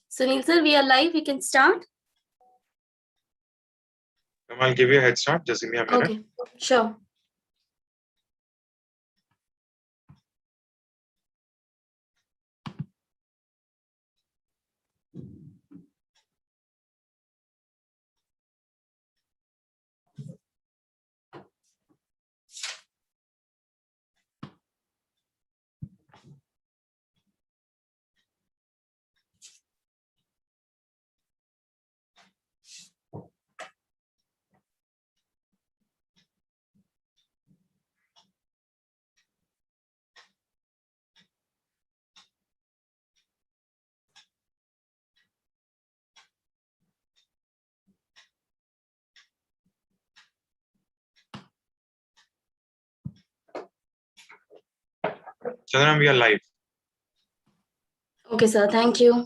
Sunil sir, we are live. We can start. I'll give you a head start. Just give me a minute. Okay, sure. Chandran, we are live. Okay, sir. Thank you.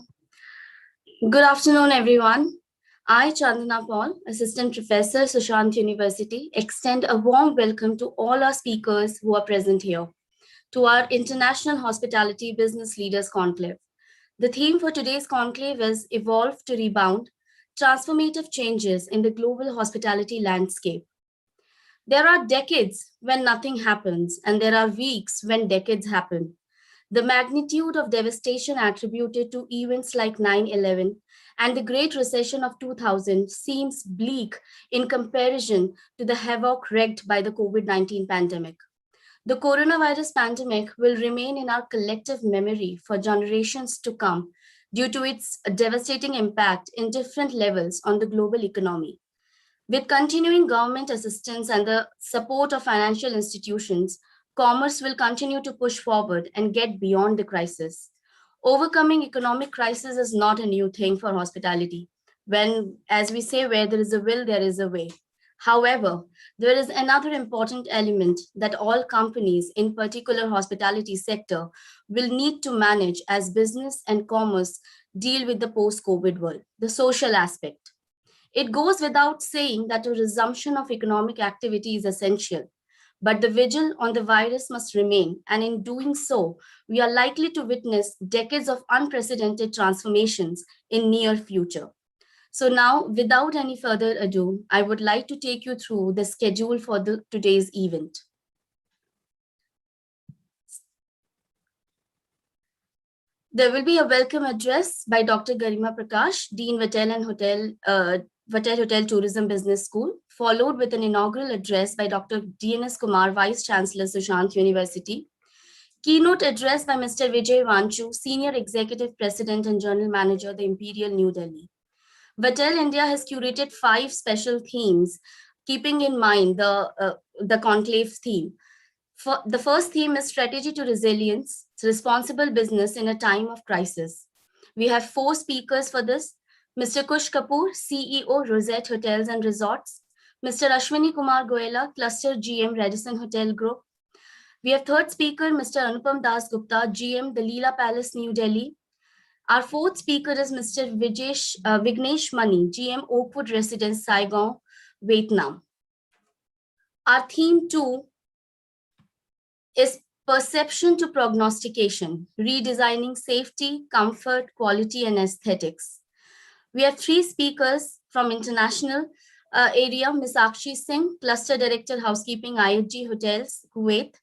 Good afternoon, everyone. I, Chandana Paul, Assistant Professor, Sushant University, extend a warm welcome to all our speakers who are present here to our International Hospitality Business Leaders Conclave. The theme for today's conclave is Evolve to Rebound, Transformative Changes in the Global Hospitality Landscape. There are decades when nothing happens, and there are weeks when decades happen. The magnitude of devastation attributed to events like 9/11 and the Great Recession of 2000 seems bleak in comparison to the havoc wreaked by the COVID-19 pandemic. The coronavirus pandemic will remain in our collective memory for generations to come due to its devastating impact in different levels on the global economy. With continuing government assistance and the support of financial institutions, commerce will continue to push forward and get beyond the crisis. Overcoming economic crisis is not a new thing for hospitality. When, as we say, where there is a will, there is a way. However, there is another important element that all companies, in particular hospitality sector, will need to manage as business and commerce deal with the post-COVID world, the social aspect. It goes without saying that a resumption of economic activity is essential, but the vigil on the virus must remain, and in doing so, we are likely to witness decades of unprecedented transformations in near future. So now, without any further ado, I would like to take you through the schedule for today's event. There will be a welcome address by Dr. Garima Prakash, Dean Vatel and Vatel Hotel Tourism Business School, followed with an inaugural address by Dr. DNS Kumar, Vice Chancellor, Sushant University. Keynote address by Mr. Vijay Vanchu, Senior Executive President and General Manager, the Imperial New Delhi. Vatel India has curated 5 special themes, keeping in mind the conclave theme. The first theme is Strategy to Resilience, Responsible Business in a Time of Crisis. We have 4 speakers for this. Mr. Kush Kapoor, CEO, Rosette Hotels and Resorts. Mr. Ashwini Kumar Goela, Cluster GM, Radisson Hotel Group. We have third speaker, Mr. Anupam Das Gupta, GM, the Leela Palace, New Delhi. Our fourth speaker is Mr. Vignesh Mani, GM, Oakwood Residence, Saigon, Vietnam. Our theme 2 is Perception to Prognostication, Redesigning Safety, Comfort, Quality, and Aesthetics. We have 3 speakers from international area, Ms. Akshi Singh, Cluster Director, Housekeeping, IHG Hotels, Kuwait.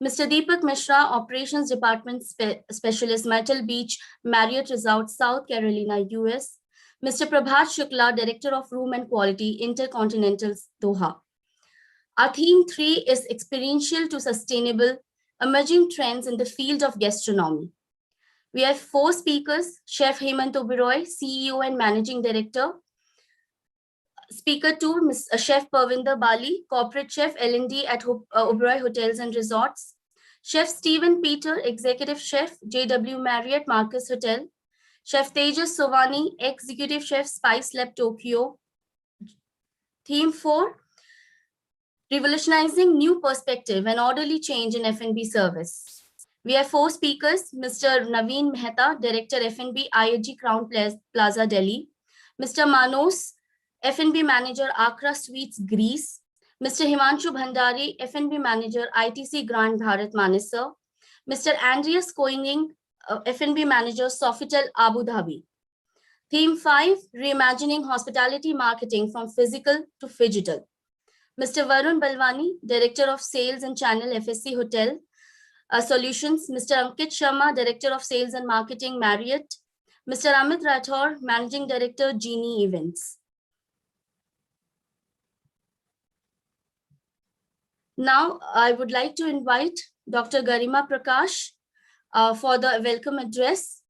Mr. Deepak Mishra, Operations Department Specialist, Myrtle Beach, Marriott Resort, South Carolina, US. Mr. Prabhat Shukla, Director of Room and Quality, Intercontinental, Doha. Our theme 3 is Experiential to Sustainable, Emerging Trends in the Field of Gastronomy. We have 4 speakers, Chef Hemant Oberoi, CEO and Managing Director. Speaker 2, Chef Parvinder Bali, Corporate Chef L&D at Oberoi Hotels and Resorts. Chef Stephen Peter, Executive Chef, JW Marriott Marcus Hotel. Chef Tejas Sovani, Executive Chef, Spice Lab Tokyo. Theme 4, Revolutionizing New Perspective and Orderly Change in F&B Service. We have 4 speakers, Mr. Naveen Mehta, Director F&B, IHG Crown Plaza, Delhi. Mr. Manos, F&B Manager, Accra Suites, Greece. Mr. Himanshu Bhandari, F&B Manager, ITC Grand Bharat Manesar. Mr. Andreas Koenig, F&B Manager, Sofitel Abu Dhabi. Theme 5, Reimagining Hospitality Marketing from Physical to Digital. Mr. Varun Balwani, Director of Sales and Channel, FSC Hotel Solutions. Mr. Ankit Sharma, Director of Sales and Marketing, Marriott. Mr. Amit Rathore, Managing Director, Genie Events. Now, I would like to invite Dr. Garima Prakash for the welcome address.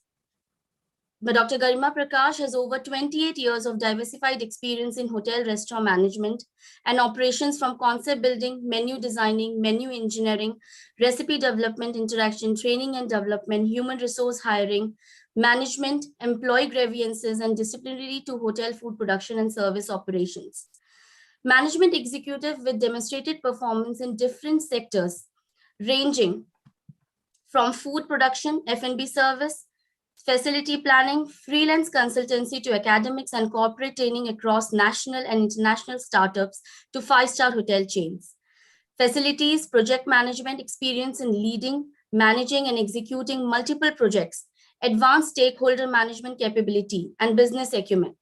But Dr. Garima Prakash has over 28 years of diversified experience in hotel restaurant management and operations, from concept building, menu designing, menu engineering, recipe development, interaction, training and development, human resource hiring, management, employee grievances, and disciplinary to hotel food production and service operations. Management executive with demonstrated performance in different sectors, ranging from food production, F&B service, facility planning, freelance consultancy to academics and corporate training across national and international startups to 5-star hotel chains. Facilities, project management experience in leading, managing and executing multiple projects, advanced stakeholder management capability and business acumen.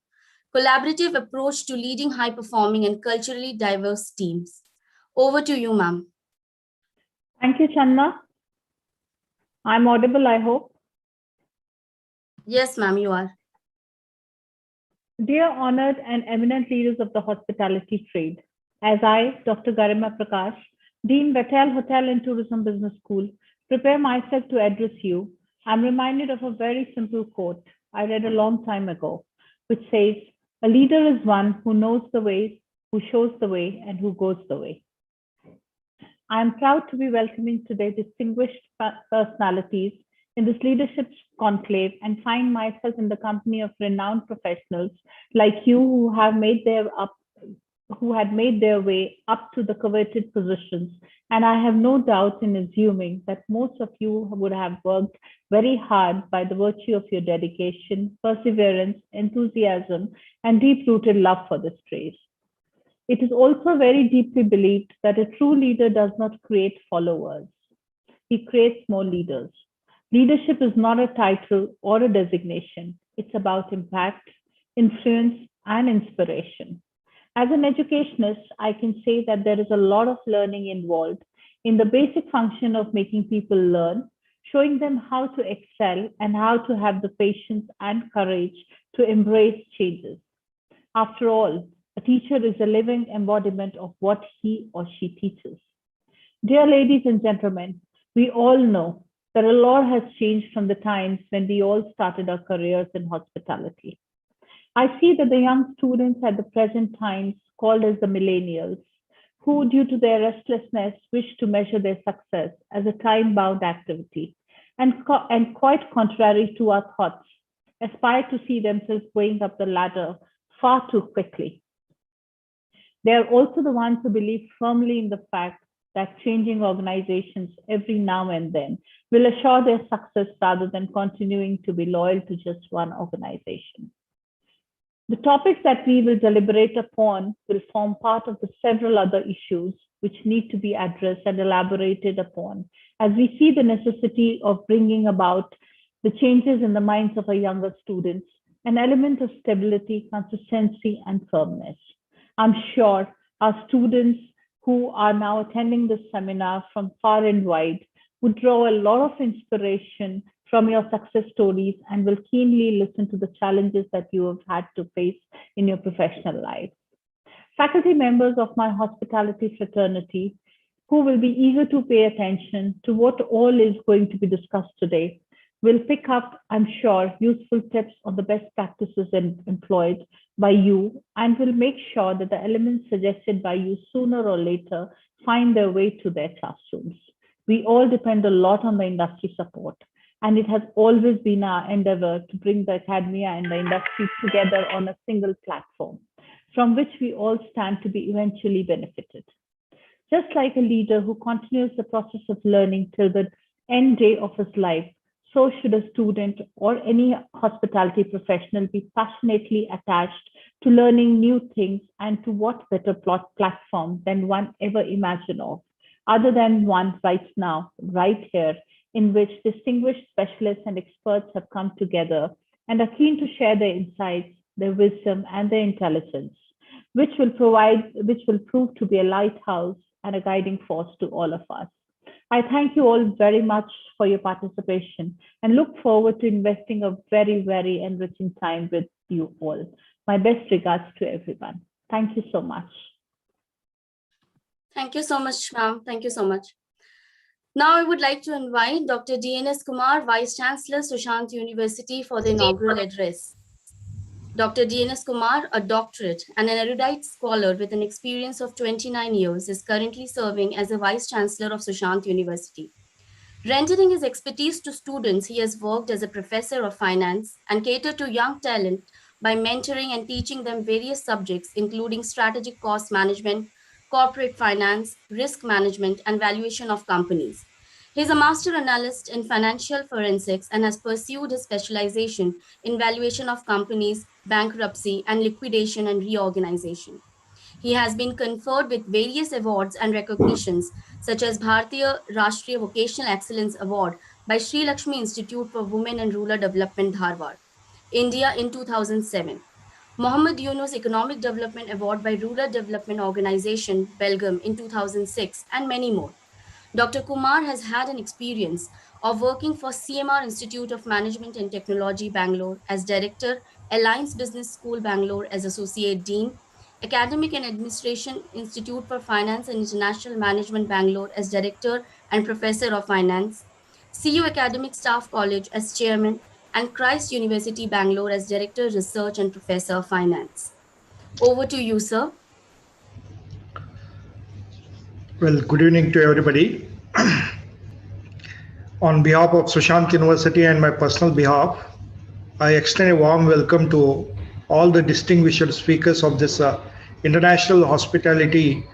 Collaborative approach to leading high-performing and culturally diverse teams. Over to you, ma'am. Thank you, Channa. I'm audible, I hope. Yes, ma'am, you are. Dear honored and eminent leaders of the hospitality trade, as I, Dr. Garima Prakash, Dean Vettel Hotel and Tourism Business School, prepare myself to address you, I'm reminded of a very simple quote I read a long time ago, which says, "A leader is one who knows the way, who shows the way, and who goes the way." I am proud to be welcoming today distinguished personalities in this leadership conclave and find myself in the company of renowned professionals like you who had made their way up to the coveted positions. And I have no doubt in assuming that most of you would have worked very hard by the virtue of your dedication, perseverance, enthusiasm, and deep-rooted love for this trade. It is also very deeply believed that a true leader does not create followers. He creates more leaders. Leadership is not a title or a designation. It's about impact, influence, and inspiration. As an educationist, I can say that there is a lot of learning involved in the basic function of making people learn, showing them how to excel and how to have the patience and courage to embrace changes. After all, a teacher is a living embodiment of what he or she teaches. Dear ladies and gentlemen, we all know that a lot has changed from the times when we all started our careers in hospitality. I see that the young students at the present times, called as the millennials, who due to their restlessness wish to measure their success as a time-bound activity, and quite contrary to our thoughts, aspire to see themselves going up the ladder far too quickly. They are also the ones who believe firmly in the fact that changing organizations every now and then will assure their success rather than continuing to be loyal to just one organization. The topics that we will deliberate upon will form part of the several other issues which need to be addressed and elaborated upon as we see the necessity of bringing about the changes in the minds of our younger students, an element of stability, consistency, and firmness. I'm sure our students who are now attending this seminar from far and wide would draw a lot of inspiration from your success stories and will keenly listen to the challenges that you have had to face in your professional life. Faculty members of my hospitality fraternity who will be eager to pay attention to what all is going to be discussed today will pick up, I'm sure, useful tips on the best practices employed by you and will make sure that the elements suggested by you sooner or later find their way to their classrooms. We all depend a lot on the industry support, and it has always been our endeavor to bring the academia and the industry together on a single platform, from which we all stand to be eventually benefited. Just like a leader who continues the process of learning till the end day of his life, so should a student or any hospitality professional be passionately attached to learning new things, and to what better platform than one ever imagined of, other than one right now, right here, in which distinguished specialists and experts have come together and are keen to share their insights, their wisdom, and their intelligence, which will prove to be a lighthouse and a guiding force to all of us. I thank you all very much for your participation and look forward to investing a very, very enriching time with you all. My best regards to everyone. Thank you so much. Thank you so much, ma'am. Thank you so much. Now I would like to invite Dr. D.N.S. Kumar, Vice Chancellor, Sushant University, for the inaugural address. Dr. D.N.S. Kumar, a doctorate and an erudite scholar with an experience of 29 years, is currently serving as the Vice Chancellor of Sushant University. Rendering his expertise to students, he has worked as a professor of finance and catered to young talent by mentoring and teaching them various subjects, including strategic cost management, corporate finance, risk management, and valuation of companies. He is a master analyst in financial forensics and has pursued his specialization in valuation of companies, bankruptcy, and liquidation and reorganization. He has been conferred with various awards and recognitions, such as Bharatiya Rashtriya Vocational Excellence Award by Sri Lakshmi Institute for Women and Rural Development, Dharwad, India in 2007. Mohammed Yunus Economic Development Award by Rural Development Organization, Belgium in 2006, and many more. Dr. Kumar has had an experience of working for CMR Institute of Management and Technology, Bangalore as Director, Alliance Business School, Bangalore as Associate Dean, Academic and Administration Institute for Finance and International Management, Bangalore as Director and Professor of Finance, CU Academic Staff College as Chairman, and Christ University, Bangalore as Director, Research and Professor of Finance. Over to you, sir. Well, good evening to everybody. On behalf of Sushant University and my personal behalf, I extend a warm welcome to all the distinguished speakers of this International Hospitality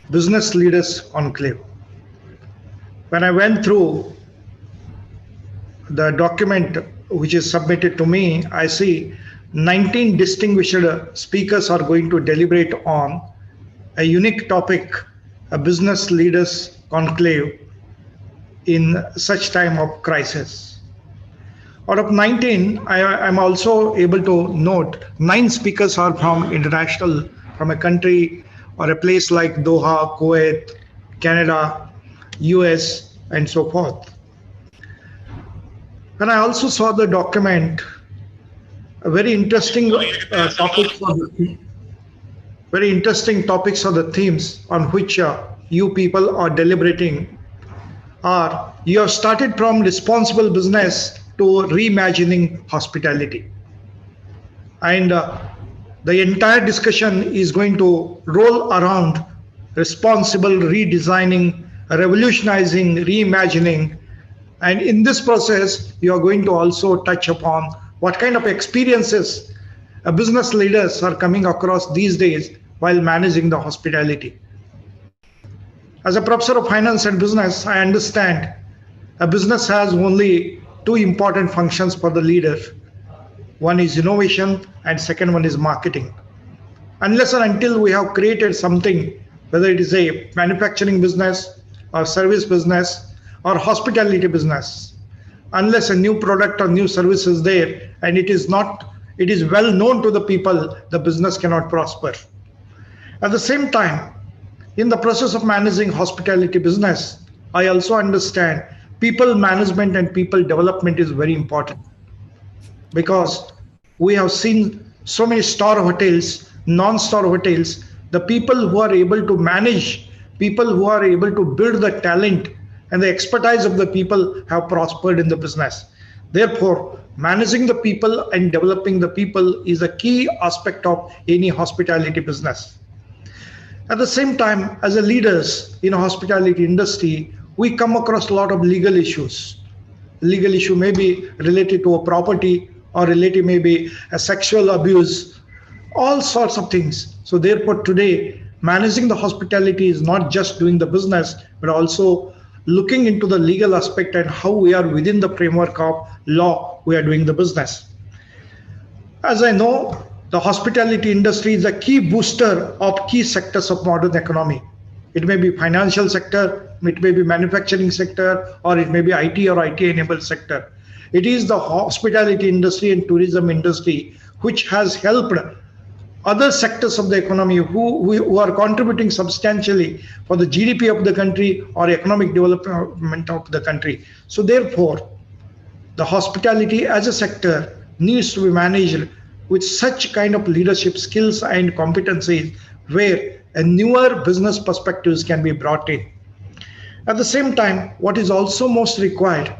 Business Leaders Conclave. When I went through the document which is submitted to me, I see 19 distinguished speakers are going to deliberate on a unique topic, a business leaders conclave in such time of crisis. Out of 19, I'm also able to note 9 speakers are from international, from a country or a place like Doha, Kuwait, Canada, US, and so forth. When I also saw the document, a very interesting topics are the themes on which you people are deliberating. You have started from responsible business to reimagining hospitality. And the entire discussion is going to roll around responsible redesigning, revolutionizing, reimagining. And in this process, you are going to also touch upon what kind of experiences business leaders are coming across these days while managing the hospitality. As a professor of finance and business, I understand a business has only 2 important functions for the leader. One is innovation and second one is marketing. Unless and until we have created something, whether it is a manufacturing business or service business or hospitality business, unless a new product or new service is there and it is well known to the people, the business cannot prosper. At the same time, in the process of managing hospitality business, I also understand people management and people development is very important, because we have seen so many star hotels, non-star hotels, the people who are able to manage, people who are able to build the talent and the expertise of the people have prospered in the business. Therefore, managing the people and developing the people is a key aspect of any hospitality business. At the same time, as a leaders in a hospitality industry, we come across a lot of legal issues. Legal issue may be related to a property or related maybe a sexual abuse, all sorts of things. So therefore today, managing the hospitality is not just doing the business, but also looking into the legal aspect and how we are within the framework of law we are doing the business. As I know, the hospitality industry is a key booster of key sectors of modern economy. It may be financial sector, it may be manufacturing sector, or it may be IT or IT enabled sector. It is the hospitality industry and tourism industry which has helped other sectors of the economy who are contributing substantially for the GDP of the country or economic development of the country. So therefore, the hospitality as a sector needs to be managed with such kind of leadership skills and competencies where a newer business perspectives can be brought in. At the same time, what is also most required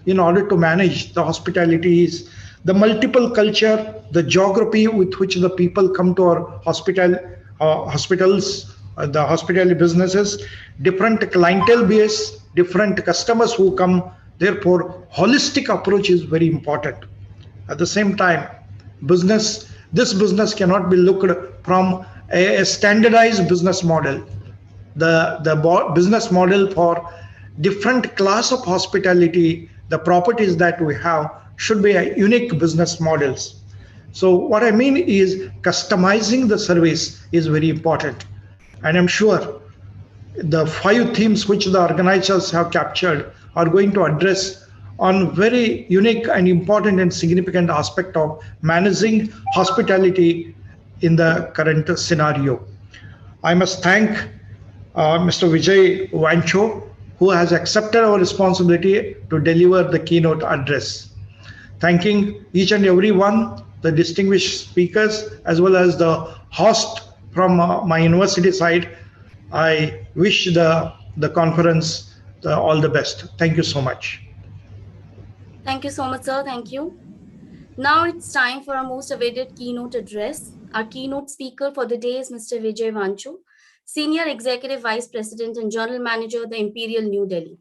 in order to manage the hospitality is the multiple culture, the geography with which the people come to our hospitals, the hospitality businesses, different clientele base, different customers who come. Therefore, holistic approach is very important. At the same time, this business cannot be looked from a standardized business model. The business model for different class of hospitality, the properties that we have should be a unique business models. So what I mean is customizing the service is very important, and I'm sure the five themes which the organizers have captured are going to address on very unique and important and significant aspect of managing hospitality in the current scenario. I must thank Mr. Vijay Vancho, who has accepted our responsibility to deliver the keynote address. Thanking each and every one, the distinguished speakers, as well as the host from my university side. I wish the conference all the best. Thank you so much. Thank you so much, sir. Thank you. Now it's time for our most awaited keynote address. Our keynote speaker for the day is Mr. Vijay Vanchu, Senior Executive Vice President and General Manager, the Imperial New Delhi.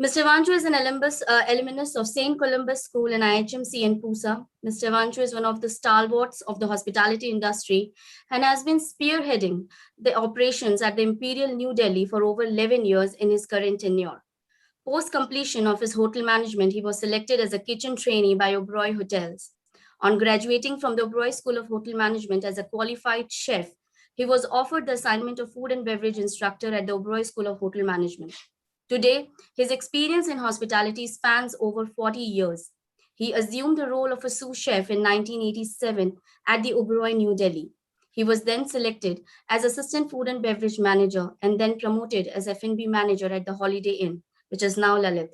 Mr. Vanchu is an alumnus of St. Columbus School and IHMC in Pusa. Mr. Vanchu is one of the stalwarts of the hospitality industry and has been spearheading the operations at the Imperial New Delhi for over 11 years in his current tenure. Post completion of his hotel management, he was selected as a kitchen trainee by Oberoi Hotels. On graduating from the Oberoi School of Hotel Management as a qualified chef, he was offered the assignment of food and beverage instructor at the Oberoi School of Hotel Management. Today, his experience in hospitality spans over 40 years. He assumed the role of a sous chef in 1987 at the Oberoi New Delhi. He was then selected as assistant food and beverage manager and then promoted as F&B manager at the Holiday Inn, which is now Lalit.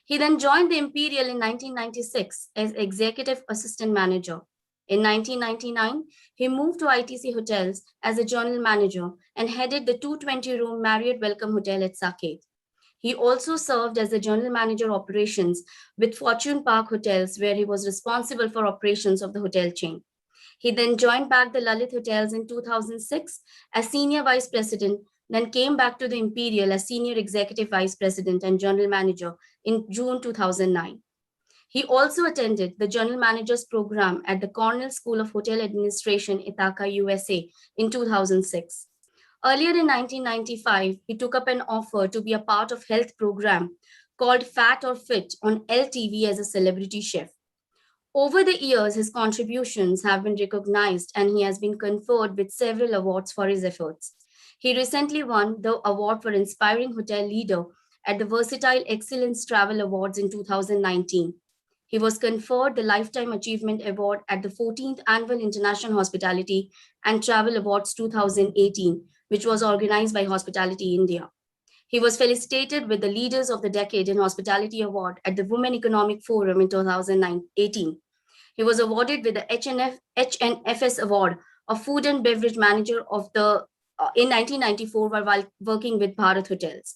He then joined the Imperial in 1996 as executive assistant manager. In 1999, he moved to ITC Hotels as a general manager and headed the 220-room Marriott Welcome Hotel at Saket. He also served as the general manager operations with Fortune Park Hotels, where he was responsible for operations of the hotel chain. He then joined back the Lalit Hotels in 2006 as senior vice president, then came back to the Imperial as senior executive vice president and general manager in June 2009. He also attended the general manager's program at the Cornell School of Hotel Administration, Ithaca, USA in 2006. Earlier in 1995, he took up an offer to be a part of health program called Fat or Fit on LTV as a celebrity chef. Over the years, his contributions have been recognized and he has been conferred with several awards for his efforts. He recently won the award for Inspiring Hotel Leader at the Versatile Excellence Travel Awards in 2019. He was conferred the Lifetime Achievement Award at the 14th Annual International Hospitality and Travel Awards 2018, which was organized by Hospitality India. He was felicitated with the Leaders of the Decade in Hospitality Award at the Women Economic Forum in 2018. He was awarded with the HNFS Award of Food and Beverage Manager of the in 1994 while working with Bharat Hotels.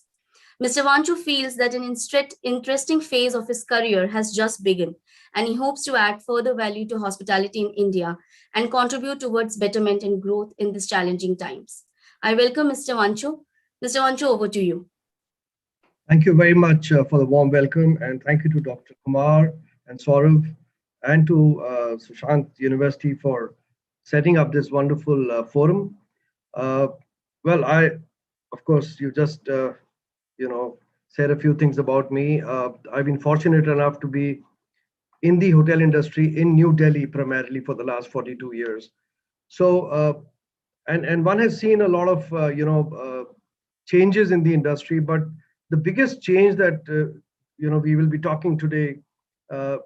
Mr. Vanchu feels that an interesting phase of his career has just begun, and he hopes to add further value to hospitality in India and contribute towards betterment and growth in these challenging times. I welcome Mr. Vanchu. Mr. Vanchu, over to you. Thank you very much for the warm welcome, and thank you to Dr. Kumar and Saurav and to Sushant University for setting up this wonderful forum. Well, of course, you just said a few things about me. I've been fortunate enough to be in the hotel industry in New Delhi primarily for the last 42 years. So, and one has seen a lot of changes in the industry, but the biggest change that we will be talking today, uh,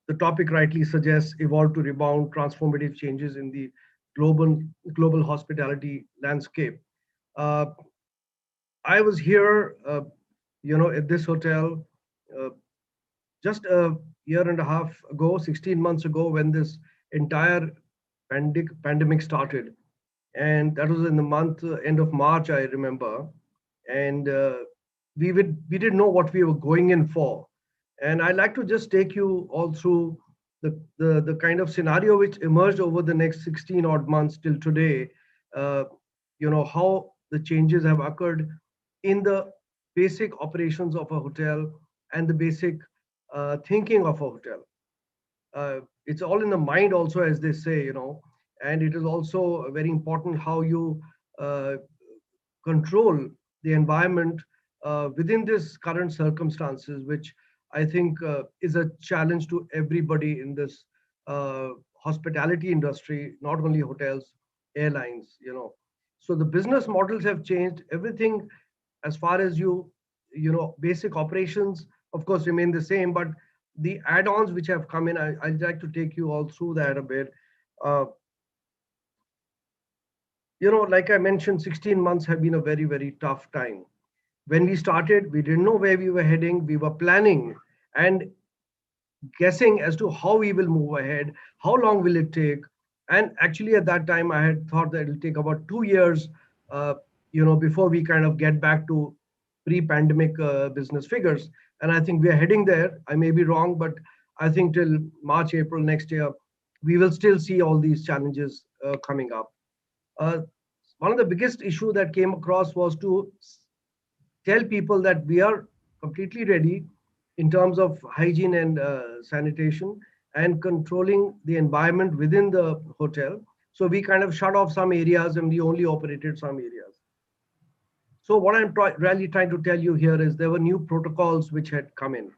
the topic rightly suggests evolve to rebound, transformative changes in the global hospitality landscape. Uh, I was here, at this hotel uh, just a year and a half ago, 16 months ago, when this entire pandemic started. And that was in the month, end of March, I remember. And we didn't know what we were going in for. And I'd like to just take you all through the kind of scenario which emerged over the next 16 odd months till today. Uh, how the changes have occurred in the basic operations of a hotel and the basic thinking of a hotel. It's all in the mind also, as they say, and it is also very important how you uh, control the environment within this current circumstances, which I think is a challenge to everybody in this hospitality industry, not only hotels, airlines. So the business models have changed. Everything as far as basic operations, of course, remain the same, but the add-ons which have come in, I'd like to take you all through that a bit. Uh, like I mentioned, 16 months have been a very, very tough time. When we started, we didn't know where we were heading. We were planning and guessing as to how we will move ahead, how long will it take. And actually, at that time, I had thought that it'll take about 2 years, before we kind of get back to pre-pandemic business figures. And I think we are heading there. I may be wrong, but I think till March, April next year, we will still see all these challenges coming up. Uh, One of the biggest issue that came across was to tell people that we are completely ready in terms of hygiene and sanitation and controlling the environment within the hotel. So we kind of shut off some areas and we only operated some areas. So what I'm really trying to tell you here is there were new protocols which had come in.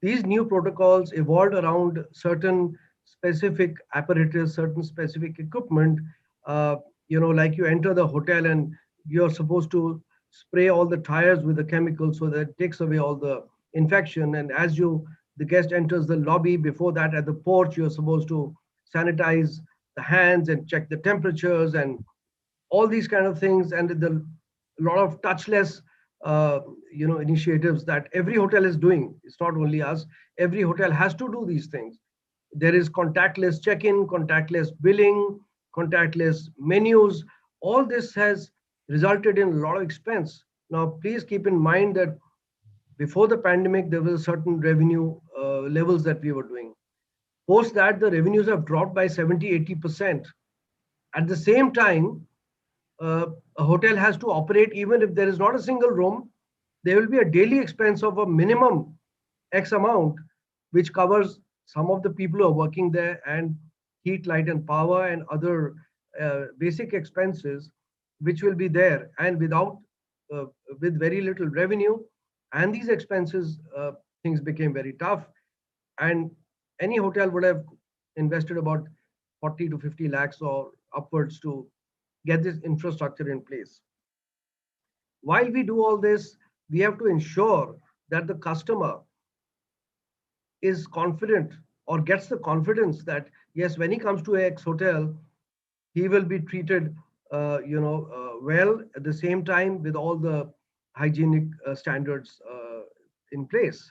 These new protocols evolved around certain specific apparatus, certain specific equipment. Like you enter the hotel and you're supposed to spray all the tires with a chemical so that it takes away all the infection. And as the guest enters the lobby, before that at the porch, you're supposed to sanitize the hands and check the temperatures and all these kind of things. And the lot of touchless initiatives that every hotel is doing. It's not only us. Every hotel has to do these things. There is contactless check-in, contactless billing, contactless menus. All this has resulted in a lot of expense. Now, please keep in mind that before the pandemic, there was a certain revenue levels that we were doing. Post that, the revenues have dropped by 70-80%. At the same time, a hotel has to operate even if there is not a single room. There will be a daily expense of a minimum X amount, which covers some of the people who are working there and heat, light, and power and other basic expenses, which will be there. And with very little revenue and these expenses, things became very tough. And any hotel would have invested about 40 to 50 lakhs or upwards to get this infrastructure in place. While we do all this, we have to ensure that the customer is confident or gets the confidence that, yes, when he comes to X hotel, he will be treated well, at the same time with all the hygienic standards in place.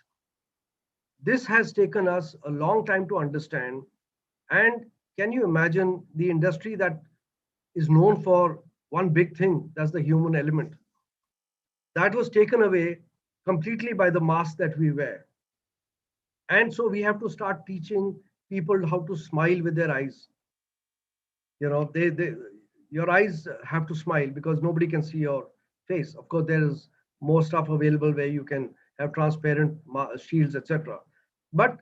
This has taken us a long time to understand. And can you imagine the industry that is known for one big thing, that's the human element. That was taken away completely by the mask that we wear. And so we have to start teaching people how to smile with their eyes. Your eyes have to smile because nobody can see your face. Of course, there is more stuff available where you can have transparent shields, etc. But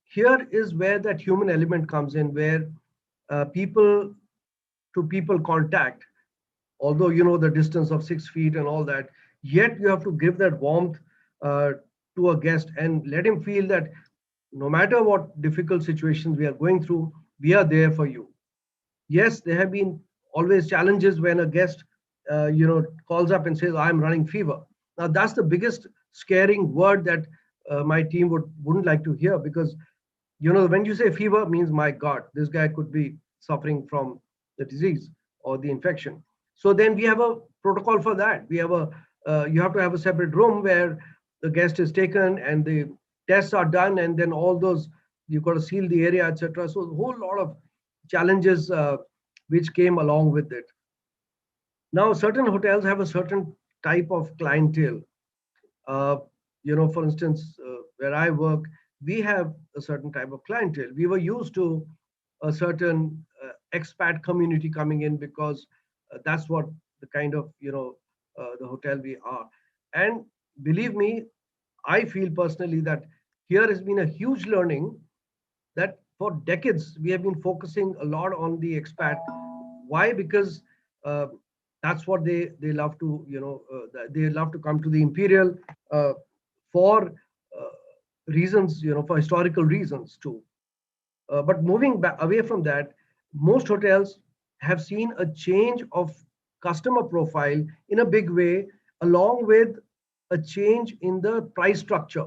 here is where that human element comes in, where people to people contact, although the distance of 6 feet and all that, Yet you have to give that warmth to a guest and let him feel that no matter what difficult situations we are going through, we are there for you. Yes, there have been always challenges when a guest, calls up and says, "I'm running fever." Now that's the biggest scaring word that my team wouldn't like to hear, because when you say fever, means, my God, this guy could be suffering from the disease or the infection. So then we have a protocol for that. You have to have a separate room where the guest is taken and the tests are done, and then all those, you've got to seal the area, etc. So a whole lot of challenges which came along with it. Now, certain hotels have a certain type of clientele. Uh, for instance, where I work, we have a certain type of clientele. We were used to a certain expat community coming in, because that's what the kind of, the hotel we are. And believe me, I feel personally that here has been a huge learning, that for decades we have been focusing a lot on the expat. Why? Because uh, that's what they love to, they love to come to the Imperial uh, for reasons, for historical reasons too. But moving back away from that, most hotels have seen a change of customer profile in a big way, along with a change in the price structure.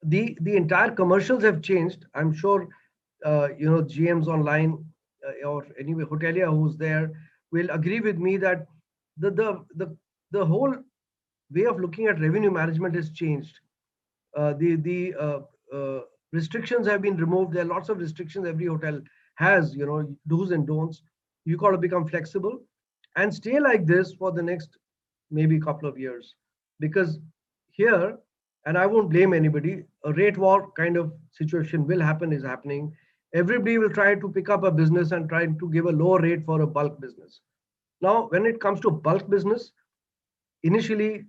The entire commercials have changed. I'm sure GMs online, or anyway hotelier who's there, will agree with me that the whole way of looking at revenue management has changed. The restrictions have been removed. There are lots of restrictions every hotel has, do's and don'ts. You got to become flexible and stay like this for the next maybe couple of years, because here, and I won't blame anybody, a rate war kind of situation will happen, is happening. Everybody will try to pick up a business and try to give a lower rate for a bulk business. Now, when it comes to bulk business, initially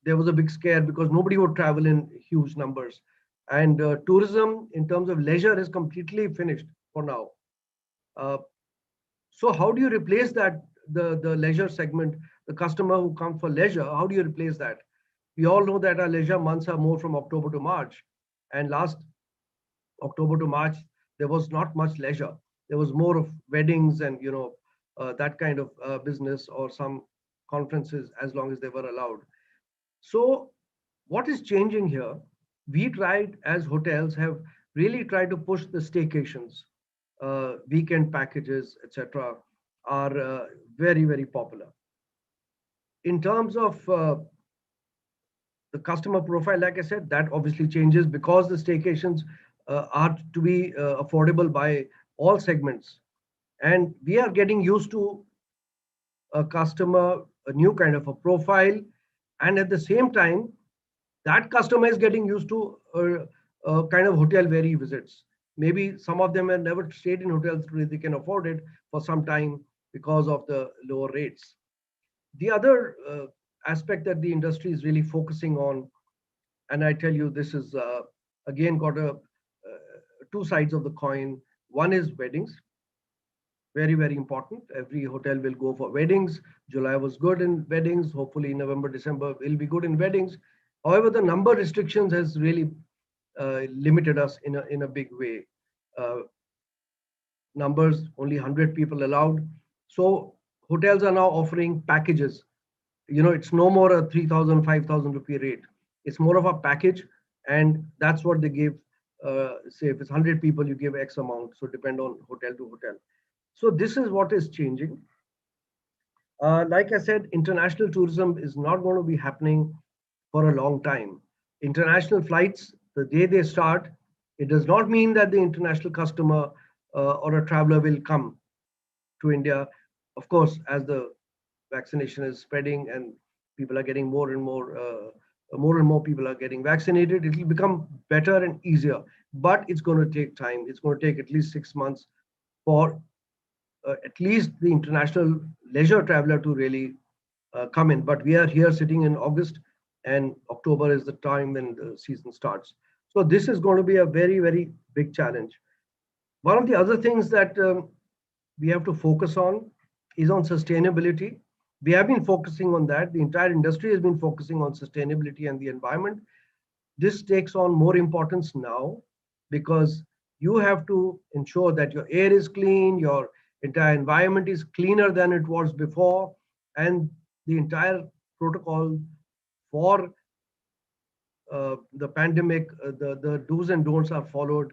there was a big scare because nobody would travel in huge numbers. And tourism, in terms of leisure, is completely finished for now. Uh, so how do you replace that, the leisure segment, the customer who comes for leisure? How do you replace that? We all know that our leisure months are more from October to March, and last October to March there was not much leisure. There was more of weddings and that kind of business, or some conferences, as long as they were allowed. So what is changing here? We tried, as hotels have really tried to push the staycations, weekend packages, etc., are very, very popular. In terms of the customer profile, like I said, that obviously changes, because the staycations are to be affordable by all segments. And we are getting used to a customer, a new kind of a profile. And at the same time, that customer is getting used to a kind of hotel where he visits. Maybe some of them have never stayed in hotels where they can afford it for some time because of the lower rates. The other aspect that the industry is really focusing on, and I tell you, this is again got two sides of the coin. One is weddings, very, very important. Every hotel will go for weddings. July was good in weddings. Hopefully November, December will be good in weddings. However, the number restrictions has really limited us in a big way. Numbers, only 100 people allowed. So hotels are now offering packages. It's no more a 3,000, 5,000 rupee rate. It's more of a package, and that's what they give. Say if it's 100 people, you give X amount. So depend on hotel to hotel. So this is what is changing. Like I said, international tourism is not going to be happening for a long time. International flights, the day they start, it does not mean that the international customer or a traveler will come to India. Of course, as the vaccination is spreading and people are getting more and more people are getting vaccinated, it will become better and easier. But it's going to take time. It's going to take at least 6 months for at least the international leisure traveler to really come in. But we are here sitting in August, and October is the time when the season starts. So this is going to be a very, very big challenge. One of the other things that we have to focus on is on sustainability. We have been focusing on that. The entire industry has been focusing on sustainability and the environment. This takes on more importance now because you have to ensure that your air is clean, your entire environment is cleaner than it was before, and the entire protocol for the pandemic, the do's and don'ts are followed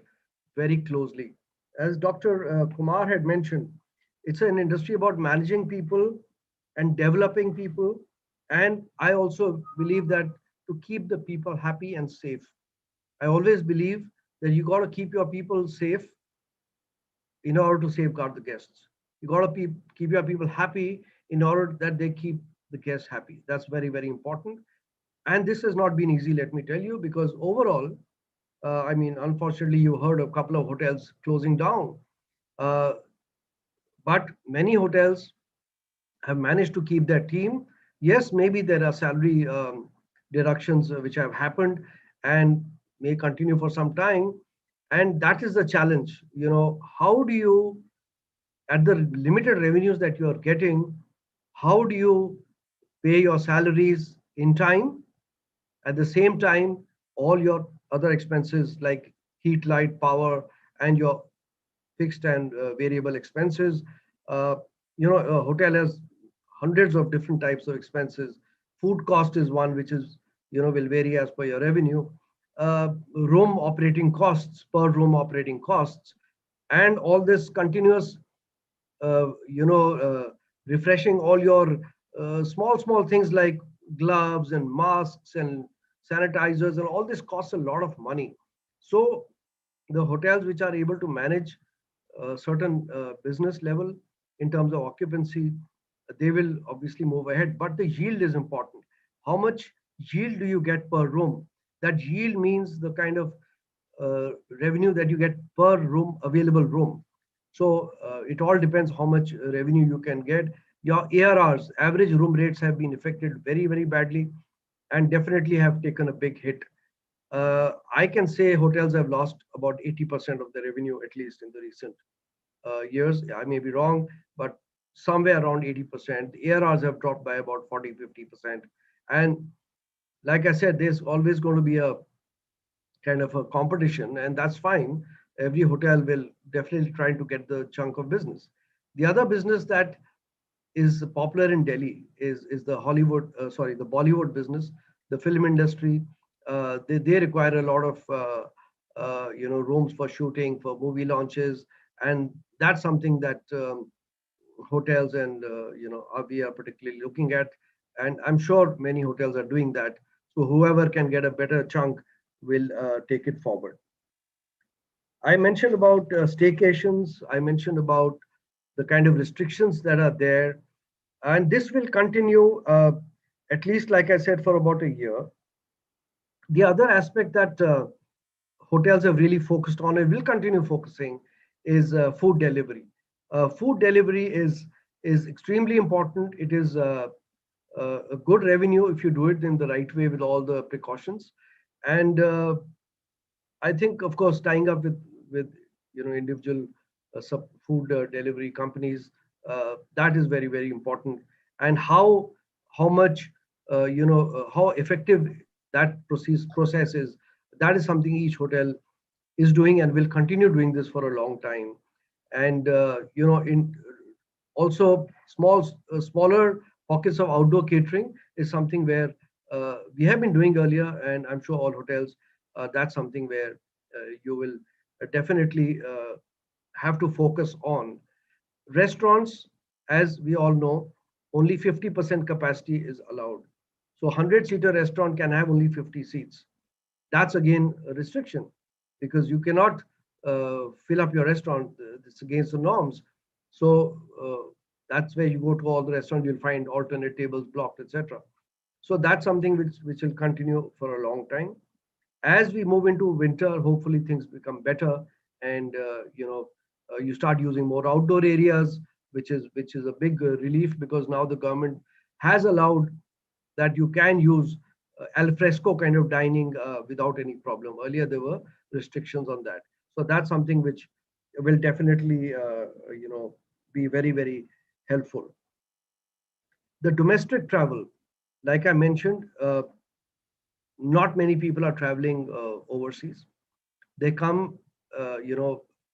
very closely. As Dr. Kumar had mentioned, it's an industry about managing people and developing people. And I also believe that to keep the people happy and safe. I always believe that you got to keep your people safe in order to safeguard the guests. You got to keep your people happy in order that they keep the guests happy. That's very, very important. And this has not been easy, let me tell you, because overall, I mean, unfortunately, you heard a couple of hotels closing down. Uh, but many hotels have managed to keep their team. Yes, maybe there are salary deductions which have happened and may continue for some time. And that is the challenge. You know, how do you, at the limited revenues that you are getting, how do you pay your salaries in time? At the same time, all your other expenses like heat, light, power, and your fixed and variable expenses. Uh, a hotel has hundreds of different types of expenses. Food cost is one which is, will vary as per your revenue. Room operating costs, per room operating costs, and all this continuous, uh, you know, uh, refreshing all your small things like gloves and masks and sanitizers, and all this costs a lot of money. So the hotels which are able to manage certain business level in terms of occupancy, they will obviously move ahead. But the yield is important. How much yield do you get per room? That yield means the kind of revenue that you get per room, available room. So it all depends how much revenue you can get. Your ARRs, average room rates, have been affected very, very badly and definitely have taken a big hit. I can say hotels have lost about 80% of the revenue, at least in the recent years. I may be wrong, but somewhere around 80%. The ARRs have dropped by about 40, 50%. And like I said, there's always going to be a kind of a competition, and that's fine. Every hotel will definitely try to get the chunk of business. The other business that is popular in Delhi is the the Bollywood business, the film industry. They require a lot of rooms for shooting, for movie launches, and that's something that hotels and we are particularly looking at, and I'm sure many hotels are doing that. So whoever can get a better chunk will take it forward. I mentioned about staycations. I mentioned about the kind of restrictions that are there, and this will continue at least, like I said, for about a year. The other aspect that hotels have really focused on and will continue focusing is food delivery. Food delivery is extremely important. It is a good revenue if you do it in the right way with all the precautions. And I think, of course, tying up with individual food delivery companies, that is very, very important. And how much how effective that process is, that is something each hotel is doing and will continue doing this for a long time. And in also smaller pockets of outdoor catering is something where we have been doing earlier, and I'm sure all hotels, that's something where you will definitely have to focus on. Restaurants, as we all know, only 50% capacity is allowed. So 100-seater restaurant can have only 50 seats. That's again a restriction because you cannot fill up your restaurant. It's against the norms. So that's where you go to all the restaurants, you'll find alternate tables blocked, etc. So that's something which will continue for a long time. As we move into winter, hopefully things become better, and you start using more outdoor areas, which is a big relief because now the government has allowed that you can use al fresco kind of dining without any problem. Earlier there were restrictions on that, so that's something which will definitely be very, very helpful. The domestic travel, like I mentioned, not many people are traveling overseas. They come,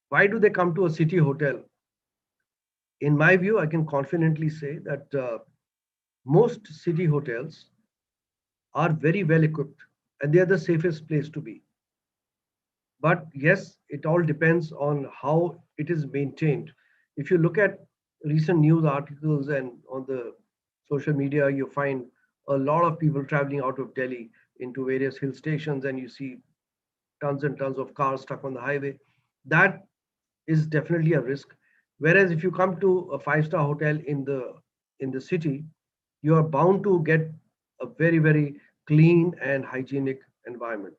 why do they come to a city hotel? In my view, I can confidently say that most city hotels are very well equipped and they are the safest place to be. But yes, it all depends on how it is maintained. If you look at recent news articles and on the social media, you find a lot of people traveling out of Delhi into various hill stations, and you see tons and tons of cars stuck on the highway. That is definitely a risk. Whereas if you come to a five-star hotel in the city, you are bound to get a very, very clean and hygienic environment.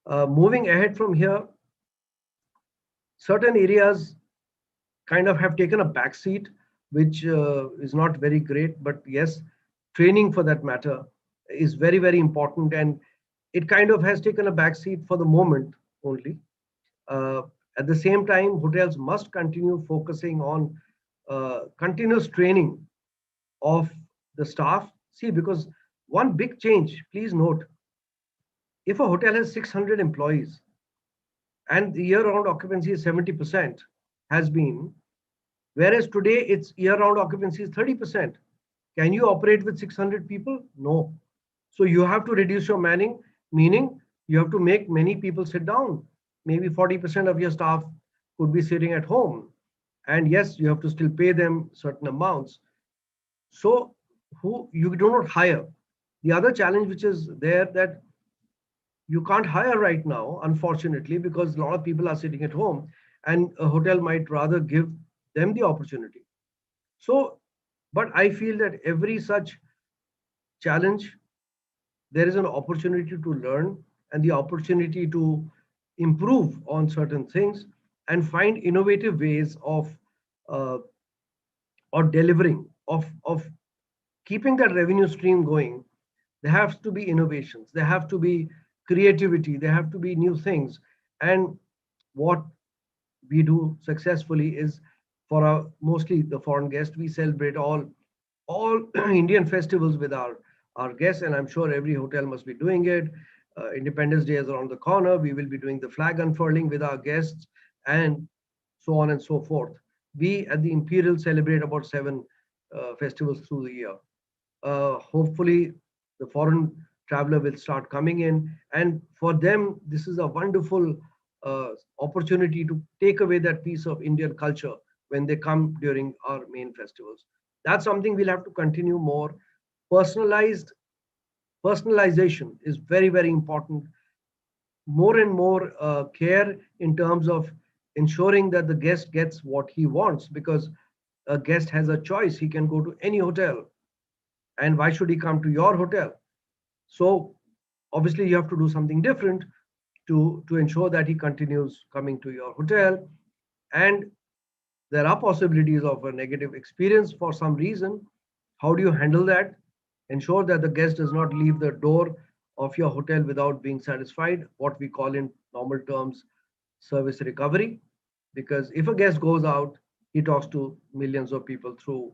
Moving ahead from here, certain areas kind of have taken a backseat, which is not very great. But yes, training for that matter is very, very important, and it kind of has taken a backseat for the moment only. Uh, at the same time, hotels must continue focusing on continuous training of the staff. See, because one big change, please note, if a hotel has 600 employees and the year-round occupancy is 70%, has been, whereas today it's year-round occupancy is 30%. Can you operate with 600 people? No. So you have to reduce your manning, meaning you have to make many people sit down. Maybe 40% of your staff could be sitting at home. And yes, you have to still pay them certain amounts. So who you do not hire. The other challenge which is there, that you can't hire right now, unfortunately, because a lot of people are sitting at home and a hotel might rather give them the opportunity. So, but I feel that every such challenge, there is an opportunity to learn and the opportunity to improve on certain things and find innovative ways of uh, or delivering of keeping that revenue stream going. There has to be innovations, there have to be creativity, there have to be new things. And what we do successfully is, for our mostly the foreign guests, we celebrate all Indian festivals with our guests, and I'm sure every hotel must be doing it. Independence Day is around the corner. We will be doing the flag unfurling with our guests, and so on and so forth. We at the Imperial celebrate about seven festivals through the year. Hopefully, the foreign traveler will start coming in, and for them, this is a wonderful opportunity to take away that piece of Indian culture when they come during our main festivals. That's something we'll have to continue more. Personalized Personalization is very, very important. More and more care in terms of ensuring that the guest gets what he wants, because a guest has a choice. He can go to any hotel, and why should he come to your hotel? So obviously you have to do something different to ensure that he continues coming to your hotel. And there are possibilities of a negative experience for some reason. How do you handle that? Ensure that the guest does not leave the door of your hotel without being satisfied, what we call in normal terms service recovery. Because if a guest goes out, he talks to millions of people through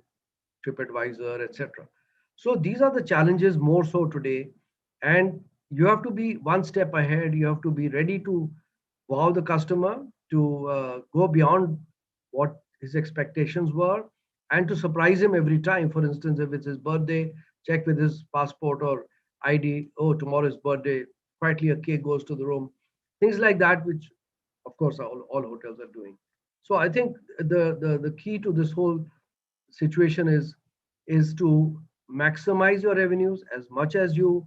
TripAdvisor, etc. So these are the challenges more so today. And you have to be one step ahead. You have to be ready to wow the customer, to go beyond what his expectations were, and to surprise him every time. For instance, if it's his birthday, check with his passport or ID. Oh, tomorrow's birthday. Quietly, a cake goes to the room. Things like that, which of course all hotels are doing. So I think the key to this whole situation is to maximize your revenues as much as you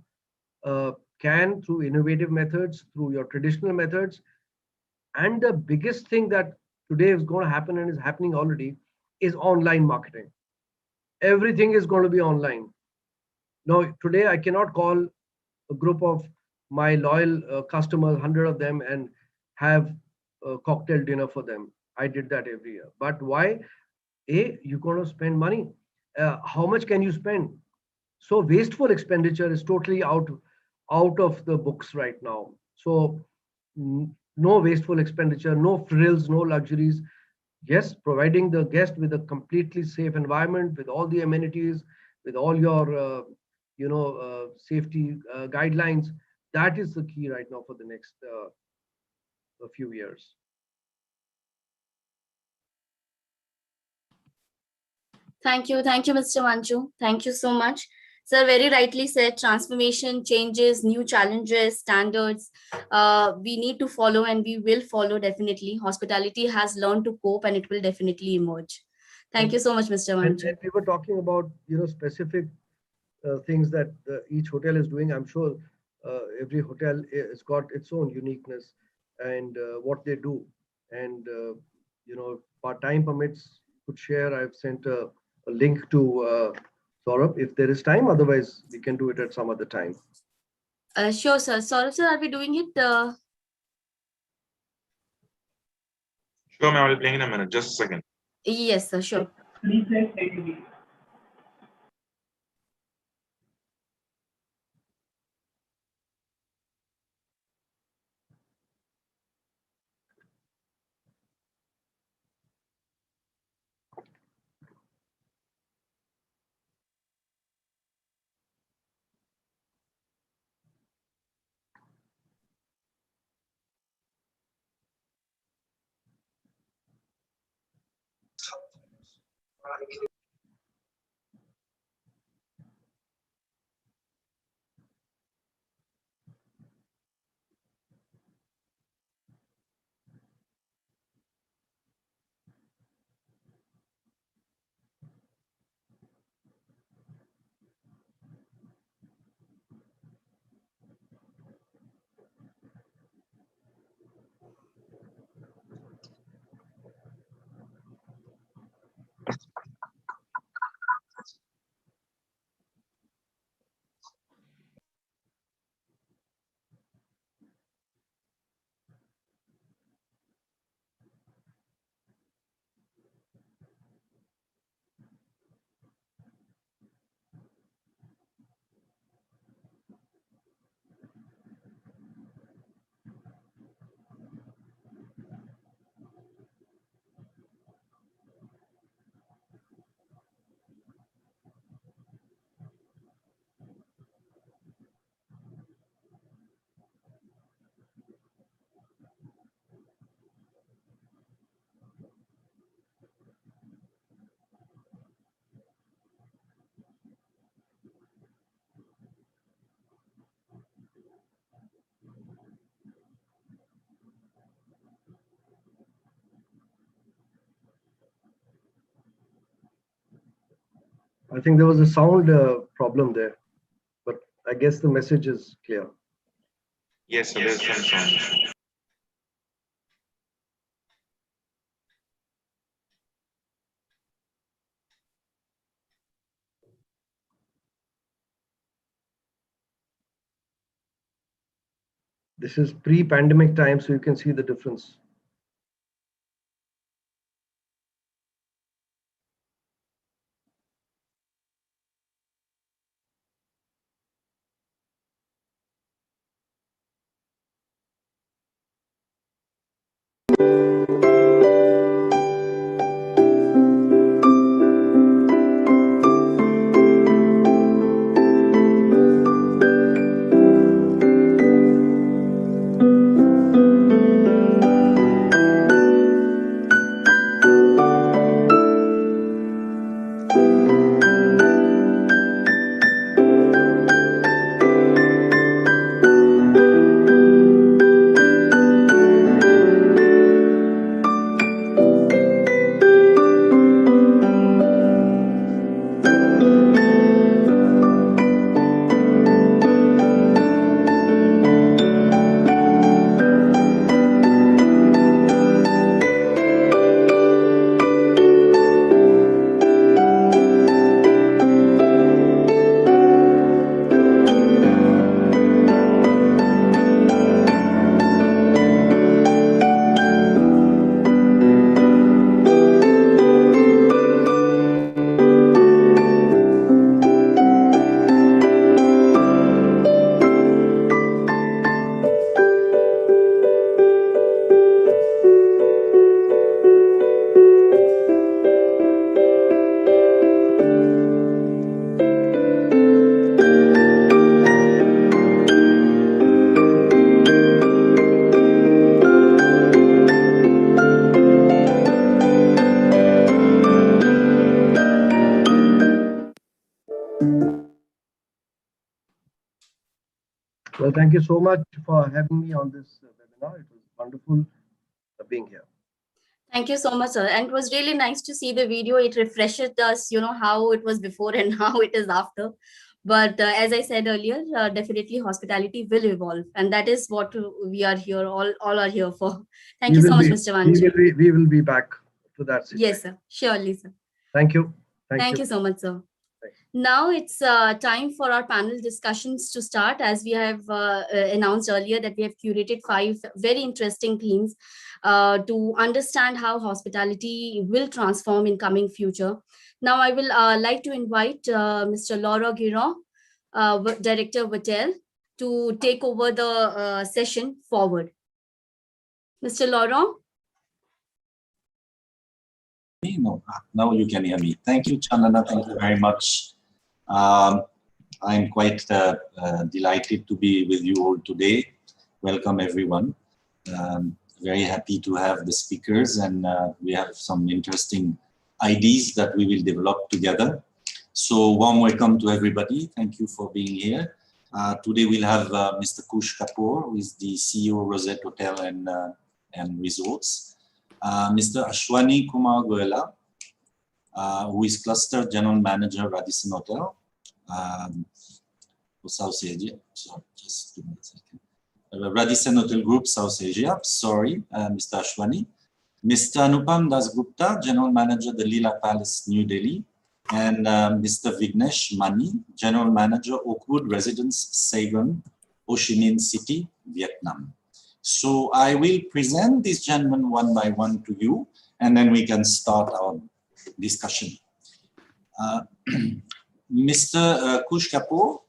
can through innovative methods, through your traditional methods. And the biggest thing that today is going to happen and is happening already is online marketing. Everything is going to be online. Now, today I cannot call a group of my loyal customers, 100 of them, and have a cocktail dinner for them. I did that every year. But why? You're going to spend money. How much can you spend? So wasteful expenditure is totally out of the books right now. So no wasteful expenditure, no frills, no luxuries. Yes, providing the guest with a completely safe environment with all the amenities, with all your safety guidelines. That is the key right now for the next a few years. Thank you, Mr. Manju. Thank you so much. Sir very rightly said, transformation, changes, new challenges, standards, we need to follow, and we will follow definitely. Hospitality has learned to cope, and it will definitely emerge. Thank you so much, Mr. Manju. And we were talking about specific things that each hotel is doing. I'm sure every hotel has got its own uniqueness and what they do. And if our time permits, could share. I've sent a link to Saurabh if there is time. Otherwise, we can do it at some other time. Sure, sir. Saurabh, sir, are we doing it? Sure, ma'am. I'll be playing in a minute. Just a second. Yes, sir. Sure. I think there was a sound problem there, but I guess the message is clear. Yes, so there's some sound. This is pre-pandemic time, so you can see the difference. Thank you so much for having me on this webinar. It was wonderful being here. Thank you so much, sir. And it was really nice to see the video. It refreshed us, how it was before and how it is after. But as I said earlier, definitely hospitality will evolve. And that is what we are here, all are here for. Thank you so much, Mr. Vanchi. We will be back to that situation. Yes, sir. Surely, sir. Thank you. Thank you so much, sir. Thanks. Now it's time for our panel discussions to start. As we have announced earlier that we have curated 5 very interesting themes to understand how hospitality will transform in coming future. Now I will like to invite Mr. Laurent Guérin, Director of Hotel, to take over the session forward. Mr. Laurent? No, now you can hear me. Thank you, Chandana. Thank you very much. I'm quite delighted to be with you all today. Welcome, everyone. Very happy to have the speakers, and we have some interesting ideas that we will develop together. So warm welcome to everybody. Thank you for being here. Today we'll have Mr. Kush Kapoor, who is the CEO of Rosette Hotel and Resorts. Mr. Ashwani Kumar Goela, who is Cluster General Manager, Radisson Hotel, South Asia. Sorry, just give me a second. Radisson Hotel Group, South Asia. Sorry, Mr. Ashwani. Mr. Anupam Dasgupta, General Manager, the Leela Palace, New Delhi. And Mr. Vignesh Mani, General Manager, Oakwood Residence, Saigon, Ho Chi Minh City, Vietnam. So I will present these gentlemen one by one to you, and then we can start our discussion. Mr. Kush Kapoor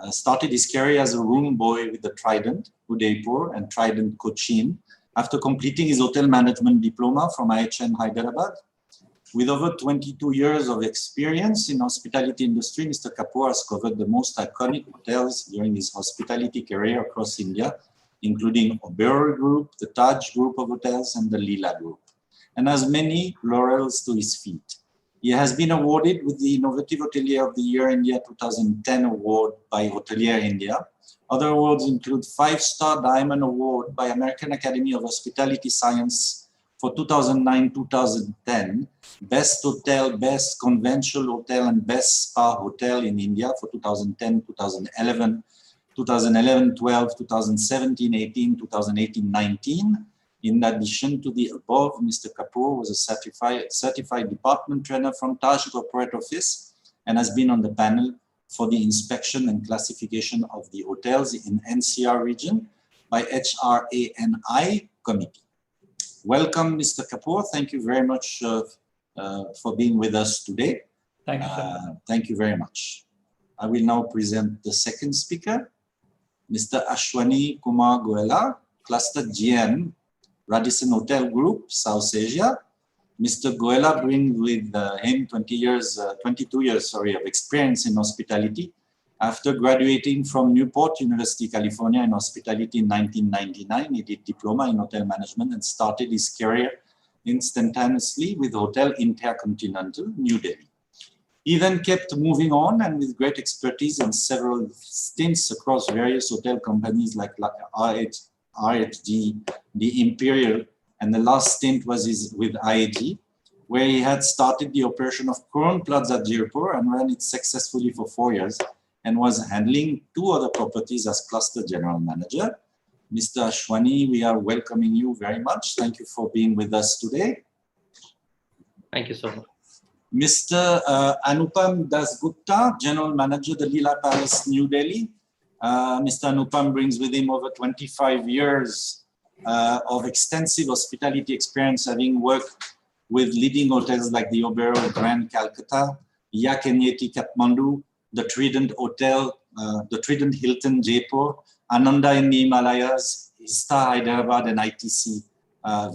started his career as a room boy with the Trident, Udaipur, and Trident Cochin after completing his hotel management diploma from IHN Hyderabad. With over 22 years of experience in hospitality industry, Mr. Kapoor has covered the most iconic hotels during his hospitality career across India, including Oberoi Group, the Taj Group of Hotels, and the Leela Group, and has many laurels to his feet. He has been awarded with the Innovative Hotelier of the Year India 2010 award by Hotelier India. Other awards include 5-Star Diamond Award by American Academy of Hospitality Science for 2009-2010, Best Hotel, Best Conventional Hotel, and Best Spa Hotel in India for 2010, 2011, 2011-12, 2017-18, 2018-19. In addition to the above, Mr. Kapoor was a certified department trainer from Taj Corporate Office and has been on the panel for the inspection and classification of the hotels in NCR region by HRANI committee. Welcome, Mr. Kapoor. Thank you very much for being with us today. Thank you, sir. Thank you very much. I will now present the second speaker, Mr. Ashwani Kumar Goela, Cluster GM, Radisson Hotel Group, South Asia. Mr. Goela brings with him 22 years of experience in hospitality. After graduating from Newport University, California in hospitality in 1999, he did diploma in hotel management and started his career instantaneously with Hotel Intercontinental, New Delhi. He then kept moving on and with great expertise and several stints across various hotel companies like RHG, the Imperial, and the last stint was with IAG, where he had started the operation of Crown Plaza Jaipur and ran it successfully for 4 years, and was handling 2 other properties as cluster general manager. Mr. Ashwani, we are welcoming you very much. Thank you for being with us today. Thank you so much. Mr. Anupam Dasgupta, General Manager, the Leela Palace, New Delhi. Mr. Anupam brings with him over 25 years of extensive hospitality experience, having worked with leading hotels like the Oberoi Grand Calcutta, Yak & Yeti Kathmandu, the Trident Hotel, the Trident Hilton Jaipur, Ananda in the Himalayas, Ista Hyderabad, and ITC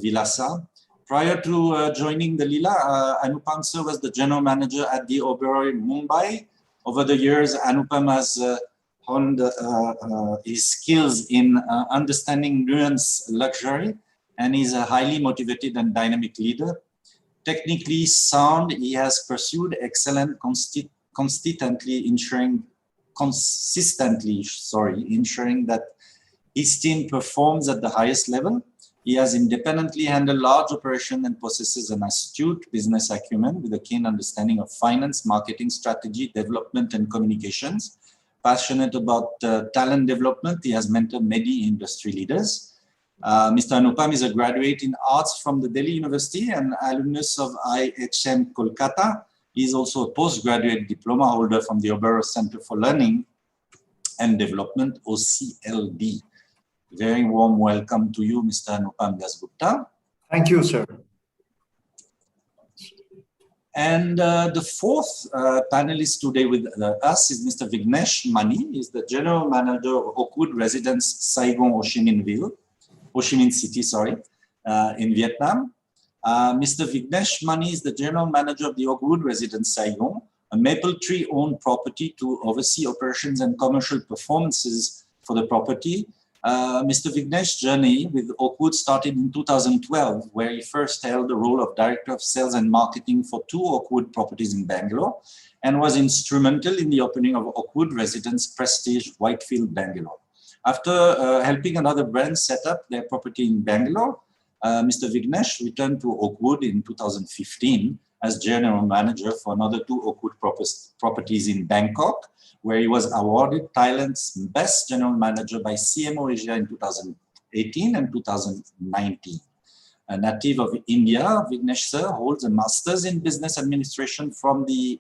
Vilasa. Prior to joining the Leela, Anupam sir was the general manager at the Oberoi Mumbai. Over the years, Anupam has honed his skills in understanding nuanced luxury, and is a highly motivated and dynamic leader. Technically sound, he has pursued excellence, consistently ensuring consistently, ensuring that his team performs at the highest level. He has independently handled large operations and possesses an astute business acumen with a keen understanding of finance, marketing, strategy, development, and communications. Passionate about talent development, he has mentored many industry leaders. Mr. Anupam is a graduate in arts from the Delhi University and alumnus of IHM Kolkata. He is also a postgraduate diploma holder from the Oberoi Center for Learning and Development, OCLD. Very warm welcome to you, Mr. Anupam Dasgupta. Thank you, sir. And the fourth panelist today with us is Mr. Vignesh Mani. He is the General Manager of Oakwood Residence Saigon Ho Chi Minh City, in Vietnam. Mr. Vignesh Mani is the General Manager of the Oakwood Residence Saigon, a maple tree-owned property to oversee operations and commercial performances for the property. Mr. Vignesh's journey with Oakwood started in 2012, where he first held the role of Director of Sales and Marketing for 2 Oakwood properties in Bangalore and was instrumental in the opening of Oakwood Residence Prestige Whitefield, Bangalore. After helping another brand set up their property in Bangalore, Mr. Vignesh returned to Oakwood in 2015 as General Manager for another 2 Oakwood properties in Bangkok, where he was awarded Thailand's Best General Manager by CMO Asia in 2018 and 2019. A native of India, Vignesh sir holds a Master's in Business Administration from the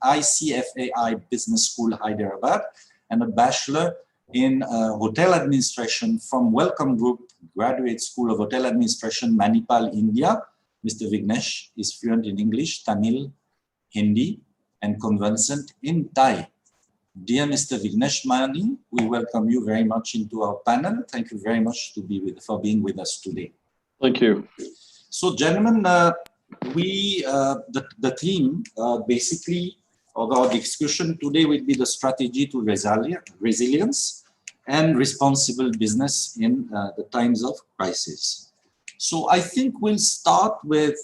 ICFAI Business School, Hyderabad, and a Bachelor in Hotel Administration from Welcome Group Graduate School of Hotel Administration, Manipal, India. Mr. Vignesh is fluent in English, Tamil, Hindi, and conversant in Thai. Dear Mr. Vignesh Mani, we welcome you very much into our panel. Thank you very much for being with us today. Thank you. So, gentlemen, the theme basically of our discussion today will be the strategy to resilience and responsible business in the times of crisis. So, I think we'll start with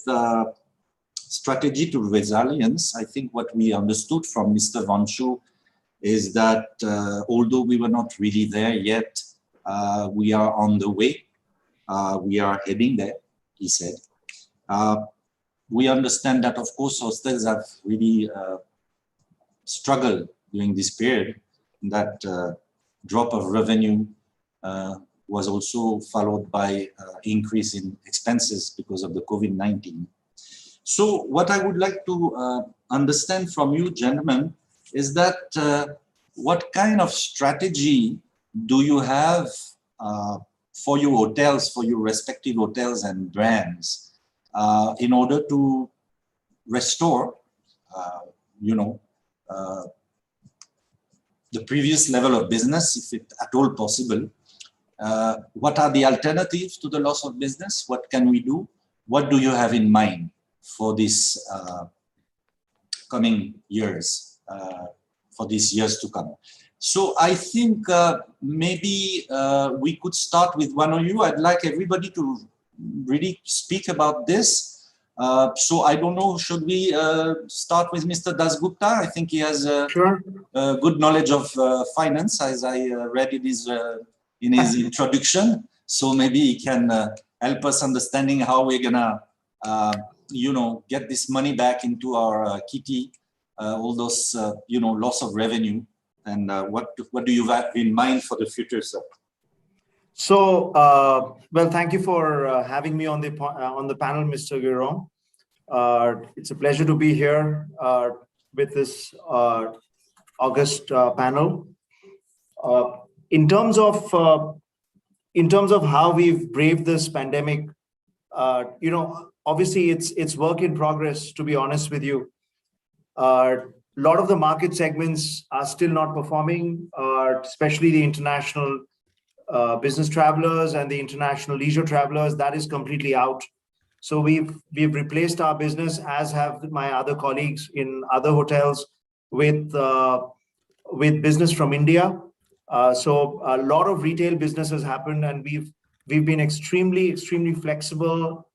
strategy to resilience. I think what we understood from Mr. Vanshu is that although we were not really there yet, we are on the way. We are heading there, he said. We understand that, of course, hostels have really struggled during this period. That drop of revenue was also followed by increase in expenses because of the COVID-19. So what I would like to understand from you, gentlemen, is that what kind of strategy do you have for your hotels, for your respective hotels and brands, in order to restore, the previous level of business, if it at all possible? What are the alternatives to the loss of business? What can we do? What do you have in mind for this coming years? For these years to come. So I think maybe we could start with one of you. I'd like everybody to really speak about this. So I don't know, should we start with Mr. Dasgupta? I think he has good knowledge of finance, as I read in his introduction. So maybe he can help us understanding how we're gonna, get this money back into our kitty. All those, loss of revenue, and what do you have in mind for the future, sir? So, well, thank you for having me on the panel, Mr. Guron. It's a pleasure to be here with this August panel. In terms of how we've braved this pandemic, obviously it's work in progress. To be honest with you. A lot of the market segments are still not performing, especially the international business travelers and the international leisure travelers. That is completely out. So we've replaced our business, as have my other colleagues in other hotels, with business from India. So a lot of retail business has happened, and we've been extremely flexible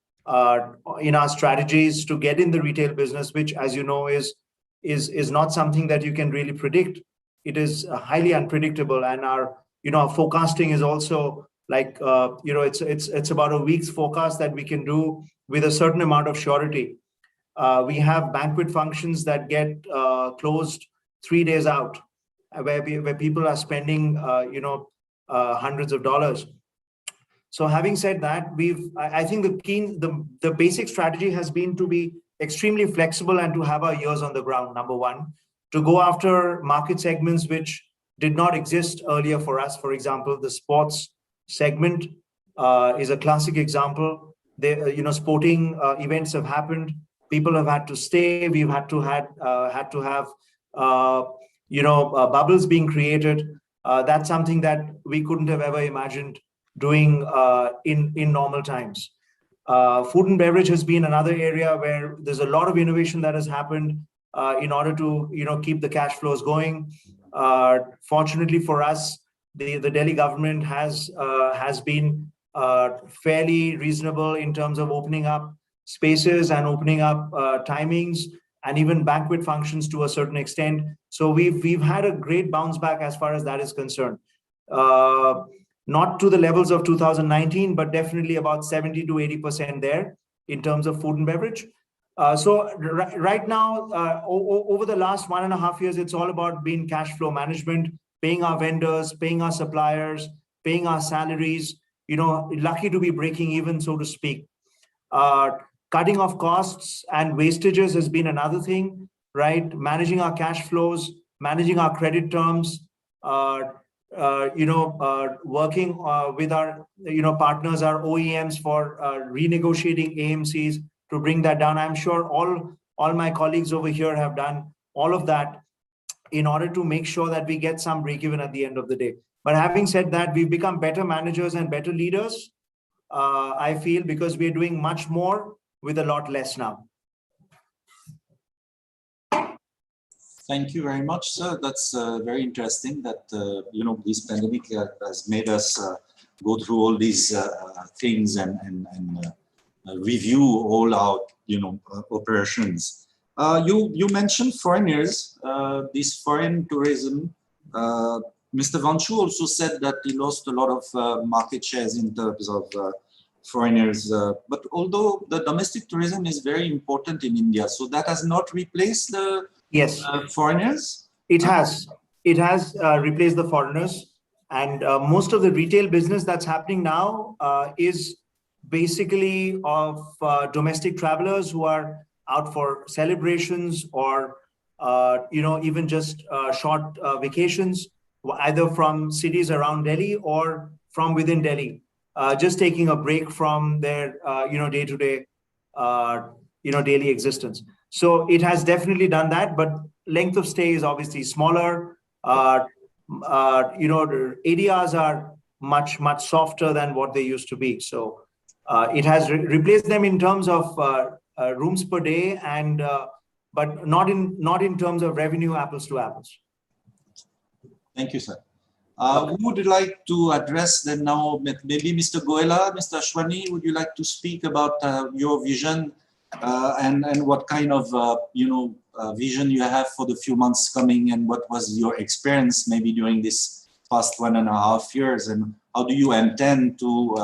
in our strategies to get in the retail business, which, as you know, is not something that you can really predict. it is highly unpredictable, and our our forecasting is also like it's about a week's forecast that we can do with a certain amount of surety. We have banquet functions that get closed 3 days out, where people are spending hundreds of dollars. So having said that, I think the basic strategy has been to be extremely flexible and to have our ears on the ground, number one, to go after market segments which did not exist earlier for us. For example, the sports segment is a classic example. Sporting events have happened. People have had to stay. We've had to have bubbles being created. That's something that we couldn't have ever imagined doing in normal times. Food and beverage has been another area where there's a lot of innovation that has happened in order to keep the cash flows going. Fortunately for us, the Delhi government has been fairly reasonable in terms of opening up spaces and opening up timings and even banquet functions to a certain extent. So we've had a great bounce back as far as that is concerned. Not to the levels of 2019, but definitely about 70 to 80% there in terms of food and beverage. So right now, over the last 1.5 years, it's all about being cash flow management, paying our vendors, paying our suppliers, paying our salaries, lucky to be breaking even, so to speak. Cutting off costs and wastages has been another thing, right? Managing our cash flows, managing our credit terms, working with our partners, our OEMs for renegotiating AMCs to bring that down. I'm sure all my colleagues over here have done all of that in order to make sure that we get some break even at the end of the day. But having said that, we've become better managers and better leaders, I feel, because we're doing much more with a lot less now. Thank you very much, sir. That's very interesting that, this pandemic has made us go through all these things and review all our, operations. You mentioned foreigners, this foreign tourism. Mr. Vanchu also said that he lost a lot of market shares in terms of foreigners. But although the domestic tourism is very important in India, so that has not replaced the foreigners? It has replaced the foreigners, and most of the retail business that's happening now is basically of domestic travelers who are out for celebrations or even just short vacations, either from cities around Delhi or from within Delhi, just taking a break from their day-to-day daily existence. So it has definitely done that, but length of stay is obviously smaller. ADRs are much softer than what they used to be. So it has replaced them in terms of rooms per day, and but not in terms of revenue, apples to apples. Thank you, sir. Who would like to address then now? Maybe Mr. Goela, Mr. Ashwani, would you like to speak about your vision and what kind of vision you have for the few months coming, and what was your experience maybe during this past 1.5 years, and how do you intend to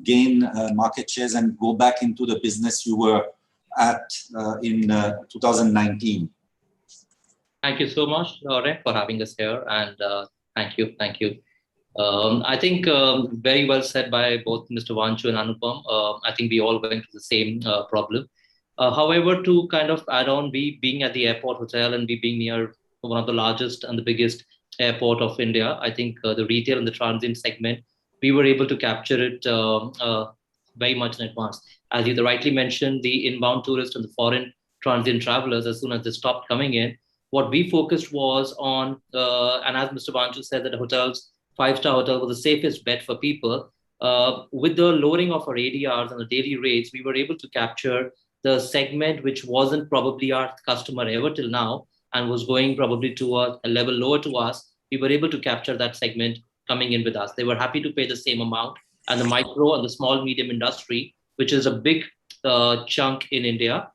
gain market shares and go back into the business you were at in 2019? Thank you so much, Lore, for having us here, and thank you. I think very well said by both Mr. Vanchu and Anupam. I think we all went through the same problem. However, to kind of add on, we being at the airport hotel and we being near one of the largest and the biggest airport of India, I think the retail and the transient segment, we were able to capture it very much in advance. As you rightly mentioned, the inbound tourists and the foreign transient travelers, as soon as they stopped coming in, what we focused was on, and as Mr. Vanchu said, that hotels, 5-star hotel was the safest bet for people. With the lowering of our ADRs and the daily rates, we were able to capture the segment which wasn't probably our customer ever till now and was going probably to a level lower to us. We were able to capture that segment coming in with us. They were happy to pay the same amount. And the micro and the small medium industry, which is a big chunk in India,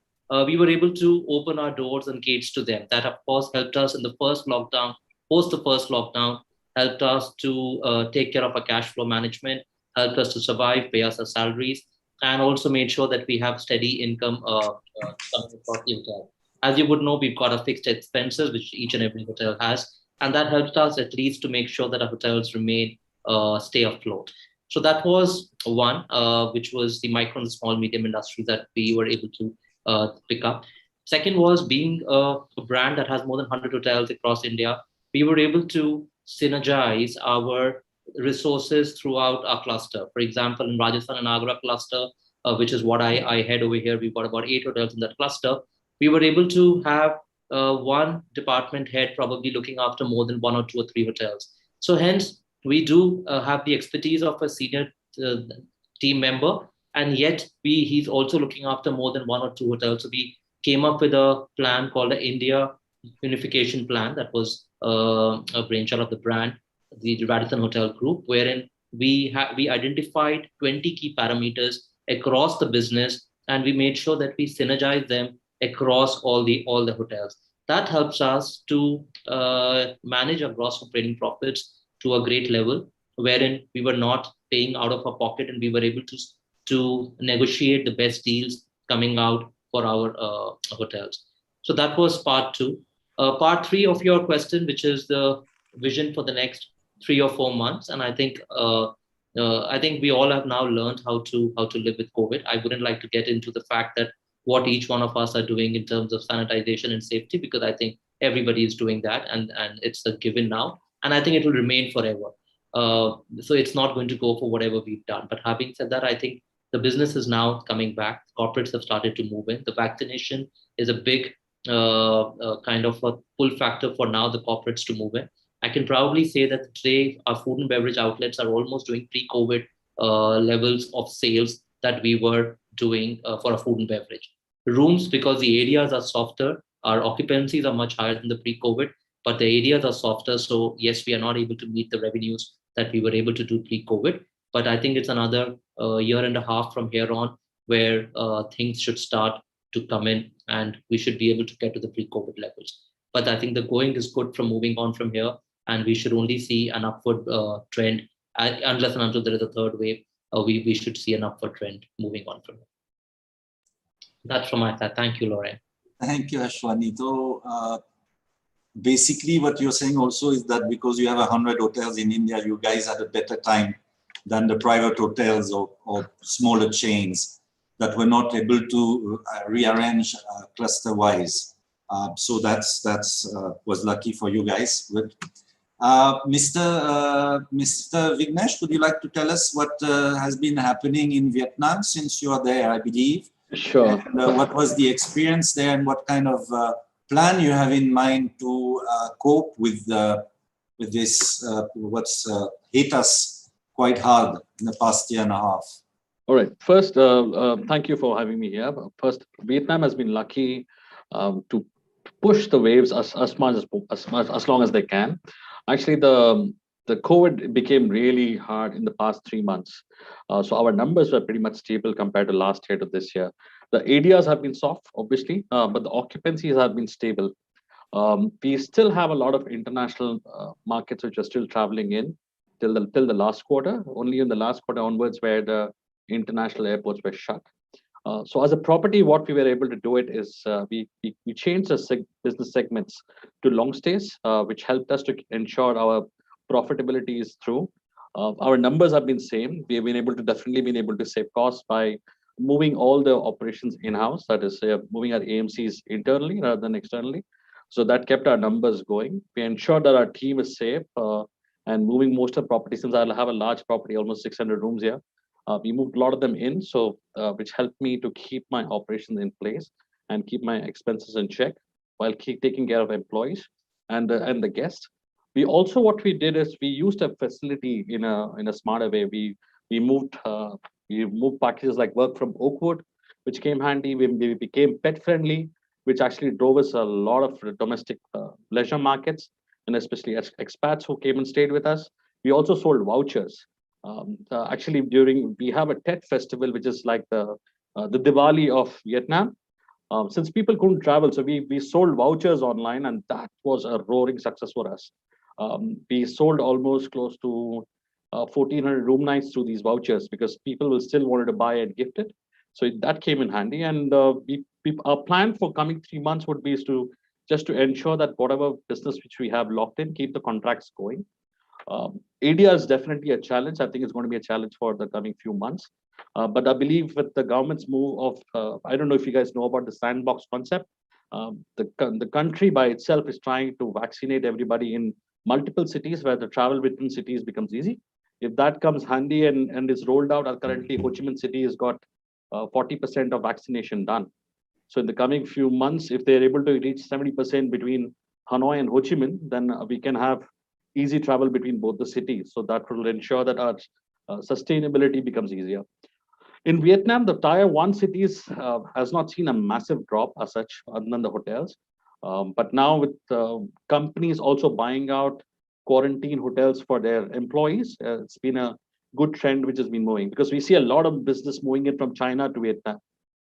we were able to open our doors and gates to them. That, of course, helped us in the first lockdown, post the first lockdown, helped us to take care of our cash flow management, helped us to survive, pay us our salaries, and also made sure that we have steady income coming across the hotel. As you would know, we've got a fixed expenses, which each and every hotel has, and that helped us at least to make sure that our hotels remain stay afloat. So that was one, which was the micro and small medium industry that we were able to pick up. Second was being a brand that has more than 100 hotels across India. We were able to synergize our resources throughout our cluster. For example, in Rajasthan and Agra cluster, which is what I head over here, we've got about 8 hotels in that cluster. We were able to have one department head probably looking after more than 1 or 2 or 3 hotels. So hence, we do have the expertise of a senior team member, and yet he's also looking after more than 1 or 2 hotels. So we came up with a plan called the India Unification Plan that was a brainchild of the brand, the Radisson Hotel Group, wherein we identified 20 key parameters across the business, and we made sure that we synergize them across all the hotels. That helps us to manage our gross operating profits to a great level, wherein we were not paying out of our pocket, and we were able to negotiate the best deals coming out for our hotels. So that was part 2. Part 3 of your question, which is the vision for the next 3 or 4 months, and I think we all have now learned how to live with COVID. I wouldn't like to get into the fact that what each one of us are doing in terms of sanitization and safety, because I think everybody is doing that, and it's a given now, and I think it will remain forever. So it's not going to go for whatever we've done. But having said that, I think the business is now coming back. Corporates have started to move in. The vaccination is a big kind of a pull factor for now the corporates to move in. I can proudly say that today our food and beverage outlets are almost doing pre-COVID levels of sales that we were doing for a food and beverage. Rooms, because the areas are softer, our occupancies are much higher than the pre-COVID, but the areas are softer. So yes, we are not able to meet the revenues that we were able to do pre-COVID. But I think it's another year and a half from here on where things should start to come in, and we should be able to get to the pre-COVID levels. But I think the going is good from moving on from here, and we should only see an upward trend unless and until there is a third wave. We should see an upward trend moving on from here. That's from my side. Thank you, Lauren. Thank you, Ashwani. So basically what you're saying also is that because you have 100 hotels in India, you guys had a better time than the private hotels or smaller chains that were not able to rearrange cluster-wise. So that's was lucky for you guys. But, Mr. Vignesh, would you like to tell us what has been happening in Vietnam since you are there, I believe? Sure. And, what was the experience there, and what kind of plan you have in mind to cope with this, what's hit us quite hard in the past year and a half? All right. First, thank you for having me here. First, Vietnam has been lucky to push the waves as long as they can. Actually, the COVID became really hard in the past 3 months. So our numbers were pretty much stable compared to last year to this year. The ADRs have been soft, obviously, but the occupancies have been stable. We still have a lot of international markets which are still traveling in till the last quarter. Only in the last quarter onwards where the international airports were shut. So as a property, what we were able to do it is we changed the business segments to long stays, which helped us to ensure our profitability is through. Our numbers have been same. We have definitely been able to save costs by moving all the operations in-house. That is, moving our AMCs internally rather than externally. So that kept our numbers going. We ensured that our team is safe and moving most of the properties. Since I have a large property, almost 600 rooms here. We moved a lot of them in, so which helped me to keep my operations in place and keep my expenses in check while taking care of employees and the guests. We also, what we did is we used a facility in a smarter way. We moved packages like work from Oakwood, which came handy. We became pet friendly, which actually drove us a lot of domestic leisure markets, and especially expats who came and stayed with us. We also sold vouchers. Actually, we have a Tet festival, which is like the Diwali of Vietnam. Since people couldn't travel, so we sold vouchers online, and that was a roaring success for us. We sold almost close to 1,400 room nights through these vouchers because people will still wanted to buy and gift it. So that came in handy. And our plan for coming 3 months would be just to ensure that whatever business which we have locked in, keep the contracts going. India is definitely a challenge. I think it's going to be a challenge for the coming few months. But I believe with the government's move of, I don't know if you guys know about the sandbox concept. The country by itself is trying to vaccinate everybody in multiple cities where the travel within cities becomes easy. If that comes handy and is rolled out, currently Ho Chi Minh City has got 40% of vaccination done. So in the coming few months, if they're able to reach 70% between Hanoi and Ho Chi Minh, then we can have easy travel between both the cities. So that will ensure that our sustainability becomes easier. In Vietnam, the Tier 1 cities has not seen a massive drop as such, other than the hotels. But now with companies also buying out quarantine hotels for their employees, it's been a good trend which has been moving, because we see a lot of business moving in from China to Vietnam.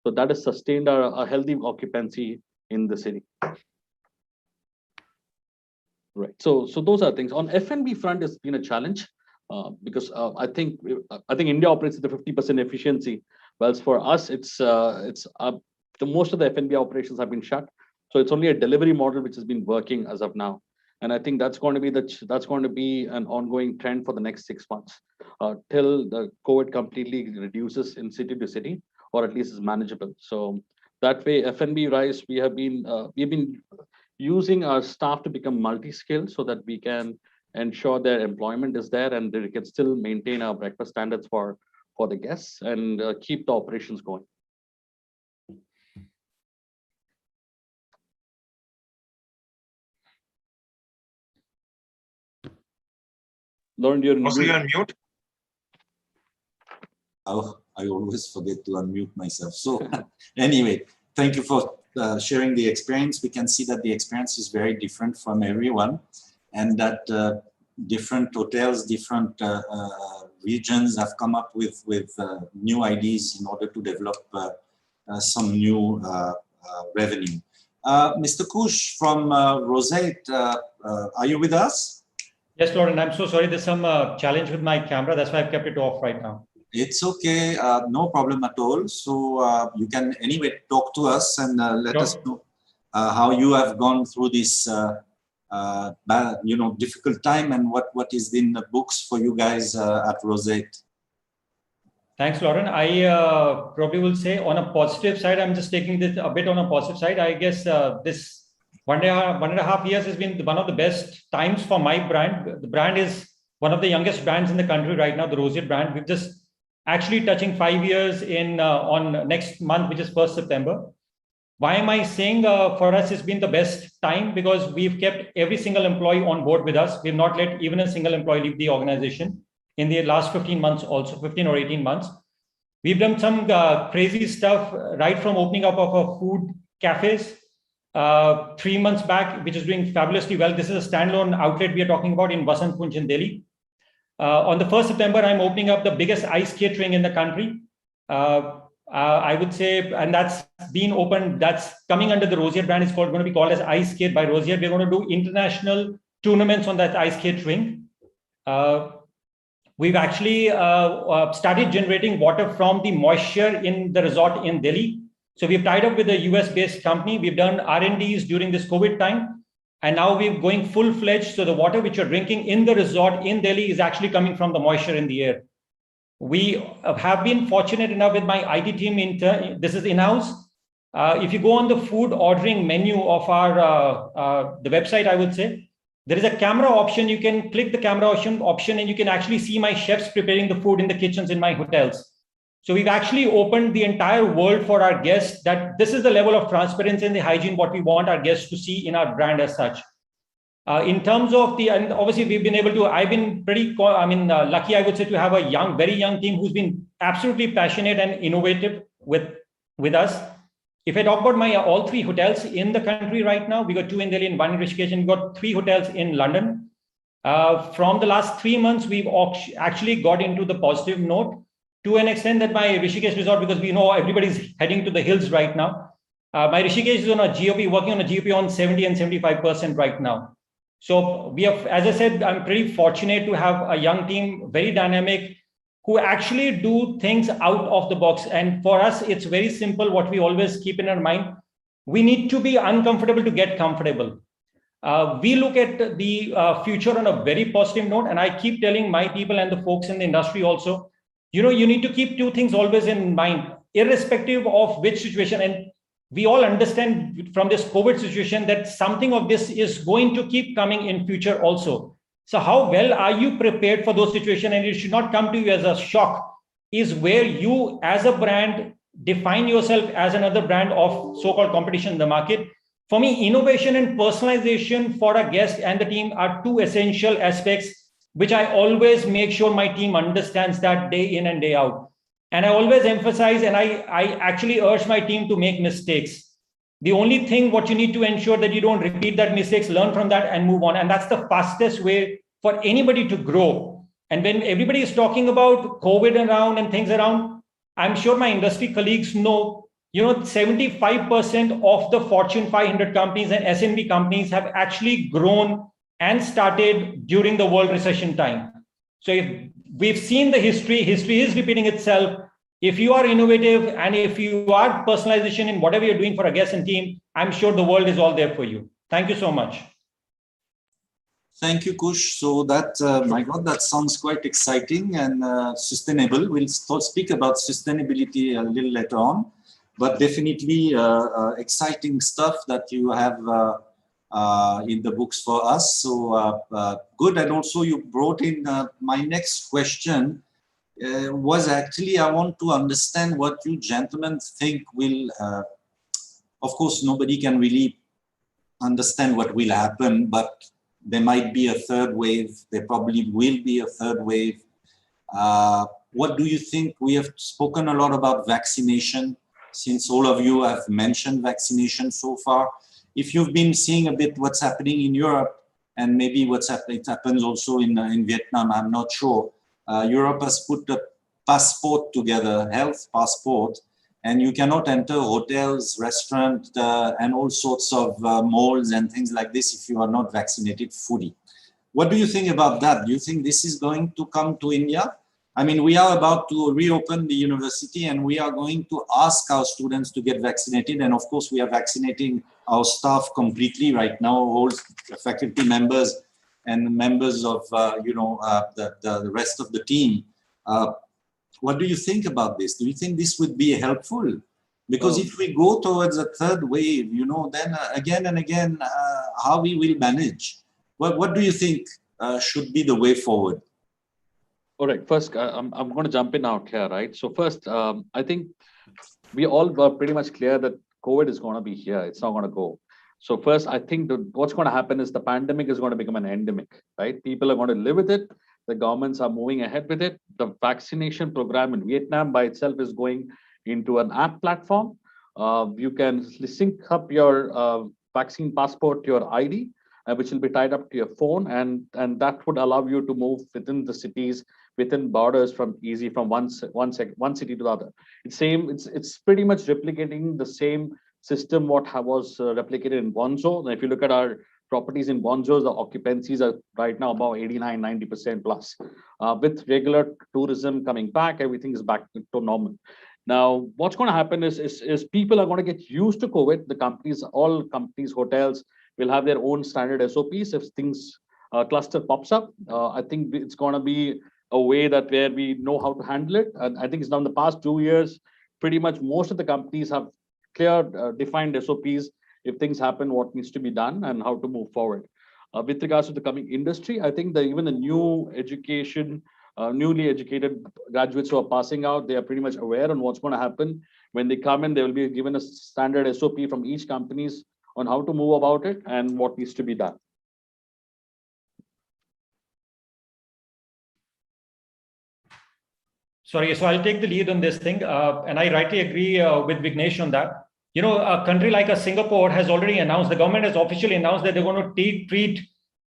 So that has sustained a healthy occupancy in the city. Right. So those are things. On F&B front, it's been a challenge because I think India operates at the 50% efficiency. Whilst for us, the most of the F&B operations have been shut. So it's only a delivery model which has been working as of now. And I think that's going to be an ongoing trend for the next 6 months till the COVID completely reduces in city to city, or at least is manageable. So that way, F&B rise, we've been using our staff to become multi-skilled so that we can ensure their employment is there and they can still maintain our breakfast standards for the guests and keep the operations going. Lauren, you're Also, you're on mute. Oh, I always forget to unmute myself. So anyway, thank you for sharing the experience. We can see that the experience is very different from everyone, and that different hotels, different regions have come up with new ideas in order to develop some new revenue. Mr. Kush from Rosette, are you with us? Yes, Lauren, I'm so sorry. There's some challenge with my camera. That's why I've kept it off right now. It's okay. No problem at all. So you can anyway talk to us and let us know how you have gone through this difficult time and what is in the books for you guys at Rosette. Thanks, Lauren. I probably will say on a positive side, I'm just taking this a bit on a positive side. I guess this 1.5 years has been one of the best times for my brand. The brand is one of the youngest brands in the country right now, the Rosette brand. We've just actually touching 5 years on next month, which is 1st September. Why am I saying for us it's been the best time? Because we've kept every single employee on board with us. We've not let even a single employee leave the organization in the last 15 months, also 15 or 18 months. We've done some crazy stuff right from opening up of our food cafes 3 months back, which is doing fabulously well. This is a standalone outlet we are talking about in Vasant Kunj in Delhi. On the 1st September, I'm opening up the biggest ice catering in the country. I would say, and that's been opened, that's coming under the Rosette brand. It's going to be called as Ice Skate by Rosette. We're going to do international tournaments on that ice catering. We've actually started generating water from the moisture in the resort in Delhi. So we've tied up with a US-based company. We've done R&Ds during this COVID time. And now we're going full-fledged. So the water which you're drinking in the resort in Delhi is actually coming from the moisture in the air. We have been fortunate enough with my IT team, this is in-house. If you go on the food ordering menu of our the website, I would say, there is a camera option. You can click the camera option and you can actually see my chefs preparing the food in the kitchens in my hotels. So we've actually opened the entire world for our guests, that this is the level of transparency and the hygiene what we want our guests to see in our brand as such. In terms of and obviously we've been able to, I've been pretty, lucky, I would say, to have a very young team who's been absolutely passionate and innovative with us. If I talk about my all 3 hotels in the country right now, we got 2 in Delhi and 1 in Rishikesh, and we got 3 hotels in London. From the last 3 months, we've actually got into the positive note to an extent that my Rishikesh resort, because we know everybody's heading to the hills right now. My Rishikesh is on a GOP, working on a GOP on 70 and 75% right now. So we have, as I said, I'm pretty fortunate to have a young team, very dynamic, who actually do things out of the box. And for us, it's very simple. What we always keep in our mind, we need to be uncomfortable to get comfortable. We look at the future on a very positive note. And I keep telling my people and the folks in the industry also, you need to keep two things always in mind, irrespective of which situation. And we all understand from this COVID situation that something of this is going to keep coming in future also. So how well are you prepared for those situations? And it should not come to you as a shock, is where you as a brand define yourself as another brand of so-called competition in the market. For me, innovation and personalization for a guest and the team are two essential aspects, which I always make sure my team understands that day in and day out. And I always emphasize, and I actually urge my team to make mistakes. The only thing what you need to ensure that you don't repeat that mistakes, learn from that and move on. And that's the fastest way for anybody to grow. And when everybody is talking about COVID around and things around, I'm sure my industry colleagues know, 75% of the Fortune 500 companies and S&P companies have actually grown and started during the world recession time. So if we've seen the history is repeating itself. If you are innovative and if you are personalization in whatever you're doing for a guest and team, I'm sure the world is all there for you. Thank you so much. Thank you, Kush. So that, my God, that sounds quite exciting and sustainable. We'll speak about sustainability a little later on, but definitely exciting stuff that you have in the books for us. So good. And also you brought in my next question was actually, I want to understand what you gentlemen think will, of course, nobody can really understand what will happen, but there might be a third wave. There probably will be a third wave. What do you think? We have spoken a lot about vaccination, since all of you have mentioned vaccination so far. If you've been seeing a bit what's happening in Europe, and maybe it happens also in Vietnam, I'm not sure. Europe has put a passport together, health passport, and you cannot enter hotels, restaurants, and all sorts of malls and things like this if you are not vaccinated fully. What do you think about that? Do you think this is going to come to India? I mean, we are about to reopen the university and we are going to ask our students to get vaccinated. And of course, we are vaccinating our staff completely right now, all faculty members and members of, the rest of the team. What do you think about this? Do you think this would be helpful? Because if we go towards a third wave, then again and again, how we will manage? What do you think should be the way forward? All right, first, I'm going to jump in out here, right? So first, I think we all were pretty much clear that COVID is going to be here. It's not going to go. So first, I think what's going to happen is the pandemic is going to become an endemic, right? People are going to live with it. The governments are moving ahead with it. The vaccination program in Vietnam by itself is going into an app platform. You can sync up your vaccine passport to your ID, which will be tied up to your phone, and that would allow you to move within the cities, within borders from one city to the other. It's pretty much replicating the same system what was replicated in Guangzhou. If you look at our properties in Guangzhou, the occupancies are right now about 89-90% plus. With regular tourism coming back, everything is back to normal. Now, what's going to happen is people are going to get used to COVID. All companies, hotels will have their own standard SOPs. If things cluster pops up, I think it's going to be a way where we know how to handle it. And I think it's now in the past 2 years, pretty much most of the companies have clear defined SOPs. If things happen, what needs to be done and how to move forward. With regards to the coming industry, I think that even the newly educated graduates who are passing out, they are pretty much aware on what's going to happen. When they come in, they will be given a standard SOP from each companies on how to move about it and what needs to be done. Sorry, so I'll take the lead on this thing. And I rightly agree with Vignesh on that. A country like Singapore has already announced, the government has officially announced that they're going to treat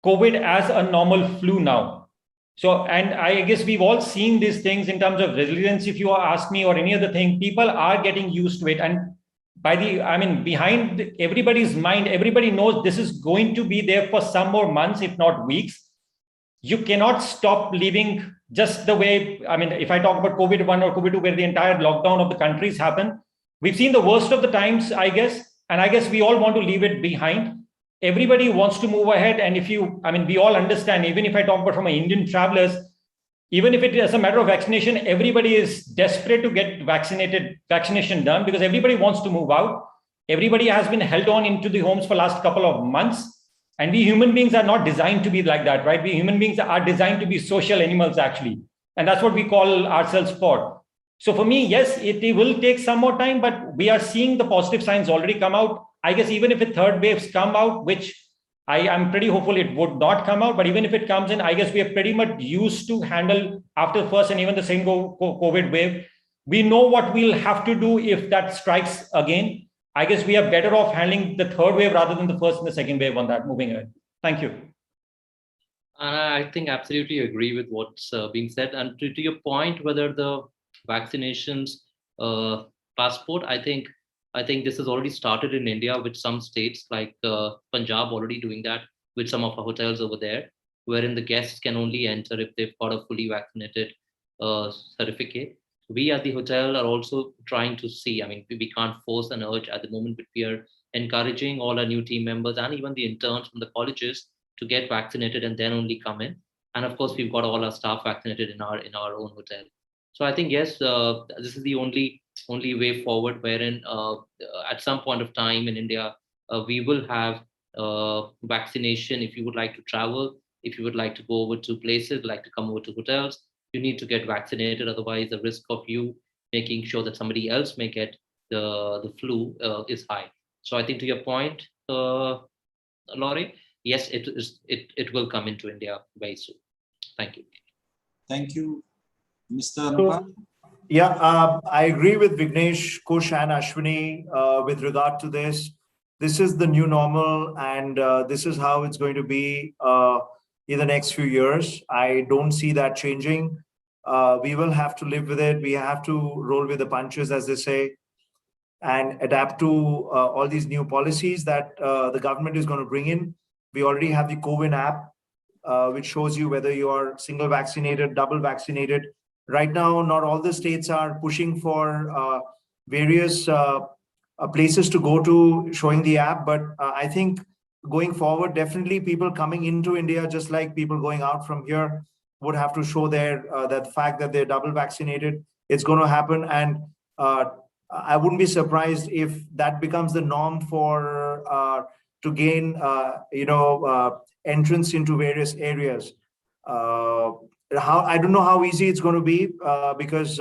COVID as a normal flu now. So, and I guess we've all seen these things in terms of resilience. If you ask me or any other thing, people are getting used to it. And behind everybody's mind, everybody knows this is going to be there for some more months, if not weeks. You cannot stop living just the way, if I talk about COVID-1 or COVID-2, where the entire lockdown of the countries happened, we've seen the worst of the times, I guess, and I guess we all want to leave it behind. Everybody wants to move ahead. And we all understand, even if I talk about from an Indian travelers, even if it is a matter of vaccination, everybody is desperate to get vaccination done because everybody wants to move out. Everybody has been held on into the homes for last couple of months. And we human beings are not designed to be like that, right? We human beings are designed to be social animals, actually. And that's what we call ourselves for. So for me, yes, it will take some more time, but we are seeing the positive signs already come out. I guess even if a third waves come out, which I'm pretty hopeful it would not come out, but even if it comes in, I guess we are pretty much used to handle after the first and even the same COVID wave. We know what we'll have to do if that strikes again. I guess we are better off handling the third wave rather than the first and the second wave on that moving ahead. Thank you. And I think absolutely agree with what's being said. And to your point, whether the vaccinations passport, I think this has already started in India with some states like Punjab already doing that with some of our hotels over there, wherein the guests can only enter if they've got a fully vaccinated certificate. We at the hotel are also trying to see, we can't force an urge at the moment, but we are encouraging all our new team members and even the interns from the colleges to get vaccinated and then only come in. And of course, we've got all our staff vaccinated in our own hotel. So I think, yes, this is the only way forward, wherein at some point of time in India, we will have vaccination. If you would like to travel, if you would like to go over to places, like to come over to hotels, you need to get vaccinated. Otherwise, the risk of you making sure that somebody else may get the flu is high. So I think to your point, Laurie, yes, it will come into India very soon. Thank you. Thank you, Mr. Anupam. I agree with Vignesh, Kush, and Ashwini with regard to this. This is the new normal, and this is how it's going to be in the next few years. I don't see that changing. We will have to live with it. We have to roll with the punches, as they say, and adapt to all these new policies that the government is going to bring in. We already have the COVID app, which shows you whether you are single vaccinated, double vaccinated. Right now, not all the states are pushing for various places to go to showing the app. But I think going forward, definitely people coming into India, just like people going out from here, would have to show their that fact that they're double vaccinated. It's going to happen. And I wouldn't be surprised if that becomes the norm for to gain, entrance into various areas. I don't know how easy it's going to be because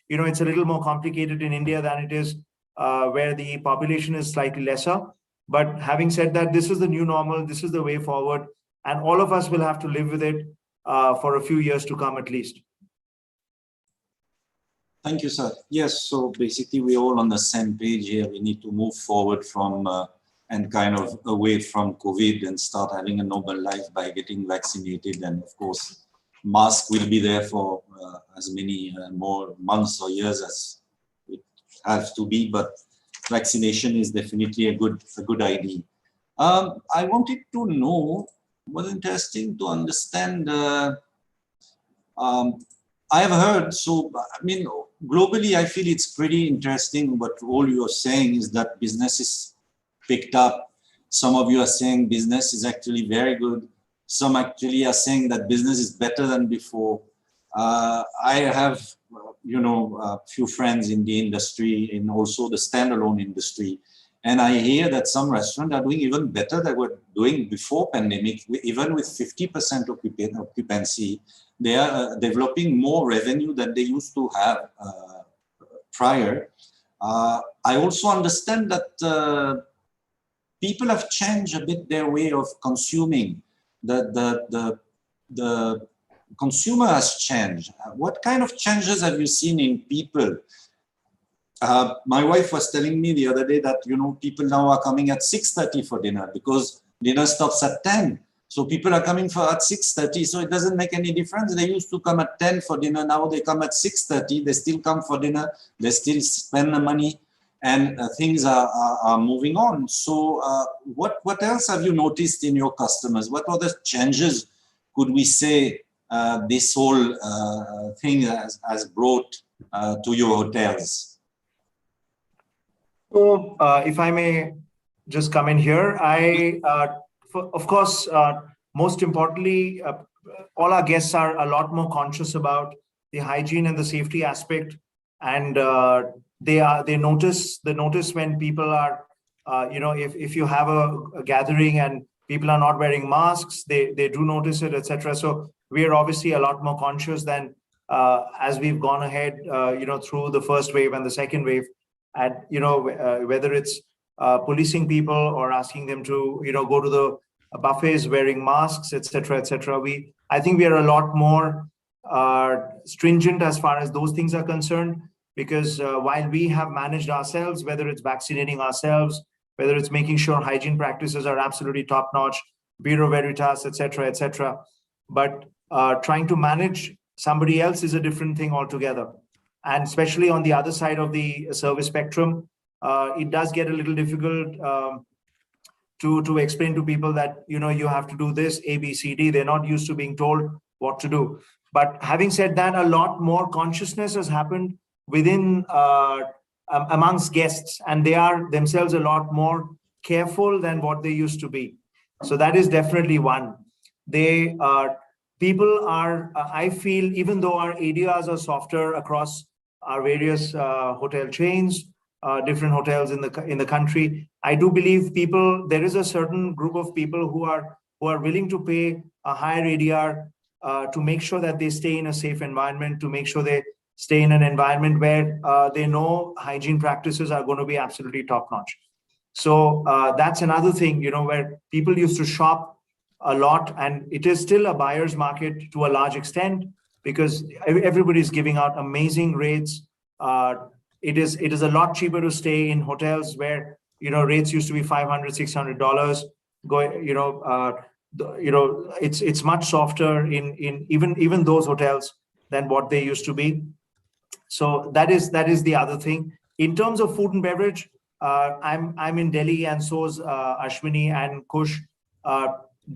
it's a little more complicated in India than it is where the population is slightly lesser. But having said that, this is the new normal. This is the way forward, and all of us will have to live with it for a few years to come, at least. Thank you, sir. Yes, so basically we're all on the same page here. We need to move forward from and kind of away from COVID and start having a normal life by getting vaccinated. And of course, mask will be there for as many more months or years as it has to be, but vaccination is definitely a good idea. I wanted to know, was interesting to understand, I have heard, globally, I feel it's pretty interesting what all you're saying is that business is picked up. Some of you are saying business is actually very good. Some actually are saying that business is better than before. I have, a few friends in the industry, in also the standalone industry, and I hear that some restaurants are doing even better than they were doing before pandemic. Even with 50% occupancy, they are developing more revenue than they used to have prior. I also understand that people have changed a bit their way of consuming. The consumer has changed. What kind of changes have you seen in people? My wife was telling me the other day that people now are coming at 6:30 for dinner because dinner stops at 10. So people are coming at 6:30. So it doesn't make any difference. They used to come at 10 for dinner. Now they come at 6:30. They still come for dinner. They still spend the money. and things are moving on. So what else have you noticed in your customers? What other changes could we say this whole thing has brought to your hotels? So if I may just come in here, of course, most importantly, all our guests are a lot more conscious about the hygiene and the safety aspect, and they notice when people are, if you have a gathering and people are not wearing masks, they do notice it, etc. So we are obviously a lot more conscious than as we've gone ahead, through the first wave and the second wave, and whether it's policing people or asking them to go to the buffets wearing masks, etc., etc. I think we are a lot more stringent as far as those things are concerned, because while we have managed ourselves, whether it's vaccinating ourselves, whether it's making sure hygiene practices are absolutely top notch, Bureau Veritas, etc., etc., but trying to manage somebody else is a different thing altogether. And especially on the other side of the service spectrum, it does get a little difficult to explain to people that you have to do this A, B, C, D. They're not used to being told what to do. But having said that, a lot more consciousness has happened within amongst guests, and they are themselves a lot more careful than what they used to be. So that is definitely one. People are, I feel, even though our ADRs are softer across our various hotel chains, different hotels in the country, I do believe there is a certain group of people who are willing to pay a higher ADR to make sure that they stay in a safe environment, to make sure they stay in an environment where they know hygiene practices are going to be absolutely top notch. So that's another thing, where people used to shop a lot, and it is still a buyer's market to a large extent, because everybody's giving out amazing rates. It is a lot cheaper to stay in hotels where rates used to be $500-$600. It's much softer in even those hotels than what they used to be. So that is the other thing. In terms of food and beverage, I'm in Delhi, and so's Ashwini and Kush.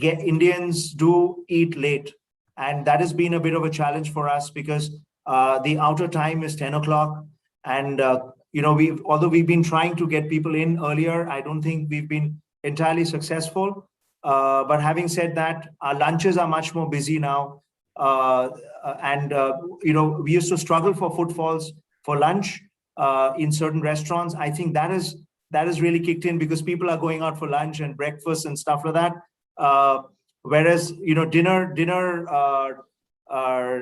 Indians do eat late, and that has been a bit of a challenge for us, because the outer time is 10 o'clock, and although we've been trying to get people in earlier, I don't think we've been entirely successful. But having said that, our lunches are much more busy now, and we used to struggle for footfalls for lunch in certain restaurants. I think that has really kicked in, because people are going out for lunch and breakfast and stuff like that. Whereas dinner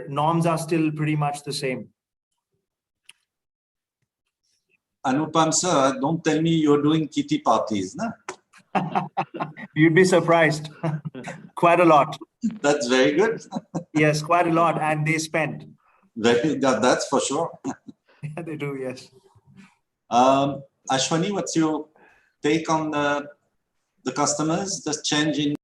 norms are still pretty much the same. Anupam sir, don't tell me you're doing kitty parties, no? You'd be surprised. Quite a lot. That's very good. Yes, quite a lot, and they spend. That's for sure. Yeah, they do, yes. Ashwani, what's your take on the customers, the change in?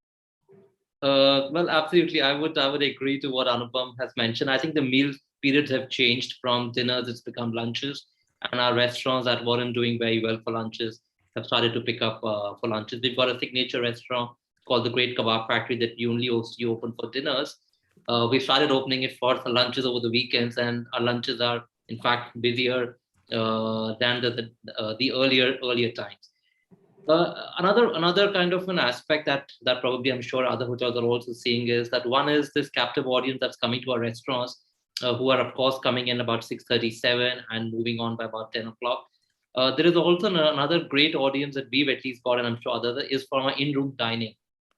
Well, absolutely. I would agree to what Anupam has mentioned. I think the meal periods have changed. From dinners, it's become lunches, and our restaurants that weren't doing very well for lunches have started to pick up for lunches. We've got a signature restaurant called the Great Kebab Factory that we only open for dinners. We started opening it for lunches over the weekends, and our lunches are in fact busier than the earlier times. Another kind of an aspect that probably I'm sure other hotels are also seeing is that one is this captive audience that's coming to our restaurants, who are of course coming in about 6:37 and moving on by about 10 o'clock. There is also another great audience that we've at least got, and I'm sure others, is from our in-room dining.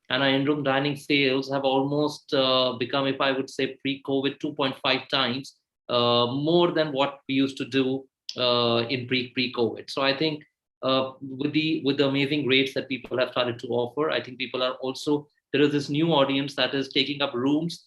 And our in-room dining sales have almost become, if I would say, pre-COVID 2.5 times more than what we used to do in pre-COVID. So I think with the amazing rates that people have started to offer, I think people are also, there is this new audience that is taking up rooms,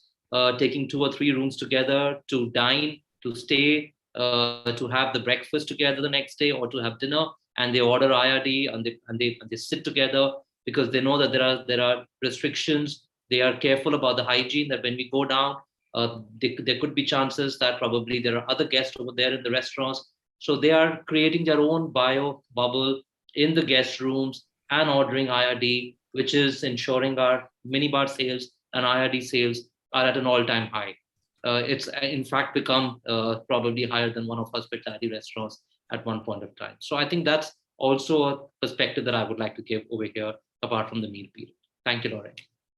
taking 2 or 3 rooms together to dine, to stay, to have the breakfast together the next day, or to have dinner, and they order IRD and they sit together, because they know that there are restrictions. They are careful about the hygiene, that when we go down, there could be chances that probably there are other guests over there in the restaurants So they are creating their own bio bubble in the guest rooms and ordering IRD, which is ensuring our minibar sales and IRD sales are at an all-time high. It's in fact become probably higher than one of hospitality restaurants at one point of time. So I think that's also a perspective that I would like to give over here, apart from the meal period. Thank you, Lauren.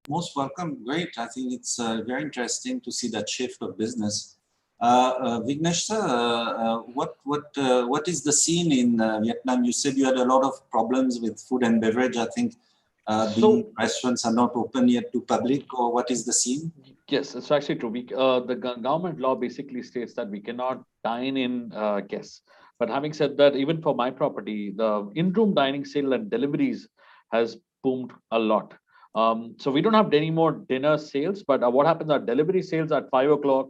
Most welcome. Great. I think it's very interesting to see that shift of business. Vignesh sir, what is the scene in Vietnam? You said you had a lot of problems with food and beverage. I think the restaurants are not open yet to public, or what is the scene? Yes, it's actually true. The government law basically states that we cannot dine in guests. But having said that, even for my property, the in-room dining sale and deliveries has boomed a lot. So we don't have any more dinner sales, but what happens are delivery sales at 5 o'clock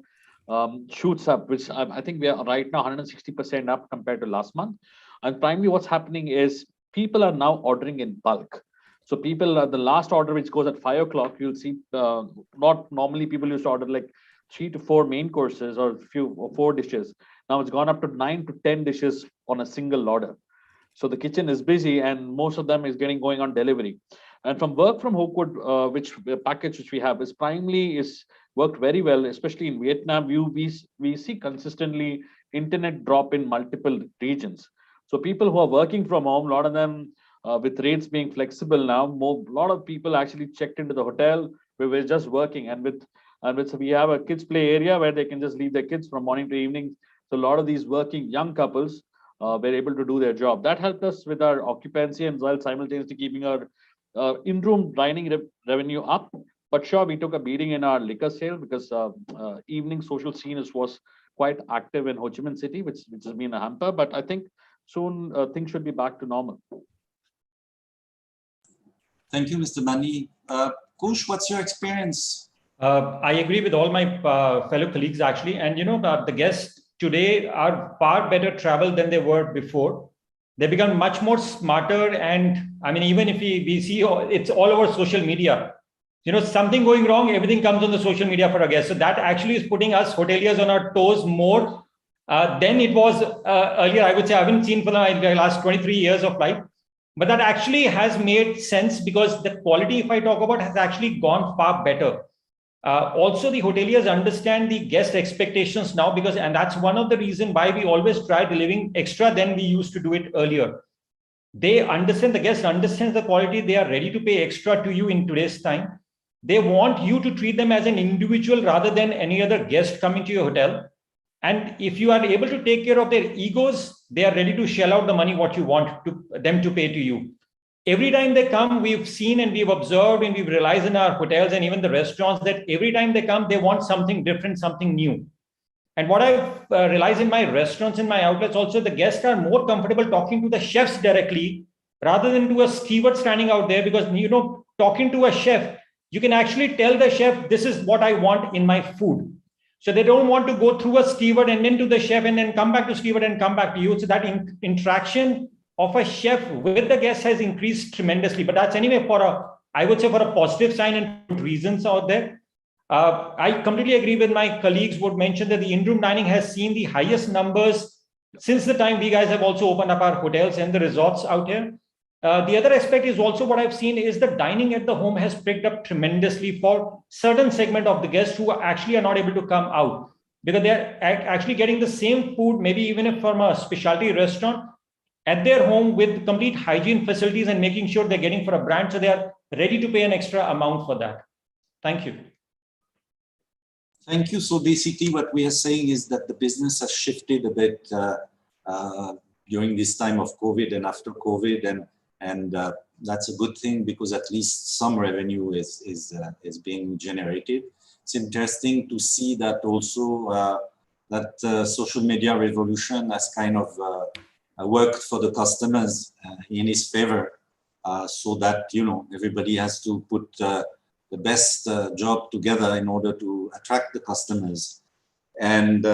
shoots up, which I think we are right now 160% up compared to last month. And primarily what's happening is people are now ordering in bulk. So people, the last order, which goes at 5 o'clock, you'll see not normally people used to order like 3 to 4 main courses or 4 dishes. Now it's gone up to 9 to 10 dishes on a single order. So the kitchen is busy and most of them is going on delivery. And from work from home, which package which we have is primarily worked very well, especially in Vietnam. We see consistently internet drop in multiple regions. So people who are working from home, a lot of them with rates being flexible now, a lot of people actually checked into the hotel where we're just working, and we have a kids play area where they can just leave their kids from morning to evening. So a lot of these working young couples were able to do their job. That helped us with our occupancy and while simultaneously keeping our in-room dining revenue up. But sure, we took a beating in our liquor sale because evening social scene was quite active in Ho Chi Minh City, which has been a hamper. But I think soon things should be back to normal. Thank you, Mr. Bani. Kush, what's your experience? I agree with all my fellow colleagues actually. And the guests today are far better traveled than they were before. They become much more smarter. And I mean, even if we see it's all over social media, something going wrong, everything comes on the social media for a guest. So that actually is putting us hoteliers on our toes more than it was earlier. I would say I haven't seen for the last 23 years of life. But that actually has made sense because the quality, if I talk about, has actually gone far better. Also, the hoteliers understand the guest expectations now and that's one of the reasons why we always try delivering extra than we used to do it earlier. They understand, the guest understands the quality. They are ready to pay extra to you in today's time. They want you to treat them as an individual rather than any other guest coming to your hotel. And if you are able to take care of their egos, they are ready to shell out the money what you want them to pay to you. Every time they come, we've seen and we've observed and we've realized in our hotels and even the restaurants that every time they come, they want something different, something new. And what I've realized in my restaurants and my outlets also, the guests are more comfortable talking to the chefs directly rather than to a steward standing out there, because talking to a chef, you can actually tell the chef, this is what I want in my food. So they don't want to go through a steward and then to the chef and then come back to steward and come back to you. So that interaction of a chef with the guest has increased tremendously. But that's anyway I would say for a positive sign and reasons out there. I completely agree with my colleagues would mention that the in-room dining has seen the highest numbers since the time we guys have also opened up our hotels and the resorts out here. The other aspect is also what I've seen is the dining at the home has picked up tremendously for certain segment of the guests who actually are not able to come out because they're actually getting the same food, maybe even if from a specialty restaurant at their home with complete hygiene facilities and making sure they're getting for a brand. So they are ready to pay an extra amount for that. Thank you. Thank you. So basically what we are saying is that the business has shifted a bit during this time of COVID and after COVID, and that's a good thing because at least some revenue is being generated. It's interesting to see that also that social media revolution has kind of worked for the customers in his favor, so that everybody has to put the best job together in order to attract the customers. And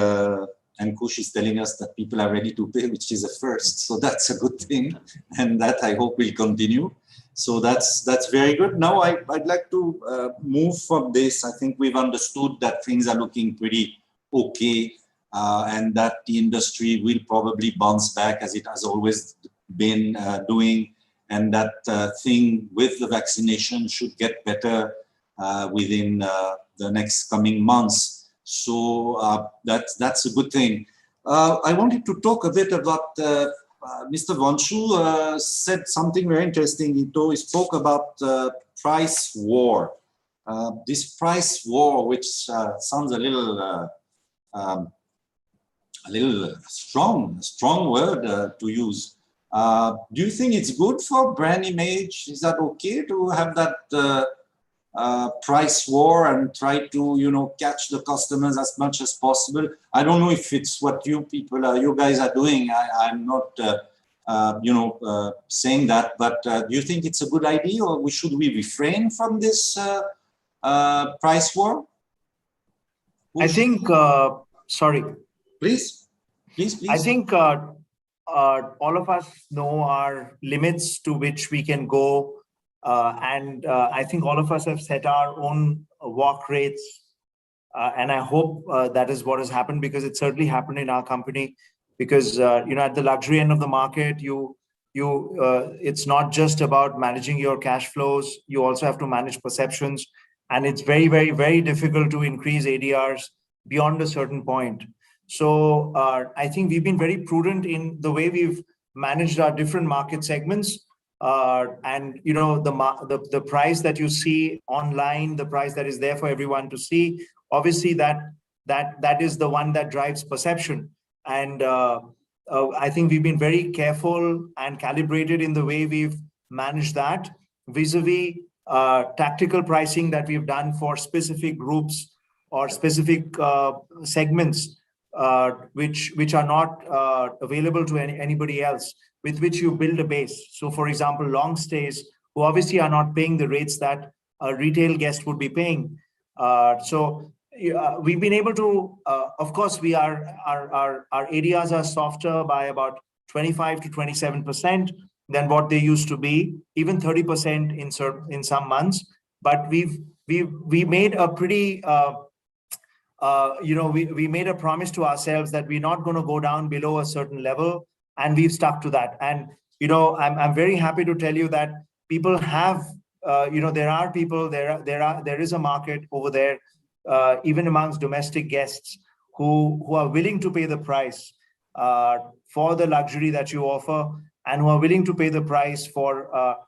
Kush is telling us that people are ready to pay, which is a first. So that's a good thing. And that I hope will continue. So that's very good. Now I'd like to move from this. I think we've understood that things are looking pretty okay. and that the industry will probably bounce back as it has always been doing, and that thing with the vaccination should get better within the next coming months. So that's a good thing. I wanted to talk a bit about Mr. Vanshu said something very interesting. He spoke about price war. This price war, which sounds a little strong word to use. Do you think it's good for brand image? Is that okay to have that price war and try to, catch the customers as much as possible? I don't know if it's what you guys are doing. I'm not, saying that, but do you think it's a good idea, or should we refrain from this price war? I think, sorry. Please. I think all of us know our limits to which we can go. And I think all of us have set our own walk rates. And I hope that is what has happened, because it certainly happened in our company. Because, at the luxury end of the market, it's not just about managing your cash flows. You also have to manage perceptions. And it's very, very, very difficult to increase ADRs beyond a certain point. So I think we've been very prudent in the way we've managed our different market segments. And the price that you see online, the price that is there for everyone to see, obviously that is the one that drives perception. And I think we've been very careful and calibrated in the way we've managed that vis-a-vis tactical pricing that we've done for specific groups or specific segments, which are not available to anybody else, with which you build a base. So, for example, long stays, who obviously are not paying the rates that a retail guest would be paying. So we've been able to, of course, our ADRs are softer by about 25 to 27% than what they used to be, even 30% in some months. But we made a pretty we made a promise to ourselves that we're not going to go down below a certain level, and we've stuck to that. And I'm very happy to tell you that people have there are people, there is a market over there, even amongst domestic guests who are willing to pay the price for the luxury that you offer, and who are willing to pay the price for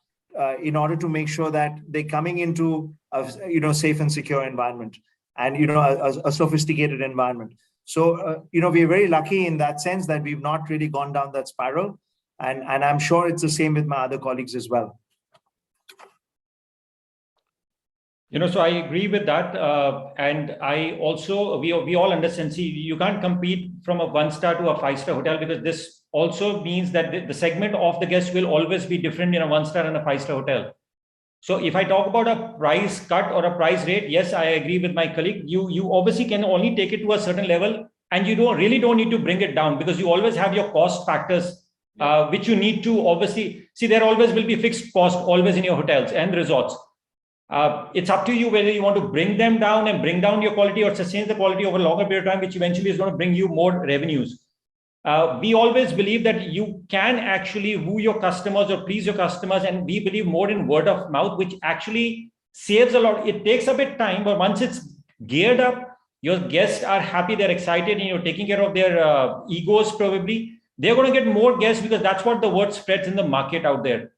in order to make sure that they're coming into a safe and secure environment, and a sophisticated environment. So we're very lucky in that sense that we've not really gone down that spiral, and I'm sure it's the same with my other colleagues as well. So I agree with that, and I also we all understand. See, you can't compete from a 1-star to a 5-star hotel, because this also means that the segment of the guest will always be different in a 1-star and a 5-star hotel. So if I talk about a price cut or a price rate, yes, I agree with my colleague. You obviously can only take it to a certain level, and you don't need to bring it down, because you always have your cost factors, which you need to obviously see. There always will be fixed cost always in your hotels and resorts. It's up to you whether you want to bring them down and bring down your quality, or sustain the quality over a longer period of time, which eventually is going to bring you more revenues. We always believe that you can actually woo your customers or please your customers, and we believe more in word of mouth, which actually saves a lot. It takes a bit time, but once it's geared up, your guests are happy, they're excited, and you're taking care of their egos. Probably they're going to get more guests, because that's what the word spreads in the market out there.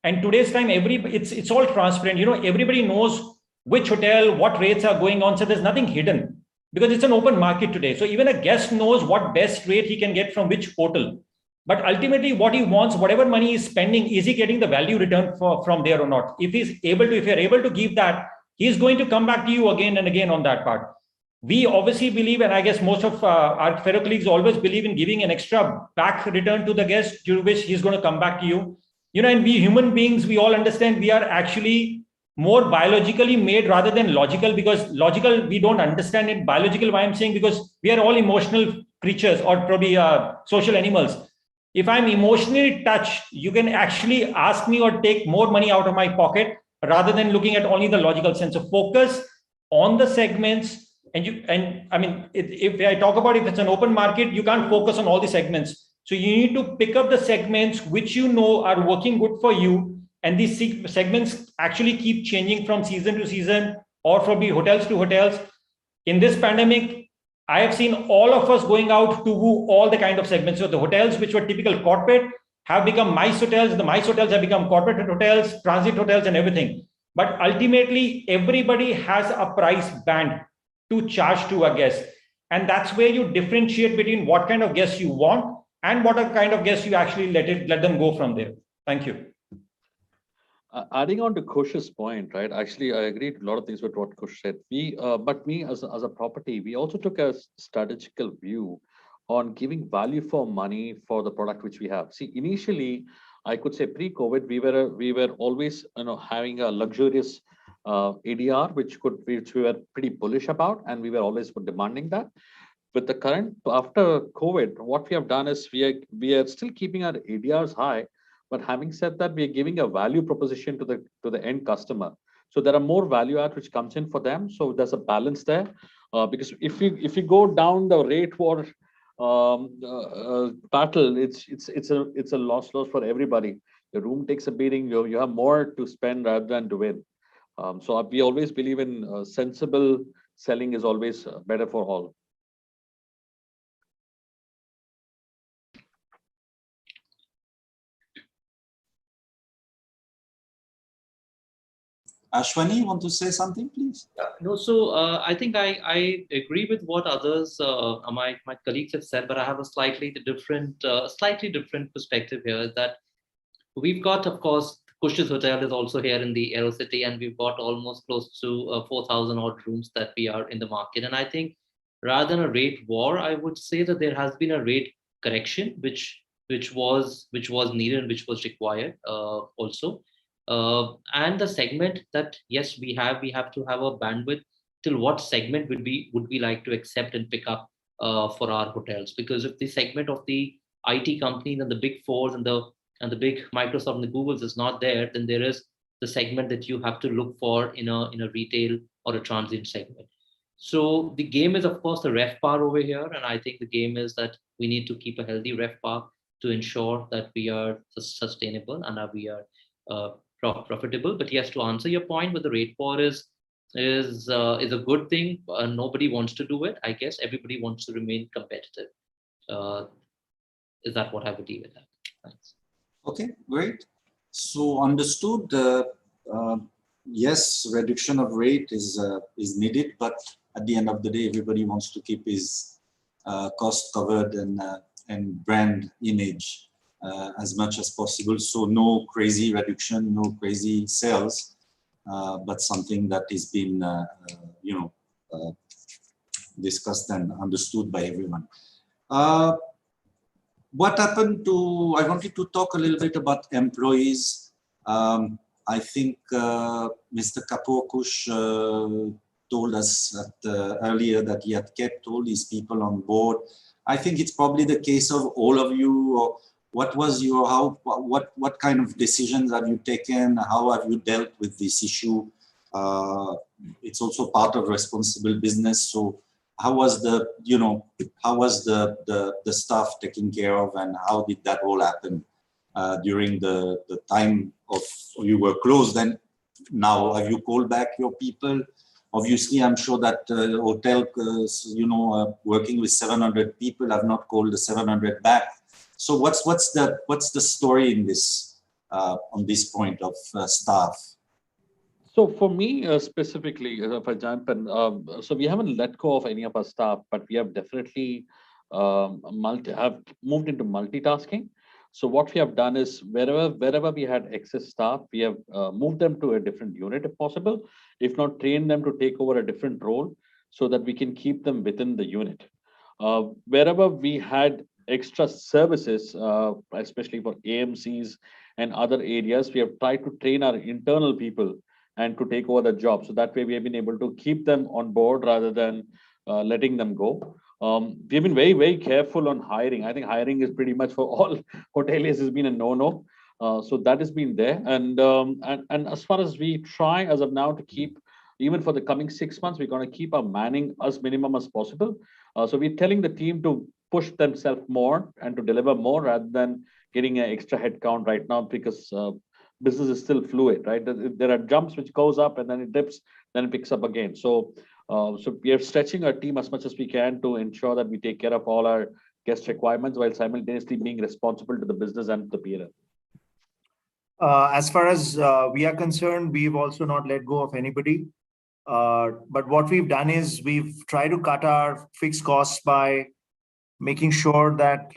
And today's time, it's all transparent. Everybody knows which hotel, what rates are going on. So there's nothing hidden, because it's an open market today. So even a guest knows what best rate he can get from which hotel. But ultimately, what he wants, whatever money he's spending, is he getting the value return from there or not? If you're able to give that, he's going to come back to you again and again on that part. We obviously believe, and I guess most of our fellow colleagues always believe in giving an extra back return to the guest, to which he's going to come back to you. And we human beings, we all understand we are actually more biologically made rather than logical, because logical, we don't understand it. Biological, why I'm saying, because we are all emotional creatures, or probably social animals. If I'm emotionally touched, you can actually ask me or take more money out of my pocket, rather than looking at only the logical sense. So focus on the segments, And I mean, if I talk about if it's an open market, you can't focus on all the segments. So you need to pick up the segments which you know are working good for you. And these segments actually keep changing from season to season or from the hotels to hotels. In this pandemic, I have seen all of us going out to woo all the kind of segments. So the hotels which were typical corporate have become MICE hotels. The MICE hotels have become corporate hotels, transit hotels, and everything. But ultimately, everybody has a price band to charge to a guest. And that's where you differentiate between what kind of guests you want and what kind of guests you actually let them go from there. Thank you. Adding on to Kush's point, right? Actually, I agree with a lot of things with what Kush said. But me as a property, we also took a strategical view on giving value for money for the product which we have. See, initially, I could say pre-COVID, we were always having a luxurious ADR, which we were pretty bullish about, and we were always demanding that. With the current after COVID, what we have done is we are still keeping our ADRs high, but having said that, we are giving a value proposition to the end customer. So there are more value add which comes in for them. So there's a balance there, because if you go down the rate war battle, it's a loss for everybody. The room takes a beating. You have more to spend rather than to win. So we always believe in sensible selling is always better for all. Ashwani, you want to say something, please? No, so I think I agree with what others, my colleagues have said, but I have a slightly different perspective here. That we've got, of course, Kush's Hotel is also here in the Aero City, and we've got almost close to 4,000 odd rooms that we are in the market. And I think rather than a rate war, I would say that there has been a rate correction, which was needed and which was required also. And the segment that yes we have to have a bandwidth till what segment would we like to accept and pick up for our hotels, because if the segment of the IT companies and the big fours and the big Microsoft and the Googles is not there, then there is the segment that you have to look for in a retail or a transient segment. So the game is of course the RevPAR over here, and I think the game is that we need to keep a healthy RevPAR to ensure that we are sustainable and that we are profitable. But yes, to answer your point, with the rate war is a good thing. Nobody wants to do it. I guess everybody wants to remain competitive. Is that what I would deal with that? Thanks. Okay, great. So understood. Yes, reduction of rate is needed, but at the end of the day, everybody wants to keep his cost covered and brand image as much as possible. So no crazy reduction, no crazy sales, but something that is been discussed and understood by everyone. What happened to? I wanted to talk a little bit about employees. I think Mr. Kapoor Kush told us earlier that he had kept all these people on board. I think it's probably the case of all of you. Or what was your what kind of decisions have you taken? How have you dealt with this issue? It's also part of responsible business. So how was the staff taken care of, and how did that all happen during the time of you were closed? And now have you called back your people? Obviously, I'm sure that hotel, working with 700 people, have not called the 700 back. So what's the story in this on this point of staff? So for me specifically, if I jump in, so we haven't let go of any of our staff, but we have definitely have moved into multitasking. So what we have done is wherever we had excess staff, we have moved them to a different unit if possible. If not, train them to take over a different role so that we can keep them within the unit. Wherever we had extra services, especially for AMCs and other areas, we have tried to train our internal people and to take over the job. So that way we have been able to keep them on board rather than letting them go. We've been very, very careful on hiring. I think hiring is pretty much for all hoteliers has been a no-no. So that has been there. And as far as we try as of now to keep even for the coming 6 months, we're going to keep our manning as minimum as possible. So we're telling the team to push themselves more and to deliver more rather than getting an extra headcount right now, because business is still fluid, right? There are jumps which goes up and then it dips, then it picks up again. So we are stretching our team as much as we can to ensure that we take care of all our guest requirements while simultaneously being responsible to the business and to the P&L. As far as we are concerned, we've also not let go of anybody. But what we've done is we've tried to cut our fixed costs by making sure that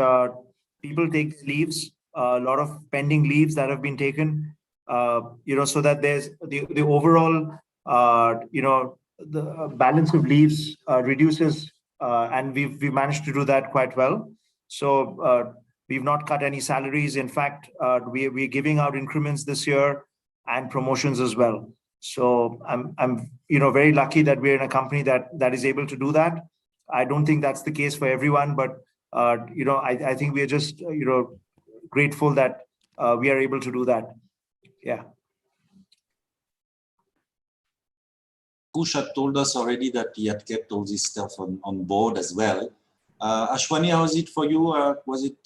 people take leaves, a lot of pending leaves that have been taken, so that there's the overall, the balance of leaves reduces, and we've managed to do that quite well. So we've not cut any salaries. In fact, we're giving out increments this year and promotions as well. So I'm very lucky that we're in a company that is able to do that. I don't think that's the case for everyone, but I think we're just grateful that we are able to do that. Yeah. Kush had told us already that he had kept all this stuff on board as well. Ashwani, how is it for you? Was it?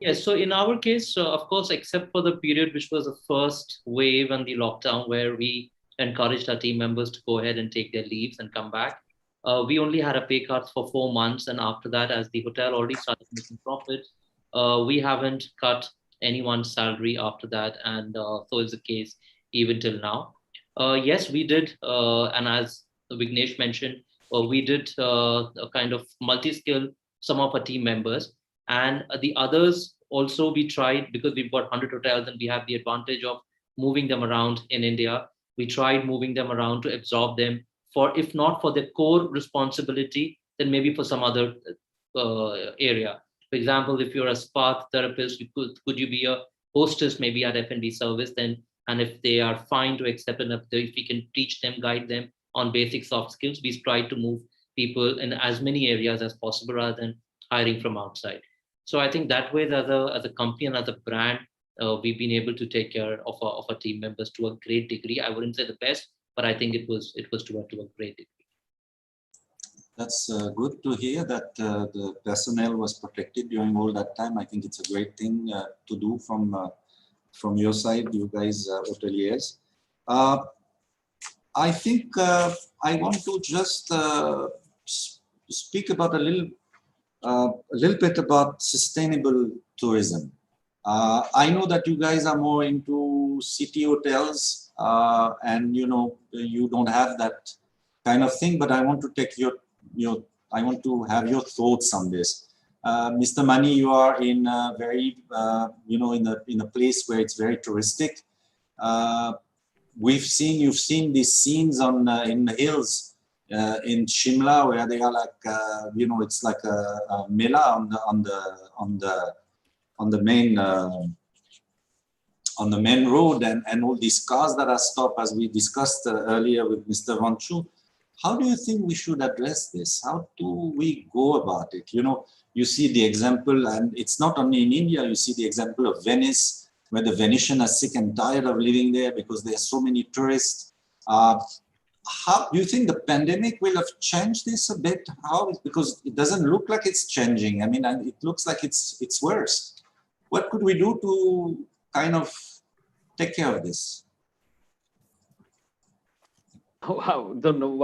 Yes, so in our case, of course, except for the period which was the first wave and the lockdown where we encouraged our team members to go ahead and take their leaves and come back, we only had a pay cut for 4 months. And after that, as the hotel already started making profits, we haven't cut anyone's salary after that. And so is the case even till now. Yes, we did. And as Vignesh mentioned, we did a kind of multi-skill some of our team members. And the others also we tried, because we've got 100 hotels and we have the advantage of moving them around in India. We tried moving them around to absorb them for, if not for their core responsibility, then maybe for some other area. For example, if you're a spa therapist, could you be a hostess maybe at F&B service then? And if they are fine to accept it, if we can teach them, guide them on basic soft skills, we try to move people in as many areas as possible rather than hiring from outside. So I think that way, as a company and as a brand, we've been able to take care of our team members to a great degree. I wouldn't say the best, but I think it was to a great degree. That's good to hear that the personnel was protected during all that time. I think it's a great thing to do from your side, you guys, hoteliers. I think I want to just speak about a little bit about sustainable tourism. I know that you guys are more into city hotels, and you don't have that kind of thing. But I want to take I want to have your thoughts on this. Mr. Mani, you are in a very in a place where it's very touristic. You've seen these scenes in the hills in Shimla, where they are like it's like a mela on the main road, and all these cars that are stopped, as we discussed earlier with Mr. Vanchu. How do you think we should address this? How do we go about it? You see the example, and it's not only in India. You see the example of Venice, where the Venetians are sick and tired of living there because there are so many tourists. How do you think the pandemic will have changed this a bit? How? Because it doesn't look like it's changing. I mean, it looks like it's worse. What could we do to kind of take care of this? Wow, don't know.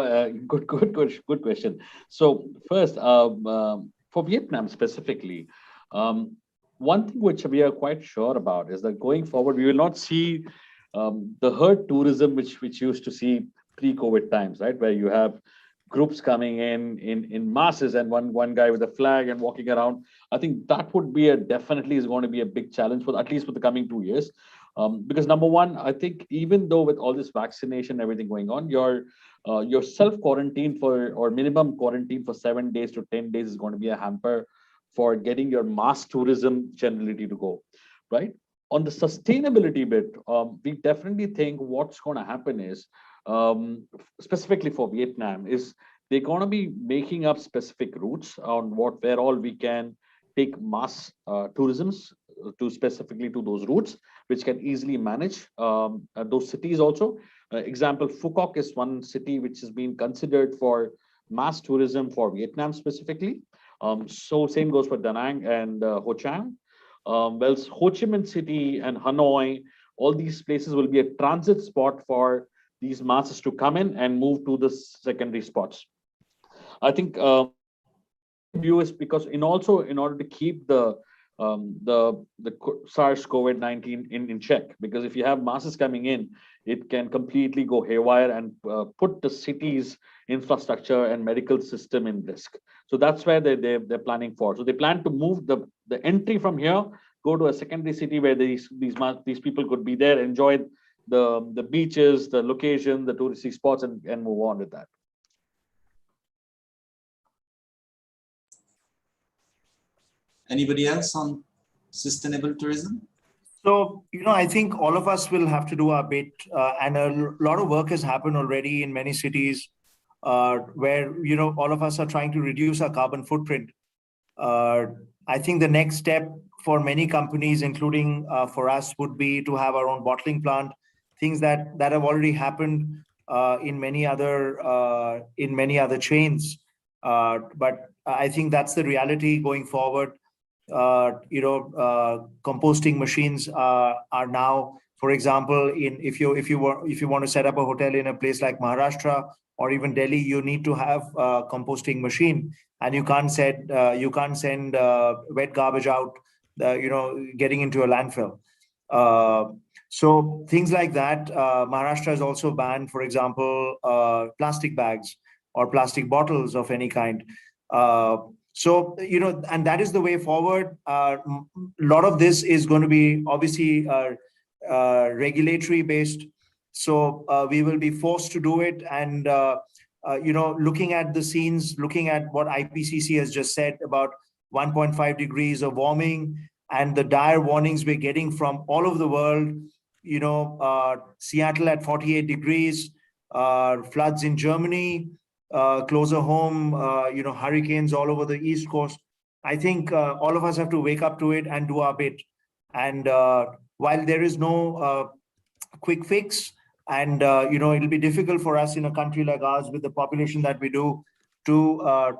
Good question. So first, for Vietnam specifically, one thing which we are quite sure about is that going forward, we will not see the herd tourism which used to see pre-COVID times, right? Where you have groups coming in masses and one guy with a flag and walking around. I think that would be definitely is going to be a big challenge for at least for the coming 2 years. Because number one, I think even though with all this vaccination and everything going on, your self-quarantine or minimum quarantine for 7 days to 10 days is going to be a hamper for getting your mass tourism generally to go, right? On the sustainability bit, we definitely think what's going to happen is, specifically for Vietnam, is they're going to be making up specific routes on where all we can take mass tourisms specifically to those routes, which can easily manage those cities also. Example, Phuoc is one city which has been considered for mass tourism for Vietnam specifically. So same goes for Da Nang and Ho Chi Minh. Well, Ho Chi Minh City and Hanoi, all these places will be a transit spot for these masses to come in and move to the secondary spots. I think view is because in order to keep the SARS-CoV-19 in check, because if you have masses coming in, it can completely go haywire and put the city's infrastructure and medical system in risk. So that's where they're planning for. So they plan to move the entry from here, go to a secondary city where these people could be there, enjoy the beaches, the location, the touristy spots, and move on with that. Anybody else on sustainable tourism? So, I think all of us will have to do our bit, and a lot of work has happened already in many cities where, all of us are trying to reduce our carbon footprint. I think the next step for many companies, including for us, would be to have our own bottling plant, things that have already happened in many other chains. But I think that's the reality going forward. Composting machines are now, for example, if you want to set up a hotel in a place like Maharashtra or even Delhi, you need to have a composting machine, and you can't send wet garbage out, getting into a landfill. So things like that. Maharashtra has also banned, for example, plastic bags or plastic bottles of any kind. So, and that is the way forward. A lot of this is going to be obviously regulatory based. So we will be forced to do it. And, looking at the scenes, looking at what IPCC has just said about 1.5 degrees of warming and the dire warnings we're getting from all over the world, Seattle at 48 degrees, floods in Germany, closer home, hurricanes all over the East Coast. I think all of us have to wake up to it and do our bit. And while there is no quick fix, and it'll be difficult for us in a country like ours with the population that we do to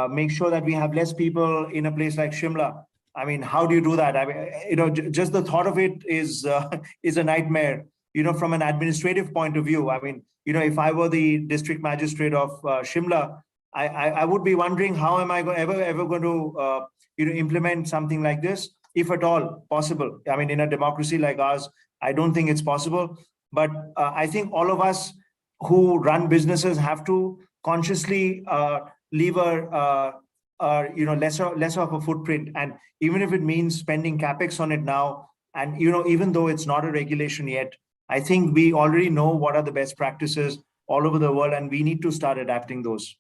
make sure that we have less people in a place like Shimla. I mean, how do you do that? I mean, just the thought of it is a nightmare. From an administrative point of view. I mean, if I were the district magistrate of Shimla, I would be wondering how am I ever going to implement something like this, if at all possible. I mean, in a democracy like ours, I don't think it's possible. But I think all of us who run businesses have to consciously leave a lesser of a footprint, and even if it means spending capex on it now, and even though it's not a regulation yet, I think we already know what are the best practices all over the world, and we need to start adapting those.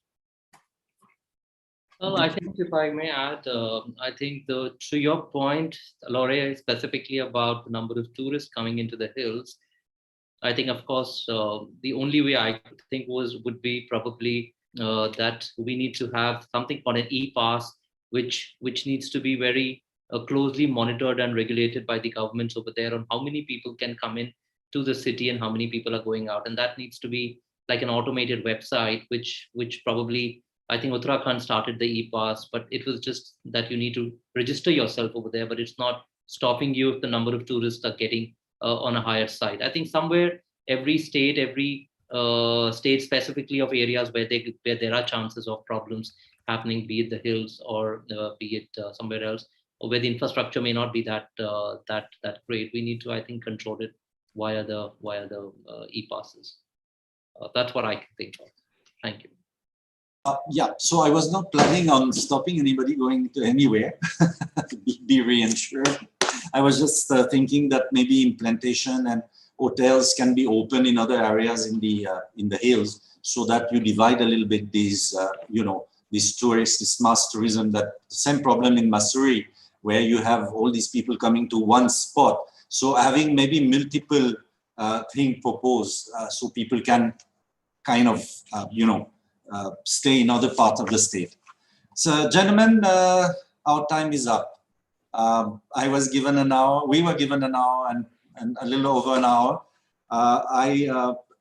Well, I think if I may add, I think to your point, Laurie, specifically about the number of tourists coming into the hills, I think, of course, the only way I could think would be probably that we need to have something called an e-pass, which needs to be very closely monitored and regulated by the governments over there on how many people can come in to the city and how many people are going out. And that needs to be like an automated website, which probably, I think Uttarakhand started the e-pass, but it was just that you need to register yourself over there, but it's not stopping you if the number of tourists are getting on a higher side. I think somewhere every state specifically of areas where there are chances of problems happening, be it the hills or be it somewhere else, or where the infrastructure may not be that great, we need to, I think, control it via the e-passes. That's what I can think of. Thank you. Yeah, so I was not planning on stopping anybody going to anywhere. be reassured. I was just thinking that maybe implantation and hotels can be open in other areas in the hills, so that you divide a little bit these these tourists, this mass tourism. That same problem in Mussoorie, where you have all these people coming to one spot. So having maybe multiple things proposed, so people can kind of stay in other parts of the state. So, gentlemen, our time is up. I was given an hour, we were given an hour and a little over an hour.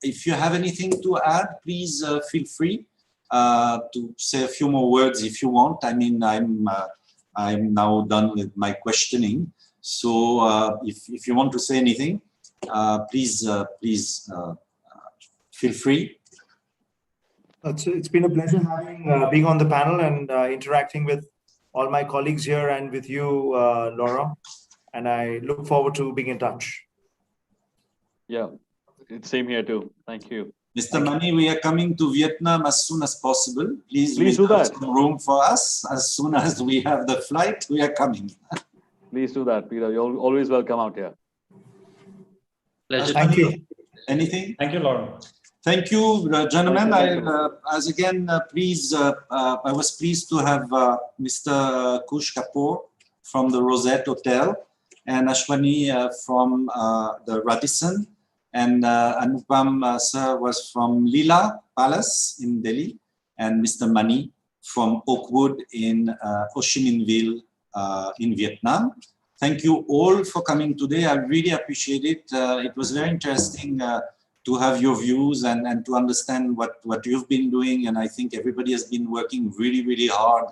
If you have anything to add, please feel free to say a few more words if you want. I mean, I'm now done with my questioning. So if you want to say anything, please feel free. It's been a pleasure being on the panel and interacting with all my colleagues here and with you, Laura. And I look forward to being in touch. Yeah, it's same here too. Thank you. Mr. Mani, we are coming to Vietnam as soon as possible. Please do that. Some room for us. As soon as we have the flight, we are coming. Please do that, Peter. You're always welcome out here. Pleasure. Thank you. Anything? Thank you, Laura. Thank you, gentlemen. Thank you. I was pleased to have Mr. Kush Kapoor from the Rosette Hotel and Ashwani from the Radisson, and Anupam sir was from Leela Palace in Delhi, and Mr. Mani from Oakwood in Ho Chi Minh Ville in Vietnam. Thank you all for coming today. I really appreciate it. It was very interesting to have your views and to understand what you've been doing. And I think everybody has been working really, really hard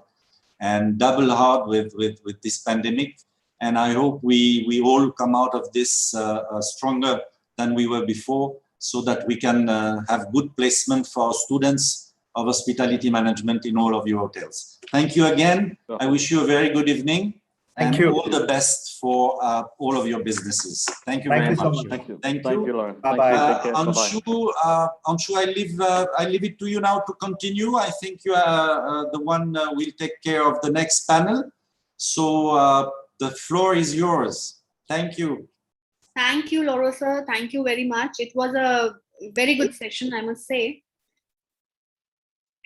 and double hard with this pandemic. And I hope we all come out of this stronger than we were before, so that we can have good placement for our students of hospitality management in all of your hotels. Thank you again. I wish you a very good evening. Thank and you. all the best for all of your businesses. Thank you very so much. much. Thank you. Thank Thank you. you, Lauren. Bye-bye. Thank you. Take care. Bye-bye. Anshu, I leave it to you now to continue. I think you are the one will take care of the next panel. So the floor is yours. Thank you. Thank you, Laura sir. Thank you very much. It was a very good session, I must say.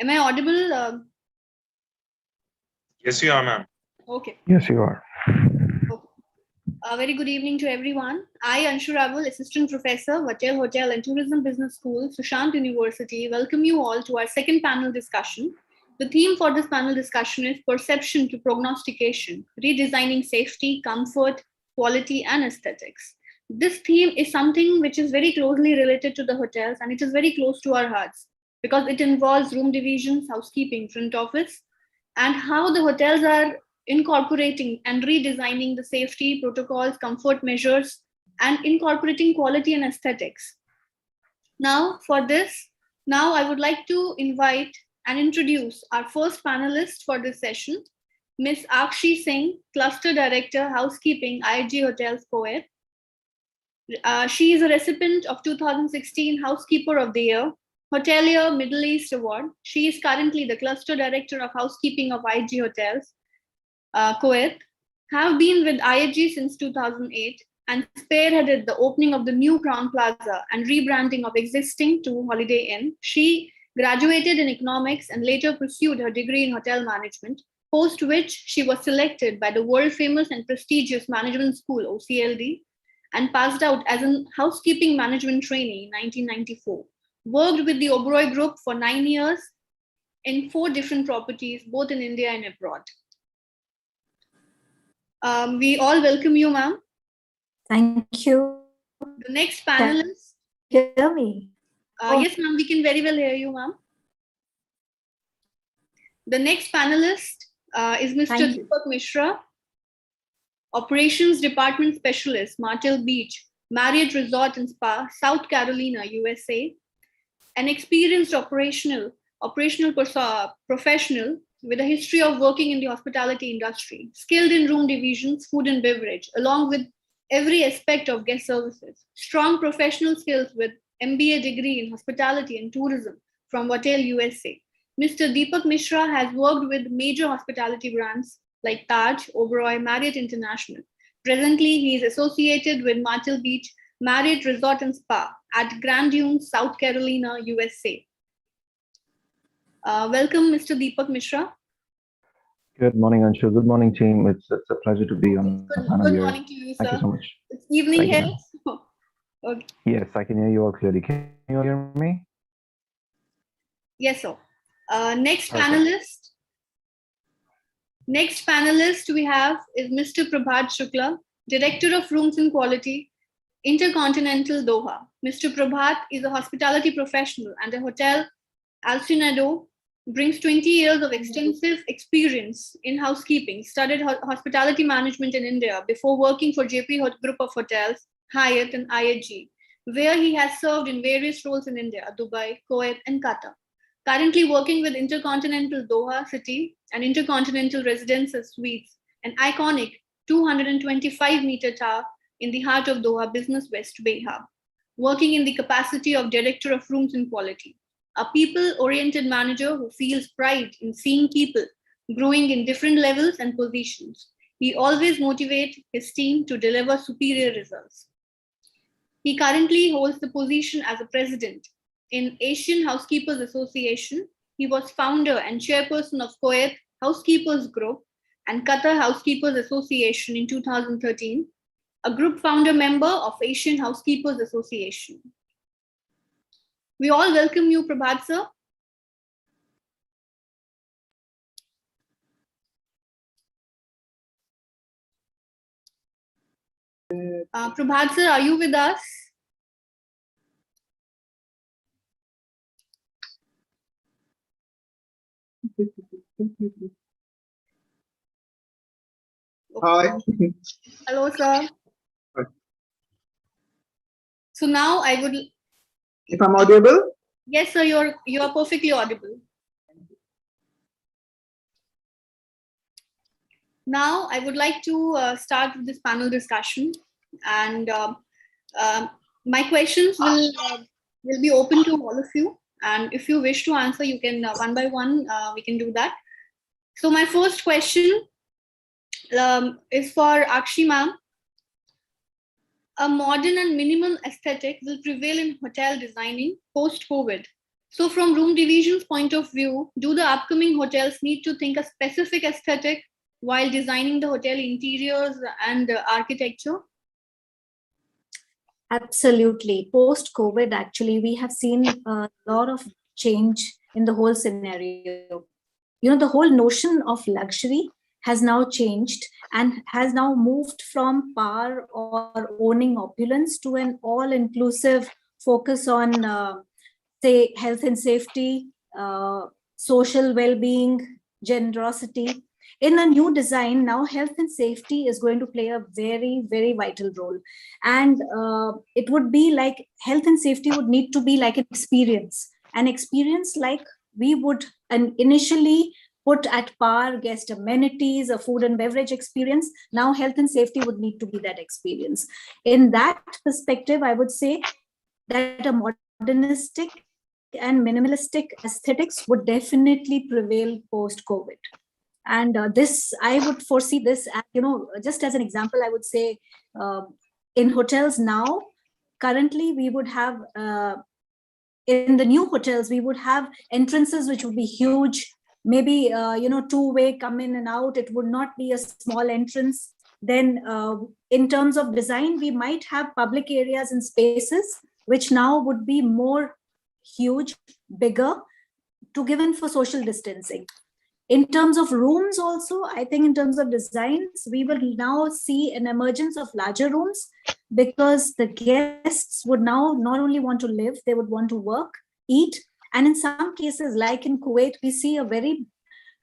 Am I audible? Yes, you are, ma'am. Okay. Yes, you are. A very good evening to everyone. I, Anshu Ravul, Assistant Professor, Vatel Hotel and Tourism Business School, Sushant University, welcome you all to our second panel discussion. The theme for this panel discussion is Perception to Prognostication, Redesigning Safety, Comfort, Quality and Aesthetics. This theme is something which is very closely related to the hotels, and it is very close to our hearts because it involves room divisions, housekeeping, front office, and how the hotels are incorporating and redesigning the safety protocols, comfort measures, and incorporating quality and aesthetics. Now, for this, I would like to invite and introduce our first panelist for this session, Ms. Akshi Singh, Cluster Director, Housekeeping, IHG Hotels, Kuwait. She is a recipient of 2016 Housekeeper of the Year, Hotelier Middle East Award. She is currently the Cluster Director of Housekeeping of IHG Hotels, Kuwait, have been with IHG since 2008 and spearheaded the opening of the new Crown Plaza and rebranding of existing to Holiday Inn. She graduated in economics and later pursued her degree in hotel management, post which she was selected by the world famous and prestigious management school, OCLD, and passed out as a housekeeping management trainee in 1994. Worked with the Oberoi Group for 9 years in 4 different properties, both in India and abroad. We all welcome you, ma'am. Thank you. The next panelist. Can you hear me? Yes, ma'am, we can very well hear you, ma'am. The next panelist is Mr. Deepak Mishra, Operations Department Specialist, Martel Beach, Marriott Resort and Spa, South Carolina, USA. An experienced operational professional with a history of working in the hospitality industry, skilled in room divisions, food and beverage, along with every aspect of guest services. Strong professional skills with MBA degree in hospitality and tourism from Vatel, USA. Mr. Deepak Mishra has worked with major hospitality brands like Taj, Oberoi, Marriott International. Presently, he is associated with Martel Beach, Marriott Resort and Spa at Grand Dunes, South Carolina, USA. Welcome, Mr. Deepak Mishra. Good morning, Anshu. Good morning, team. It's a pleasure to be on the panel here. Good morning to you, sir. Thank you so much. It's evening here. Okay. Yes, I can hear you all clearly. Can you hear me? Yes, sir. Next panelist. Next panelist we have is Mr. Prabhat Shukla, Director of Rooms and Quality, Intercontinental Doha. Mr. Prabhat is a hospitality professional and the hotel Alcinado brings 20 years of extensive experience in housekeeping, studied hospitality management in India before working for JP Group of Hotels, Hyatt and IHG, where he has served in various roles in India, Dubai, Kuwait and Qatar. Currently working with Intercontinental Doha City and Intercontinental Residences Suites, an iconic 225-meter tower in the heart of Doha Business West Bay Hub, working in the capacity of Director of Rooms and Quality, a people-oriented manager who feels pride in seeing people growing in different levels and positions. He always motivates his team to deliver superior results. He currently holds the position as a president in Asian Housekeepers Association. He was founder and chairperson of Kuwait Housekeepers Group and Qatar Housekeepers Association in 2013, a group founder member of Asian Housekeepers Association. We all welcome you, Prabhat sir. Prabhat sir, are you with us? Hi. Hello, sir. Hi. So now I would. If I'm audible? Yes, sir. You are perfectly audible. Now I would like to start with this panel discussion, and my questions will be open to all of you. And if you wish to answer, you can one by one. We can do that. So my first question is for Akshi ma'am. A modern and minimal aesthetic will prevail in hotel designing post-COVID. So from room division's point of view, do the upcoming hotels need to think a specific aesthetic while designing the hotel interiors and architecture? Absolutely. Post-COVID, actually, we have seen a lot of change in the whole scenario. You know, the whole notion of luxury has now changed and has now moved from power or owning opulence to an all-inclusive focus on, say, health and safety, social well-being, generosity. In a new design, now health and safety is going to play a very, very vital role. And it would be like health and safety would need to be like an experience like we would initially put at par guest amenities, a food and beverage experience. Now health and safety would need to be that experience. In that perspective, I would say that a modernistic and minimalistic aesthetics would definitely prevail post-COVID. And this, I would foresee this, just as an example, I would say in hotels now, currently we would have, in the new hotels, we would have entrances which would be huge, maybe, two-way come in and out. It would not be a small entrance. Then in terms of design, we might have public areas and spaces, which now would be more huge, bigger, to give in for social distancing. In terms of rooms also, I think in terms of designs, we will now see an emergence of larger rooms because the guests would now not only want to live, they would want to work, eat. And in some cases, like in Kuwait, we see a very,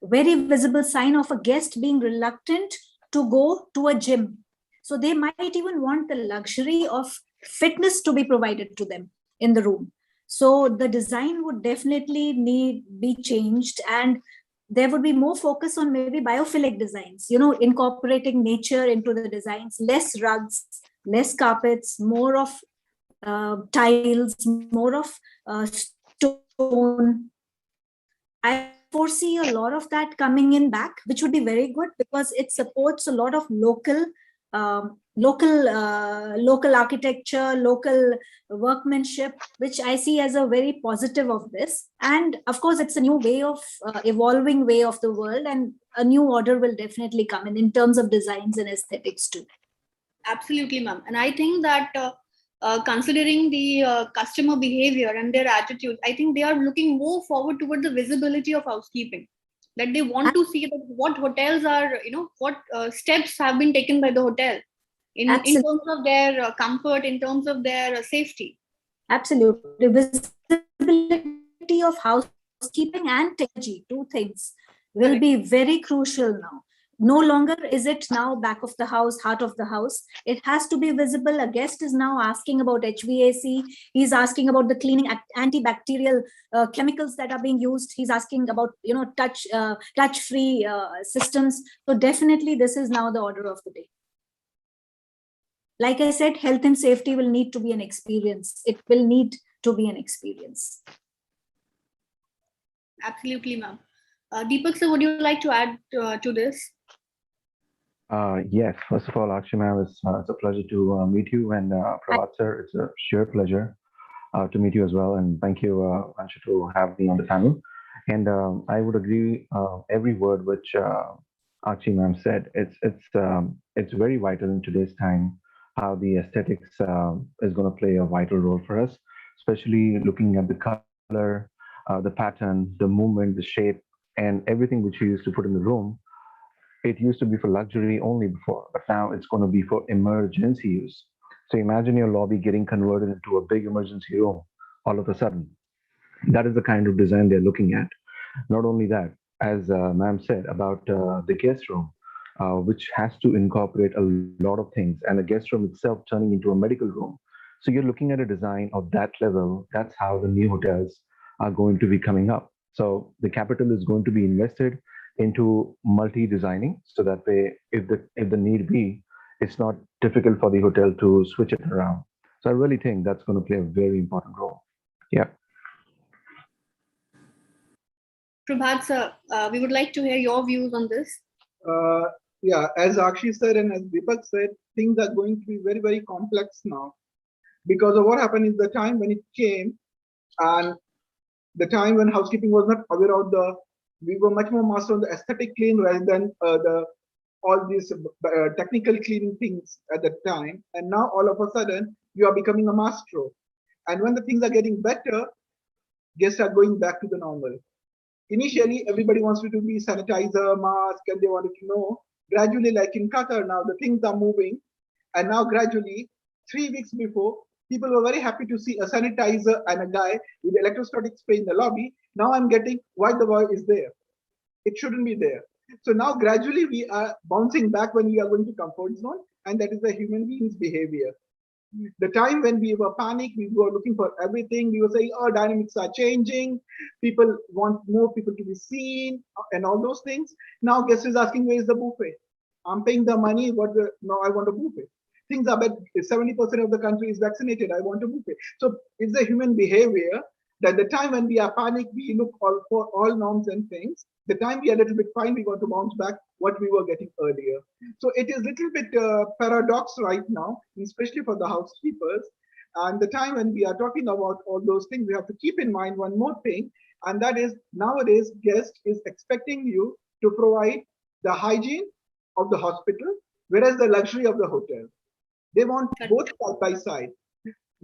very visible sign of a guest being reluctant to go to a gym. So they might even want the luxury of fitness to be provided to them in the room. So the design would definitely be changed, and there would be more focus on maybe biophilic designs, incorporating nature into the designs, less rugs, less carpets, more of tiles, more of stone. I foresee a lot of that coming in back, which would be very good because it supports a lot of local architecture, local workmanship, which I see as a very positive of this. And of course, it's a new way of evolving way of the world, and a new order will definitely come in terms of designs and aesthetics too. Absolutely, ma'am. And I think that considering the customer behavior and their attitude, I think they are looking more forward toward the visibility of housekeeping. that they want to see that what hotels are, what steps have been taken by the hotel in terms of their comfort, in terms of their safety. Absolutely. Visibility of housekeeping and technology, two things, will be very crucial now. No longer is it now back of the house, heart of the house. It has to be visible. A guest is now asking about HVAC. He's asking about the cleaning antibacterial chemicals that are being used. He's asking about touch-free systems. So definitely this is now the order of the day. Like I said, health and safety will need to be an experience. It will need to be an experience. Absolutely, ma'am. Deepak sir, would you like to add to this? Yes, first of all, Akshi ma'am, it's a pleasure to meet you, and Prabhat sir, it's a sheer pleasure to meet you as well. And thank you, Anshu, to have me on the panel. And I would agree every word which Akshi ma'am said. It's very vital in today's time how the aesthetics is going to play a vital role for us, especially looking at the color, the pattern, the movement, the shape, and everything which we used to put in the room. It used to be for luxury only before, but now it's going to be for emergency use. So imagine your lobby getting converted into a big emergency room all of a sudden. That is the kind of design they're looking at. Not only that, as ma'am said about the guest room, which has to incorporate a lot of things, and the guest room itself turning into a medical room. So you're looking at a design of that level. That's how the new hotels are going to be coming up. So the capital is going to be invested into multi-designing, so that way, if the need be, it's not difficult for the hotel to switch it around. So I really think that's going to play a very important role. Yeah. Prabhat sir, we would like to hear your views on this. Yeah, as Akshi said and as Deepak said, things are going to be very, very complex now because of what happened is the time when it came and the time when housekeeping was not aware of we were much more master on the aesthetic clean rather than all these technical cleaning things at the time. And now all of a sudden you are becoming a maestro. And when the things are getting better, guests are going back to the normal. Initially, everybody wants to be sanitizer, mask, and they wanted to know. Gradually, like in Qatar now, the things are moving. And now gradually, 3 weeks before, people were very happy to see a sanitizer and a guy with electrostatic spray in the lobby. Now I'm getting why the boy is there. It shouldn't be there. So now gradually we are bouncing back when we are going to comfort zone, and that is the human being's behavior. The time when we were panicked, we were looking for everything. We were saying, oh, dynamics are changing. People want more people to be seen and all those things. Now guest is asking, where is the buffet? I'm paying the money. No, I want a buffet. Things are better. 70% of the country is vaccinated. I want a buffet. So it's a human behavior that the time when we are panicked, we look for all norms and things. The time we are a little bit fine, we want to bounce back what we were getting earlier. So it is a little bit paradox right now, especially for the housekeepers. And the time when we are talking about all those things, we have to keep in mind one more thing, and that is nowadays guest is expecting you to provide the hygiene of the hospital, whereas the luxury of the hotel. They want both side by side.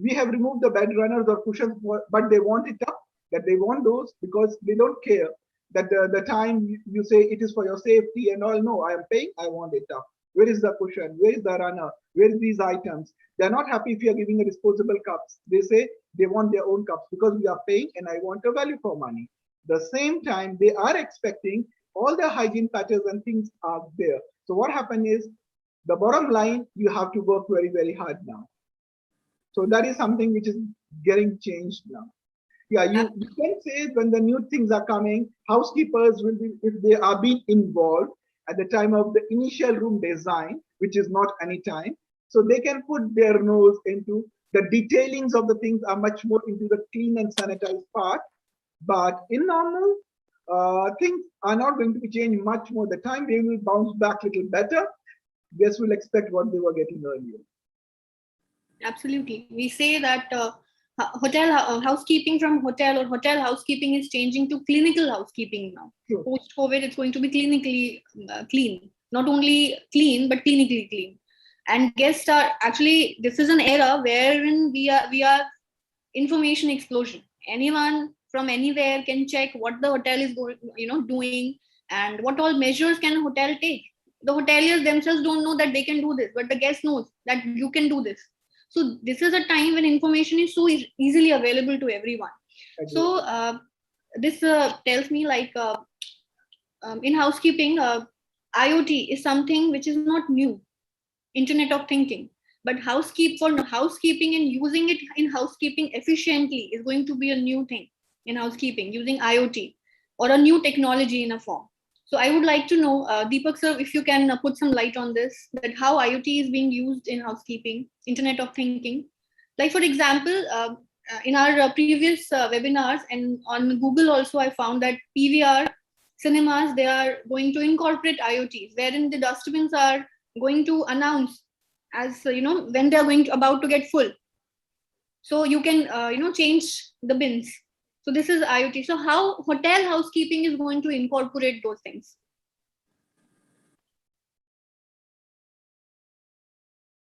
We have removed the bed runners or cushions, but they want it up, that they want those because they don't care that the time you say it is for your safety and all. No, I am paying, I want it up. Where is the cushion? Where is the runner? Where is these items? They're not happy if you are giving a disposable cups. They say they want their own cups because we are paying and I want a value for money. The same time, they are expecting all the hygiene patterns and things are there. So what happened is, the bottom line, you have to work very, very hard now. So that is something which is getting changed now. Yeah, you can say when the new things are coming, housekeepers will be, if they are being involved at the time of the initial room design, which is not any time, so they can put their nose into the detailings of the things are much more into the clean and sanitized part. But in normal, things are not going to be changed much more. The time they will bounce back a little better. Guests will expect what they were getting earlier. Absolutely. We say that hotel housekeeping from hotel or hotel housekeeping is changing to clinical housekeeping now. Sure. Post-COVID, it's going to be clinically clean. Not only clean, but clinically clean. And guests are actually, this is an era wherein we are information explosion. Anyone from anywhere can check what the hotel is doing, And what all measures can a hotel take? The hoteliers themselves don't know that they can do this, but the guest knows that you can do this. So this is a time when information is so easily available to everyone. So this tells me like in housekeeping, IoT is something which is not new, Internet of Thinking. But for housekeeping and using it in housekeeping efficiently is going to be a new thing in housekeeping, using IoT or a new technology in a form. So I would like to know, Deepak sir, if you can put some light on this, that how IoT is being used in housekeeping, Internet of Thinking. Like for example, in our previous webinars and on Google also, I found that PVR cinemas, they are going to incorporate IoTs, wherein the dustbins are going to announce as when they are about to get full. So you can change the bins. So this is IoT. So how hotel housekeeping is going to incorporate those things?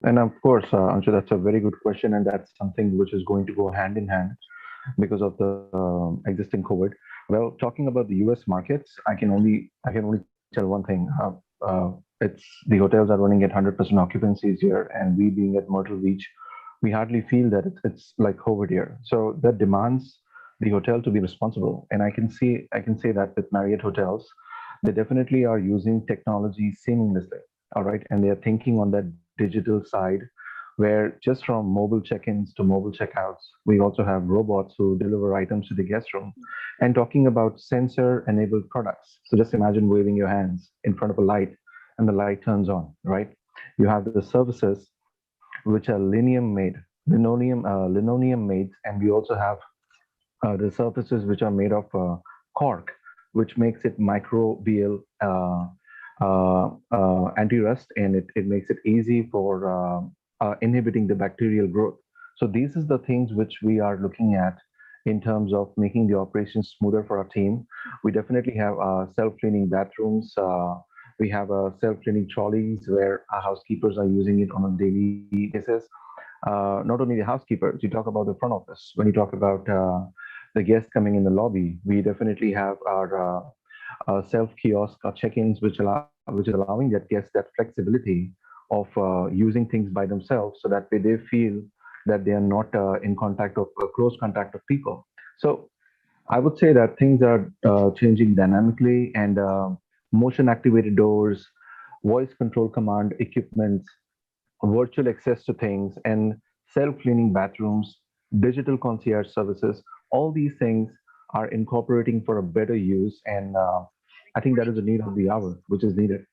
And of course, Anshu, that's a very good question, and that's something which is going to go hand in hand because of the existing COVID. Well, talking about the US markets, I can only tell one thing. It's the hotels are running at 100% occupancies here, and we being at Myrtle Beach, we hardly feel that it's like COVID here. So that demands the hotel to be responsible. And I can say that with Marriott hotels, they definitely are using technology seamlessly. All right, and they are thinking on that digital side, where just from mobile check-ins to mobile checkouts, we also have robots who deliver items to the guest room. And talking about sensor-enabled products, so just imagine waving your hands in front of a light and the light turns on, right? You have the services which are linoleum made, and we also have the surfaces which are made of cork, which makes it microbial anti-rust, and it makes it easy for inhibiting the bacterial growth. So these is the things which we are looking at in terms of making the operations smoother for our team. We definitely have self-cleaning bathrooms. We have self-cleaning trolleys where our housekeepers are using it on a daily basis. Not only the housekeepers, you talk about the front office. When you talk about the guests coming in the lobby, we definitely have our self-kiosk check-ins, which is allowing that guest that flexibility of using things by themselves, so that way they feel that they are not in contact of close contact of people. So I would say that things are changing dynamically, and motion activated doors, voice control command equipments, virtual access to things, and self-cleaning bathrooms, digital concierge services, all these things are incorporating for a better use. And I think that is the need of the hour, which is needed.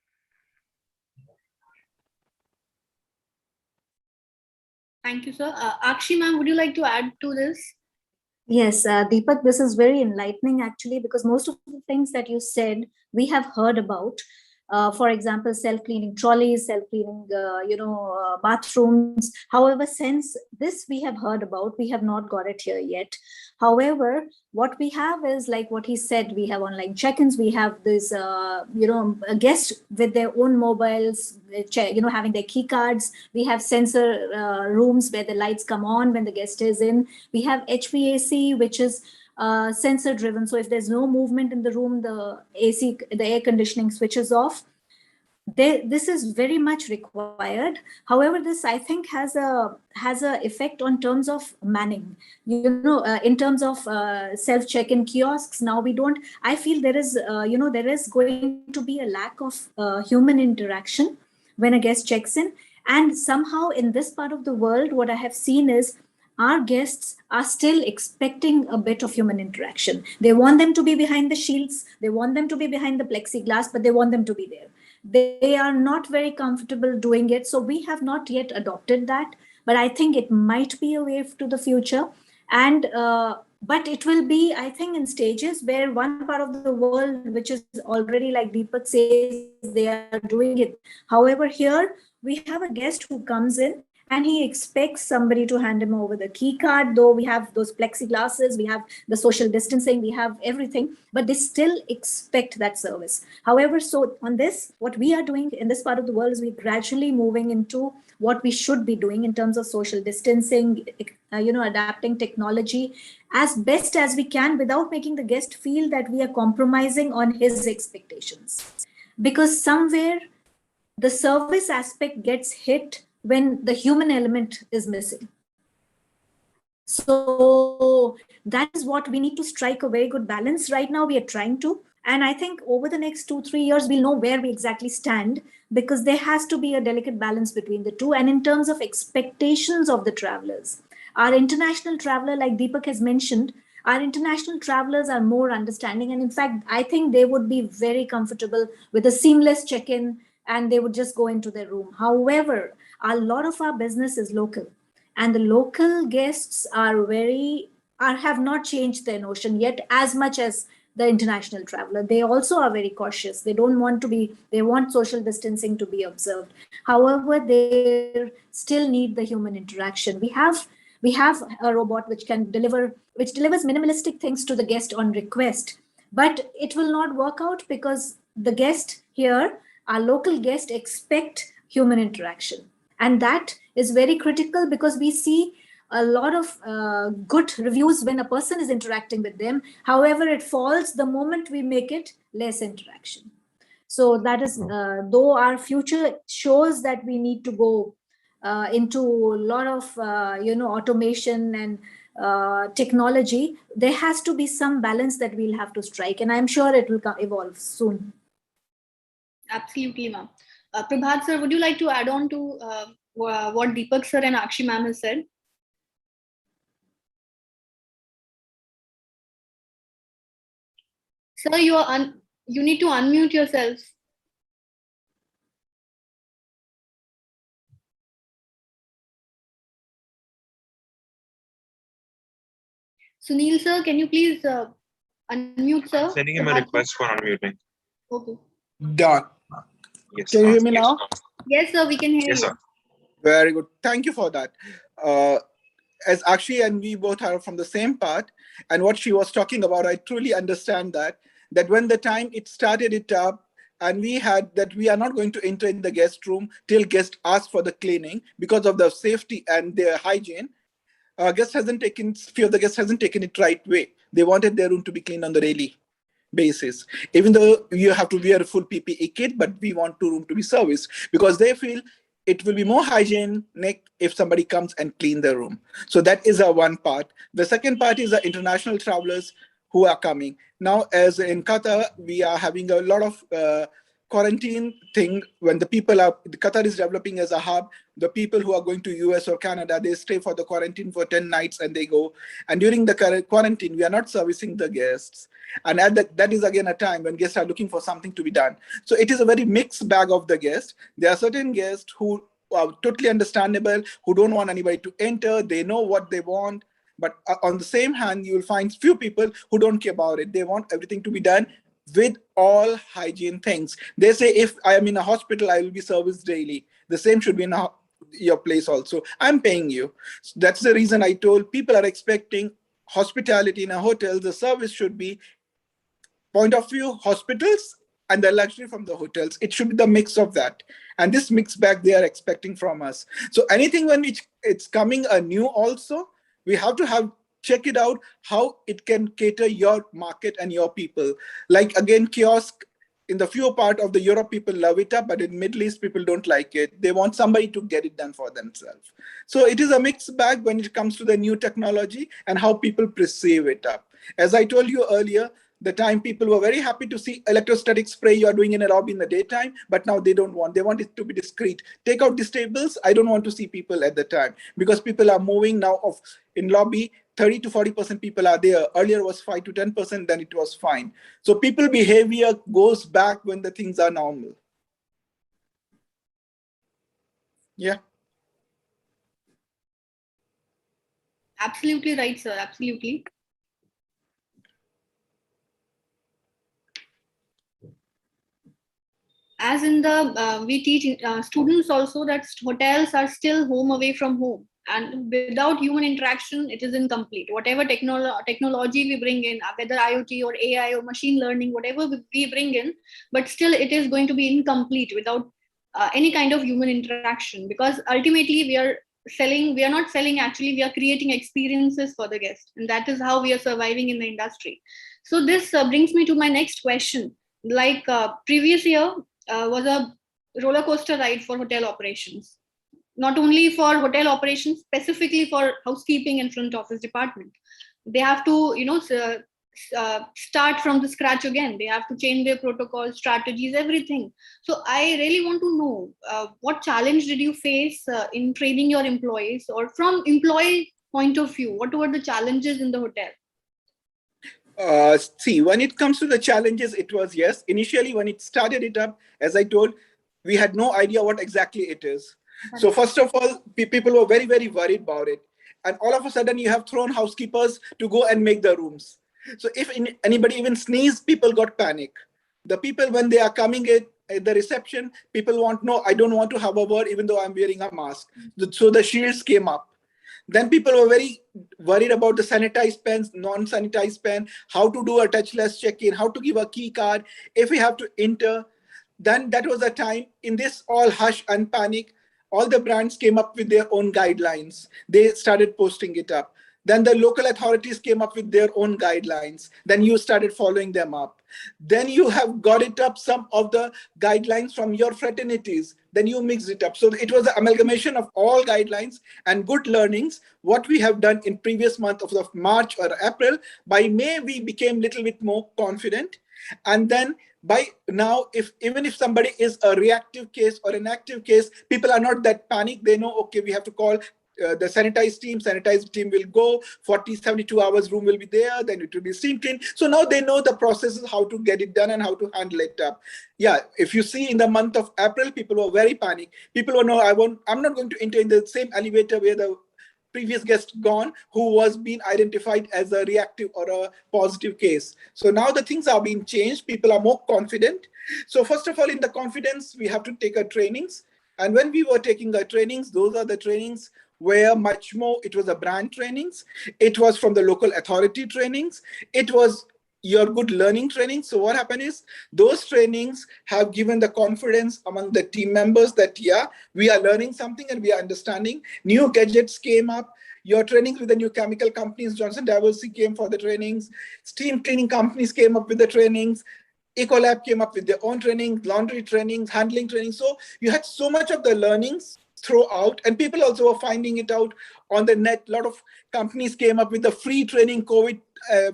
Thank you, sir. Akshi ma'am, would you like to add to this? Yes, Deepak, this is very enlightening actually, because most of the things that you said, we have heard about. For example, self-cleaning trolleys, self-cleaning, bathrooms. However, since this we have heard about, we have not got it here yet. However, what we have is like what he said, we have online check-ins, we have this, guests with their own mobiles, having their key cards. We have sensor rooms where the lights come on when the guest is in. We have HVAC, which is sensor driven. So if there's no movement in the room, the air conditioning switches off. This is very much required. However, this I think has a effect on terms of manning. In terms of self check-in kiosks, now we don't. I feel there is going to be a lack of human interaction when a guest checks in, and somehow in this part of the world, what I have seen is our guests are still expecting a bit of human interaction. They want them to be behind the shields, they want them to be behind the plexiglass, but they want them to be there. They are not very comfortable doing it. So we have not yet adopted that, but I think it might be a wave to the future. And but it will be, I think, in stages, where one part of the world, which is already, like Deepak says, they are doing it. However, here we have a guest who comes in and he expects somebody to hand him over the key card, though we have those plexiglasses, we have the social distancing, we have everything, but they still expect that service. However, so on this, what we are doing in this part of the world is we're gradually moving into what we should be doing in terms of social distancing, adapting technology as best as we can without making the guest feel that we are compromising on his expectations. Because somewhere the service aspect gets hit when the human element is missing. So that is what we need to strike a very good balance. Right now, we are trying to. And I think over the next 2-3 years, we'll know where we exactly stand, because there has to be a delicate balance between the two. And in terms of expectations of the travelers, our international traveler, like Deepak has mentioned, our international travelers are more understanding. And in fact, I think they would be very comfortable with a seamless check-in and they would just go into their room. However, a lot of our business is local, and the local guests have not changed their notion yet as much as the international traveler. They also are very cautious. They want social distancing to be observed. However, they still need the human interaction. We have a robot which delivers minimalistic things to the guest on request, but it will not work out because the guest here, our local guest, expect human interaction. And that is very critical, because we see a lot of good reviews when a person is interacting with them. However, it falls the moment we make it less interaction. So that is, though our future shows that we need to go into a lot of, automation and technology, there has to be some balance that we'll have to strike. And I'm sure it will evolve soon. Absolutely, ma'am. Prabhat sir, would you like to add on to what Deepak sir and Akshi ma'am has said? Sir, you need to unmute yourself. Sunil sir, can you please unmute, sir? Sending him a request for unmuting. Okay. Done. Yes. Can you hear me now? Yes, sir, we can hear you. Yes, sir. Very good. Thank you for that. As Akshi and we both are from the same part, and what she was talking about, I truly understand that when the time it started it up, and we had that we are not going to enter in the guest room till guest ask for the cleaning because of the safety and their hygiene. Few of the guests hasn't taken it right way. They wanted their room to be cleaned on the daily basis, even though you have to wear a full PPE kit, but we want the room to be serviced because they feel it will be more hygienic if somebody comes and clean the room. So that is one part. The second part is the international travelers who are coming. Now, as in Qatar, we are having a lot of quarantine thing. When Qatar is developing as a hub, the people who are going to US or Canada, they stay for the quarantine for 10 nights and they go. And during the quarantine, we are not servicing the guests. And that is again a time when guests are looking for something to be done. So it is a very mixed bag of the guests. There are certain guests who are totally understandable, who don't want anybody to enter. They know what they want. But on the same hand, you will find few people who don't care about it. They want everything to be done with all hygiene things. They say, if I am in a hospital, I will be serviced daily. The same should be in your place also. I'm paying you. So that's the reason I told people are expecting hospitality in a hotel. The service should be point of view hospitals and the luxury from the hotels. It should be the mix of that. And this mix bag they are expecting from us. So anything when it's coming new also, we have to check it out how it can cater your market and your people. Like again, kiosk in the few part of the Europe, people love it up, but in Middle East, people don't like it. They want somebody to get it done for themselves. So it is a mixed bag when it comes to the new technology and how people perceive it up. As I told you earlier, the time people were very happy to see electrostatic spray you are doing in a lobby in the daytime, but now they want it to be discreet. Take out these tables. I don't want to see people at the time because people are moving now in lobby. 30 to 40% people are there. Earlier was 5 to 10%, then it was fine. So people behavior goes back when the things are normal. Yeah. Absolutely right, sir. Absolutely. as in the we teach students also that hotels are still home away from home, and without human interaction it is incomplete. Whatever technology we bring in, whether IoT or AI or machine learning, whatever we bring in, but still it is going to be incomplete without any kind of human interaction, because ultimately we are not selling, actually we are creating experiences for the guest, and that is how we are surviving in the industry. So this brings me to my next question. Like previous year was a roller coaster ride for hotel operations, not only for hotel operations, specifically for housekeeping and front office department. They have to start from the scratch again. They have to change their protocols, strategies, everything. So I really want to know what challenge did you face in training your employees, or from employee point of view, what were the challenges in the hotel? See, when it comes to the challenges, it was, yes, initially when it started it up, as I told, we had no idea what exactly it is. So first of all, people were very, very worried about it. And all of a sudden you have thrown housekeepers to go and make the rooms. So if anybody even sneezed, people got panic. The people, when they are coming at the reception, people want, no, I don't want to have a word even though I'm wearing a mask. So the shields came up. Then people were very worried about the sanitized pens, non-sanitized pen, how to do a touchless check-in, how to give a key card, if we have to enter. Then that was a time, in this all hush and panic, all the brands came up with their own guidelines. They started posting it up. Then the local authorities came up with their own guidelines. Then you started following them up. Then you have got it up, some of the guidelines from your fraternities. Then you mixed it up. So it was an amalgamation of all guidelines and good learnings. What we have done in previous month of March or April, by May, we became a little bit more confident. And then by now, even if somebody is a reactive case or an active case, people are not that panicked. They know, okay, we have to call the sanitized team will go, 40, 72 hours room will be there, then it will be steam clean. So now they know the processes, how to get it done and how to handle it up. Yeah, if you see in the month of April, people were very panicked. People were, no, I'm not going to enter in the same elevator where the previous guest gone, who was being identified as a reactive or a positive case. So now the things are being changed. People are more confident. So first of all, in the confidence, we have to take our trainings. And when we were taking our trainings, those are the trainings where much more, it was a brand trainings. It was from the local authority trainings. It was your good learning training. So what happened is those trainings have given the confidence among the team members that, yeah, we are learning something and we are understanding. New gadgets came up. Your trainings with the new chemical companies, Johnson Diversity came for the trainings. Steam cleaning companies came up with the trainings. Ecolab came up with their own trainings, laundry trainings, handling trainings. So you had so much of the learnings throughout, and people also were finding it out on the net. A lot of companies came up with the free training, COVID,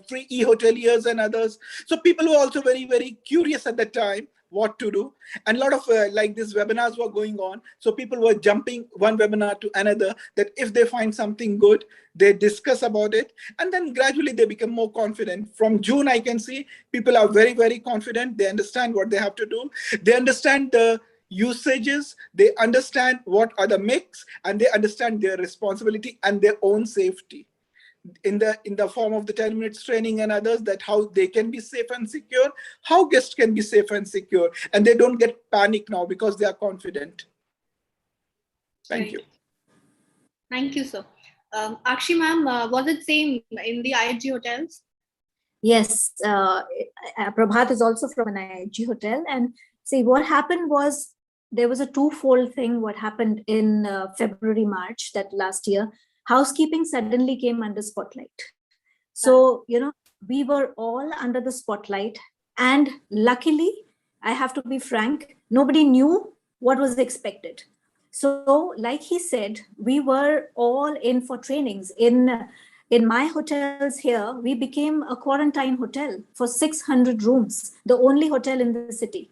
free e-hoteliers and others. So people were also very, very curious at that time what to do. And a lot of like these webinars were going on. So people were jumping one webinar to another, that if they find something good, they discuss about it. And then gradually they become more confident. From June, I can see people are very, very confident. They understand what they have to do. They understand the usages, they understand what are the mix, and they understand their responsibility and their own safety in the form of the 10 minutes training and others, that how they can be safe and secure, how guests can be safe and secure, and they don't get panic now because they are confident. Thank you. Thank you, sir. Akshi ma'am, was it same in the IHG hotels? Yes, Prabhat is also from an IHG hotel. And see, what happened was there was a twofold thing. What happened in February, March, that last year, housekeeping suddenly came under spotlight. So, we were all under the spotlight. And luckily, I have to be frank, nobody knew what was expected. So like he said, we were all in for trainings. In my hotels here, we became a quarantine hotel for 600 rooms, the only hotel in the city.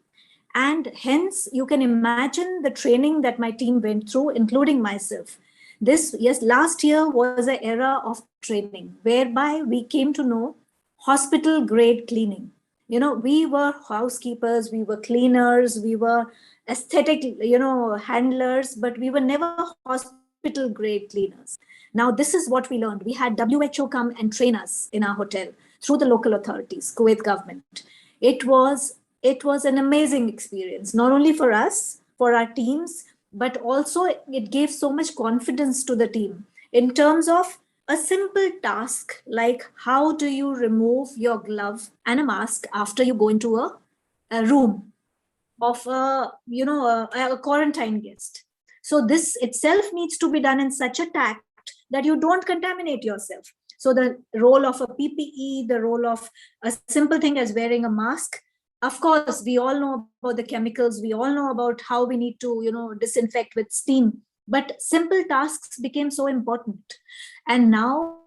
And hence, you can imagine the training that my team went through, including myself. Last year was an era of training, whereby we came to know hospital grade cleaning. We were housekeepers, we were cleaners, we were aesthetic, handlers, but we were never hospital grade cleaners. Now, this is what we learned. We had WHO come and train us in our hotel through the local authorities, Kuwait government. It was it was an amazing experience, not only for us, for our teams, but also it gave so much confidence to the team in terms of a simple task like how do you remove your glove and a mask after you go into a room of a quarantine guest. So this itself needs to be done in such a tact that you don't contaminate yourself. So the role of a PPE, the role of a simple thing as wearing a mask, of course, we all know about the chemicals, we all know about how we need to, disinfect with steam, but simple tasks became so important. And now,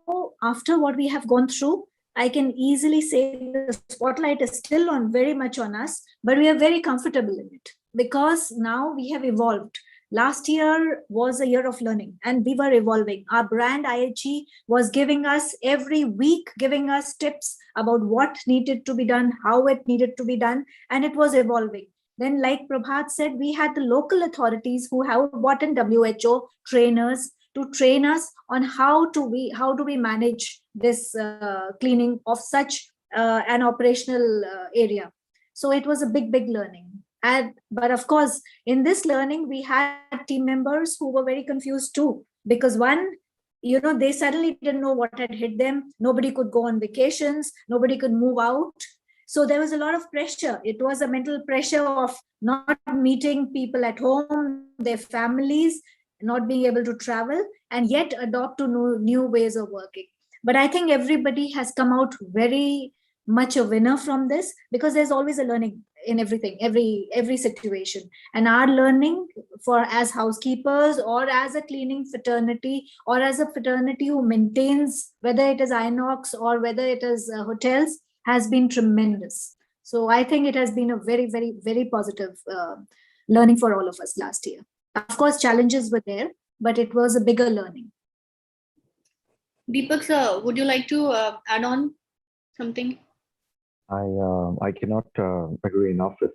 after what we have gone through, I can easily say the spotlight is still on very much on us, but we are very comfortable in it because now we have evolved. Last year was a year of learning and we were evolving. Our brand IHG was giving us every week, giving us tips about what needed to be done, how it needed to be done, and it was evolving. Then, like Prabhat said, we had the local authorities who have brought in WHO trainers to train us on how do we manage this cleaning of such an operational area. So it was a big learning. But of course, in this learning, we had team members who were very confused too, because one, they suddenly didn't know what had hit them. Nobody could go on vacations. Nobody could move out. So there was a lot of pressure. It was a mental pressure of not meeting people at home, their families, not being able to travel, and yet adopt to new ways of working. But I think everybody has come out very much a winner from this, because there's always a learning in everything, every situation. And our learning for as housekeepers or as a cleaning fraternity or as a fraternity who maintains, whether it is Inox or whether it is hotels, has been tremendous. So I think it has been a very positive learning for all of us last year. Of course, challenges were there, but it was a bigger learning. Deepak sir, would you like to add on something? I cannot agree enough with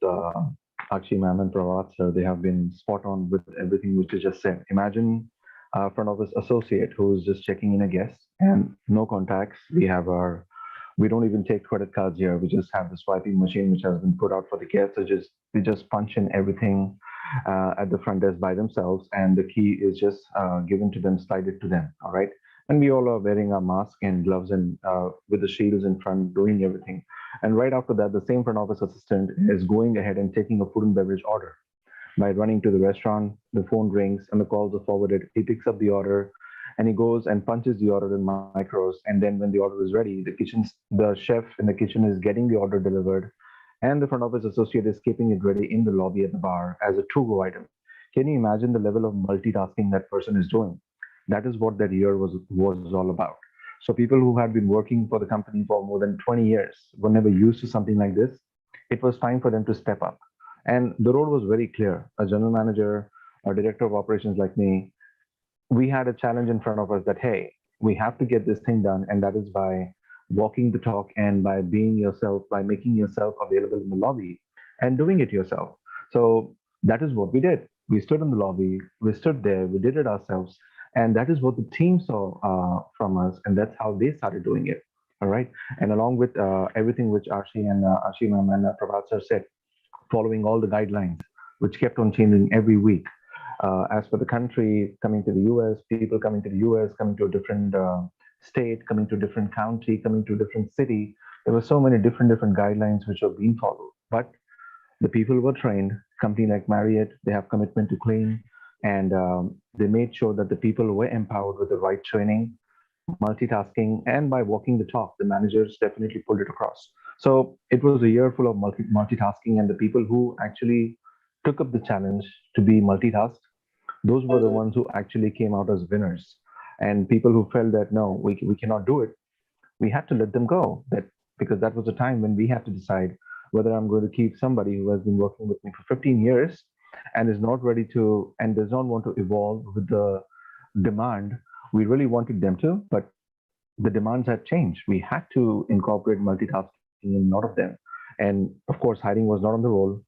Akshi ma'am and Pravat sir. They have been spot on with everything which you just said. Imagine a front office associate who's just checking in a guest and no contacts. We don't even take credit cards here. We just have the swiping machine which has been put out for the guests. So they just punch in everything at the front desk by themselves, and the key is just given to them, slided to them. All right. And we all are wearing our mask and gloves and with the shields in front, doing everything. And right after that, the same front office assistant is going ahead and taking a food and beverage order. By running to the restaurant, the phone rings and the calls are forwarded. He picks up the order and he goes and punches the order in micros. And then when the order is ready, the chef in the kitchen is getting the order delivered, and the front office associate is keeping it ready in the lobby at the bar as a to-go item. Can you imagine the level of multitasking that person is doing? That is what that year was all about. So people who had been working for the company for more than 20 years were never used to something like this. It was time for them to step up. And the role was very clear. A general manager, a director of operations like me, we had a challenge in front of us that, hey, we have to get this thing done. And that is by walking the talk and by being yourself, by making yourself available in the lobby and doing it yourself. So that is what we did. We stood in the lobby, we stood there, we did it ourselves. And that is what the team saw from us. And that's how they started doing it. All right. And along with everything which Ashi ma'am and Prabhat sir said, following all the guidelines, which kept on changing every week. As for the country, coming to the US, people coming to the US, coming to a different state, coming to a different county, coming to a different city, there were so many different guidelines which were being followed. But the people were trained. Company like Marriott, they have commitment to clean, and they made sure that the people were empowered with the right training, multitasking, and by walking the talk, the managers definitely pulled it across. So it was a year full of multitasking, and the people who actually took up the challenge to be multitasked, those were the ones who actually came out as winners. And people who felt that, no, we cannot do it, we had to let them go, because that was a time when we had to decide whether I'm going to keep somebody who has been working with me for 15 years and is not ready to, and does not want to evolve with the demand. We really wanted them to, but the demands had changed. We had to incorporate multitasking in a lot of them. And of course, hiring was not on the roll.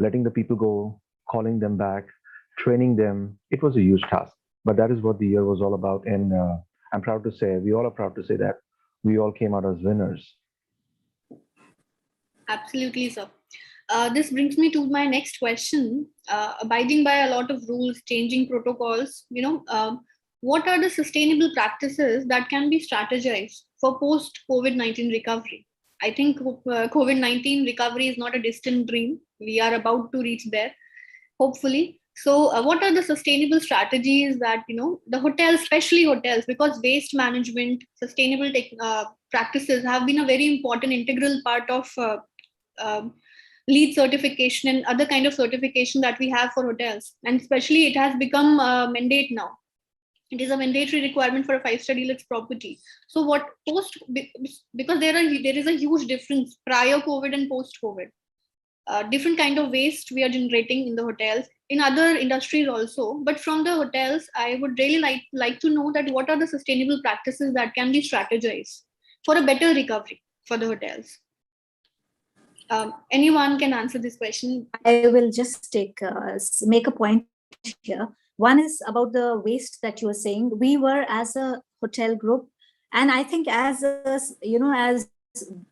Letting the people go, calling them back, training them, it was a huge task. But that is what the year was all about. And I'm proud to say, we all are proud to say that we all came out as winners. Absolutely, sir. This brings me to my next question. Abiding by a lot of rules, changing protocols, what are the sustainable practices that can be strategized for post COVID-19 recovery? I think COVID-19 recovery is not a distant dream. We are about to reach there, hopefully. So what are the sustainable strategies that, the hotels, especially hotels, because waste management, sustainable practices have been a very important integral part of LEED certification and other kind of certification that we have for hotels. And especially it has become a mandate now. It is a mandatory requirement for a 5-star deluxe property. So what because there is a huge difference prior COVID and post COVID. Different kind of waste we are generating in the hotels, in other industries also. But from the hotels, I would really like to know that what are the sustainable practices that can be strategized for a better recovery for the hotels. Anyone can answer this question. I will just make a point here. One is about the waste that you were saying. We were, as a hotel group, and I think as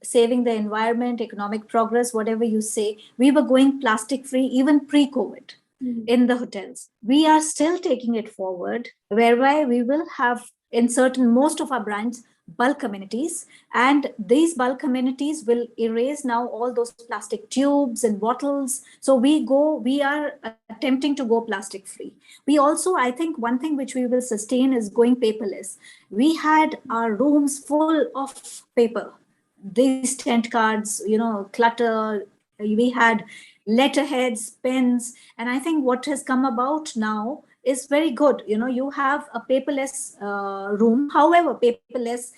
saving the environment, economic progress, whatever you say, we were going plastic free even pre-COVID in the hotels. We are still taking it forward, whereby we will have in most of our brands bulk amenities, and these bulk amenities will erase now all those plastic tubes and bottles. So we are attempting to go plastic free. We also, I think one thing which we will sustain is going paperless. We had our rooms full of paper, these tent cards, clutter. We had letterheads, pens, and I think what has come about now is very good. You have a paperless room. However, paperless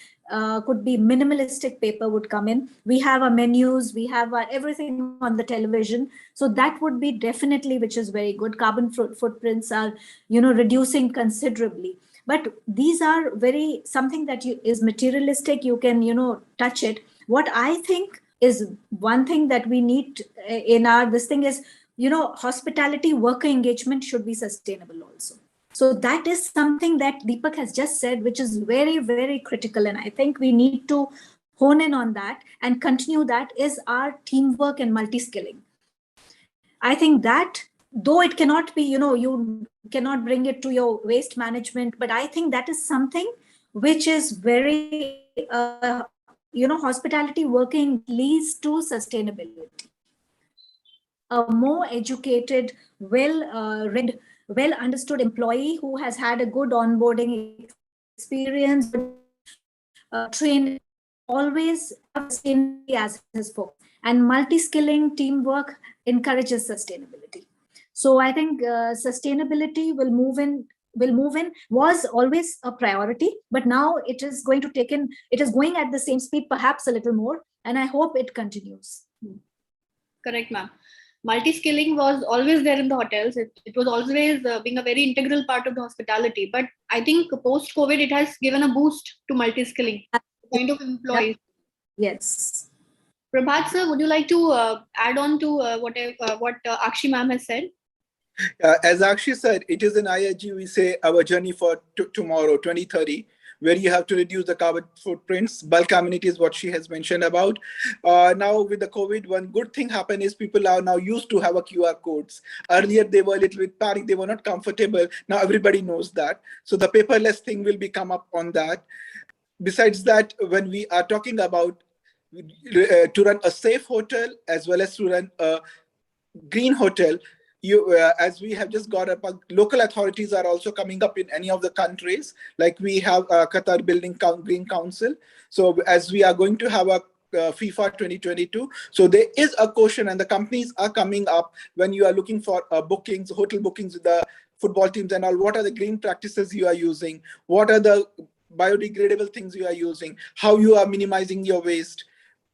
could be minimalistic paper would come in. We have our menus, we have everything on the television. So that would be definitely, which is very good. Carbon footprints are, reducing considerably. But these are something that is materialistic. You can, touch it. What I think is one thing that we need in this thing is, hospitality worker engagement should be sustainable also. So that is something that Deepak has just said, which is very, very critical. And I think we need to hone in on that and continue. That is our teamwork and multi-skilling. I think that, though it cannot be, you cannot bring it to your waste management, but I think that is something which is very, hospitality working leads to sustainability. A more educated, well-read, well-understood employee who has had a good onboarding experience, trained, always have sustainability as his focus. And multi-skilling teamwork encourages sustainability. So I think sustainability will move in, was always a priority, but now it is going at the same speed, perhaps a little more, and I hope it continues. Correct, ma'am. Multi-skilling was always there in the hotels. It was always being a very integral part of the hospitality. But I think post-COVID, it has given a boost to multi-skilling, kind of employees. Yes. Prabhat sir, would you like to add on to what Akshi ma'am has said? As Akshi said, it is in IIG, we say our journey for tomorrow, 2030, where you have to reduce the carbon footprints. Bulk amenity is what she has mentioned about. Now with the COVID, one good thing happened is people are now used to have a QR codes. Earlier, they were a little bit panicked, they were not comfortable. Now everybody knows that. So the paperless thing will be come up on that. Besides that, when we are talking about to run a safe hotel as well as to run a green hotel, as we have just got up, local authorities are also coming up in any of the countries. Like we have Qatar Building Green Council. So as we are going to have a FIFA 2022, so there is a caution, and the companies are coming up when you are looking for bookings, hotel bookings with the football teams and all. What are the green practices you are using? What are the biodegradable things you are using? How you are minimizing your waste?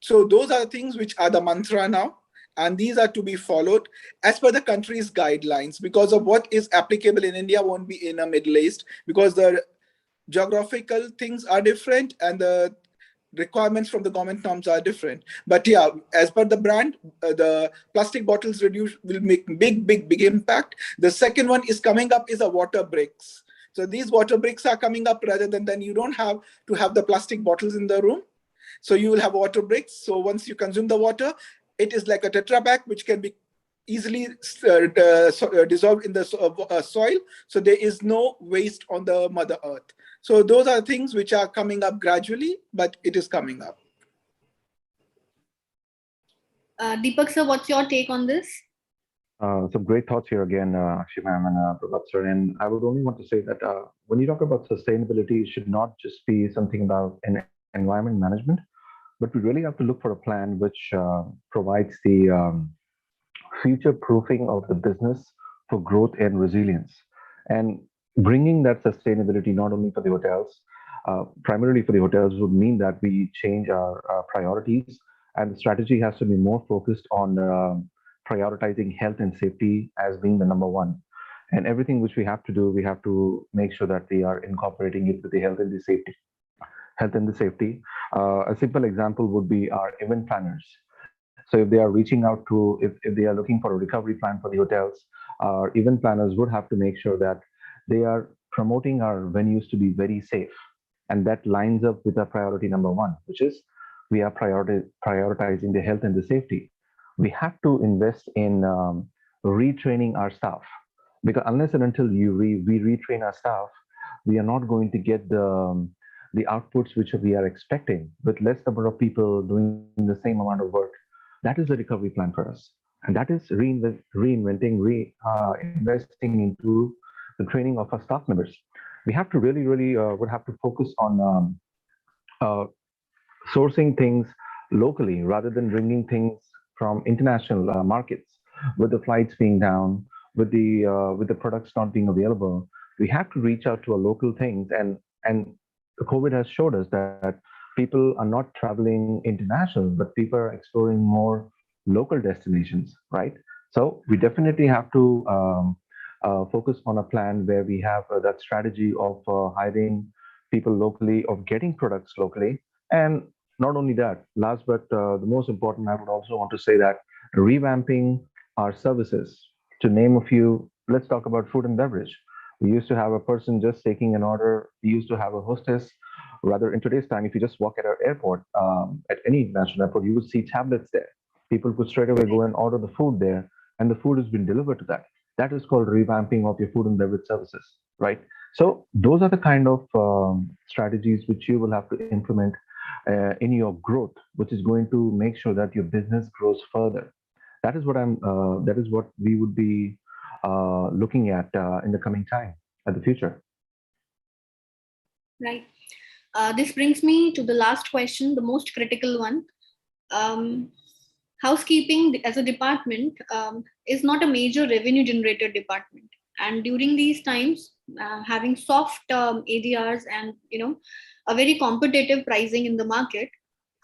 So those are things which are the mantra now. And these are to be followed as per the country's guidelines, because of what is applicable in India won't be in a Middle East, because the geographical things are different and the requirements from the government norms are different. But yeah, as per the brand, the plastic bottles reduce will make big impact. The second one is coming up is a water bricks. So these water bricks are coming up, rather than then you don't have to have the plastic bottles in the room. So you will have water bricks. So once you consume the water, it is like a Tetra Pak, which can be easily dissolved in the soil. So there is no waste on the Mother Earth. So those are things which are coming up gradually, but it is coming up. Deepak sir, what's your take on this? Some great thoughts here again, Akshi ma'am and Prabhat sir. And I would only want to say that when you talk about sustainability, it should not just be something about environment management, but we really have to look for a plan which provides the future proofing of the business for growth and resilience. And bringing that sustainability not only for the hotels, primarily for the hotels, would mean that we change our priorities, and the strategy has to be more focused on prioritizing health and safety as being the number one. And everything which we have to do, we have to make sure that we are incorporating it with the health and the safety. A simple example would be our event planners. So if they are reaching out to, if they are looking for a recovery plan for the hotels, our event planners would have to make sure that they are promoting our venues to be very safe. And that lines up with our priority number one, which is we are prioritizing the health and the safety. We have to invest in retraining our staff, because unless and until we retrain our staff, we are not going to get the outputs which we are expecting with less number of people doing the same amount of work. That is the recovery plan for us. And that is investing into the training of our staff members. We have to really would have to focus on sourcing things locally rather than bringing things from international markets. With the flights being down, with the products not being available, we have to reach out to our local things. And the COVID has showed us that people are not traveling international, but people are exploring more local destinations, right? So we definitely have to focus on a plan where we have that strategy of hiring people locally, of getting products locally. And not only that, last but the most important, I would also want to say that revamping our services. To name a few, let's talk about food and beverage. We used to have a person just taking an order. We used to have a hostess. Rather, in today's time, if you just walk at our airport, at any international airport, you would see tablets there. People could straight away go and order the food there, and the food has been delivered to that. That is called revamping of your food and beverage services, right? So those are the kind of strategies which you will have to implement in your growth, which is going to make sure that your business grows further. That is what that is what we would be looking at in the coming time, at the future. Right. This brings me to the last question, the most critical one. Housekeeping as a department is not a major revenue generator department. And during these times, having soft ADRs and a very competitive pricing in the market,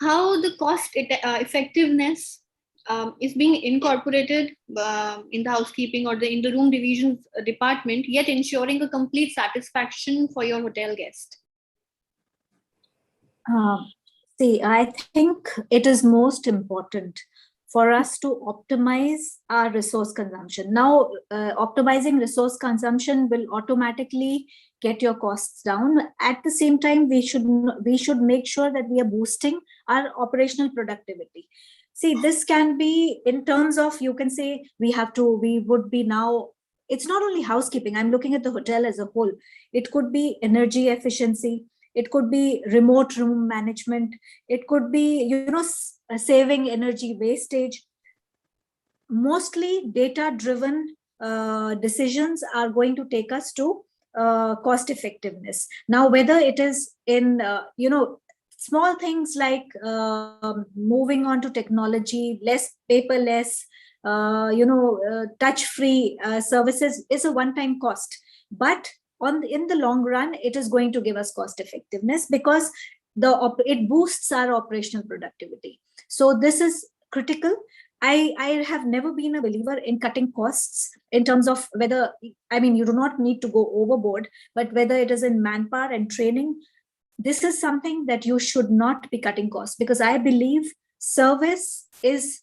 how the cost effectiveness is being incorporated in the housekeeping or in the room divisions department, yet ensuring a complete satisfaction for your hotel guest? See, I think it is most important for us to optimize our resource consumption. Now, optimizing resource consumption will automatically get your costs down. At the same time, we should make sure that we are boosting our operational productivity. See, this can be in terms of, you can say we would be now, it's not only housekeeping, I'm looking at the hotel as a whole. It could be energy efficiency, it could be remote room management, it could be, saving energy wastage. Mostly data-driven decisions are going to take us to cost effectiveness. Now, whether it is in, small things like moving on to technology, less paperless, touch-free services is a one-time cost. But in the long run, it is going to give us cost effectiveness because it boosts our operational productivity. So this is critical. I have never been a believer in cutting costs in terms of whether, you do not need to go overboard, but whether it is in manpower and training, this is something that you should not be cutting costs, because I believe service is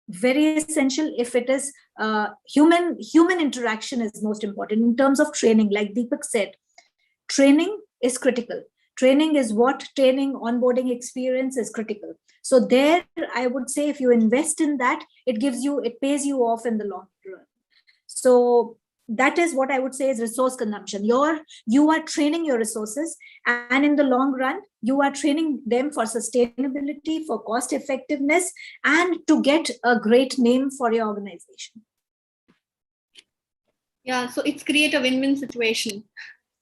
very essential. If it is human interaction is most important in terms of training. Like Deepak said, training is critical. Training is what? Training, onboarding experience is critical. So there, I would say if you invest in that, it pays you off in the long run. So that is what I would say is resource consumption. You are training your resources, and in the long run, you are training them for sustainability, for cost effectiveness, and to get a great name for your organization. Yeah, so it's create a win-win situation.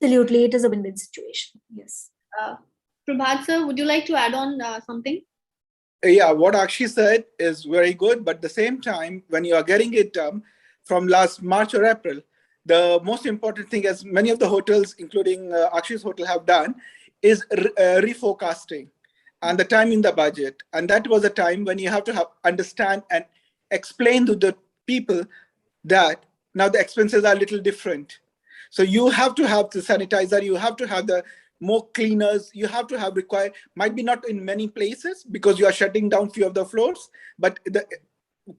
Absolutely, it is a win-win situation. Yes. Prabhat sir, would you like to add on something? Yeah, what Akshi said is very good, but at the same time, when you are getting it from last March or April, the most important thing, as many of the hotels, including Akshi's hotel, have done, is reforecasting and the time in the budget. And that was a time when you have to understand and explain to the people that now the expenses are a little different. So you have to have the sanitizer, you have to have the more cleaners, you have to have required, might be not in many places because you are shutting down few of the floors, but the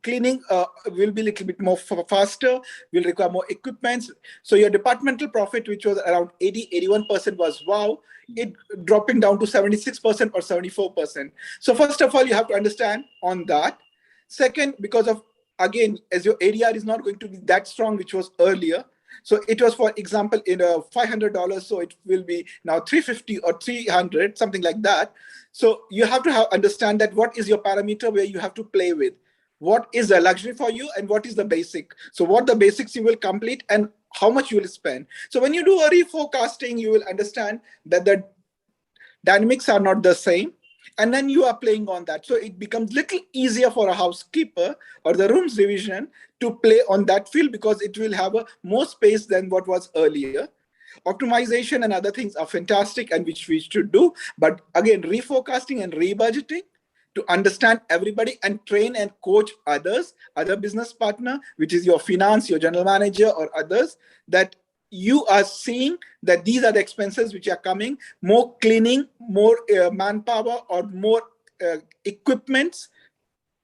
cleaning will be a little bit more faster, will require more equipments. So your departmental profit, which was around 81% was wow, it dropping down to 76% or 74%. So first of all, you have to understand on that. Second, because of, again, as your ADR is not going to be that strong, which was earlier. So it was, for example, in $500, so it will be now $350 or $300, something like that. So you have to understand that what is your parameter where you have to play with. What is the luxury for you and what is the basic? So what the basics you will complete and how much you will spend. So when you do a reforecasting, you will understand that the dynamics are not the same. And then you are playing on that. So it becomes little easier for a housekeeper or the rooms division to play on that field because it will have more space than what was earlier. Optimization and other things are fantastic and which we should do. But again, reforecasting and rebudgeting to understand everybody and train and coach others, other business partner, which is your finance, your general manager or others, that you are seeing that these are the expenses which are coming, more cleaning, more manpower or more equipments.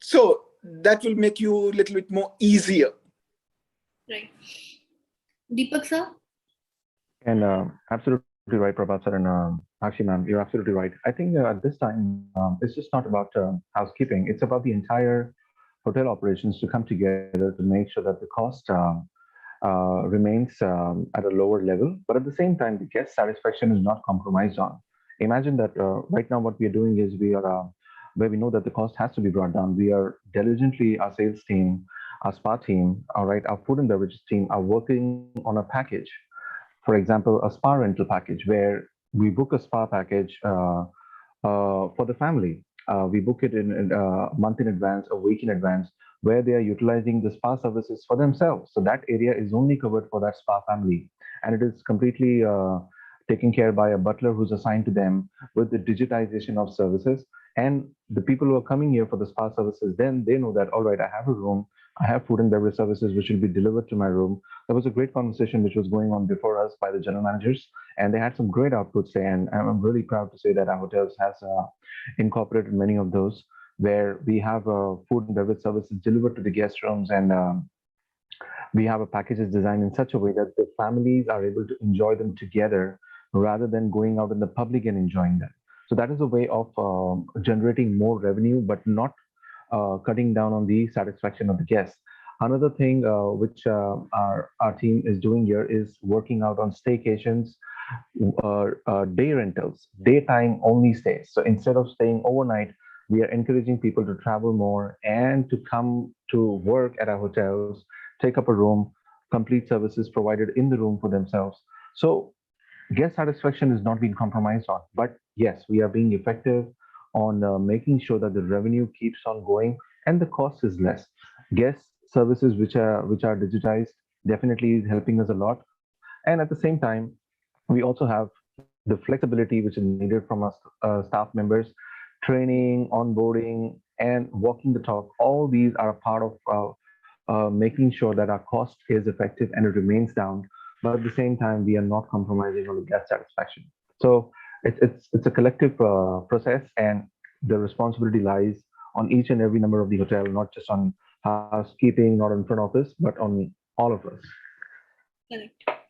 So that will make you a little bit more easier. Right. Deepak sir? And absolutely right, Prabhat sir, and Akshi ma'am, you're absolutely right. I think at this time, it's just not about housekeeping. It's about the entire hotel operations to come together to make sure that the cost remains at a lower level, but at the same time, the guest satisfaction is not compromised on. Imagine that right now what we are doing is we are, where we know that the cost has to be brought down, we are diligently, our sales team, our spa team, all right, our food and beverage team are working on a package. For example, a spa rental package where we book a spa package for the family. We book it in a month in advance, a week in advance, where they are utilizing the spa services for themselves. So that area is only covered for that spa family. And it is completely taken care by a butler who's assigned to them with the digitization of services. And the people who are coming here for the spa services, then they know that, all right, I have a room, I have food and beverage services which will be delivered to my room. There was a great conversation which was going on before us by the general managers, and they had some great outputs there. And I'm really proud to say that our hotels has incorporated many of those, where we have food and beverage services delivered to the guest rooms, and we have a packages designed in such a way that the families are able to enjoy them together rather than going out in the public and enjoying them. So that is a way of generating more revenue, but not cutting down on the satisfaction of the guests. Another thing which our team is doing here is working out on staycations, day rentals, daytime only stays. So instead of staying overnight, we are encouraging people to travel more and to come to work at our hotels, take up a room, complete services provided in the room for themselves. So guest satisfaction is not being compromised on, but yes, we are being effective on making sure that the revenue keeps on going and the cost is less. Guest services which are digitized definitely is helping us a lot. And at the same time, we also have the flexibility which is needed from our staff members, training, onboarding, and walking the talk. All these are a part of making sure that our cost is effective and it remains down. But at the same time, we are not compromising on the guest satisfaction. So it's a collective process, and the responsibility lies on each and every member of the hotel, not just on housekeeping, not on front office, but on all of us. Correct.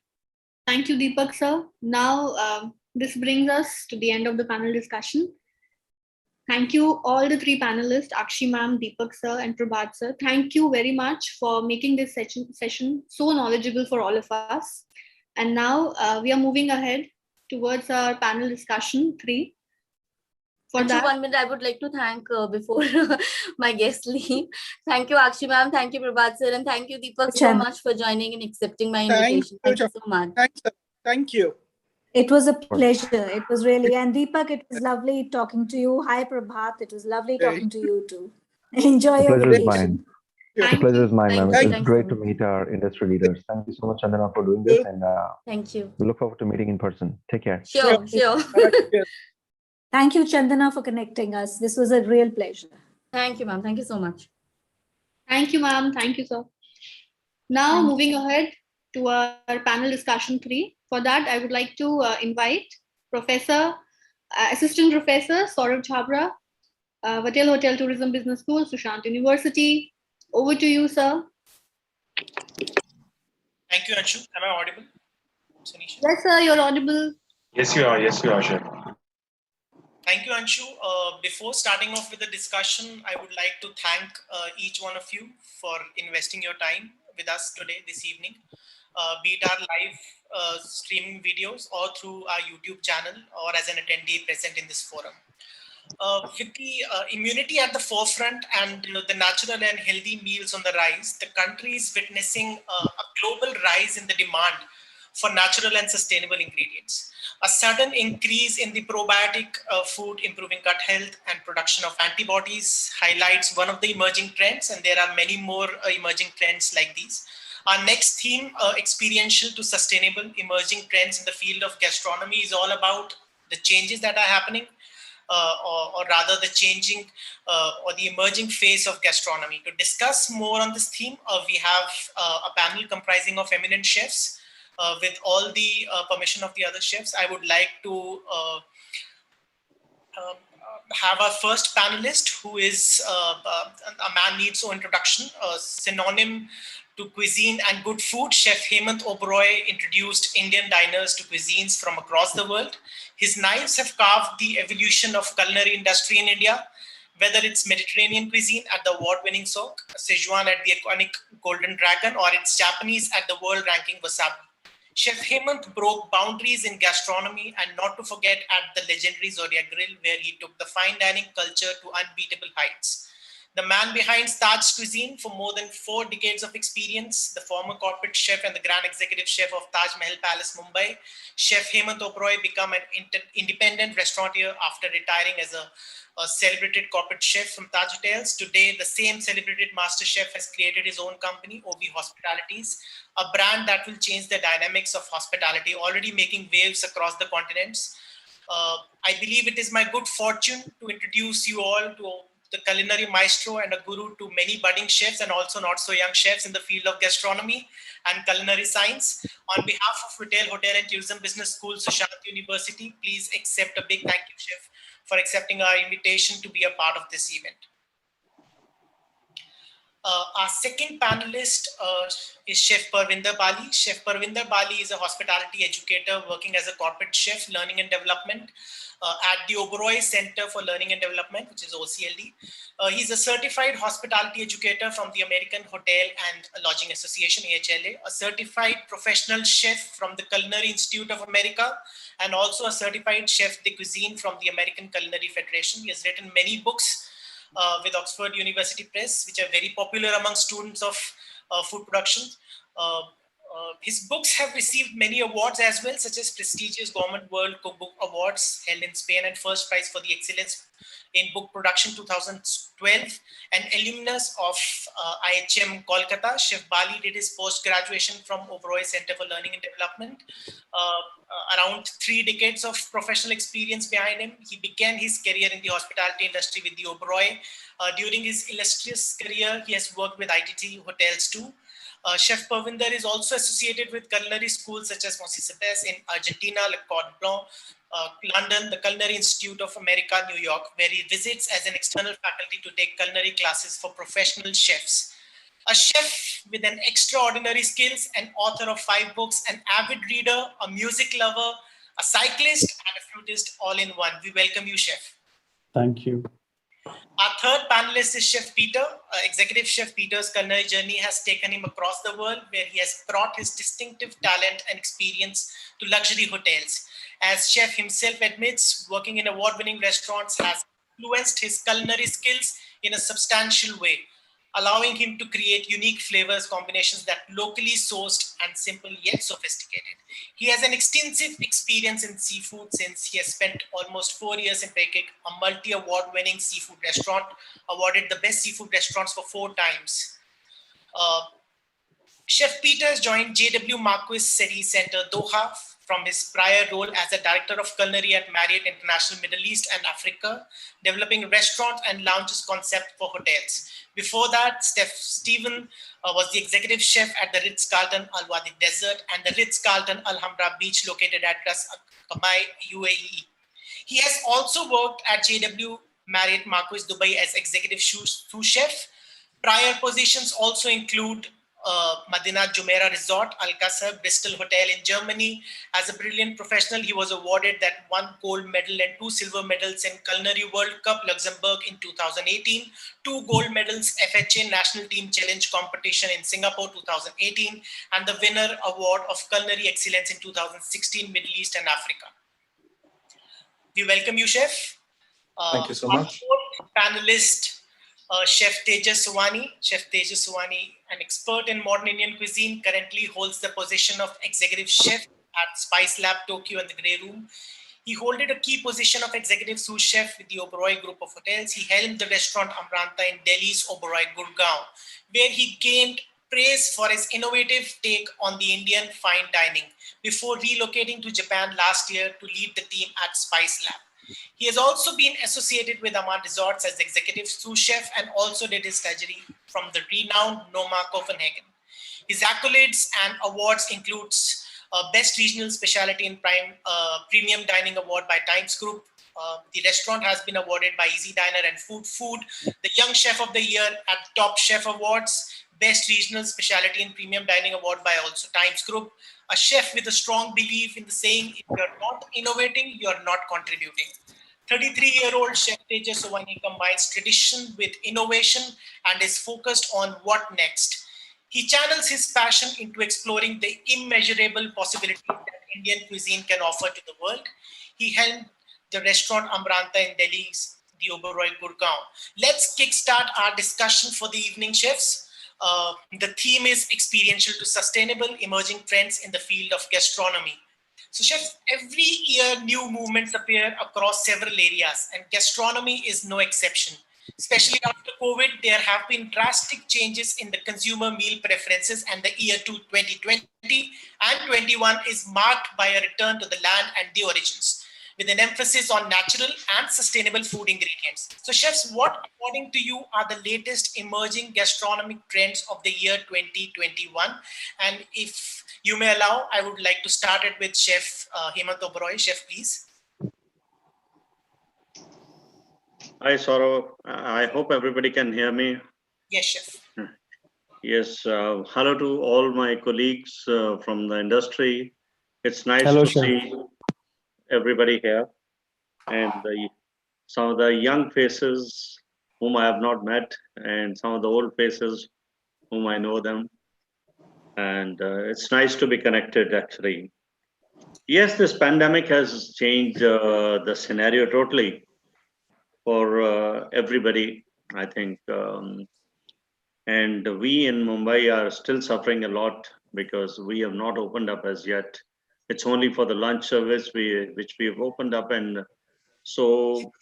Thank you, Deepak sir. Now, This brings us to the end of the panel discussion. Thank you all the three panelists, Akshi ma'am, Deepak sir, and Prabhat sir. Thank you very much for making this session so knowledgeable for all of us. And now we are moving ahead towards our panel discussion 3. For Actually, that, 1 minute, I would like to thank before my guest leave. Thank you, Akshi ma'am. Thank you, Prabhat sir. And thank you, Deepak, so much for joining and accepting my invitation. Thank you so much. Thanks, sir. Thank you. It was a pleasure. It was really, and Deepak, it was lovely talking to you. Hi, Prabhat. It was lovely talking to you too. Enjoy your The pleasure is vacation. mine. The pleasure is mine, ma'am. It's great to meet our industry leaders. Thank you so much, Chandana, for doing this. And thank you. We look forward to meeting in person. Take care. Sure. Thank you, Chandana, for connecting us. This was a real pleasure. Thank you, ma'am. Thank you so much. Thank you, ma'am. Thank you, sir. Now, moving ahead to our panel discussion 3. For that, I would like to invite Assistant Professor Saurabh Chhabra, Vatel Hotel Tourism Business School, Sushant University. Over to you, sir. Thank you, Anshu. Am I audible? Sanisha? Yes, sir, you're audible. Yes, you are. Yes, you are, Chef. Thank you, Anshu. Before starting off with the discussion, I would like to thank each one of you for investing your time with us today, this evening, be it our live streaming videos or through our YouTube channel or as an attendee present in this forum. With the immunity at the forefront and the natural and healthy meals on the rise, the country is witnessing a global rise in the demand for natural and sustainable ingredients. A sudden increase in the probiotic food improving gut health and production of antibodies highlights one of the emerging trends, and there are many more emerging trends like these. Our next theme, experiential to sustainable emerging trends in the field of gastronomy, is all about the changes that are happening, or rather the changing or the emerging phase of gastronomy. To discuss more on this theme, we have a panel comprising of eminent chefs. With all the permission of the other chefs, I would like to have our first panelist, who is a man needs no introduction, a synonym to cuisine and good food. Chef Hemant Oberoi introduced Indian diners to cuisines from across the world. His knives have carved the evolution of culinary industry in India, whether it's Mediterranean cuisine at the award-winning Sok, Sichuan at the iconic Golden Dragon, or it's Japanese at the world-ranking Wasabi. Chef Hemant broke boundaries in gastronomy, and not to forget at the legendary Zodiac Grill, where he took the fine dining culture to unbeatable heights. The man behind Taj Cuisine, for more than 4 decades of experience, the former corporate chef and the grand executive chef of Taj Mahal Palace, Mumbai, Chef Hemant Oberoi became an independent restaurateur after retiring as a celebrated corporate chef from Taj Hotels. Today, the same celebrated master chef has created his own company, OB Hospitalities, a brand that will change the dynamics of hospitality, already making waves across the continents. I believe it is my good fortune to introduce you all to the culinary maestro and a guru to many budding chefs and also not so young chefs in the field of gastronomy and culinary science. On behalf of Vatel Hotel and Tourism Business School, Sushant University, please accept a big thank you, chef, for accepting our invitation to be a part of this event. Our second panelist is Chef Parvinder Bali. Chef Parvinder Bali is a hospitality educator working as a corporate chef, learning and development at the Oberoi Center for Learning and Development, which is OCLD. He's a certified hospitality educator from the American Hotel and Lodging Association, AHLA, a certified professional chef from the Culinary Institute of America, and also a certified chef de cuisine from the American Culinary Federation. He has written many books with Oxford University Press, which are very popular among students of food production. His books have received many awards as well, such as prestigious Government World Cookbook Awards held in Spain and first prize for the excellence in book production 2012. An alumnus of IHM Kolkata, Chef Bali did his post-graduation from Oberoi Center for Learning and Development. Around 3 decades of professional experience behind him. He began his career in the hospitality industry with the Oberoi. During his illustrious career, he has worked with ITT hotels too. Chef Parvinder is also associated with culinary schools such as Monsignor in Argentina, Le Cordon Blanc, London, the Culinary Institute of America, New York, where he visits as an external faculty to take culinary classes for professional chefs. A chef with an extraordinary skills, an author of 5 books, an avid reader, a music lover, a cyclist, fruitist all in one. We welcome you, Chef. Thank you. Our third panelist is Chef Peter. Executive Chef Peter's culinary journey has taken him across the world, where he has brought his distinctive talent and experience to luxury hotels. As Chef himself admits, working in award-winning restaurants has influenced his culinary skills in a substantial way, allowing him to create unique flavors combinations that locally sourced and simple yet sophisticated. He has an extensive experience in seafood since he has spent almost 4 years in Peking, a multi-award-winning seafood restaurant, awarded the best seafood restaurants for 4 times. Chef Peter has joined JW Marquis City Center, Doha, from his prior role as a director of culinary at Marriott International Middle East and Africa, developing restaurant and lounges concept for hotels. Before that, Stephen was the executive chef at the Ritz-Carlton Al Wadi Desert and the Ritz-Carlton Alhambra Beach located at Ras Al Khaimah, UAE. He has also worked at JW Marriott Marquis Dubai as executive sous chef. Prior positions also include Madina Jumeirah Resort, Alcazar, Bristol Hotel in Germany. As a brilliant professional, he was awarded that 1 gold medal and 2 silver medals in Culinary World Cup Luxembourg in 2018, 2 gold medals FHA National Team Challenge competition in Singapore 2018, and the winner award of Culinary Excellence in 2016 Middle East and Africa. We welcome you, Chef. Thank you so much. Fourth panelist, Chef Tejas Suwani. Chef Tejas Suwani, an expert in modern Indian cuisine, currently holds the position of executive chef at Spice Lab Tokyo and the Grey Room. He held a key position of executive sous chef with the Oberoi Group of Hotels. He helmed the restaurant Amranta in Delhi's Oberoi Gurgaon, where he gained praise for his innovative take on the Indian fine dining before relocating to Japan last year to lead the team at Spice Lab. He has also been associated with Amman Resorts as executive sous chef and also did his stagiary from the renowned Noma Copenhagen. His accolades and awards includes Best Regional Specialty in Premium Dining Award by Times Group. The restaurant has been awarded by Easy Diner and Food, the Young Chef of the Year at Top Chef Awards, Best Regional Specialty in Premium Dining Award by also Times Group. A chef with a strong belief in the saying, if you're not innovating, you're not contributing. 33-year-old Chef Tejas Suwani combines tradition with innovation and is focused on what next. He channels his passion into exploring the immeasurable possibilities that Indian cuisine can offer to the world. He helmed the restaurant Amranta in Delhi's the Oberoi Gurgaon. Let's kickstart our discussion for the evening, chefs. The theme is experiential to sustainable emerging trends in the field of gastronomy. So, chefs, every year new movements appear across several areas, and gastronomy is no exception. Especially after COVID, there have been drastic changes in the consumer meal preferences, and the year 2020 and 21 is marked by a return to the land and the origins, with an emphasis on natural and sustainable food ingredients. So, chefs, what, according to you, are the latest emerging gastronomic trends of the year 2021? And if you may allow, I would like to start it with Chef Hemant Oberoi. Chef, please. Hi, Saurav. I hope everybody can hear me. Yes, Chef. Yes. Hello to all my colleagues from the industry. It's nice Hello, to Chef. see everybody here, and some of the young faces whom I have not met, and some of the old faces whom I know them. And it's nice to be connected, actually. Yes, this pandemic has changed the scenario totally for everybody, I think. And we in Mumbai are still suffering a lot because we have not opened up as yet. It's only for the lunch service which we have opened up, and so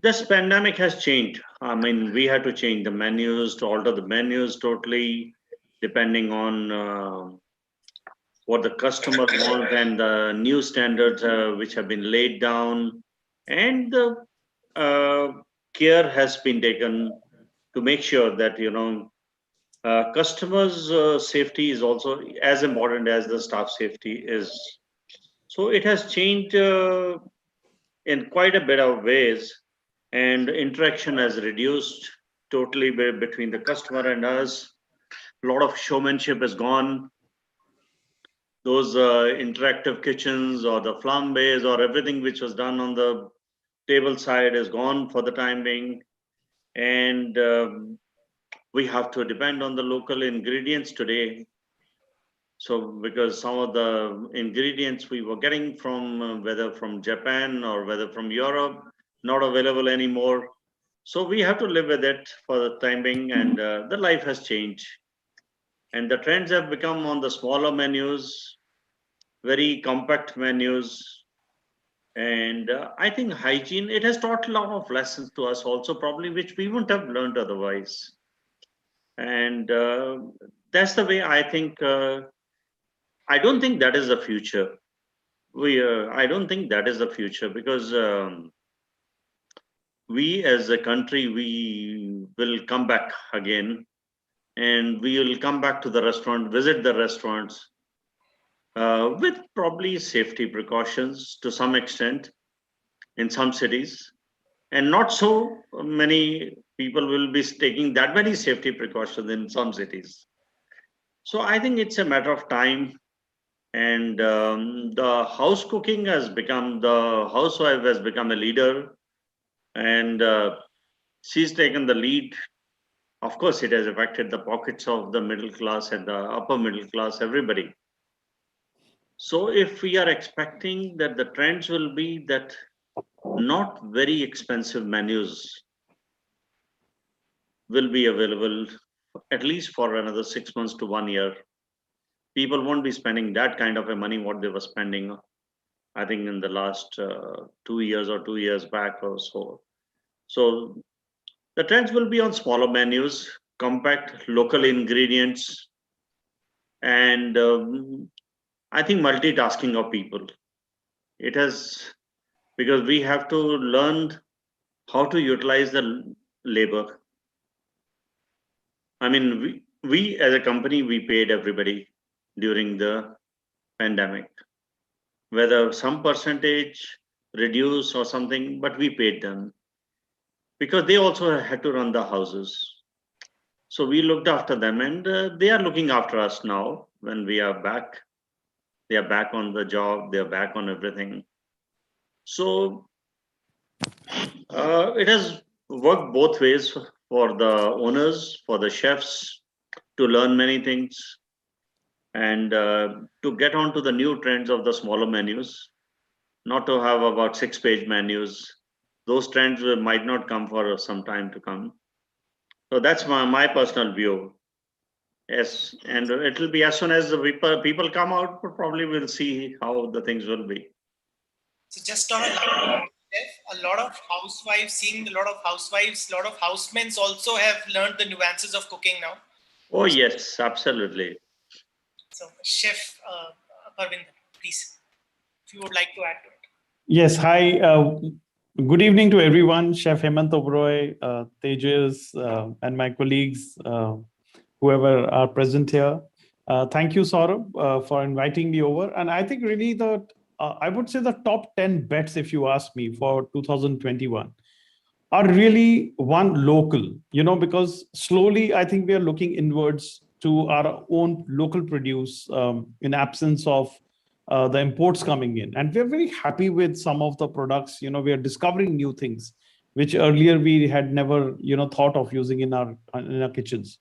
this pandemic has changed. I mean, we had to change the menus, to alter the menus totally, depending on what the customer wants and the new standards which have been laid down, and the care has been taken to make sure that customers' safety is also as important as the staff safety is. So it has changed in quite a bit of ways, and interaction has reduced totally between the customer and us. A lot of showmanship is gone. those interactive kitchens or the flambés or everything which was done on the table side is gone for the time being. And we have to depend on the local ingredients today. So because some of the ingredients we were getting from whether from Japan or whether from Europe, not available anymore. So we have to live with it for the time being, and the life has changed. And the trends have become on the smaller menus, very compact menus. And I think hygiene, it has taught a lot of lessons to us also, probably, which we wouldn't have learned otherwise. And that's the way I think. I don't think that is the future. I don't think that is the future, because we as a country, we will come back again, and we will come back to the restaurant, visit the restaurants with probably safety precautions to some extent in some cities. And not so many people will be taking that many safety precautions in some cities. So I think it's a matter of time. And the house cooking has become, the housewife has become a leader, and she's taken the lead. Of course, it has affected the pockets of the middle class and the upper middle class, everybody. So if we are expecting that the trends will be that not very expensive menus will be available at least for another 6 months to 1 year, people won't be spending that kind of a money what they were spending, I think, in the last 2 years or 2 years back or so. So the trends will be on smaller menus, compact local ingredients, and I think multitasking of people. It has, because we have to learn how to utilize the labor. I mean, we as a company, we paid everybody during the pandemic, whether some percentage reduce or something, but we paid them because they also had to run the houses. So we looked after them, and they are looking after us now when we are back. They are back on the job, they are back on everything. So it has worked both ways for the owners, for the chefs to learn many things, and to get on to the new trends of the smaller menus, not to have about 6-page menus. Those trends might not come for some time to come. So that's my personal view. Yes, and it will be as soon as the people come out, probably we'll see how the things will be. So just on a light, a lot of housewives, seeing a lot of housewives, a lot of housemen also have learned the nuances of cooking now. Oh yes, absolutely. So Chef Parvinder, please, if you would like to add to it. Yes, hi. Good evening to everyone, Chef Hemant Oberoi, Tejas, and my colleagues, whoever are present here. Thank you, Saurabh, for inviting me over. And I think really I would say the top 10 bets, if you ask me, for 2021 are really one local, because slowly I think we are looking inwards to our own local produce in absence of the imports coming in. And we're very happy with some of the products. We are discovering new things, which earlier we had never, thought of using in our kitchens.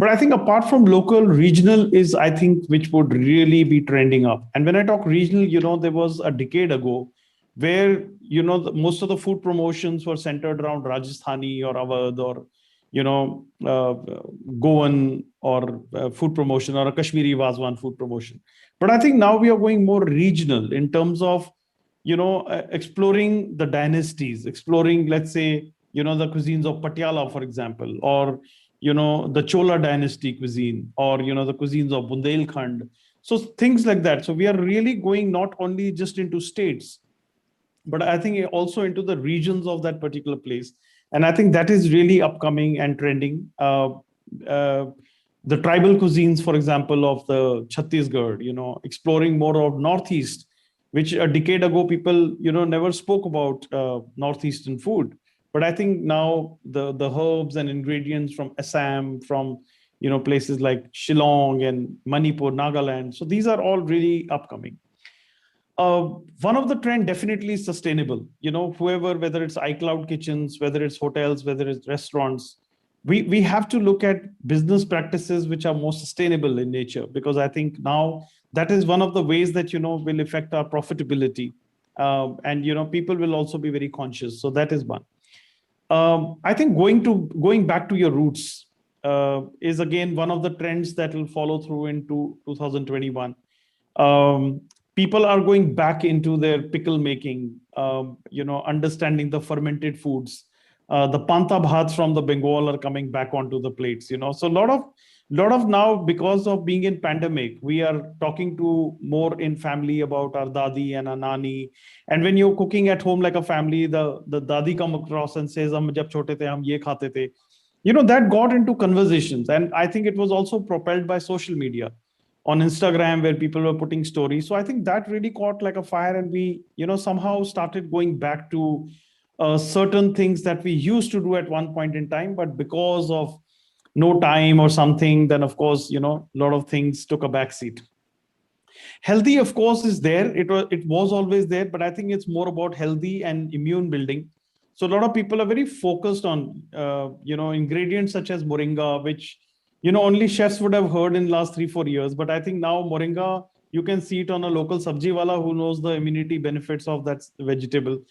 But I think apart from local, regional is, I think, which would really be trending up. And when I talk regional, there was a decade ago where, most of the food promotions were centered around Rajasthani or Awadh or, Goan or food promotion or a Kashmiri Wazwan food promotion. But I think now we are going more regional in terms of, exploring the dynasties, exploring, let's say, the cuisines of Patiala, for example, or, the Chola dynasty cuisine, or, the cuisines of Bundelkhand. So things like that. So we are really going not only just into states, but I think also into the regions of that particular place. And I think that is really upcoming and trending. The tribal cuisines, for example, of the Chhattisgarh, exploring more of Northeast, which a decade ago people, never spoke about Northeastern food. But I think now the herbs and ingredients from Assam, from, places like Shillong and Manipur, Nagaland. So these are all really upcoming. One of the trend definitely is sustainable. Whether it's iCloud kitchens, whether it's hotels, whether it's restaurants, we have to look at business practices which are more sustainable in nature, because I think now that is one of the ways that will affect our profitability, and people will also be very conscious. So that is one. I think going back to your roots is again one of the trends that will follow through into 2021. People are going back into their pickle making, understanding the fermented foods. The panta bhats from the Bengal are coming back onto the plates. So a lot of now, because of being in pandemic, we are talking to more in family about our dadi and our nani. And when you're cooking at home like a family, the dadi come across and says, "Hum jab chote the, hum ye khate the." That got into conversations, and I think it was also propelled by social media on Instagram, where people were putting stories. So I think that really caught like a fire, and we, somehow started going back to certain things that we used to do at one point in time, but because of no time or something, then of course, a lot of things took a backseat. Healthy, of course, is there. It was always there, but I think it's more about healthy and immune building. So a lot of people are very focused on, ingredients such as moringa, which only chefs would have heard in last 3-4 years. But I think now moringa, you can see it on a local sabji wala who knows the immunity benefits of that vegetable.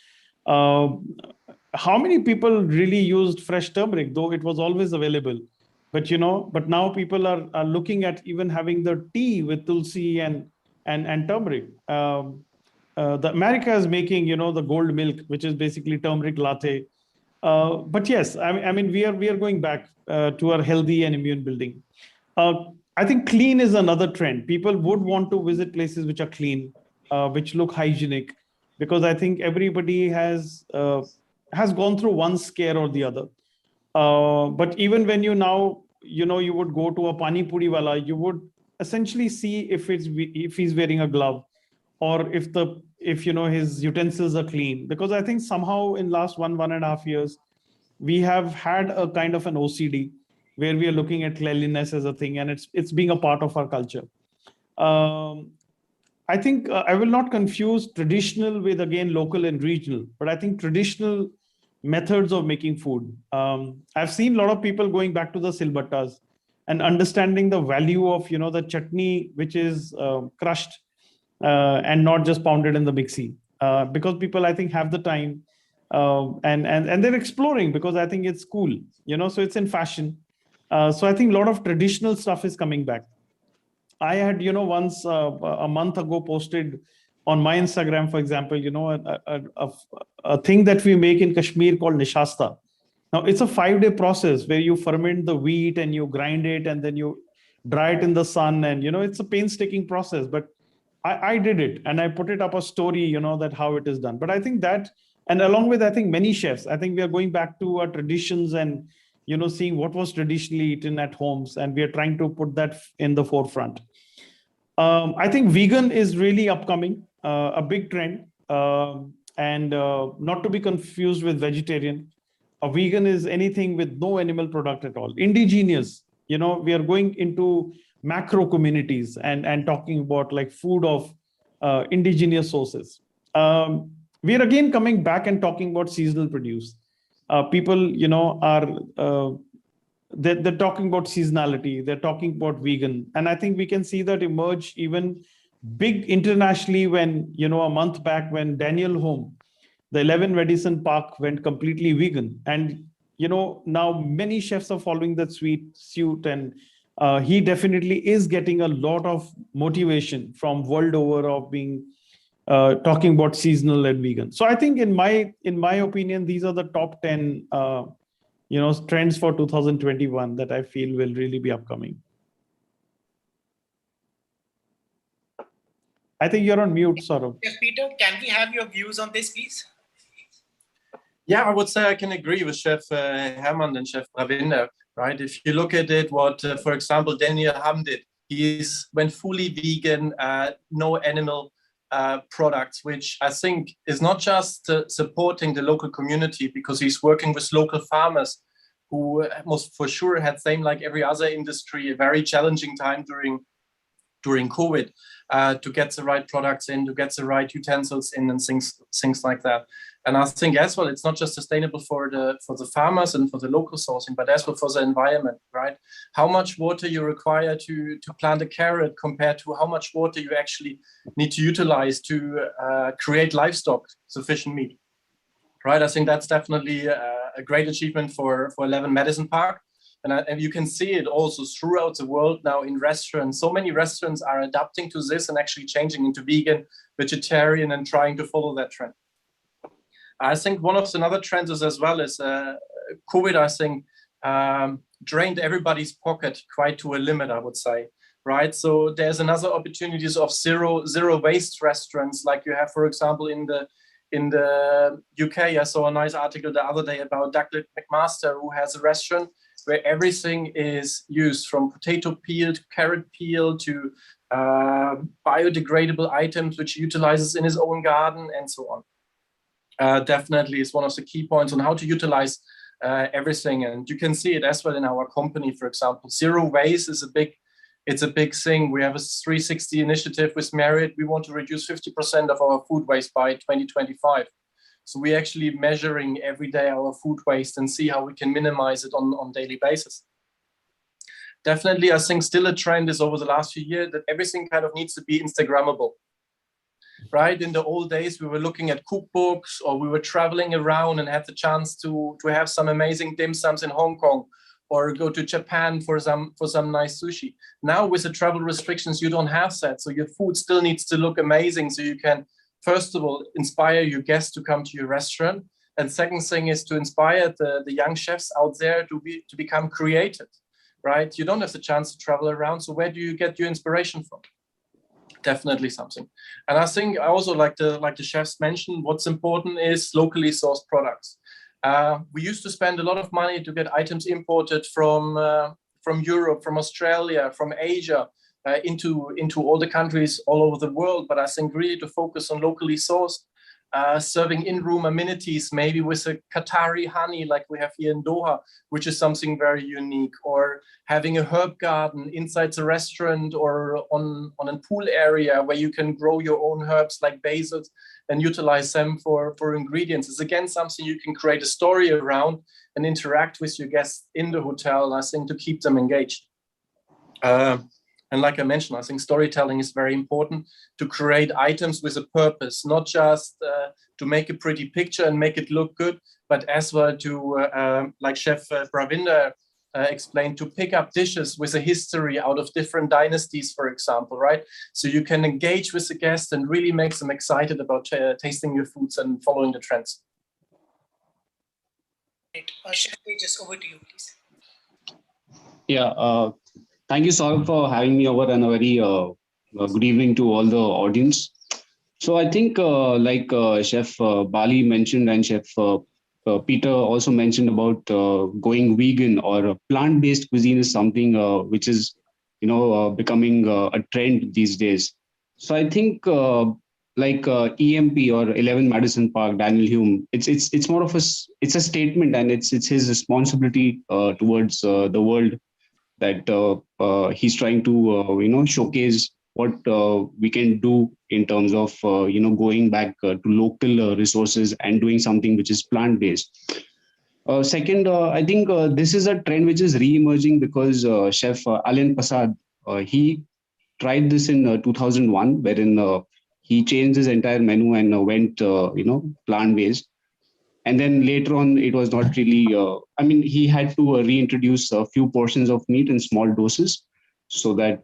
How many people really used fresh turmeric, though it was always available? But now people are looking at even having the tea with tulsi and turmeric. The America is making, the gold milk, which is basically turmeric latte. But yes, I mean, we are going back to our healthy and immune building. I think clean is another trend. People would want to visit places which are clean, which look hygienic, because I think everybody has gone through one scare or the other. But even when you now, you would go to a pani puri wala, you would essentially see if he's wearing a glove, or if his utensils are clean. Because I think somehow in last 1.5 years, we have had a kind of an OCD where we are looking at cleanliness as a thing, and it's being a part of our culture. I think I will not confuse traditional with, again, local and regional, but I think traditional methods of making food. I've seen a lot of people going back to the silbattas and understanding the value of, the chutney, which is crushed and not just pounded in the mixie, because people, I think, have the time and they're exploring, because I think it's cool, so it's in fashion. So I think a lot of traditional stuff is coming back. I had, once a month ago posted on my Instagram, for example, a thing that we make in Kashmir called nishasta. Now, it's a 5-day process where you ferment the wheat and you grind it and then you dry it in the sun. And, it's a painstaking process, but I did it and I put it up a story, that how it is done. But I think that, and along with, I think, many chefs, I think we are going back to our traditions and, seeing what was traditionally eaten at homes, and we are trying to put that in the forefront. I think vegan is really upcoming, a big trend, and not to be confused with vegetarian. A vegan is anything with no animal product at all. Indigenous, we are going into macro communities and talking about like food of indigenous sources. We are again coming back and talking about seasonal produce. People, are they're talking about seasonality, they're talking about vegan, and I think we can see that emerge even big internationally when, a month back when Daniel Home, the 11 Radisson Park, went completely vegan. And now many chefs are following that sweet suit, and he definitely is getting a lot of motivation from world over of being talking about seasonal and vegan. So I think in my opinion, these are the top 10 trends for 2021 that I feel will really be upcoming. I think you're on mute, Saurabh. Chef Peter, can we have your views on this, please? Yeah, I would say I can agree with Chef Hermann and Chef Ravinder, right? If you look at it, what, for example, Daniel Ham did, went fully vegan, no animal products, which I think is not just supporting the local community because he's working with local farmers, who most for sure had, same like every other industry, a very challenging time during COVID, to get the right products in, to get the right utensils in, and things like that. And I think as well, it's not just sustainable for the farmers and for the local sourcing, but as well for the environment, right? How much water you require to plant a carrot compared to how much water you actually need to utilize to create livestock sufficient meat, right? I think that's definitely a great achievement for 11 Madison Park. And you can see it also throughout the world now in restaurants. So many restaurants are adapting to this and actually changing into vegan, vegetarian, and trying to follow that trend. I think one of the other trends is as well is COVID, I think, drained everybody's pocket quite to a limit, I would say, right? So there's another opportunities of zero waste restaurants, like you have, for example, in the UK. I saw a nice article the other day about Douglas McMaster, who has a restaurant where everything is used, from potato peel to carrot peel to biodegradable items, which he utilizes in his own garden and so on. Definitely is one of the key points on how to utilize everything. And you can see it as well in our company, for example. Zero waste is it's a big thing. We have a 360 initiative with Marriott. We want to reduce 50% of our food waste by 2025. So we're actually measuring every day our food waste and see how we can minimize it on daily basis. Definitely, I think still a trend is over the last few years that everything kind of needs to be Instagrammable. Right? In the old days, we were looking at cookbooks, or we were traveling around and had the chance to have some amazing dim sums in Hong Kong, or go to Japan for some nice sushi. Now with the travel restrictions, you don't have that. So your food still needs to look amazing. So you can, first of all, inspire your guests to come to your restaurant. And second thing is to inspire the young chefs out there to become creative, right? You don't have the chance to travel around. So where do you get your inspiration from? Definitely something. And I think I also like the chefs mentioned, what's important is locally sourced products. We used to spend a lot of money to get items imported from Europe, from Australia, from Asia, into all the countries all over the world. But I think really to focus on locally sourced, serving in-room amenities, maybe with a Qatari honey like we have here in Doha, which is something very unique, or having a herb garden inside the restaurant or on a pool area where you can grow your own herbs like basil and utilize them for ingredients. It's again something you can create a story around and interact with your guests in the hotel, I think, to keep them engaged. And like I mentioned, I think storytelling is very important to create items with a purpose, not just to make a pretty picture and make it look good, but as well to, like Chef Pravinder explained, to pick up dishes with a history out of different dynasties, for example, right? So you can engage with the guest and really make them excited about tasting your foods and following the trends. Right. Chef, just over to you, please. Yeah. Thank you, Saurabh, for having me over, and a very good evening to all the audience. So I think like Chef Bali mentioned and Chef Peter also mentioned about going vegan or plant-based cuisine is something which is, becoming a trend these days. So I think like EMP or 11 Madison Park, Daniel Hume, it's more of it's a statement, and it's his responsibility towards the world, that he's trying to showcase what we can do in terms of going back to local resources and doing something which is plant-based. Second, I think this is a trend which is re-emerging because Chef Alain Passad, he tried this in 2001, wherein he changed his entire menu and went plant-based. And then later on, it was not really, he had to reintroduce a few portions of meat in small doses so that,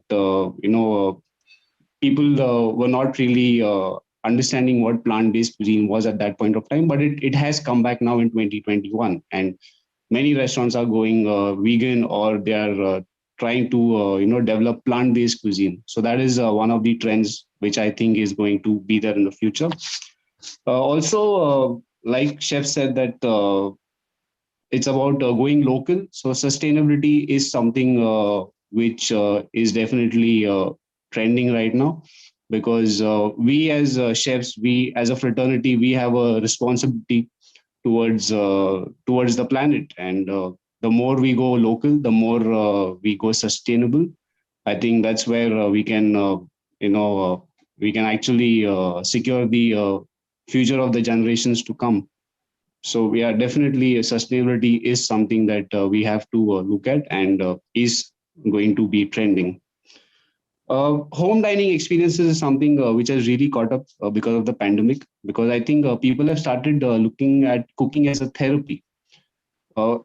people were not really understanding what plant-based cuisine was at that point of time. But it has come back now in 2021. And many restaurants are going vegan, or they are trying to, develop plant-based cuisine. So that is one of the trends which I think is going to be there in the future. Also, like Chef said, that it's about going local. So sustainability is something which is definitely trending right now, because we as chefs, we as a fraternity, we have a responsibility towards the planet, and the more we go local, the more we go sustainable. I think that's where we can, we can actually secure the future of the generations to come. So yeah, definitely sustainability is something that we have to look at and is going to be trending. Home dining experiences is something which has really caught up because of the pandemic, because I think people have started looking at cooking as a therapy.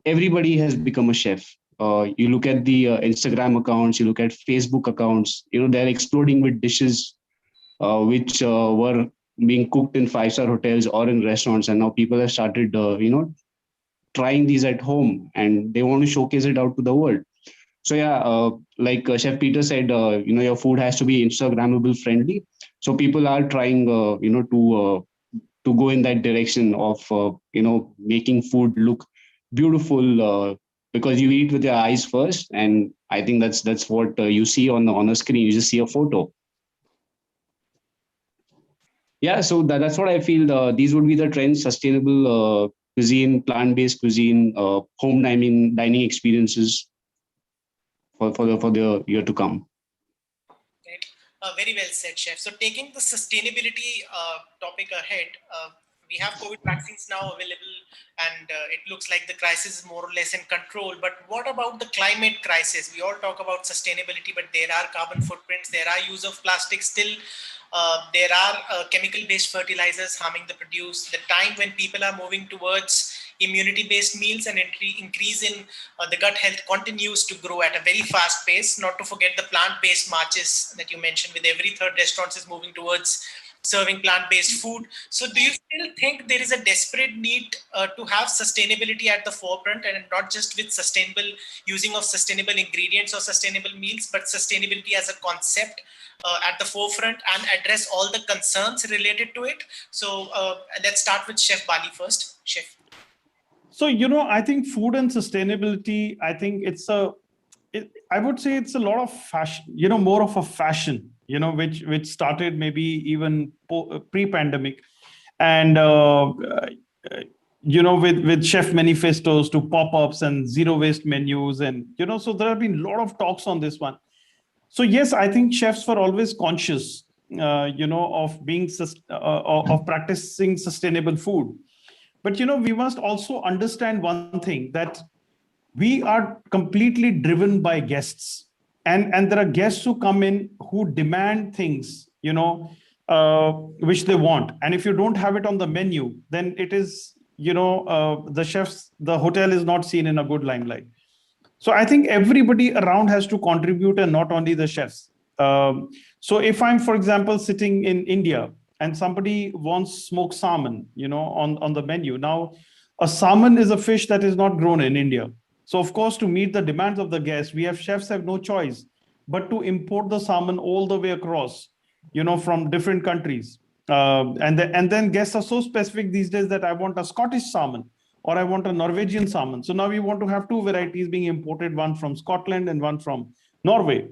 Everybody has become a chef. You look at the Instagram accounts, you look at Facebook accounts, they're exploding with dishes which were being cooked in five-star hotels or in restaurants. And now people have started, trying these at home and they want to showcase it out to the world. So yeah, like Chef Peter said, your food has to be Instagrammable friendly. So people are trying, to go in that direction of, making food look beautiful because you eat with your eyes first. And I think that's what you see on a screen. You just see a photo. Yeah, so that's what I feel. These would be the trends: sustainable cuisine, plant-based cuisine, home dining experiences for the year to come. Very well said, Chef. So taking the sustainability topic ahead, we have COVID vaccines now available and it looks like the crisis is more or less in control. But what about the climate crisis? We all talk about sustainability, but there are carbon footprints, there are use of plastic still. There are chemical-based fertilizers harming the produce. The time when people are moving towards immunity-based meals and increase in the gut health continues to grow at a very fast pace. Not to forget the plant-based marches that you mentioned, with every third restaurant is moving towards serving plant-based food. So do you still think there is a desperate need to have sustainability at the forefront, and not just with sustainable using of sustainable ingredients or sustainable meals, but sustainability as a concept at the forefront and address all the concerns related to it? So let's start with Chef Bali first. Chef. So, I think food and sustainability, I think I would say it's a lot of fashion, more of a fashion, which started maybe even pre-pandemic. And, with chef manifestos to pop-ups and zero waste menus. And, so there have been a lot of talks on this one. So yes, I think chefs were always conscious, of being, of practicing sustainable food. But, we must also understand one thing, that we are completely driven by guests. And there are guests who come in who demand things, which they want. And if you don't have it on the menu, then it is, the hotel is not seen in a good limelight. So I think everybody around has to contribute, and not only the chefs. So if I'm, for example, sitting in India and somebody wants smoked salmon, on the menu. Now, a salmon is a fish that is not grown in India. So of course, to meet the demands of the guests, chefs have no choice but to import the salmon all the way across, from different countries. And then guests are so specific these days that I want a Scottish salmon, or I want a Norwegian salmon. So now we want to have two varieties being imported, one from Scotland and one from Norway.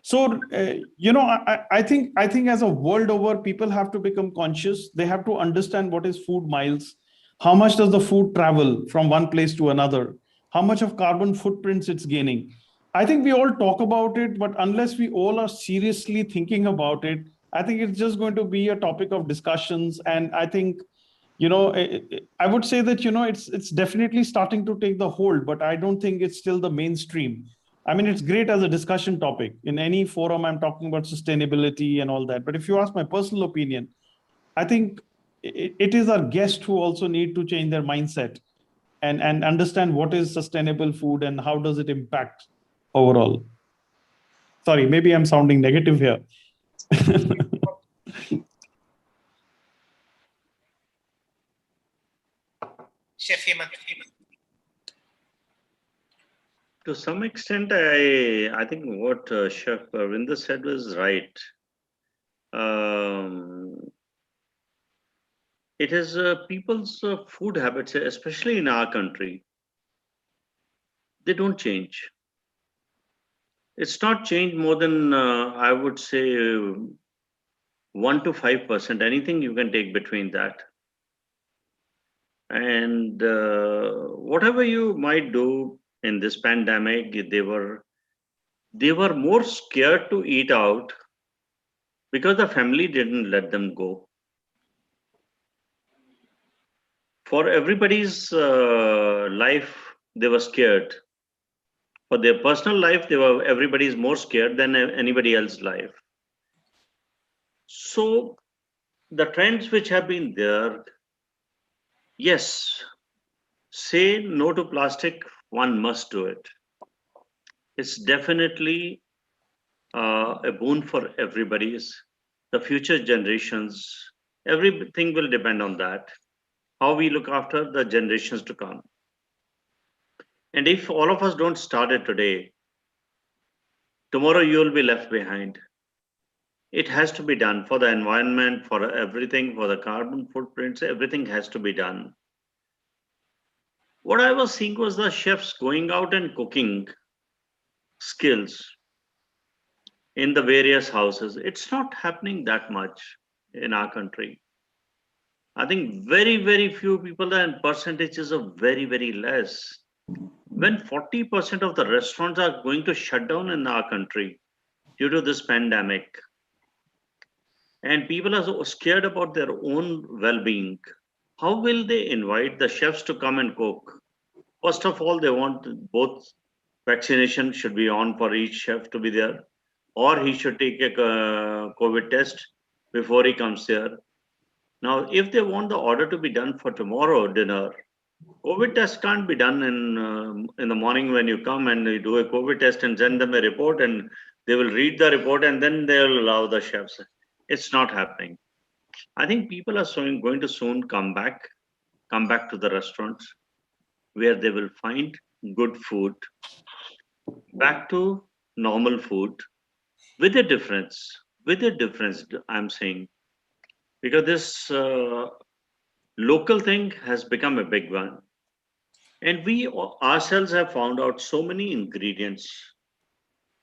So, I think as a world over, people have to become conscious. They have to understand what is food miles. How much does the food travel from one place to another? How much of carbon footprints it's gaining? I think we all talk about it, but unless we all are seriously thinking about it, I think it's just going to be a topic of discussions. And I think, I would say that, it's definitely starting to take the hold, but I don't think it's still the mainstream. I mean, it's great as a discussion topic. In any forum, I'm talking about sustainability and all that. But if you ask my personal opinion, I think it is our guests who also need to change their mindset and understand what is sustainable food and how does it impact overall. Sorry, maybe I'm sounding negative here. Chef Hemant. To some extent, I think what Chef Ravinder said was right. It is people's food habits, especially in our country. They don't change. It's not changed more than, I would say, 1 to 5%. Anything you can take between that. And whatever you might do in this pandemic, they were more scared to eat out because the family didn't let them go. For everybody's life, they were scared. For their personal life, everybody's more scared than anybody else's life. So the trends which have been there, yes, say no to plastic, one must do it. It's definitely a boon for everybody's, the future generations. Everything will depend on that, how we look after the generations to come. And if all of us don't start it today, tomorrow you will be left behind. It has to be done for the environment, for everything, for the carbon footprints, everything has to be done. What I was seeing was the chefs going out and cooking skills in the various houses. It's not happening that much in our country. I think very, very few people, and percentages of very, very less. When 40% of the restaurants are going to shut down in our country due to this pandemic, and people are so scared about their own well-being, how will they invite the chefs to come and cook? First of all, they want both vaccination should be on for each chef to be there, or he should take a COVID test before he comes there. Now, if they want the order to be done for tomorrow dinner, COVID test can't be done in the morning when you come and you do a COVID test and send them a report, and they will read the report and then they'll allow the chefs. It's not happening. I think people are going to soon come back to the restaurants where they will find good food, back to normal food, with a difference, I'm saying, because this local thing has become a big one. And we ourselves have found out so many ingredients,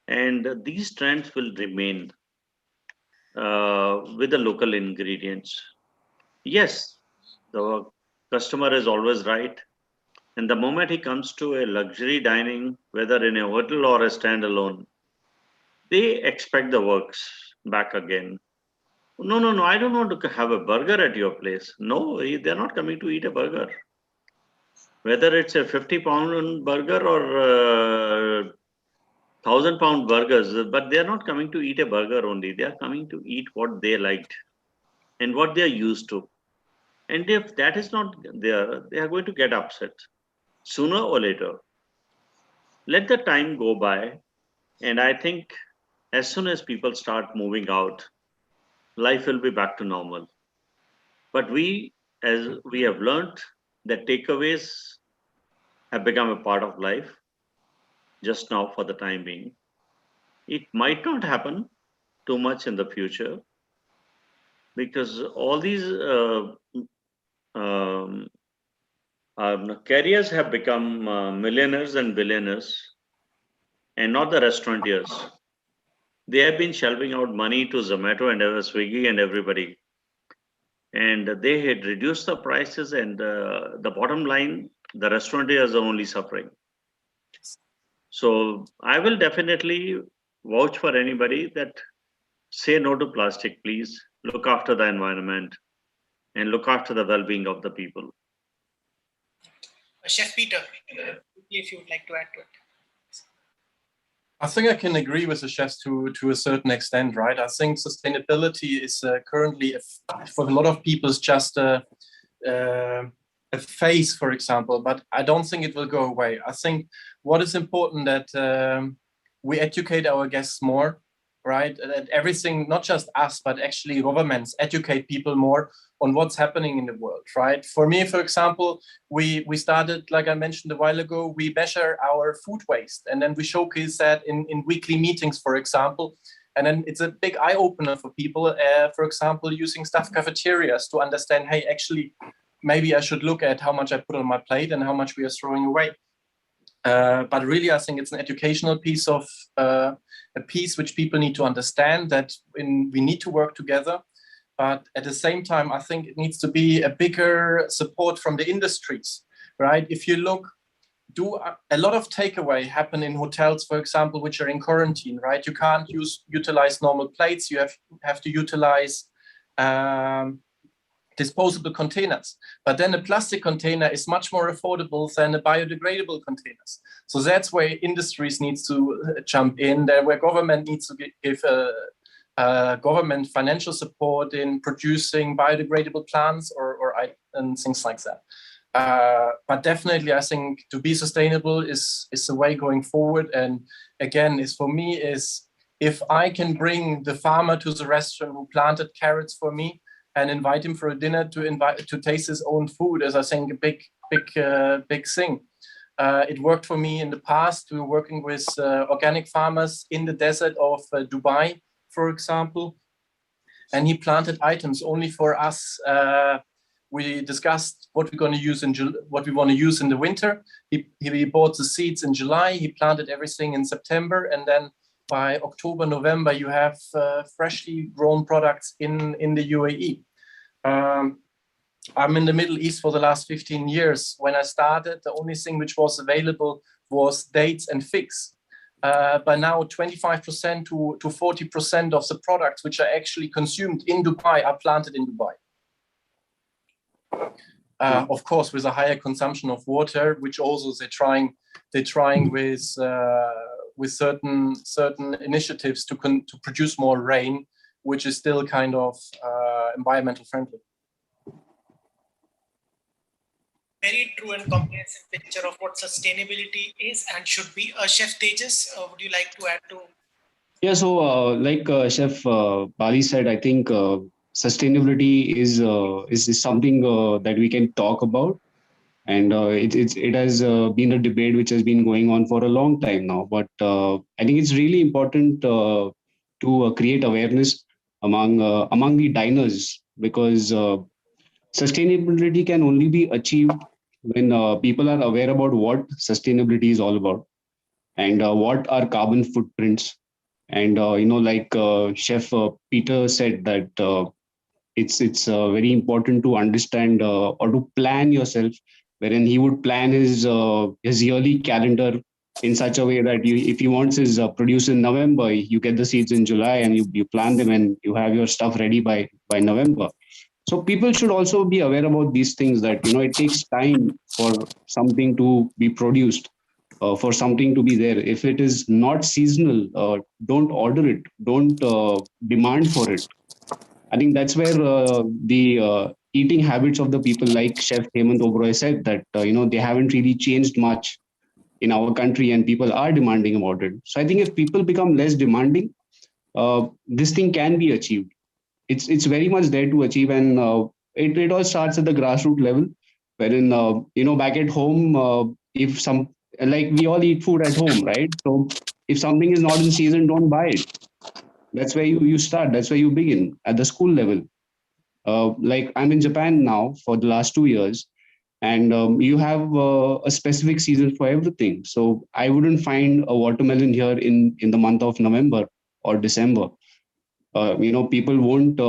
and these trends will remain with the local ingredients. Yes, the customer is always right. And the moment he comes to a luxury dining, whether in a hotel or a standalone, they expect the works back again. No, I don't want to have a burger at your place. No, they're not coming to eat a burger. Whether it's a 50-pound burger or 1,000-pound burgers, but they're not coming to eat a burger only. They are coming to eat what they liked and what they are used to. And if that is not there, they are going to get upset sooner or later. Let the time go by. And I think as soon as people start moving out, life will be back to normal. But as we have learned, that takeaways have become a part of life just now for the time being. It might not happen too much in the future because all these carriers have become millionaires and billionaires, and not the restaurateurs. They have been shelving out money to Zomato and Swiggy and everybody. And they had reduced the prices, and the bottom line, the restaurateurs are only suffering. So I will definitely vouch for anybody that say no to plastic, please. Look after the environment and look after the well-being of the people. Chef Peter, if you would like to add to it. I think I can agree with the chefs to a certain extent, right? I think sustainability is currently, for a lot of people, is just a phase, for example, but I don't think it will go away. I think what is important that we educate our guests more, right? That everything, not just us, but actually governments educate people more on what's happening in the world, right? For me, for example, we started, like I mentioned a while ago, we measure our food waste, and then we showcase that in weekly meetings, for example. And then it's a big eye opener for people, for example, using staff cafeterias to understand, hey, actually, maybe I should look at how much I put on my plate and how much we are throwing away. But really, I think it's an educational piece of a piece which people need to understand, that we need to work together. But at the same time, I think it needs to be a bigger support from the industries, right? If you look, a lot of takeaway happen in hotels, for example, which are in quarantine, right? You can't utilize normal plates. You have to utilize disposable containers. But then a plastic container is much more affordable than a biodegradable containers. So that's where industries needs to jump in, there where government needs to give government financial support in producing biodegradable plants and things like that. But definitely, I think to be sustainable is the way going forward. And again, is if I can bring the farmer to the restaurant who planted carrots for me and invite him for a dinner to taste his own food, is I think a big thing. It worked for me in the past. We were working with organic farmers in the desert of Dubai, for example, and he planted items only for us. We discussed what we're going to use what we want to use in the winter. He bought the seeds in July. He planted everything in September, and then by October, November, you have freshly grown products in the UAE. I'm in the Middle East for the last 15 years. When I started, the only thing which was available was dates and figs. But now 25% to 40% of the products which are actually consumed in Dubai are planted in Dubai. Of course, with a higher consumption of water, which also they're trying with certain initiatives to produce more rain, which is still kind of environmental friendly. Very true and comprehensive picture of what sustainability is and should be. Chef Tejas, would you like to add to? Yeah, so like Chef Bali said, I think sustainability is something that we can talk about, and it has been a debate which has been going on for a long time now. But I think it's really important to create awareness among the diners, because sustainability can only be achieved when people are aware about what sustainability is all about, and what are carbon footprints. And like Chef Peter said, that it's very important to understand or to plan yourself, wherein he would plan his yearly calendar in such a way that if he wants his produce in November, you get the seeds in July, and you plan them, and you have your stuff ready by November. So people should also be aware about these things, that it takes time for something to be produced, for something to be there. If it is not seasonal, don't order it, don't demand for it. I think that's where the eating habits of the people, like Chef Hemant Oberoi said, that they haven't really changed much in our country, and people are demanding about it. So I think if people become less demanding, this thing can be achieved. It's very much there to achieve, and it all starts at the grassroots level, wherein back at home, if we all eat food at home, right? So if something is not in season, don't buy it. That's where you start. That's where you begin at the school level. Like I'm in Japan now for the last 2 years, and you have a specific season for everything. So I wouldn't find a watermelon here in the month of November or December. People won't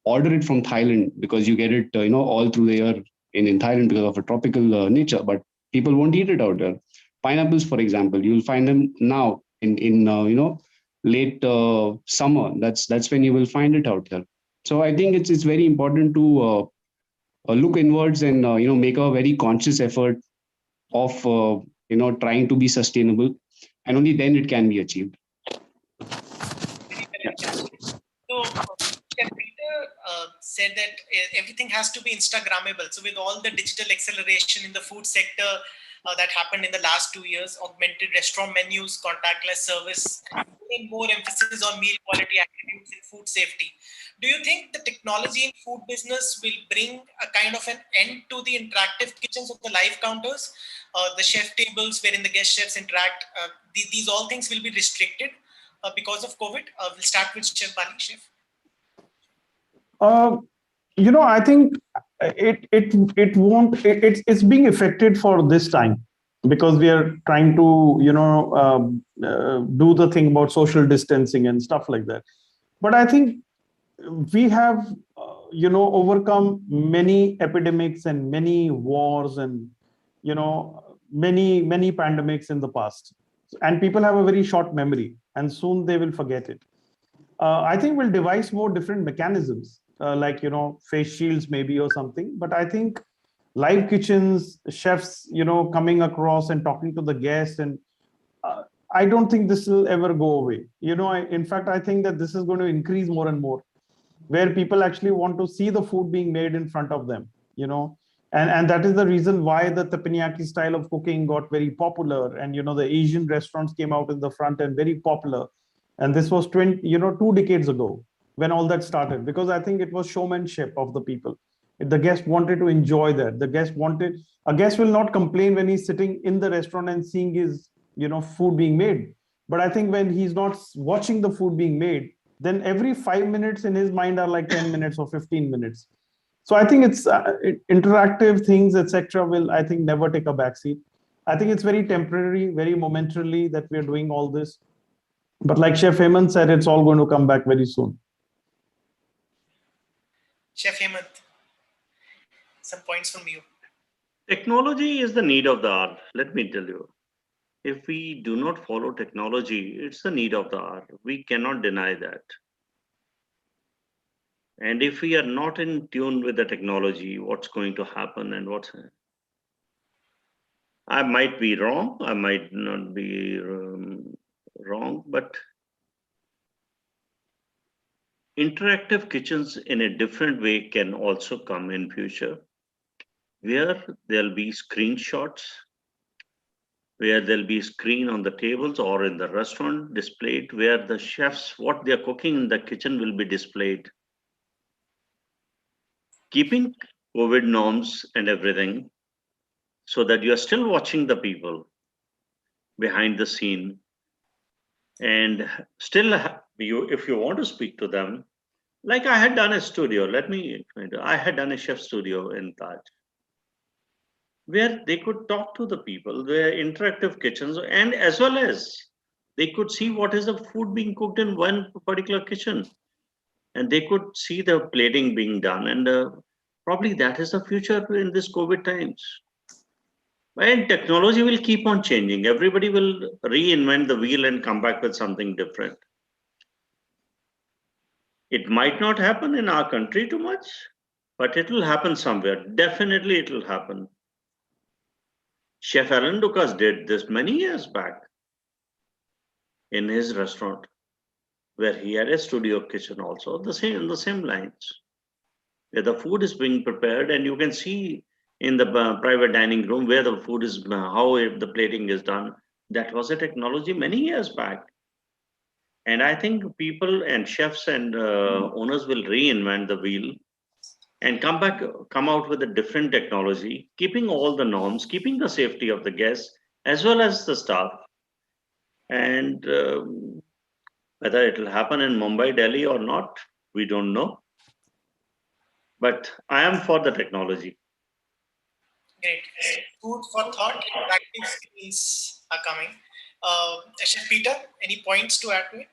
order it from Thailand, because you get it, all through the year in Thailand because of a tropical nature. But people won't eat it out there. Pineapples, for example, you'll find them now in late summer. That's when you will find it out there. So I think it's very important to look inwards and make a very conscious effort of trying to be sustainable, and only then it can be achieved. So, Chef Peter said that everything has to be Instagrammable. So, with all the digital acceleration in the food sector that happened in the last 2 years, augmented restaurant menus, contactless service, and more emphasis on meal quality attributes in food safety. Do you think the technology in food business will bring a kind of an end to the interactive kitchens of the live counters, the chef tables wherein the guest chefs interact? These all things will be restricted because of COVID? We'll start with Chef Bali. Chef. I think it won't. It's being affected for this time, because we are trying to do the thing about social distancing and stuff like that. But I think we have, overcome many epidemics and many wars and, many pandemics in the past. And people have a very short memory and soon they will forget it. I think we'll devise more different mechanisms, like, face shields maybe or something. But I think live kitchens, chefs, coming across and talking to the guests, and I don't think this will ever go away. In fact, I think that this is going to increase more and more, where people actually want to see the food being made in front of them, and that is the reason why the teppanyaki style of cooking got very popular. And, the Asian restaurants came out in the front and very popular. And this was 2 decades ago when all that started, because I think it was showmanship of the people. The guest wanted to enjoy that. A guest will not complain when he's sitting in the restaurant and seeing his, food being made. But I think when he's not watching the food being made, then every 5 minutes in his mind are like 10 minutes or 15 minutes. So I think it's interactive things, etc. will, I think, never take a backseat. I think it's very temporary, very momentarily that we're doing all this. But like Chef Hemant said, it's all going to come back very soon. Chef Hemant, some points from you. Technology is the need of the hour, let me tell you. If we do not follow technology, it's the need of the hour. We cannot deny that. And if we are not in tune with the technology, what's going to happen and I might be wrong, I might not be wrong, but interactive kitchens in a different way can also come in future, where there'll be screenshots, where there'll be screen on the tables or in the restaurant displayed, where the chefs, what they're cooking in the kitchen will be displayed. Keeping COVID norms and everything, so that you're still watching the people behind the scene. And still, if you want to speak to them, like I had done a studio, I had done a chef studio in Taj, where they could talk to the people, their interactive kitchens, and as well as they could see what is the food being cooked in one particular kitchen. And they could see the plating being done. And probably that is the future in this COVID times. And technology will keep on changing. Everybody will reinvent the wheel and come back with something different. It might not happen in our country too much, but it will happen somewhere. Definitely it will happen. Chef Alan Dukas did this many years back in his restaurant, where he had a studio kitchen also, in the same lines, where the food is being prepared and you can see in the private dining room where the food is, how the plating is done. That was a technology many years back. And I think people and chefs and owners will reinvent the wheel and come out with a different technology, keeping all the norms, keeping the safety of the guests as well as the staff. And whether it will happen in Mumbai, Delhi or not, we don't know. But I am for the technology. Great. Food for thought, interactive skills are coming. Chef Peter, any points to add to it?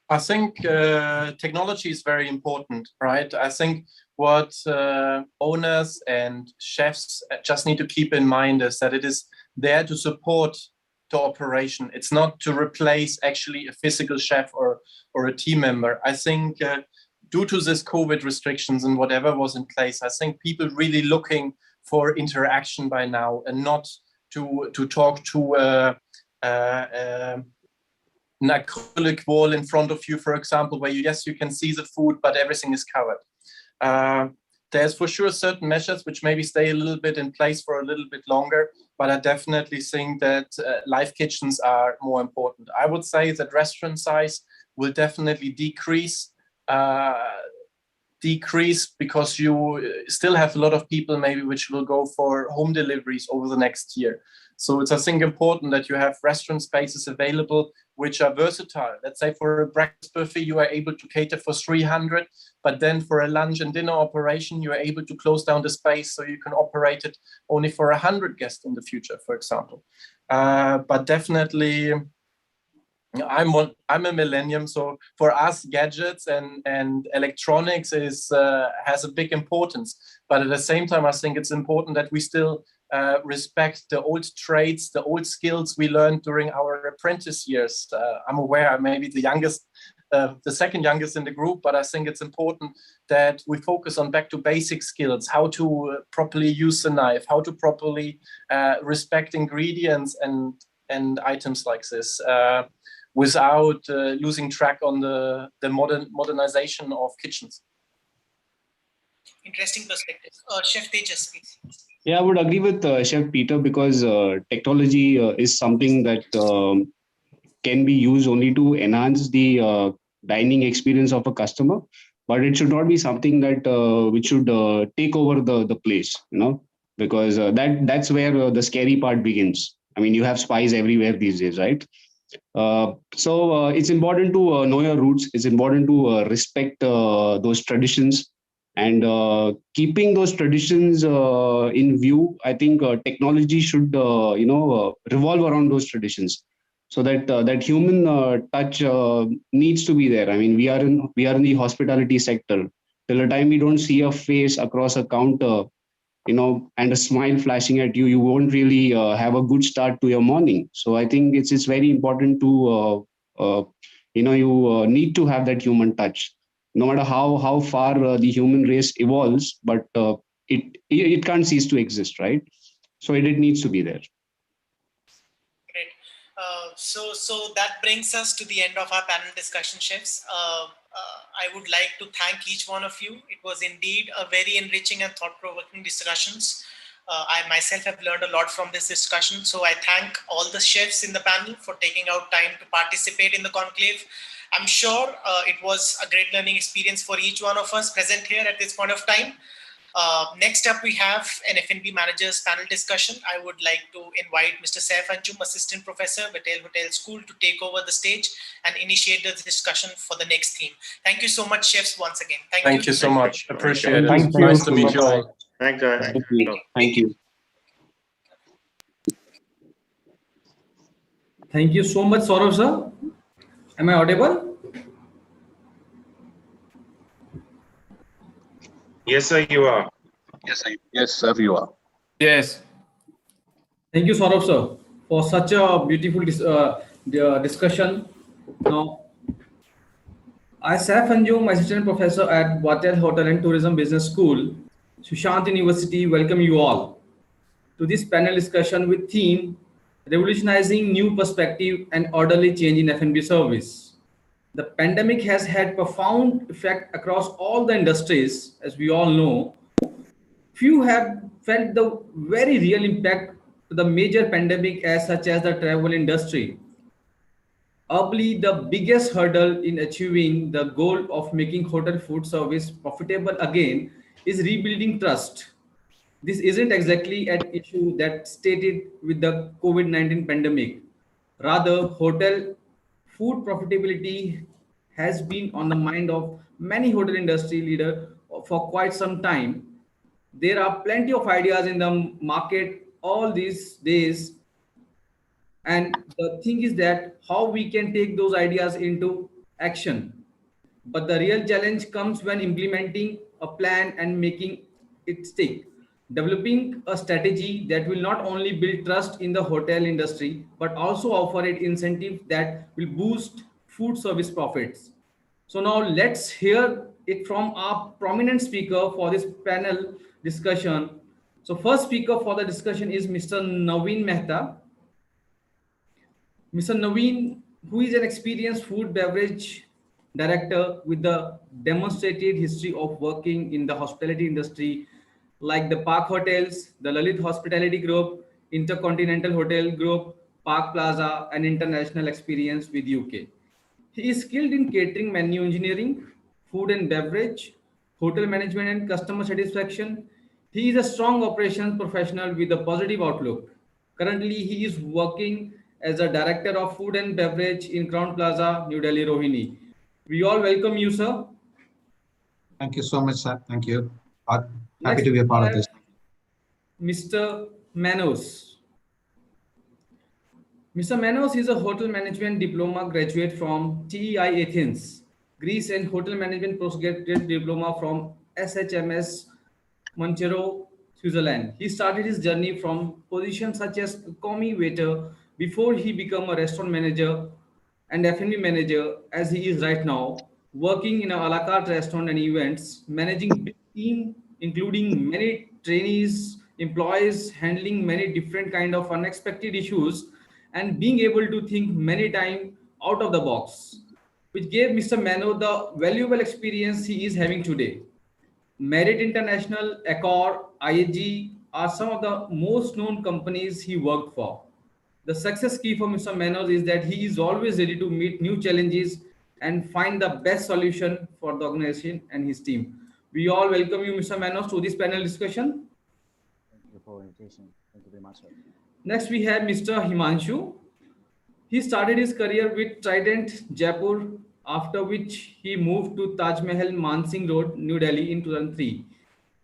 I think technology is very important, right? I think what owners and chefs just need to keep in mind is that it is there to support the operation. It's not to replace actually a physical chef or a team member. I think due to this COVID restrictions and whatever was in place, I think people really looking for interaction by now and not to talk to an acrylic wall in front of you, for example, where you can see the food, but everything is covered. There's for sure certain measures which maybe stay a little bit in place for a little bit longer, but I definitely think that live kitchens are more important. I would say that restaurant size will definitely decrease because you still have a lot of people maybe which will go for home deliveries over the next year. So it's, I think, important that you have restaurant spaces available which are versatile. Let's say for a breakfast buffet, you are able to cater for 300, but then for a lunch and dinner operation, you are able to close down the space so you can operate it only for 100 guests in the future, for example. But definitely, I'm a millennium, so for us, gadgets and electronics has a big importance. But at the same time, I think it's important that we still respect the old trades, the old skills we learned during our apprentice years. I'm aware I'm maybe the youngest, the second youngest in the group, but I think it's important that we focus on back to basic skills, how to properly use the knife, how to properly respect ingredients and items like this. Without losing track on the modernization of kitchens. Interesting perspective. Chef Tejas, please. Yeah, I would agree with Chef Peter, because technology is something that can be used only to enhance the dining experience of a customer, but it should not be something that which should take over the place, because that's where the scary part begins. I mean, you have spies everywhere these days, right? So it's important to know your roots. It's important to respect those traditions, and keeping those traditions in view. I think technology should, revolve around those traditions, so that that human touch needs to be there. I mean, we are in the hospitality sector. Till the time we don't see a face across a counter, and a smile flashing at you, you won't really have a good start to your morning. So I think it's very important to, you need to have that human touch, no matter how far the human race evolves, but it can't cease to exist, right? So it needs to be there. Great. So that brings us to the end of our panel discussion, chefs. I would like to thank each one of you. It was indeed a very enriching and thought-provoking discussions. I myself have learned a lot from this discussion. So I thank all the chefs in the panel for taking out time to participate in the conclave. I'm sure it was a great learning experience for each one of us present here at this point of time. Next up, we have an F&B managers panel discussion. I would like to invite Mr. Saif Anjum, Assistant Professor, Batel Hotel School, to take over the stage and initiate the discussion for the next theme. Thank you so much, chefs, once again. Thank you so much. Appreciate it. Thank you. Nice to meet you all. Thanks, Thank you. Thank you so much, Saurav sir. Am I audible? Yes, sir, you are. Yes, sir, you are. Yes. Thank you, Saurav sir, for such a beautiful discussion. Now, I, Saif Anjum, Assistant Professor at Batel Hotel and Tourism Business School, Sushant University, welcome you all to this panel discussion with theme Revolutionizing New Perspective and Orderly Change in F&B Service. The pandemic has had profound effect across all the industries, as we all know. Few have felt the very real impact of the major pandemic such as the travel industry. Probably the biggest hurdle in achieving the goal of making hotel food service profitable again is rebuilding trust. This isn't exactly an issue that stated with the COVID-19 pandemic. Rather, hotel food profitability has been on the mind of many hotel industry leaders for quite some time. There are plenty of ideas in the market all these days. And the thing is that how we can take those ideas into action. But the real challenge comes when implementing a plan and making it stick. Developing a strategy that will not only build trust in the hotel industry, but also offer it incentives that will boost food service profits. So now let's hear it from our prominent speaker for this panel discussion. So first speaker for the discussion is Mr. Naveen Mehta. Mr. Naveen, who is an experienced food beverage director with the demonstrated history of working in the hospitality industry, like the Park Hotels, the Lalit Hospitality Group, Intercontinental Hotel Group, Park Plaza, and international experience with UK. He is skilled in catering, menu engineering, food and beverage, hotel management, and customer satisfaction. He is a strong operations professional with a positive outlook. Currently, he is working as a director of food and beverage in Crown Plaza, New Delhi, Rohini. We all welcome you, sir. Thank you so much, sir. Thank you. Happy Next, to be a part of this. we have Mr. Manos. Mr. Manos, who is an experienced food beverage director with the demonstrated history of working in the hospitality industry, like the Park Hotels, the Lalit Hospitality Group, Park Plaza, and international experience with UK. He is skilled in catering, menu engineering, food and beverage, hotel management, and customer satisfaction. He is a strong operations professional with a positive outlook. Currently, he is working as a director of food and beverage in Crown Plaza, New Delhi, Rohini. We all welcome you, sir. Thank you so much, sir. Thank you. Mr. Manos is a hotel management diploma graduate from TEI Athens, Greece, and hotel management postgraduate diploma from SHMS Montero, Switzerland. He started his journey from positions such as commie waiter before he became a restaurant manager and F&B manager as he is right now, working in a la carte restaurant and events, managing big team including many trainees, employees, handling many different kind of unexpected issues, and being able to think many times out of the box, which gave Mr. Mano the valuable experience he is having today. Merit International, Accor, IAG are some of the most known companies he worked for. The success key for Mr. Manos is that he is always ready to meet new challenges and find the best solution for the organization and his team. We all welcome you, Mr. Manos, to this panel discussion. Thank you for the invitation. Thank you very much, sir. Next, we have Mr. Himanshu. He started his career with Trident, Jaipur, after which he moved to Taj Mahal, Mansingh Road, New Delhi in 2003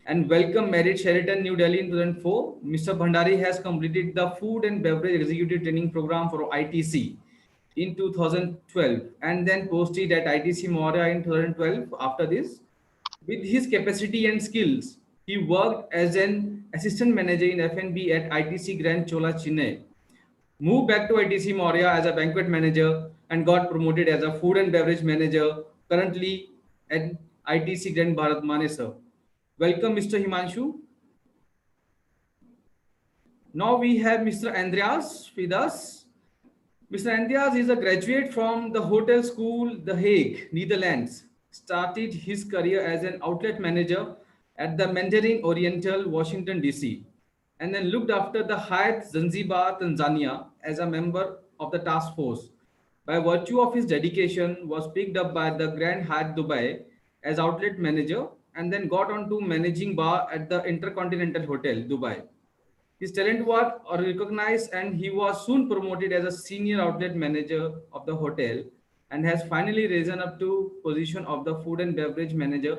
and welcome Merit Sheraton, New Delhi in 2004. Mr. Bhandari has completed the Food and Beverage Executive Training Program for ITC in 2012 and then posted at ITC Maurya in 2012. After this, with his capacity and skills, he worked as an assistant manager in F&B at ITC Grand Chola, Chennai, moved back to ITC Maurya as a banquet manager and got promoted as a food and beverage manager, currently at ITC Grand Bharat Manesar. Welcome, Mr. Himanshu. Now we have Mr. Andreas with us. Mr. Andreas is a graduate from the Hotel School, The Hague, Netherlands. Started his career as an outlet manager at the Mandarin Oriental, Washington, D.C. and then looked after the Hyatt Zanzibar, Tanzania as a member of the task force. By virtue of his dedication, was picked up by the Grand Hyatt Dubai as outlet manager and then got on to managing bar at the Intercontinental Hotel, Dubai. His talent was recognized and he was soon promoted as a senior outlet manager of the hotel and has finally risen up to position of the food and beverage manager,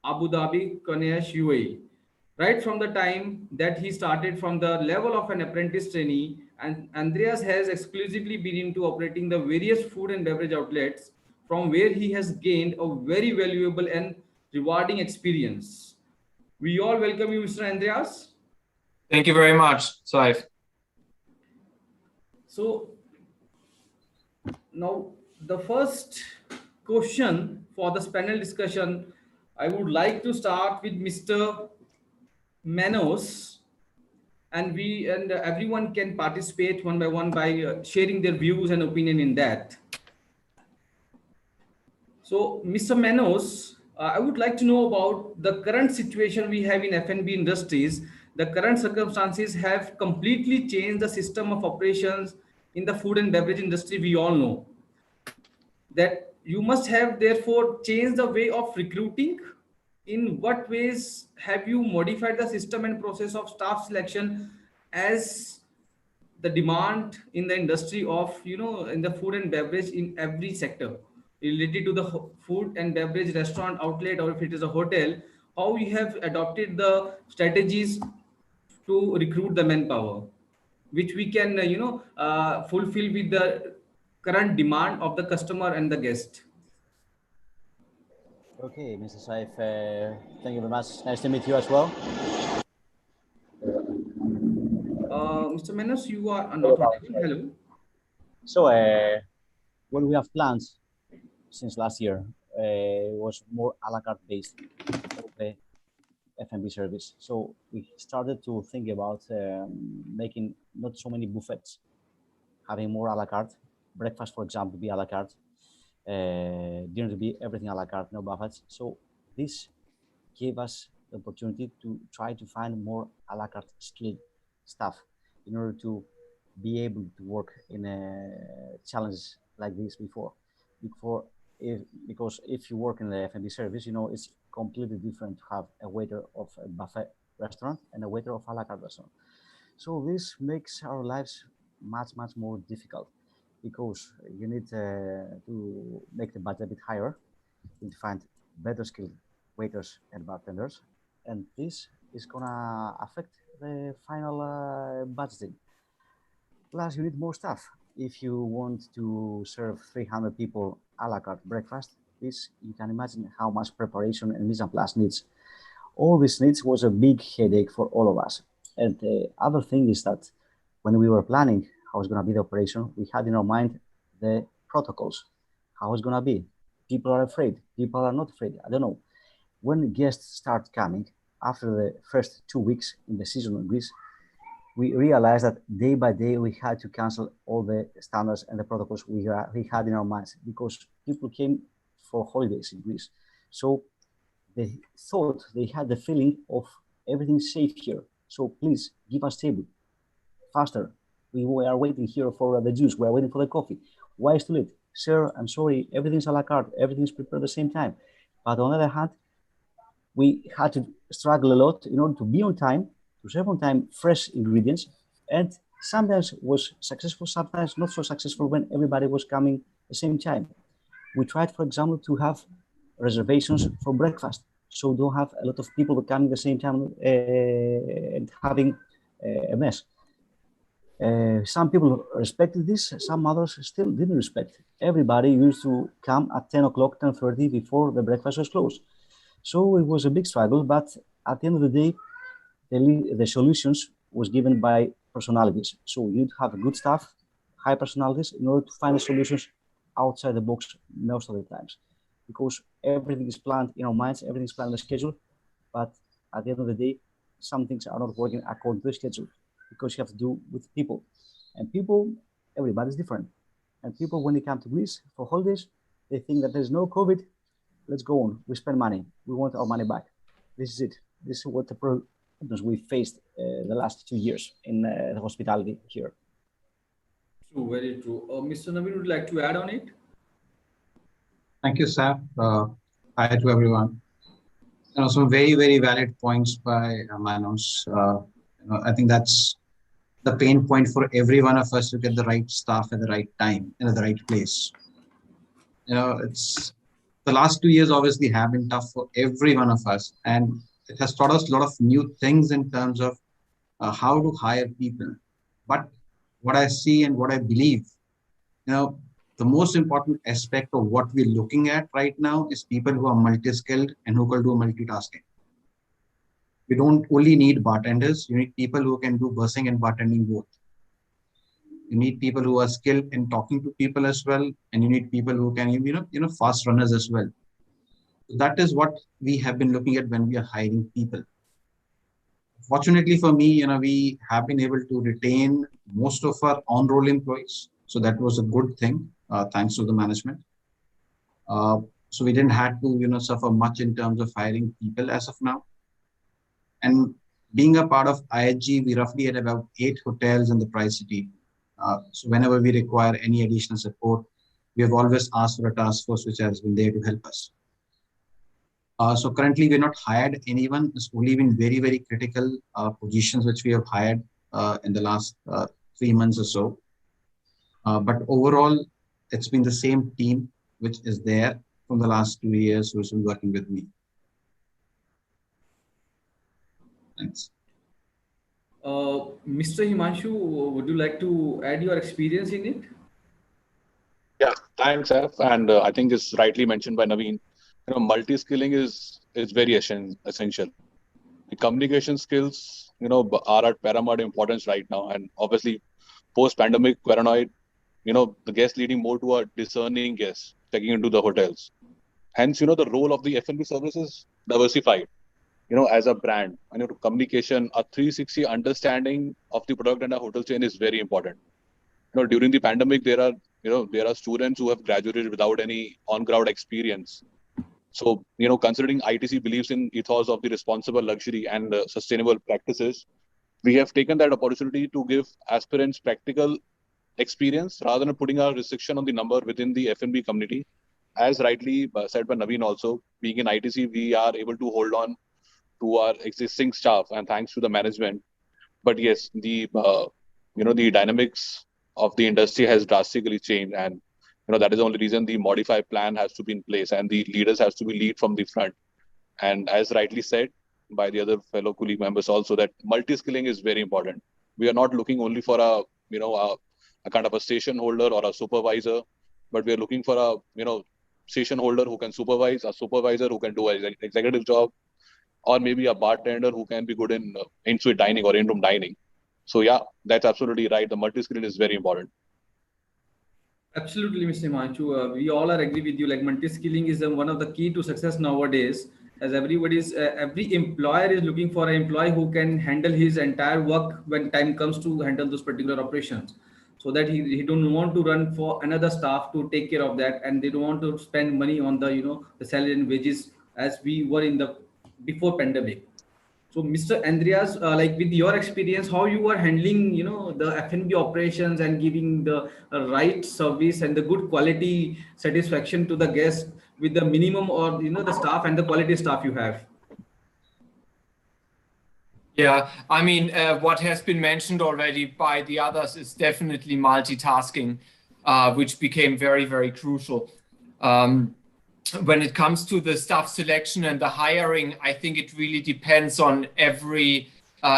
Abu Dhabi, Konesh, UAE. Right from the time that he started from the level of an apprentice trainee, and Andreas has exclusively been into operating the various food and beverage outlets from where he has gained a very valuable and rewarding experience. We all welcome you, Mr. Andreas. Thank you very much, Saif. So now the first question for this panel discussion, I would like to start with Mr. Manos, and everyone can participate one by one by sharing their views and opinion in that. So, Mr. Manos, I would like to know about the current situation we have in F&B industries. The current circumstances have completely changed the system of operations in the food and beverage industry. We all know that you must have therefore changed the way of recruiting. In what ways have you modified the system and process of staff selection as the demand in the industry of, in the food and beverage in every sector related to the food and beverage restaurant outlet, or if it is a hotel, how you have adopted the strategies to recruit the manpower, which we can, fulfill with the current demand of the customer and the guest. Okay, Mr. Saif, thank you very much. Nice to meet you as well. Mr. Manos, you are not audible. Hello. So, what we have planned since last year was more a la carte based F&B service. So we started to think about making not so many buffets, having more a la carte. Breakfast, for example, be a la carte. Dinner to be everything a la carte, no buffets. So this gave us the opportunity to try to find more a la carte skilled staff in order to be able to work in challenges like this because if you work in the F&B service, it's completely different to have a waiter of a buffet restaurant and a waiter of a la carte restaurant. So this makes our lives much more difficult because you need to make the budget a bit higher. You need to find better skilled waiters and bartenders, and this is gonna affect the final budgeting. Plus, you need more staff. if you want to serve 300 people a la carte breakfast, this you can imagine how much preparation and mise en place needs. All this needs was a big headache for all of us. And the other thing is that when we were planning how it's going to be the operation, we had in our mind the protocols, how it's going to be. People are afraid, people are not afraid. I don't know. When guests start coming after the first 2 weeks in the season in Greece, we realized that day by day we had to cancel all the standards and the protocols we had in our minds because people came for holidays in Greece. So they thought, they had the feeling of everything's safe here. So please give us table faster. We are waiting here for the juice. We are waiting for the coffee. Why is too late? Sir, I'm sorry, everything's a la carte. Everything's prepared at the same time. But on the other hand, we had to struggle a lot in order to be on time, to serve on time fresh ingredients, and sometimes was successful, sometimes not so successful when everybody was coming at the same time. We tried, for example, to have reservations for breakfast, so don't have a lot of people coming at the same time and having a mess. Some people respected this, some others still didn't respect. Everybody used to come at 10 o'clock, 10:30 before the breakfast was closed. So it was a big struggle, but at the end of the day, the solutions was given by personalities. So you need to have good staff, high personalities in order to find the solutions outside the box most of the times. Because everything is planned in our minds, everything is planned on the schedule, but at the end of the day, some things are not working according to the schedule because you have to do with people. And people, everybody's different. And people, when they come to Greece for holidays, they think that there's no COVID, let's go on. We spend money. We want our money back. This is it. This is what the problems we faced the last 2 years in the hospitality here. True, very true. Mr. Naveen, would you like to add on it? Thank you, Saf. Hi to everyone. Some very, very valid points by Manos. I think that's the pain point for every one of us to get the right staff at the right time and at the right place. It's the last 2 years obviously have been tough for every one of us, and it has taught us a lot of new things in terms of how to hire people. But what I see and what I believe, the most important aspect of what we're looking at right now is people who are multi-skilled and who can do multitasking. We don't only need bartenders, you need people who can do bussing and bartending both. You need people who are skilled in talking to people as well, and you need people who can, fast runners as well. That is what we have been looking at when we are hiring people. Fortunately for me, we have been able to retain most of our on-roll employees. So that was a good thing, thanks to the management. So we didn't have to, suffer much in terms of hiring people as of now. And being a part of IHG, we roughly had about 8 hotels in the Tri-City. So whenever we require any additional support, we have always asked for a task force which has been there to help us. So currently we're not hired anyone. It's only been very, very critical positions which we have hired in the last 3 months or so. But overall, it's been the same team which is there from the last 2 years who's been working with me. Thanks. Mr. Himanshu, would you like to add your experience in it? Yeah, thanks, F. And I think it's rightly mentioned by Naveen. Multi-skilling is very essential. The communication skills, are at paramount importance right now. And obviously, post-pandemic paranoid, the guests leading more to a discerning guest checking into the hotels. Hence, the role of the F&B services diversified. As a brand, communication, a 360 understanding of the product and a hotel chain is very important. During the pandemic, there are students who have graduated without any on-ground experience. So, considering ITC believes in ethos of the responsible luxury and sustainable practices, we have taken that opportunity to give aspirants practical experience rather than putting a restriction on the number within the F&B community. As rightly said by Naveen also, being in ITC, we are able to hold on to our existing staff and thanks to the management. But yes, the dynamics of the industry has drastically changed, and that is the only reason the modified plan has to be in place and the leaders has to be lead from the front. And as rightly said by the other fellow colleague members also, that multi-skilling is very important. We are not looking only for a a kind of a station holder or a supervisor, but we are looking for a, station holder who can supervise, a supervisor who can do an executive job, or maybe a bartender who can be good in suite dining or in-room dining. So yeah, that's absolutely right. The multi-skill is very important. Absolutely, Mr. Himanshu. We all are agree with you. Like multi-skilling is one of the key to success nowadays, as every employer is looking for an employee who can handle his entire work when time comes to handle those particular operations. So that he don't want to run for another staff to take care of that, and they don't want to spend money on the salary and wages as we were in the before pandemic. So, Mr. Andreas, like with your experience, how you are handling, the F&B operations and giving the right service and the good quality satisfaction to the guest with the minimum or the staff and the quality staff you have. Yeah, I mean, what has been mentioned already by the others is definitely multitasking, which became very, very crucial. When it comes to the staff selection and the hiring, I think it really depends on every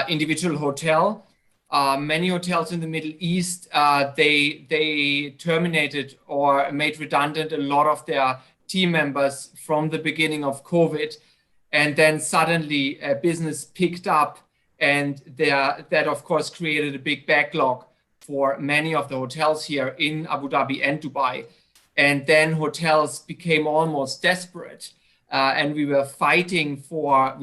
individual hotel. Many hotels in the Middle East, they terminated or made redundant a lot of their team members from the beginning of COVID. And then suddenly business picked up, and that of course created a big backlog for many of the hotels here in Abu Dhabi and Dubai. And then hotels became almost desperate, and we are fighting for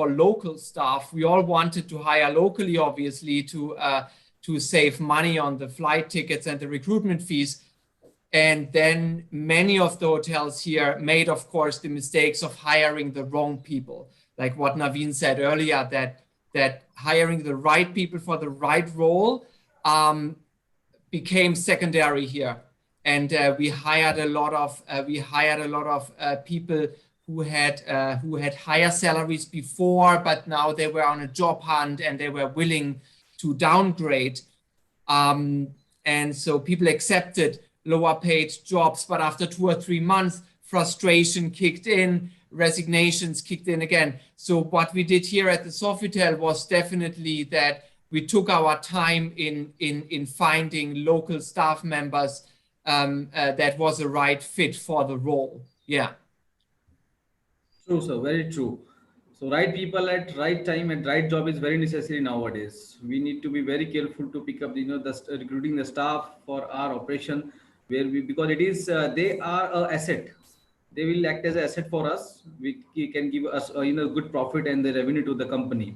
local staff. We all wanted to hire locally, obviously, to save money on the flight tickets and the recruitment fees. And then many of the hotels here made, of course, the mistakes of hiring the wrong people, like what Naveen said earlier, that hiring the right people for the right role became secondary here. And we hired a lot of people who had higher salaries before, but now they were on a job hunt and they were willing to downgrade. And so people accepted lower paid jobs, but after 2 or 3 months, frustration kicked in, resignations kicked in again. So what we did here at the Sofitel was definitely that we took our time in finding local staff members that was a right fit for the role. Yeah. True, sir. Very true. So right people at right time and right job is very necessary nowadays. We need to be very careful to pick up, recruiting the staff for our operation, because it is they are an asset. They will act as an asset for us. We can give us good profit and the revenue to the company.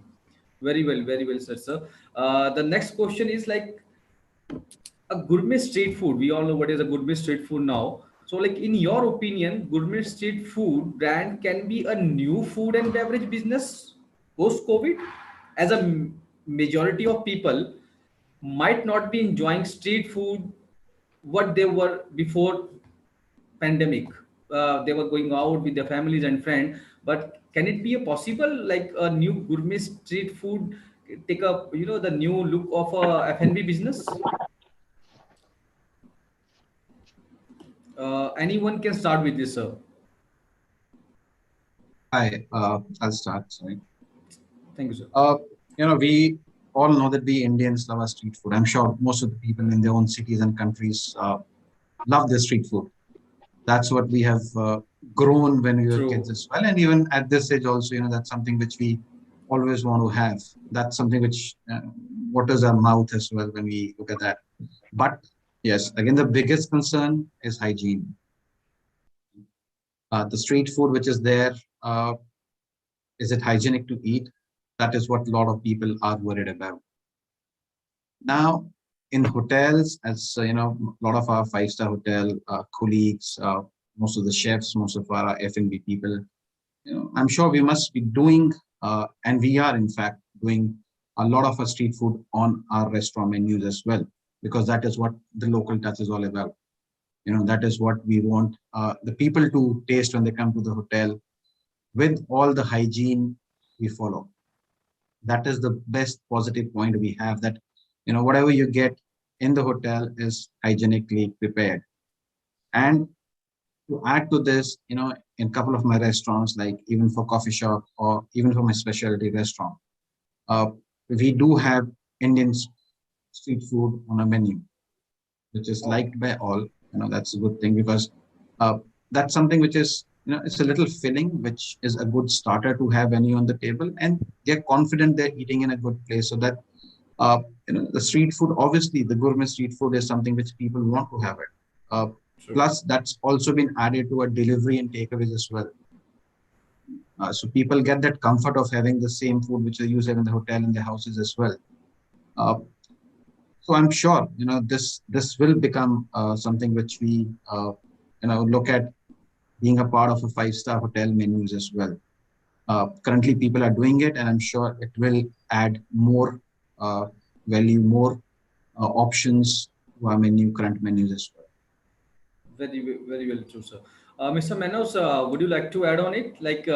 Very well said, sir. The next question is like a gourmet street food. We all know what is a gourmet street food now. So, like in your opinion, gourmet street food brand can be a new food and beverage business post-COVID, as a majority of people might not be enjoying street food what they were before pandemic. They were going out with their families and friends, but can it be a possible like a new gourmet street food take up the new look of a F&B business? Anyone can start with this, sir. Hi, I'll start. Sorry. Thank you, sir. We all know that we Indians love our street food. I'm sure most of the people in their own cities and countries love their street food. That's what we have grown when we were kids as well. And even at this age also, that's something which we always want to have. That's something which waters our mouth as well when we look at that. But yes, again, the biggest concern is hygiene. The street food which is there, is it hygienic to eat? That is what a lot of people are worried about. Now, in hotels, as a lot of our five-star hotel colleagues, most of the chefs, most of our F&B people, I'm sure we must be doing, and we are in fact doing a lot of our street food on our restaurant menus as well, because that is what the local touch is all about. That is what we want the people to taste when they come to the hotel, with all the hygiene we follow. That is the best positive point we have, that whatever you get in the hotel is hygienically prepared. And to add to this, in a couple of my restaurants, like even for coffee shop or even for my specialty restaurant, we do have Indian street food on a menu. which is liked by all, that's a good thing, because that's something which is, it's a little filling, which is a good starter to have when you're on the table, and they're confident they're eating in a good place. So that the street food, obviously the gourmet street food is something which people want to have it. Plus, that's also been added to a delivery and takeaways as well. So people get that comfort of having the same food which they use in the hotel and their houses as well. So I'm sure this will become something which we look at being a part of a 5-star hotel menus as well. Currently, people are doing it, and I'm sure it will add more value, more options to our current menus as well. Very, very well true, sir. Mr. Manos, would you like to add on it? Like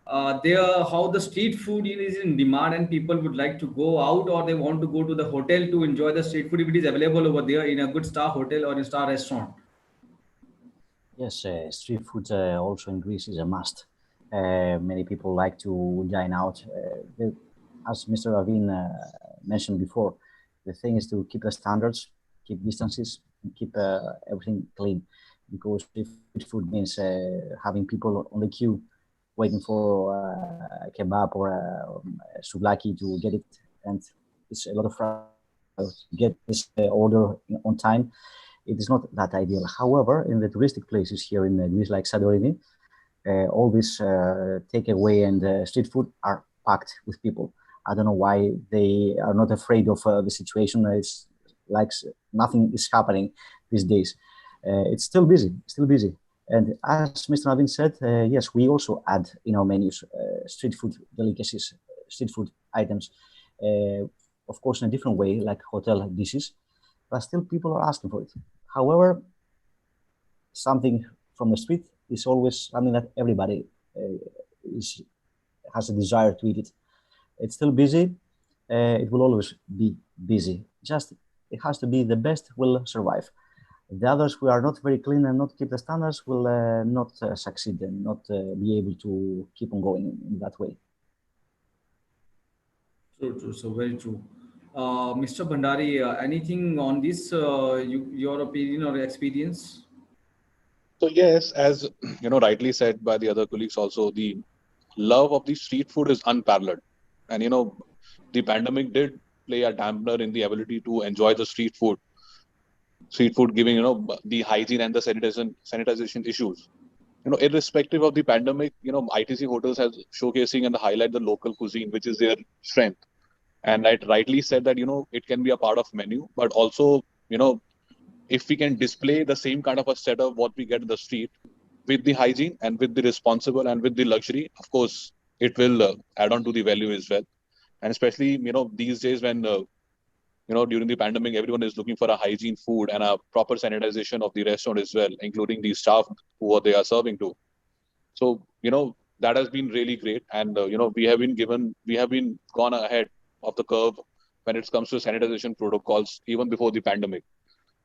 how the street food is in demand and people would like to go out, or they want to go to the hotel to enjoy the street food if it is available over there in a good star hotel or a star restaurant? Yes, street food also in Greece is a must. Many people like to dine out. As Mr. Ravin mentioned before, the thing is to keep the standards, keep distances, and keep everything clean. Because if food means having people on the queue waiting for a kebab or a souvlaki to get it, and it's a lot of to get this order on time, it is not that ideal. However, in the touristic places here in Greece, like Santorini, all this takeaway and street food are packed with people. I don't know why they are not afraid of the situation. It's like nothing is happening these days. It's still busy, And as Mr. Navin said, yes, we also add in our menus street food delicacies, street food items, of course, in a different way, like hotel dishes, but still people are asking for it. However, something from the street is always something that everybody has a desire to eat it. It's still busy. It will always be busy. Just it has to be the best will survive. The others who are not very clean and not keep the standards will not succeed and not be able to keep on going in that way. True. So very true. Mr. Bhandari, anything on this, your opinion or experience? So yes, as rightly said by the other colleagues also, the love of the street food is unparalleled. And the pandemic did play a dampener in the ability to enjoy the street food. Street food giving, the hygiene and the sanitization issues. Irrespective of the pandemic, ITC hotels has showcasing and highlight the local cuisine, which is their strength. And I rightly said that, it can be a part of menu, but also, if we can display the same kind of a setup, what we get in the street with the hygiene and with the responsible and with the luxury, of course, it will add on to the value as well. And especially, these days when, during the pandemic, everyone is looking for a hygiene food and a proper sanitization of the restaurant as well, including the staff who they are serving to. So, that has been really great. And, we have been gone ahead of the curve when it comes to sanitization protocols, even before the pandemic.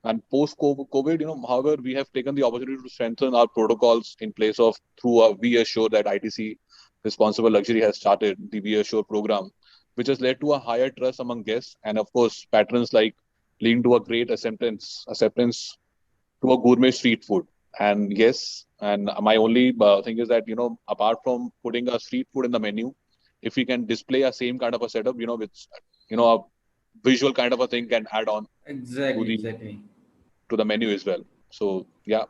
And post-COVID, however, we have taken the opportunity to strengthen our protocols in place of through We Assure that ITC Responsible Luxury has started the We Assure program, which has led to a higher trust among guests and, of course, patrons like leading to a great acceptance to a gourmet street food. And yes, and my only thing is that, apart from putting a street food in the menu, if we can display a same kind of a setup, which, a visual kind of a thing can add on Exactly. To the menu as well. So, yeah.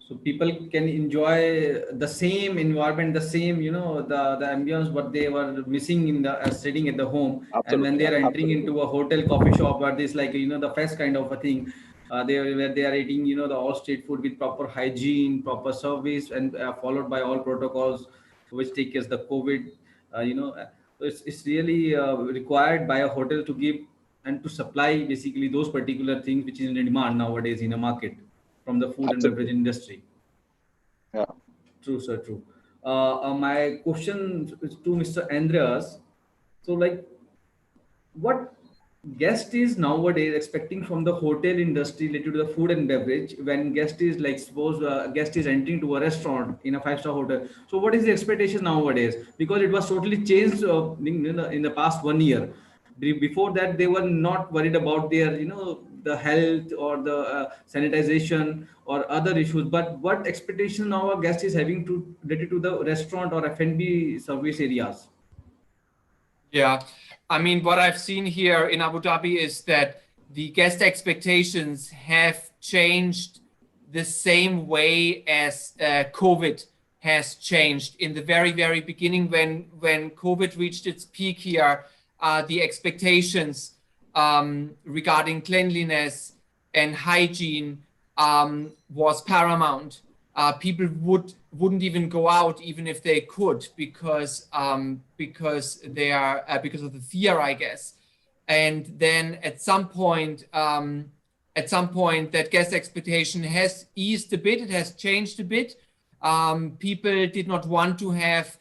So people can enjoy the same environment, the same, the ambience what they were missing in the sitting at the home. Absolutely. And when they are entering into a hotel, coffee shop, where this like, the fest kind of a thing, where they are eating, the all street food with proper hygiene, proper service, and followed by all protocols which take care of the COVID, so it's really required by a hotel to give and to supply basically those particular things which is in demand nowadays in the market from the food and beverage industry. Yeah. True, sir. True. My question is to Mr. Andreas. So, like, what guest is nowadays expecting from the hotel industry related to the food and beverage when guest is like suppose guest is entering to a restaurant in a 5-star hotel, so what is the expectation nowadays, because it was totally changed in the past 1 year. Before that they were not worried about their the health or the sanitization or other issues, but what expectation now our guest is having to related to the restaurant or F&B service areas? Yeah, I mean, what I've seen here in Abu Dhabi is that the guest expectations have changed the same way as COVID has changed. In the very, very beginning, when COVID reached its peak here, the expectations regarding cleanliness and hygiene was paramount. People wouldn't even go out even if they could because they are because of the fear, I guess. And then at some point that guest expectation has eased a bit. It has changed a bit. People did not want to have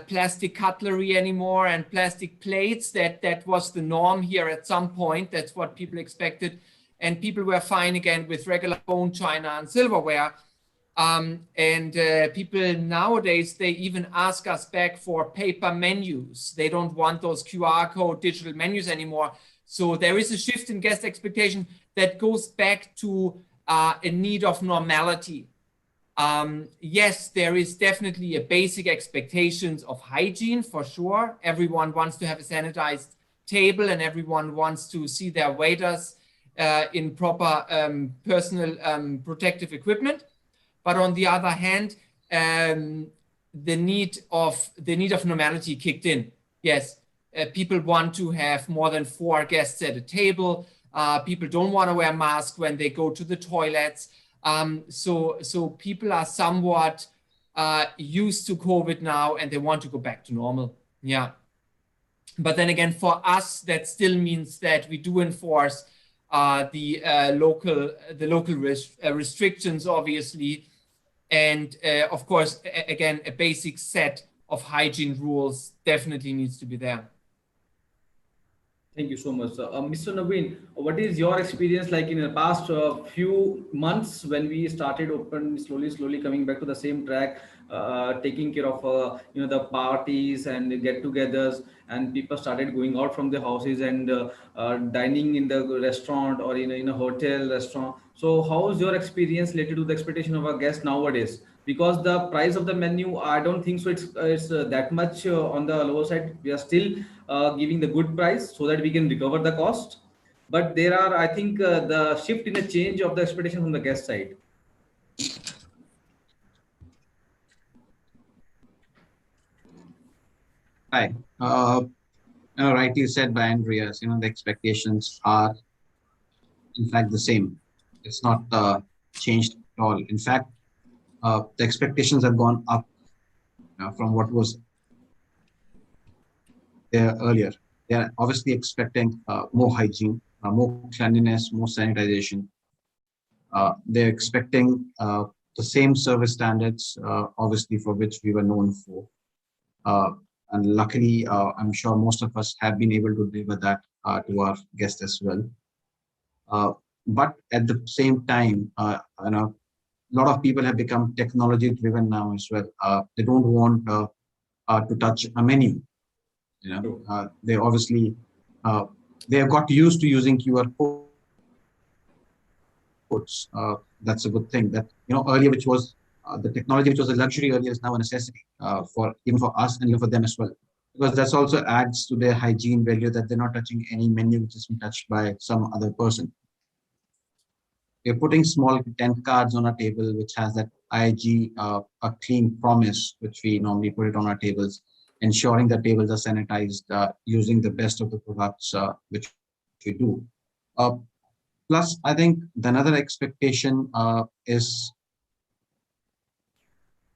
plastic cutlery anymore and plastic plates. That was the norm here at some point. That's what people expected, and people were fine again with regular bone china and silverware. People nowadays, they even ask us back for paper menus. They don't want those QR code digital menus anymore. So there is a shift in guest expectation that goes back to a need of normality. Yes, there is definitely a basic expectations of hygiene for sure. Everyone wants to have a sanitized table and everyone wants to see their waiters in proper personal protective equipment. But on the other hand, the need of normality kicked in. Yes, people want to have more than 4 guests at a table. People don't want to wear masks when they go to the toilets. So people are somewhat used to COVID now, and they want to go back to normal. Yeah. But then again, for us, that still means that we do enforce the local restrictions, obviously. And of course, again, a basic set of hygiene rules definitely needs to be there. Thank you so much. Mr. Naveen, what is your experience like in the past few months when we started open, slowly coming back to the same track, taking care of the parties and get-togethers, and people started going out from their houses and dining in the restaurant or in a hotel restaurant. So how is your experience related to the expectation of our guests nowadays? Because the price of the menu, I don't think so it's that much on the lower side. We are still giving the good price so that we can recover the cost. But there are, I think, the shift in a change of the expectation from the guest side. Hi. Rightly said by Andreas, the expectations are in fact the same. It's not changed at all. In fact, the expectations have gone up from what was there earlier. They are obviously expecting more hygiene, more cleanliness, more sanitization. They're expecting the same service standards, obviously, for which we were known for. And luckily, I'm sure most of us have been able to deliver that to our guests as well. But at the same time, a lot of people have become technology driven now as well. They don't want to touch a menu. They obviously they have got used to using QR codes. That's a good thing. That earlier, which was the technology, which was a luxury earlier, is now a necessity for even for us and even for them as well. Because that's also adds to their hygiene value that they're not touching any menu which has been touched by some other person. We're putting small tent cards on our table, which has that IG, a clean promise, which we normally put it on our tables, ensuring that tables are sanitized using the best of the products which we do. Plus, I think another expectation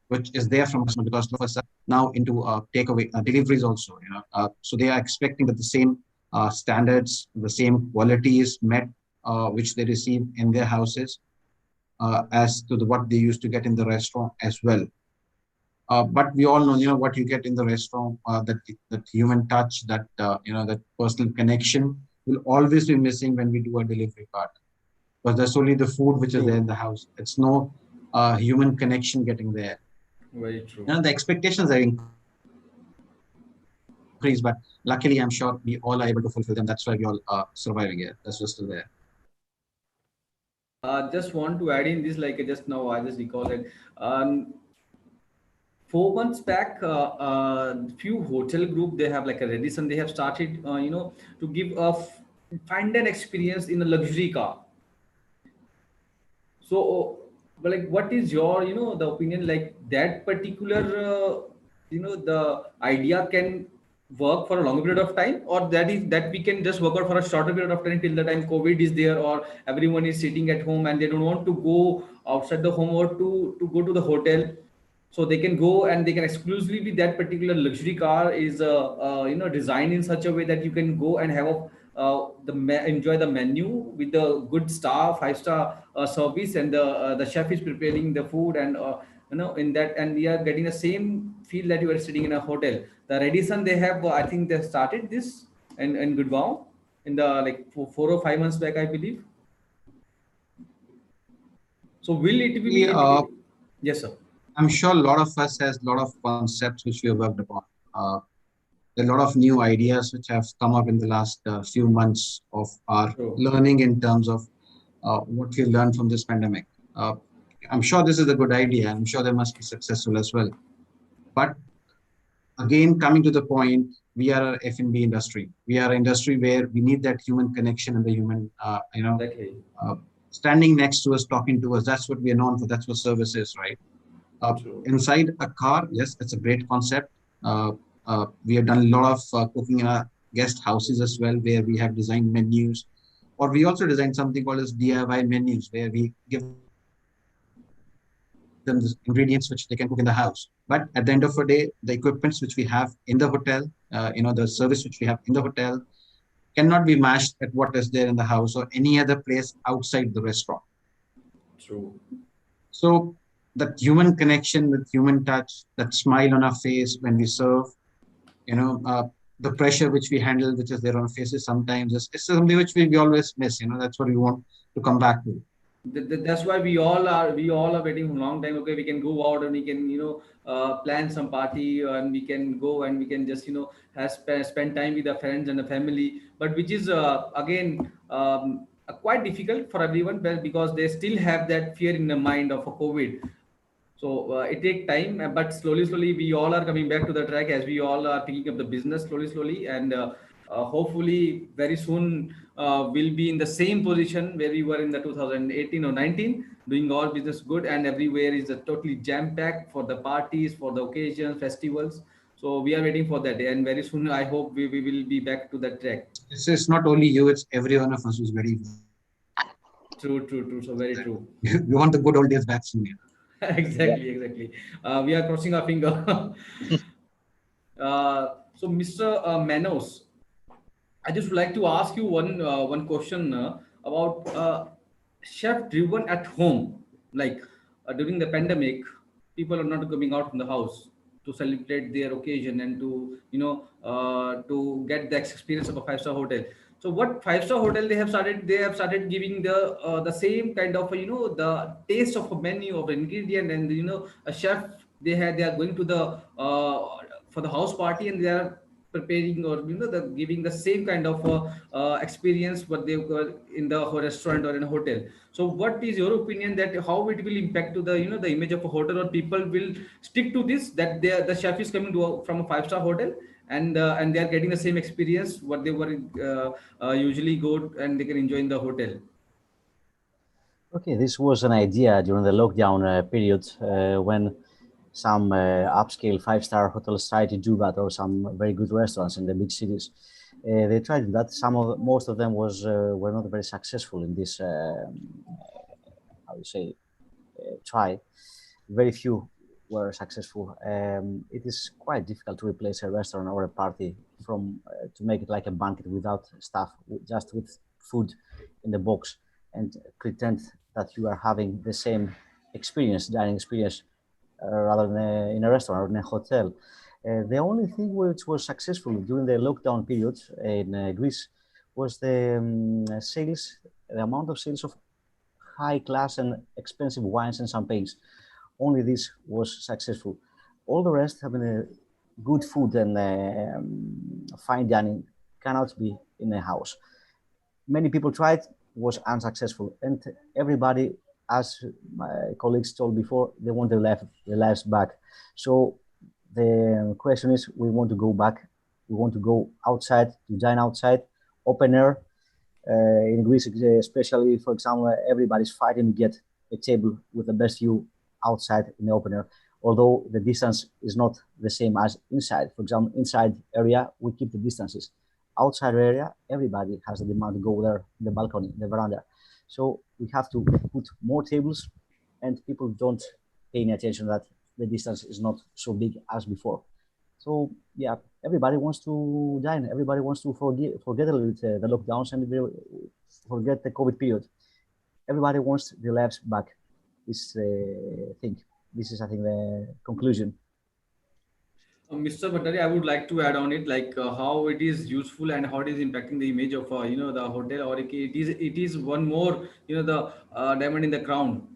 which is there from customers, because of us now into takeaway deliveries also. So they are expecting that the same standards, the same qualities met, which they receive in their houses, as to what they used to get in the restaurant as well. But we all know, what you get in the restaurant, that human touch, that that personal connection will always be missing when we do a delivery part, because there's only the food which is there in the house. It's no human connection getting there. Very true. The expectations are increased, but luckily, I'm sure we all are able to fulfill them. That's why we all are surviving here. That's just still there. Just want to add in this, like just now I just recall it. 4 months back, few hotel group, they have like a Redison, they have started, to give a find an experience in a luxury car. So, but like, what is your, the opinion, like that particular, the idea can work for a longer period of time, or that we can just work out for a shorter period of time till the time COVID is there, or everyone is sitting at home and they don't want to go outside the home or to go to the hotel, so they can go and they can exclusively be that particular luxury car is designed in such a way that you can go and have enjoy the menu with the good star 5-star service, and the chef is preparing the food, and in that, and we are getting the same feel that you are sitting in a hotel. The Radisson, they have I think they started this in Gurgaon in the like 4 or 5 months back, I believe. So will it be yes sir? I'm sure a lot of us has a lot of concepts which we have worked upon. There are a lot of new ideas which have come up in the last few months of our learning in terms of what we learned from this pandemic. I'm sure this is a good idea. I'm sure they must be successful as well. But again, coming to the point, we are an F&B industry. We are an industry where we need that human connection and the human, standing next to us, talking to us. That's what we are known for. That's what service is, right? Inside a car, yes, it's a great concept. We have done a lot of cooking in our guest houses as well, where we have designed menus, or we also designed something called as DIY menus, where we give them the ingredients which they can cook in the house. But at the end of the day, the equipments which we have in the hotel, the service which we have in the hotel, cannot be matched at what is there in the house or any other place outside the restaurant. True. So that human connection with human touch, that smile on our face when we serve, the pressure which we handle, which is there on our faces sometimes, it's something which we always miss. That's what we want to come back to. That's why we all are waiting for a long time. Okay, we can go out and we can plan some party, and we can go and we can just spend time with the friends and the family, but which is again quite difficult for everyone, because they still have that fear in the mind of a COVID. So it takes time, but slowly we all are coming back to the track as we all are picking up the business slowly, and hopefully very soon we'll be in the same position where we were in the 2018 or 19, doing all business good, and everywhere is totally jam-packed for the parties, for the occasions, festivals. So we are waiting for that day, and very soon I hope we will be back to that track. It's not only you, it's every one of us who's very true. So very true. We want the good old days back soon. Exactly. We are crossing our finger. So Mr. Manos, I just would like to ask you one question about chef driven at home. Like during the pandemic, people are not coming out from the house to celebrate their occasion and to get the experience of a 5-star hotel. So what 5-star hotel they have started? They have started giving the same kind of the taste of a menu of ingredient, and a chef they are going to the for the house party, and they are preparing, or giving the same kind of experience what they were in the restaurant or in a hotel. So what is your opinion that how it will impact to the the image of a hotel, or people will stick to this, that the chef is coming from a 5-star hotel, and they are getting the same experience what they were usually go and they can enjoy in the hotel? Okay, this was an idea during the lockdown period when some upscale 5-star hotels tried to do that, or some very good restaurants in the big cities. They tried that. Most of them were not very successful in this, how you say, try. Very few were successful. It is quite difficult to replace a restaurant or a party to make it like a banquet without staff, just with food in the box, and pretend that you are having the same dining experience, rather than in a restaurant or in a hotel. The only thing which was successful during the lockdown period in Greece was the amount of sales of high class and expensive wines and champagnes. Only this was successful. All the rest, having good food and fine dining, cannot be in a house. Many people tried, was unsuccessful, and everybody, as my colleagues told before, they want their lives back. So the question is, we want to go back. We want to go outside, to dine outside, open air. In Greece, especially, for example, everybody's fighting to get a table with the best view outside in the open air, although the distance is not the same as inside. For example, inside area, we keep the distances. Outside area, everybody has the demand to go there, the balcony, the veranda. So we have to put more tables, and people don't pay any attention that the distance is not so big as before. So yeah, everybody wants to dine. Everybody wants to forget a little bit the lockdowns and forget the COVID period. Everybody wants their lives back. This thing. This is, I think, the conclusion. Mr. Bhattari, I would like to add on it, like how it is useful and how it is impacting the image of the hotel, or it is one more the diamond in the crown.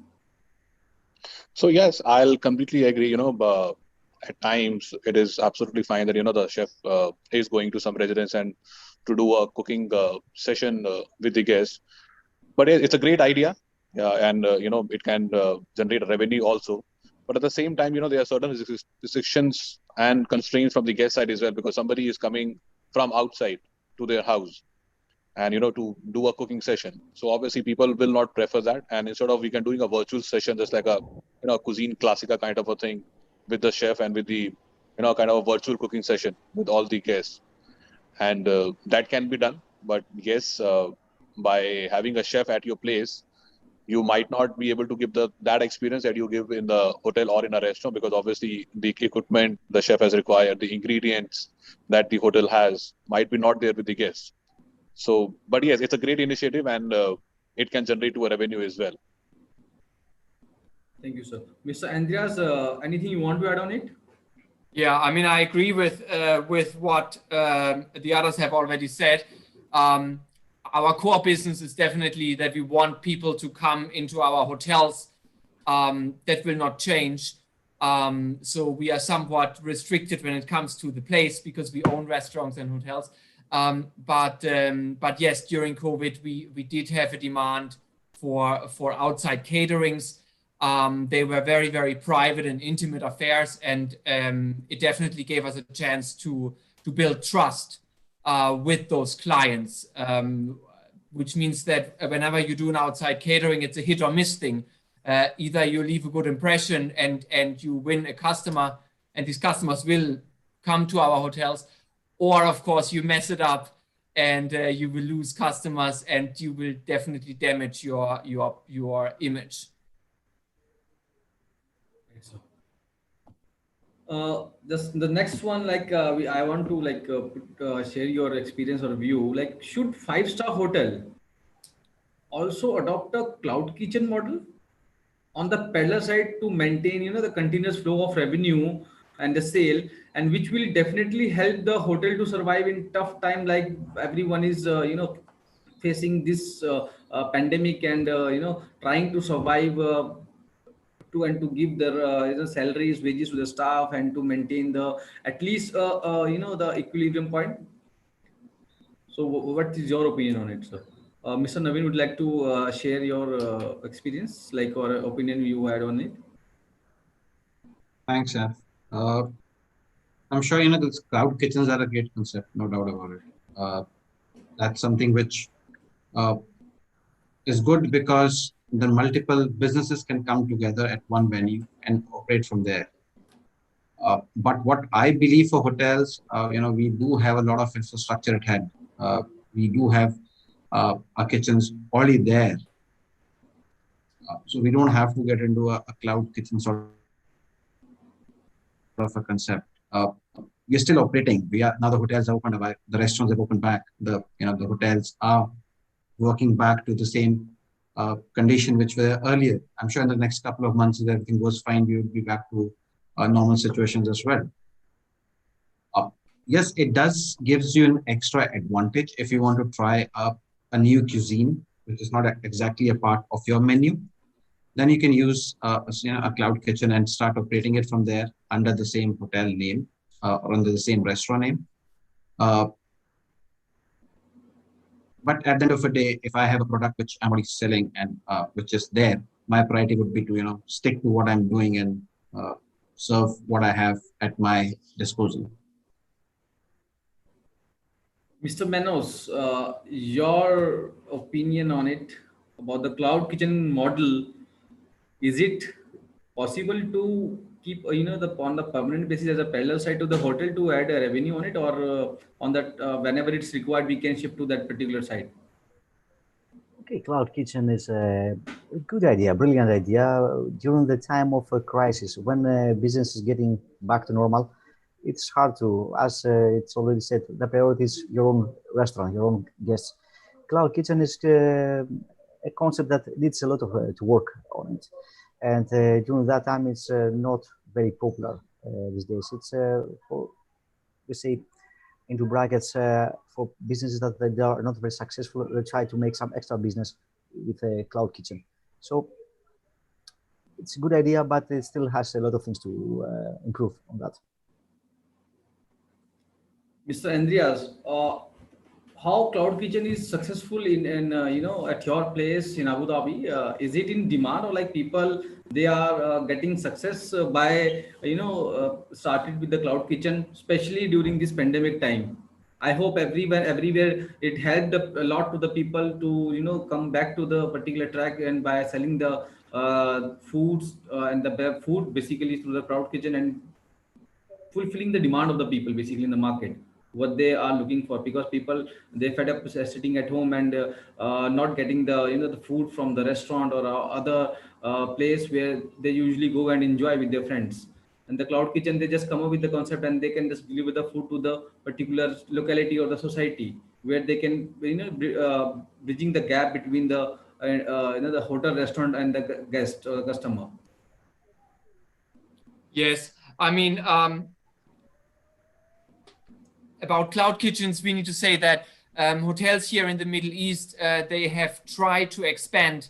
So yes, I'll completely agree. At times it is absolutely fine that the chef is going to some residence and to do a cooking session with the guests. But it's a great idea, and it can generate revenue also. But at the same time, there are certain restrictions and constraints from the guest side as well, because somebody is coming from outside to their house and to do a cooking session. So obviously people will not prefer that, and instead of we can doing a virtual session, just like a cuisine classica kind of a thing with the chef and with the kind of a virtual cooking session with all the guests, and that can be done. But yes, by having a chef at your place, you might not be able to give that experience that you give in the hotel or in a restaurant, because obviously the equipment the chef has required, the ingredients that the hotel has might be not there with the guests. So, but yes, it's a great initiative, and it can generate to a revenue as well. Thank you, sir. Mr. Andreas, anything you want to add on it? Yeah, I mean, I agree with what the others have already said. Our core business is definitely that we want people to come into our hotels. That will not change. So we are somewhat restricted when it comes to the place because we own restaurants and hotels. But yes, during COVID, we did have a demand for outside caterings. They were very, very private and intimate affairs, and it definitely gave us a chance to build trust with those clients, which means that whenever you do an outside catering, it's a hit or miss thing. Either you leave a good impression and you win a customer, and these customers will come to our hotels, or of course you mess it up and you will lose customers and you will definitely damage your image. Just the next one, like I want to share your experience or view. Like, should 5-star hotel also adopt a cloud kitchen model on the peddler side to maintain the continuous flow of revenue and the sale, and which will definitely help the hotel to survive in tough time, like everyone is facing this pandemic and trying to survive to give their salaries, wages to the staff, and to maintain the at least the equilibrium point. So what is your opinion on it, sir? Mr. Naveen, would like to share your experience, like, or opinion you had on it? Thanks, Chef. I'm sure those cloud kitchens are a great concept, no doubt about it. That's something which is good because the multiple businesses can come together at one venue and operate from there. But what I believe for hotels, we do have a lot of infrastructure at hand. We do have our kitchens already there. So we don't have to get into a cloud kitchen sort of a concept. We're still operating. Now the hotels are opened back, the restaurants have opened back. The hotels are working back to the same condition which were earlier. I'm sure in the next couple of months, if everything goes fine, we will be back to normal situations as well. Yes, it does gives you an extra advantage if you want to try a new cuisine, which is not exactly a part of your menu. Then you can use a cloud kitchen and start operating it from there under the same hotel name or under the same restaurant name. But at the end of the day, if I have a product which I'm already selling and which is there, my priority would be to stick to what I'm doing and serve what I have at my disposal. Mr. Manos, your opinion on it about the cloud kitchen model? Is it possible to keep on the permanent basis as a parallel side to the hotel to add a revenue on it, or on that whenever it's required we can shift to that particular side? Okay, cloud kitchen is a good idea, brilliant idea during the time of a crisis when business is getting back to normal. It's hard to, as it's already said, the priority is your own restaurant, your own guests. Cloud kitchen is a concept that needs a lot of to work on it, and during that time it's not very popular these days. It's for, we say, into brackets, for businesses that they are not very successful, they try to make some extra business with a cloud kitchen. So it's a good idea, but it still has a lot of things to improve on that. Mr. Andreas, how cloud kitchen is successful in at your place in Abu Dhabi? Is it in demand, or like people they are getting success by started with the cloud kitchen, especially during this pandemic time? I hope everywhere it helped a lot to the people to come back to the particular track, and by selling the foods and the food basically through the cloud kitchen and fulfilling the demand of the people basically in the market, what they are looking for, because people they fed up sitting at home and not getting the the food from the restaurant or other place where they usually go and enjoy with their friends. And the cloud kitchen, they just come up with the concept and they can just deliver the food to the particular locality or the society, where they can bridging the gap between the the hotel, restaurant and the guest or the customer. Yes, I mean, about cloud kitchens, we need to say that hotels here in the Middle East, they have tried to expand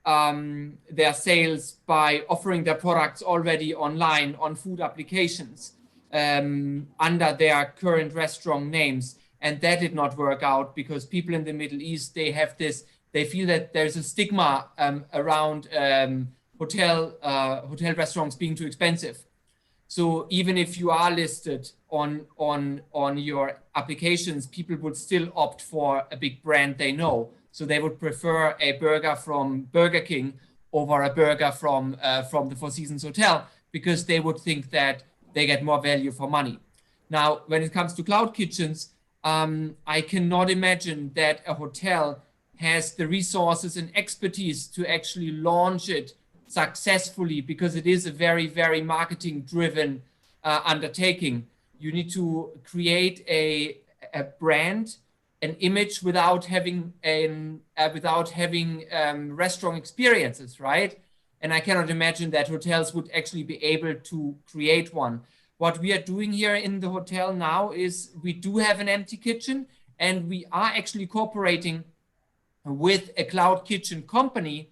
their sales by offering their products already online on food applications under their current restaurant names. And that did not work out because people in the Middle East, they have this, they feel that there's a stigma around hotel restaurants being too expensive. So even if you are listed on your applications, people would still opt for a big brand they know. So they would prefer a burger from Burger King over a burger from the Four Seasons Hotel, because they would think that they get more value for money. Now, when it comes to cloud kitchens, I cannot imagine that a hotel has the resources and expertise to actually launch it successfully, because it is a very, very marketing driven undertaking. You need to create a brand, an image without having restaurant experiences, right? And I cannot imagine that hotels would actually be able to create one. What we are doing here in the hotel now is we do have an empty kitchen, and we are actually cooperating with a cloud kitchen company,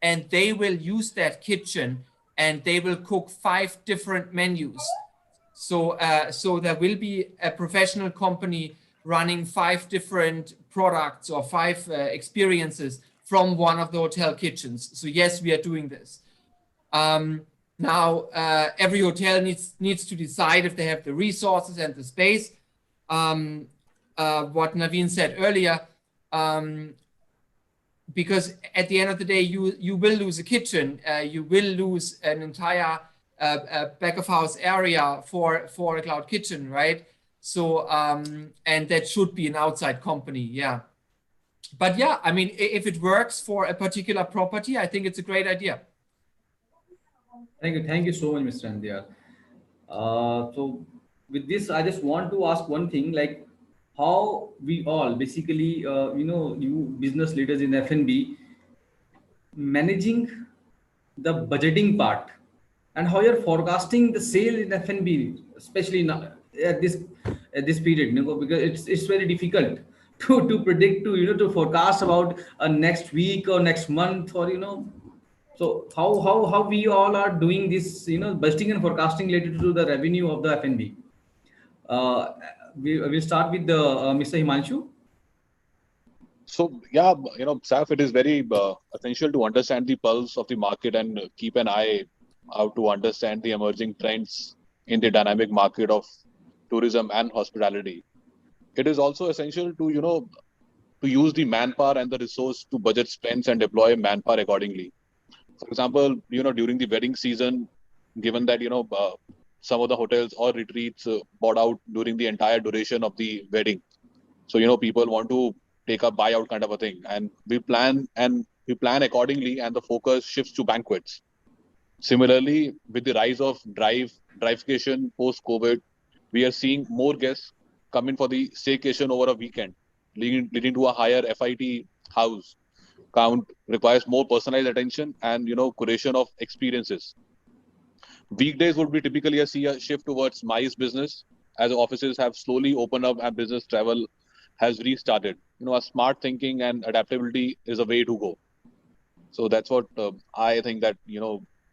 and they will use that kitchen and they will cook 5 different menus. So, so there will be a professional company running 5 different products or 5 experiences from one of the hotel kitchens. So yes, we are doing this. Now, every hotel needs to decide if they have the resources and the space. What Naveen said earlier, because at the end of the day, you will lose a kitchen, you will lose an entire back of house area for a cloud kitchen, right? So, and that should be an outside company, yeah. But yeah, I mean, if it works for a particular property, I think it's a great idea. Thank you so much, Mr. Andrea. So with this, I just want to ask one thing, like how we all basically, you business leaders in F&B, managing the budgeting part, and how you're forecasting the sale in F&B, especially now, at this period, because it's very difficult to predict, to forecast about next week or next month, or so how we all are doing this, budgeting and forecasting related to the revenue of the F&B. We will start with the Mr. Himanshu. So yeah, Saf, it is very essential to understand the pulse of the market and keep an eye out to understand the emerging trends in the dynamic market of tourism and hospitality. It is also essential to to use the manpower and the resource to budget spends and deploy manpower accordingly. For example, during the wedding season, given that some of the hotels or retreats bought out during the entire duration of the wedding, so people want to take a buyout kind of a thing, and we plan accordingly, and the focus shifts to banquets. Similarly, with the rise of drivecation post COVID, we are seeing more guests come in for the staycation over a weekend, leading to a higher FIT house count, requires more personalized attention and curation of experiences. Weekdays would be typically see a shift towards MICE business as offices have slowly opened up and business travel has restarted. A smart thinking and adaptability is a way to go. So that's what I think that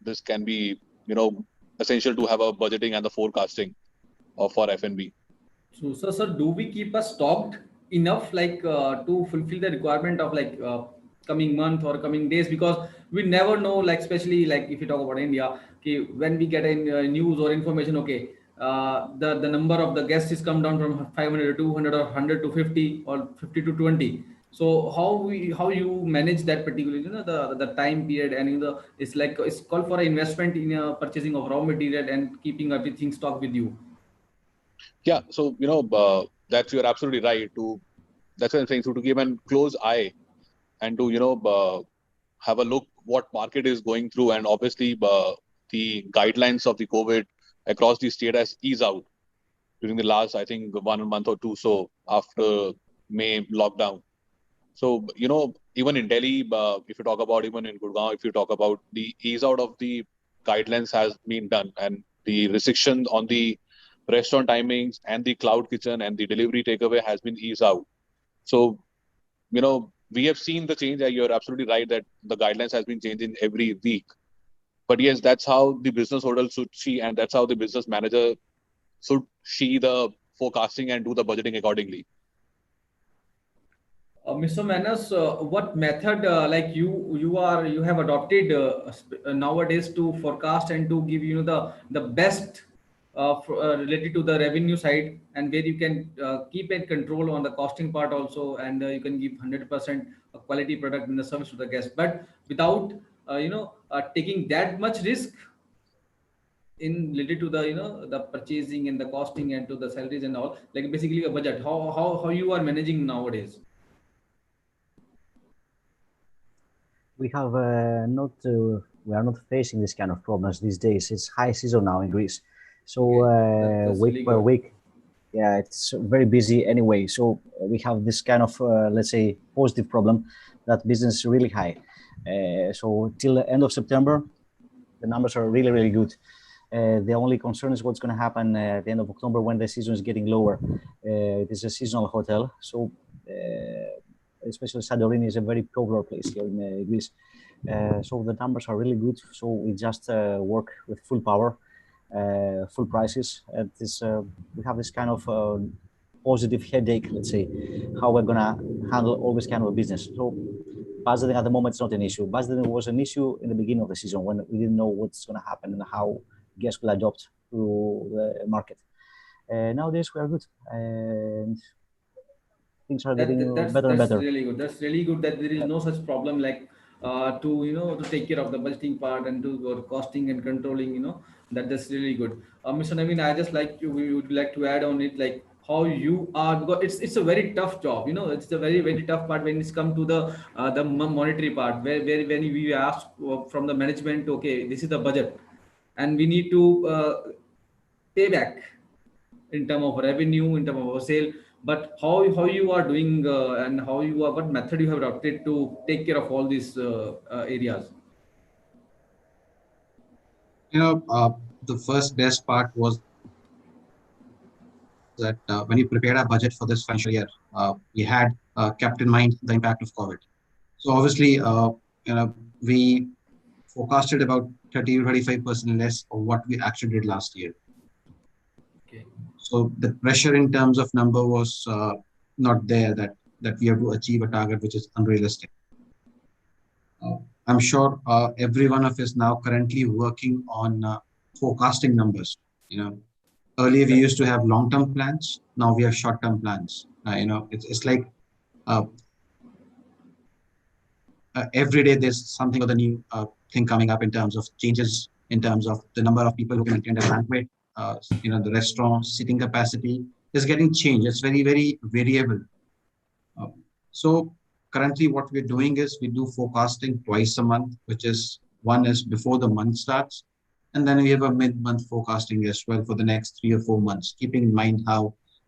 this can be essential to have a budgeting and the forecasting for F&B. So, sir, do we keep us stocked enough to fulfill the requirement of coming month or coming days? Because we never know, especially if you talk about India, okay, when we get in news or information, okay, the number of the guests is come down from 500 to 200 or 100 to 50 or 50 to 20. So how you manage that particular the time period, and it's called for an investment in purchasing of raw material and keeping everything stocked with you. Yeah, so that's, you're absolutely right. That's what I'm saying. So to keep a close eye and to have a look what market is going through, and obviously the guidelines of the COVID across the state has eased out during the last, I think, 1 month or two so after May lockdown. So even in Delhi, if you talk about, even in Gurgaon, if you talk about, the ease out of the guidelines has been done, and the restriction on the restaurant timings and the cloud kitchen and the delivery takeaway has been eased out. So we have seen the change. You're absolutely right that the guidelines has been changing every week. But yes, that's how the business owner should see, and that's how the business manager should see the forecasting and do the budgeting accordingly. Mr. Manas, what method you have adopted nowadays to forecast and to give the best related to the revenue side, and where you can keep in control on the costing part also, and you can give 100% quality product in the service to the guest, but without taking that much risk in related to the the purchasing and the costing and to the salaries and all, basically a budget. How you are managing nowadays? We have we are not facing this kind of problems these days. It's high season now in Greece, so week really per good. week, yeah, it's very busy anyway. So we have this kind of let's say positive problem that business is really high. So till the end of September, the numbers are really good. The only concern is what's going to happen at the end of October when the season is getting lower. It is a seasonal hotel, so especially Santorini is a very popular place here in Greece. So the numbers are really good. So we just work with full power, full prices. And we have this kind of positive headache, let's say, how we're gonna handle all this kind of business. So budgeting at the moment is not an issue. Budgeting was an issue in the beginning of the season when we didn't know what's gonna happen and how guests will adopt to the market. Nowadays we are good, and things are getting better and better. Really good. That's really good that there is no such problem to take care of the budgeting part and do costing and controlling. That's really good. Mr. Naveen, I just we would like to add on it, how you are, because it's a very tough job. It's a very tough part when it's come to the monetary part, where when we ask from the management, okay, this is the budget, and we need to pay back in terms of revenue, in terms of sale. But how you are doing and what method you have adopted to take care of all these areas? The first best part was that when we prepared our budget for this financial year, we had kept in mind the impact of COVID. So obviously, we forecasted about 30 to 35% less of what we actually did last year. Okay. So the pressure in terms of number was not there, that that we have to achieve a target which is unrealistic. I'm sure every one of us now currently working on forecasting numbers. Earlier we used to have long-term plans. Now we have short-term plans. It's like every day there's something or the new thing coming up in terms of changes, in terms of the number of people who can attend a banquet. The restaurant seating capacity is getting changed. It's very, very variable. So currently what we're doing is we do forecasting twice a month, which is one is before the month starts. And then we have a mid-month forecasting as well for the next 3 or 4 months, keeping in mind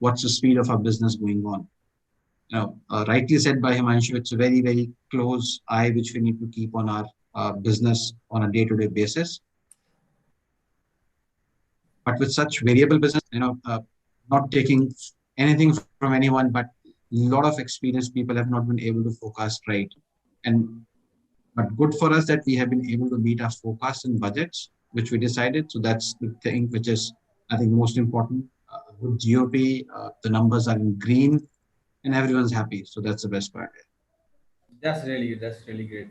what's the speed of our business going on. Rightly said by Himanshu, it's a very, very close eye which we need to keep on our business on a day-to-day basis. But with such variable business, not taking anything from anyone, but a lot of experienced people have not been able to forecast right. But good for us that we have been able to meet our forecasts and budgets, which we decided. So that's the thing which is, I think, most important. Good GOP, the numbers are in green, and everyone's happy. So that's the best part. That's really great.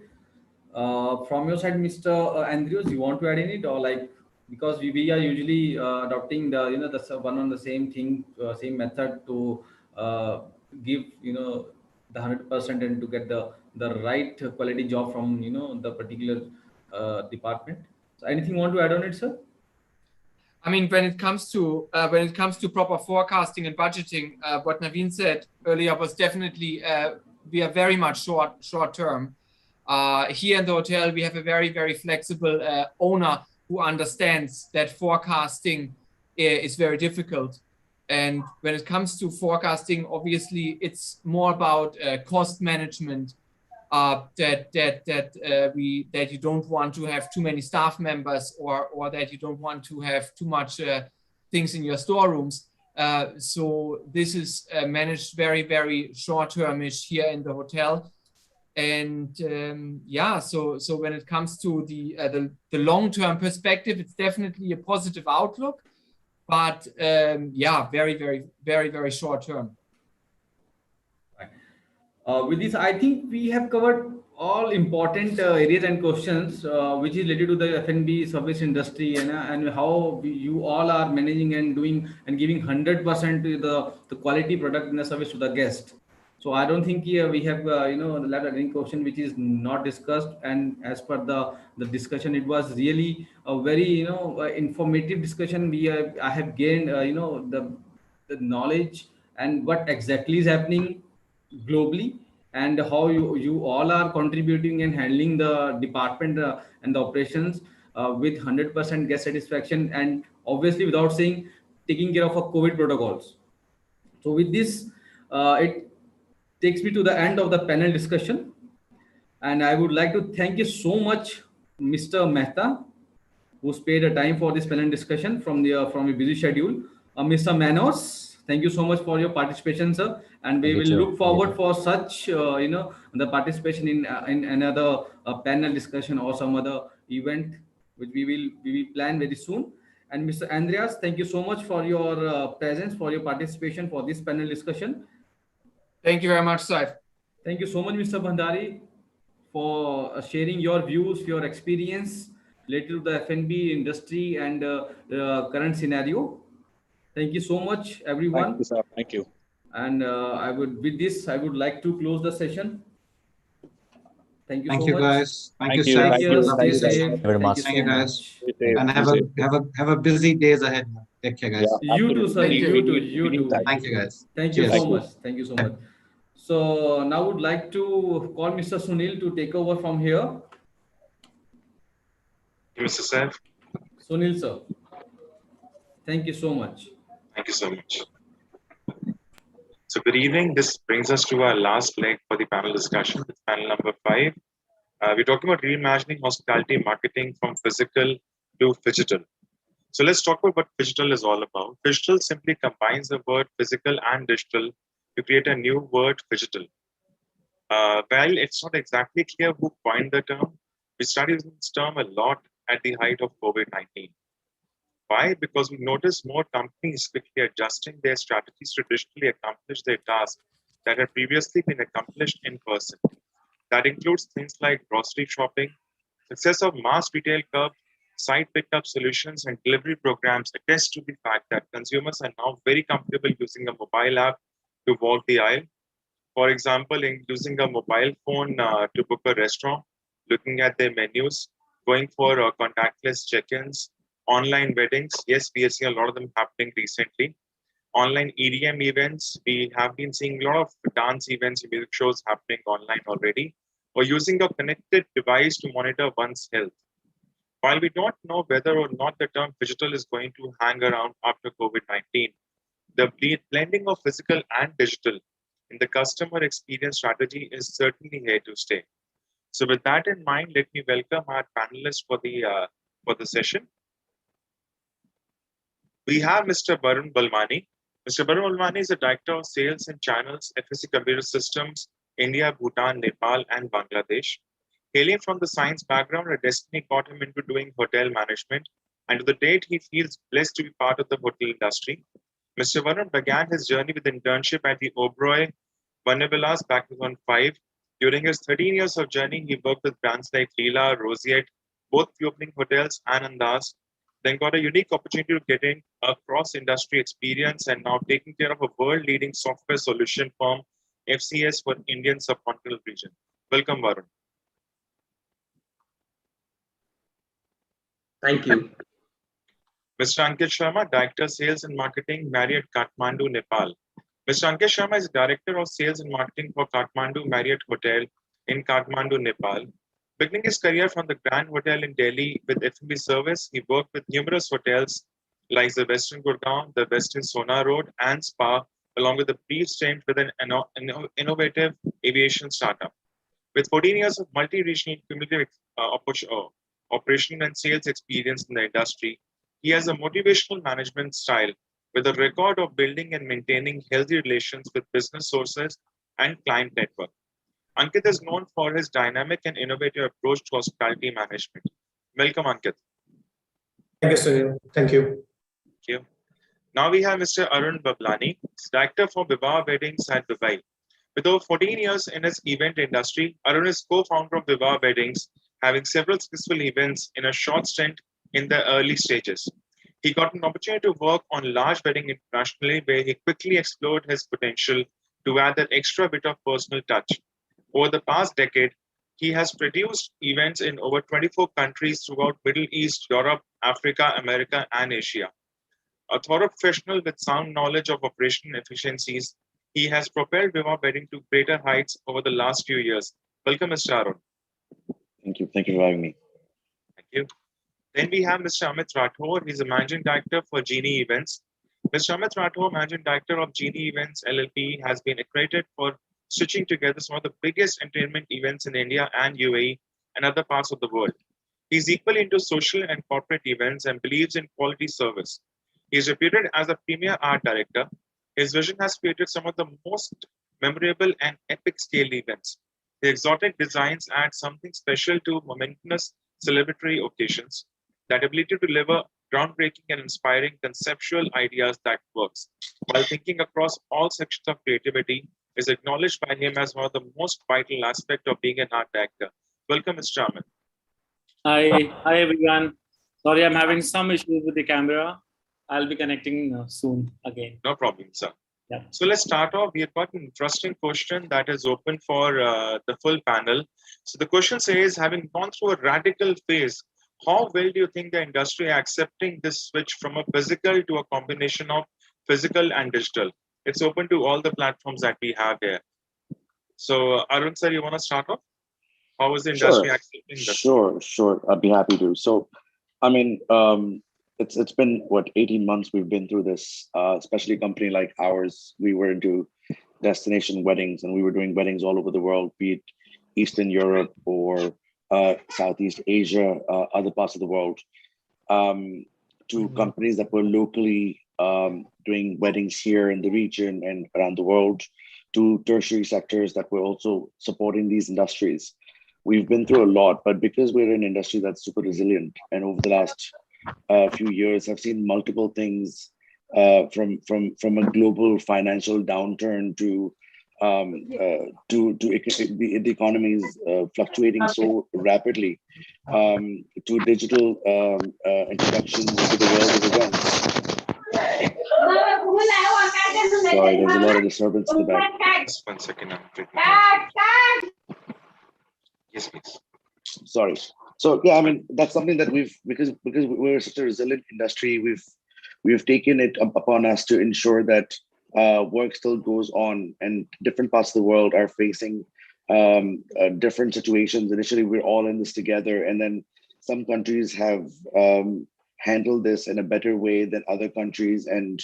From your side, Mr. Andrews, you want to add in it, or because we are usually adopting the one on the same thing, same method to give the 100% and to get the right quality job from the particular department. So anything you want to add on it, sir? I mean, when it comes to proper forecasting and budgeting, what Naveen said earlier was definitely we are very much short term. Here in the hotel, we have a very, very flexible owner who understands that forecasting is very difficult. And when it comes to forecasting, obviously, it's more about cost management. That you don't want to have too many staff members, or that you don't want to have too much things in your storerooms. So this is managed very, very short-termish here in the hotel. And so when it comes to the long-term perspective, it's definitely a positive outlook, but very, very, very, very short-term. With this, I think we have covered all important areas and questions which is related to the F&B service industry and how you all are managing and doing and giving 100% to the quality product and the service to the guest. So I don't think we have left any question which is not discussed. And as per the discussion, it was really a very informative discussion. I have gained the knowledge and what exactly is happening globally, and how you all are contributing and handling the department and the operations with 100% guest satisfaction, and obviously without saying taking care of a COVID protocols. So with this, it takes me to the end of the panel discussion, and I would like to thank you so much, Mr. Mehta, who spared a time for this panel discussion from a busy schedule. Mr. Manos, thank you so much for your participation, sir. And we will look forward for such, the participation in another panel discussion or some other event, which we will plan very soon. And Mr. Andreas, thank you so much for your presence, for your participation for this panel discussion. Thank you very much, sir. Thank you so much, Mr. Bhandari, for sharing your views, your experience related to the F&B industry and the current scenario. Thank you so much, everyone. Thank you, sir. Thank you. And I would like to close the session. Thank you so much. Guys. Thank you, sir. Thank you very much. Thank you, guys. And have a busy days ahead. Take care, guys. Yeah, you too, sir. You too. Thank you, guys. Thank you so much. Thank you so much. So now I would like to call Mr. Sunil to take over from here. Mr. Saif. Sunil, sir. Thank you so much. Thank you so much. So good evening. This brings us to our last leg for the panel discussion. It's panel number 5. We're talking about reimagining hospitality marketing from physical to digital. So let's talk about what digital is all about. Digital simply combines the word physical and digital to create a new word, digital. Well, it's not exactly clear who coined the term. We started using this term a lot at the height of COVID-19. Why? Because we noticed more companies quickly adjusting their strategies to digitally accomplish their task that had previously been accomplished in person. That includes things like grocery shopping, success of mass retail curb, site pickup solutions, and delivery programs attest to the fact that consumers are now very comfortable using a mobile app to walk the aisle. For example, in using a mobile phone to book a restaurant, looking at their menus, going for contactless check-ins, online weddings. Yes, we are seeing a lot of them happening recently. Online EDM events. We have been seeing a lot of dance events, music shows happening online already, or using a connected device to monitor one's health. While we don't know whether or not the term digital is going to hang around after COVID-19, the blending of physical and digital in the customer experience strategy is certainly here to stay. So with that in mind, let me welcome our panelists for the session. We have Mr. Barun Balmani. Mr. Barun Balmani is the Director of Sales and Channels, FSC Computer Systems, India, Bhutan, Nepal, and Bangladesh. Hailing from the science background, a destiny got him into doing hotel management, and to the date, he feels blessed to be part of the hotel industry. Mr. Varun began his journey with internship at the Oberoi Vannavillas back in 2005. During his 13 years of journey, he worked with brands like Leela, Roseate, both opening hotels and Andas, then got a unique opportunity to get in a cross-industry experience and now taking care of a world-leading software solution firm, FCS, for Indian subcontinental region. Welcome, Varun. Thank you. Mr. Ankit Sharma, Director Sales and Marketing, Marriott Kathmandu, Nepal. Mr. Ankit Sharma is Director of Sales and Marketing for Kathmandu Marriott Hotel in Kathmandu, Nepal. Beginning his career from the Grand Hotel in Delhi with F&B service, he worked with numerous hotels like the Westin Gurgaon, the Westin Sona Road, and Spa, along with a brief stint with an innovative aviation startup. With 14 years of multi-regional cumulative operational and sales experience in the industry, he has a motivational management style with a record of building and maintaining healthy relations with business sources and client network. Ankit is known for his dynamic and innovative approach to hospitality management. Welcome, Ankit. Thank you, sir. Thank you. Thank you. Now we have Mr. Arun Bablani, Director for Viva Weddings at Dubai. With over 14 years in his event industry, Arun is co-founder of Viva Weddings, having several successful events in a short stint in the early stages. He got an opportunity to work on large wedding internationally, where he quickly explored his potential to add that extra bit of personal touch. Over the past decade, he has produced events in over 24 countries throughout Middle East, Europe, Africa, America, and Asia. A thorough professional with sound knowledge of operational efficiencies, he has propelled Viva Wedding to greater heights over the last few years. Welcome, Mr. Arun. Thank you. Thank you for having me. Thank you. Then we have Mr. Amit Rathore. He's a Managing Director for Genie Events. Mr. Amit Rathore, Managing Director of Genie Events LLP, has been accredited for stitching together some of the biggest entertainment events in India and UAE and other parts of the world. He's equally into social and corporate events and believes in quality service. He is reputed as a premier art director. His vision has created some of the most memorable and epic scale events. The exotic designs add something special to momentous celebratory occasions. That ability to deliver groundbreaking and inspiring conceptual ideas that works, while thinking across all sections of creativity, is acknowledged by him as one of the most vital aspects of being an art director. Welcome, Mr. Amit. Hi everyone. Sorry, I'm having some issues with the camera. I'll be connecting soon again. No problem, sir. Yeah. So let's start off. We've got an interesting question that is open for the full panel. So the question says, having gone through a radical phase, how well do you think the industry is accepting this switch from a physical to a combination of physical and digital? It's open to all the platforms that we have here. So Arun sir, you want to start off? How is the industry accepting this? Sure. I'd be happy to. So, I mean, it's been what 18 months we've been through this. Especially a company like ours, we were into destination weddings, and we were doing weddings all over the world, be it Eastern Europe or Southeast Asia, other parts of the world, to companies that were locally doing weddings here in the region and around the world, to tertiary sectors that were also supporting these industries. We've been through a lot, but because we're in an industry that's super resilient, and over the last few years, I've seen multiple things from a global financial downturn to the economy is fluctuating so rapidly, to digital introductions into the world of events. Sorry, there's a lot of disturbance in the back. Just 1 second. Yes, please. Sorry. So yeah, I mean, that's something that because we're such a resilient industry, we've taken it upon us to ensure that work still goes on, and different parts of the world are facing different situations. Initially, we're all in this together, and then some countries have handled this in a better way than other countries. And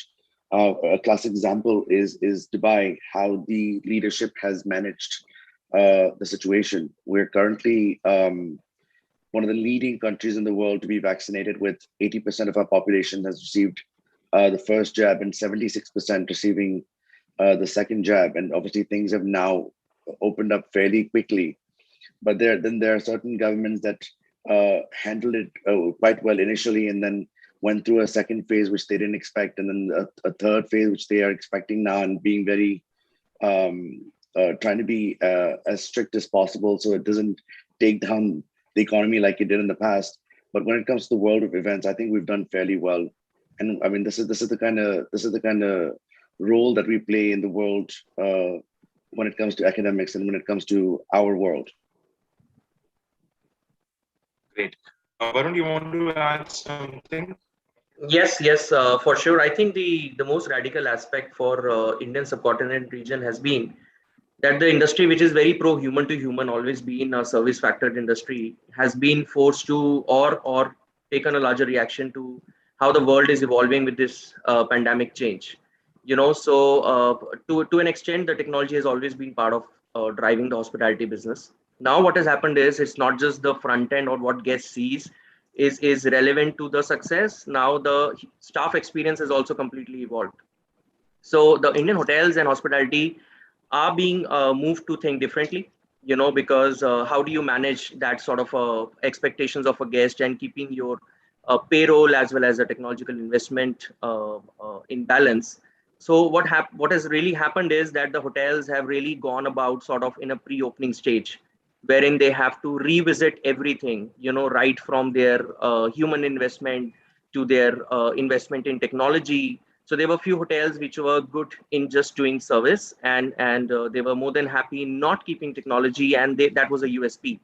a classic example is Dubai, how the leadership has managed the situation. We're currently one of the leading countries in the world to be vaccinated, with 80% of our population has received the first jab and 76% receiving the second jab. And obviously things have now opened up fairly quickly. But there are certain governments that handled it quite well initially, and then went through a second phase, which they didn't expect, and then a third phase, which they are expecting now, and being very trying to be as strict as possible so it doesn't take down the economy like it did in the past. But when it comes to the world of events, I think we've done fairly well. And I mean, this is the kind of role that we play in the world when it comes to academics and when it comes to our world. Great. Varun, you want to add something? Yes, for sure. I think the most radical aspect for Indian subcontinent region has been that the industry, which is very pro human to human, always been a service factored industry, has been forced to or taken a larger reaction to how the world is evolving with this pandemic change. So to an extent, the technology has always been part of driving the hospitality business. Now, what has happened is it's not just the front end or what guests sees is relevant to the success. Now the staff experience has also completely evolved. So the Indian hotels and hospitality are being moved to think differently, because how do you manage that sort of expectations of a guest and keeping your payroll as well as a technological investment in balance. So what has really happened is that the hotels have really gone about sort of in a pre-opening stage, wherein they have to revisit everything, right from their human investment to their investment in technology. So there were few hotels which were good in just doing service, and they were more than happy not keeping technology, and that was a USP.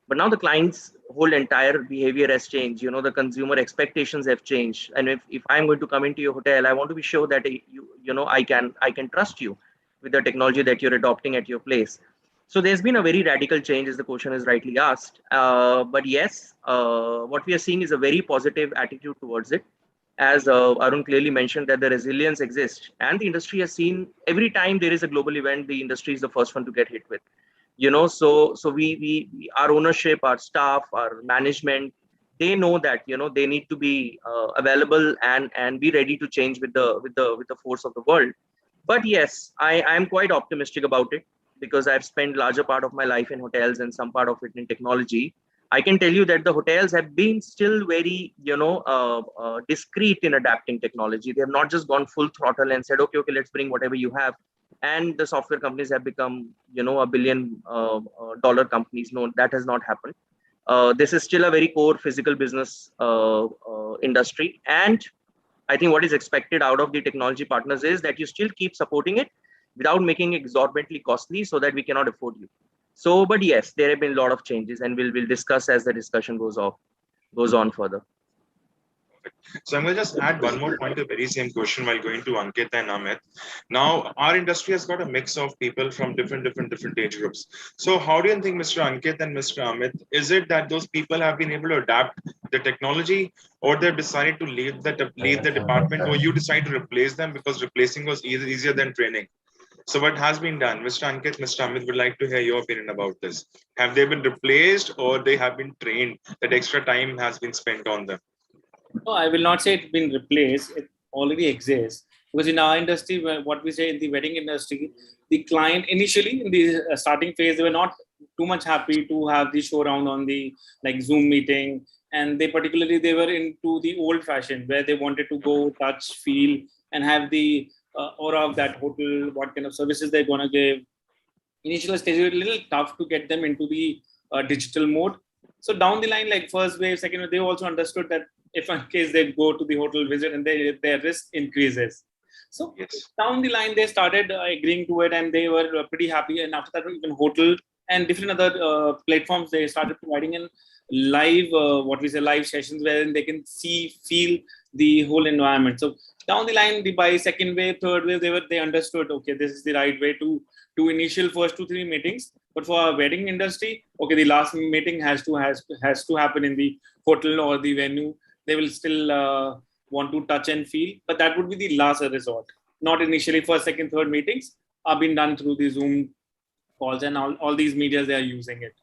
But now the client's whole entire behavior has changed. The consumer expectations have changed, and if I'm going to come into your hotel, I want to be sure that I can trust you with the technology that you're adopting at your place. So there's been a very radical change, as the question is rightly asked. But yes, what we are seeing is a very positive attitude towards it. As Arun clearly mentioned, that the resilience exists, and the industry has seen every time there is a global event, the industry is the first one to get hit with. So we our ownership, our staff, our management, they know that they need to be available and be ready to change with the force of the world. But yes, I am quite optimistic about it, because I've spent larger part of my life in hotels and some part of it in technology. I can tell you that the hotels have been still very, discreet in adapting technology. They have not just gone full throttle and said, okay, let's bring whatever you have. And the software companies have become, $1 billion companies. No, that has not happened. This is still a very core physical business industry. And I think what is expected out of the technology partners is that you still keep supporting it without making it exorbitantly costly so that we cannot afford you. So, but yes, there have been a lot of changes, and we'll discuss as the discussion goes on further. So I'm going to just add one more point to the very same question while going to Ankit and Amit. Now, our industry has got a mix of people from different age groups. So how do you think, Mr. Ankit and Mr. Amit, is it that those people have been able to adapt the technology, or they've decided to leave the department, or you decide to replace them because replacing was easier than training? So what has been done? Mr. Ankit, Mr. Amit would like to hear your opinion about this. Have they been replaced, or they have been trained, that extra time has been spent on them? No, I will not say it's been replaced. It already exists. Because in our industry, what we say in the wedding industry, the client initially in the starting phase, they were not too much happy to have the show round on the Zoom meeting. And they were into the old fashion, where they wanted to go, touch, feel, and have the aura of that hotel, what kind of services they're going to give, initial stage, it was a little tough to get them into the digital mode. So down the line, like first wave, second wave, they also understood that if in case they go to the hotel visit and their risk increases. So down the line, they started agreeing to it, and they were pretty happy. And after that, even hotel and different other platforms, they started providing in live, live sessions where they can feel the whole environment. So down the line, by second wave, third wave, they understood, okay, this is the right way to do initial first 2-3 meetings. But for our wedding industry, okay, the last meeting has to happen in the hotel or the venue. They will still want to touch and feel, but that would be the last resort. Not initially first, second, third meetings are being done through the Zoom calls, and all these medias, they are using it.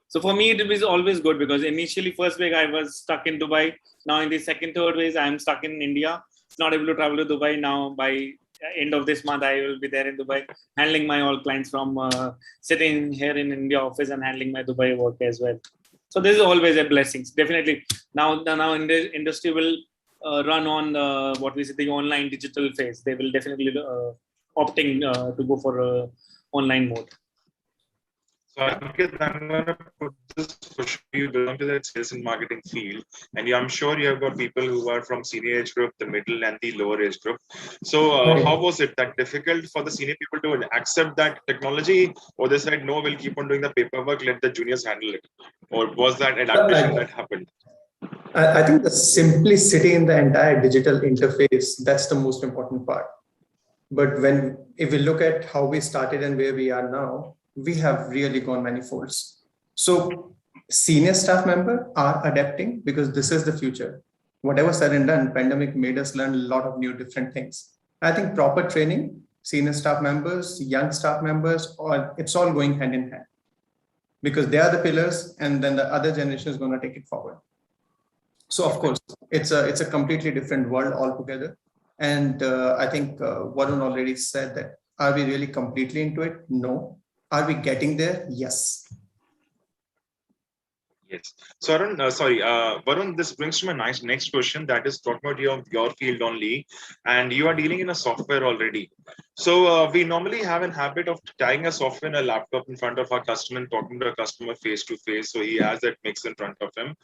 So for me, it was always good, because initially first week I was stuck in Dubai. Now in the second, third ways, I'm stuck in India. Not able to travel to Dubai. Now by end of this month, I will be there in Dubai, handling my all clients from sitting here in India office and handling my Dubai work as well. So this is always a blessing. Definitely. Now in the industry will run on the online digital phase. They will definitely opting to go for online mode. So Ankit, I'm going to put this for sure. You belong to that sales and marketing field, and I'm sure you have got people who are from senior age group, the middle and the lower age group. So how was it that difficult for the senior people to accept that technology, or they said, no, we'll keep on doing the paperwork, let the juniors handle it? Or was that adaptation that happened? I think the simplicity in the entire digital interface, that's the most important part. But if we look at how we started and where we are now, we have really gone many folds. So senior staff members are adapting, because this is the future. Whatever said and done, pandemic made us learn a lot of new different things. I think proper training, senior staff members, young staff members, it's all going hand in hand, because they are the pillars, and then the other generation is going to take it forward. So of course, it's a completely different world altogether. And I think Varun already said that, are we really completely into it? No. Are we getting there? Yes. Yes. So Varun, this brings to my next question, that is talking about your field only, and you are dealing in a software already. So we normally have a habit of tying a software in a laptop in front of our customer and talking to a customer face to face. So he has that mix in front of him.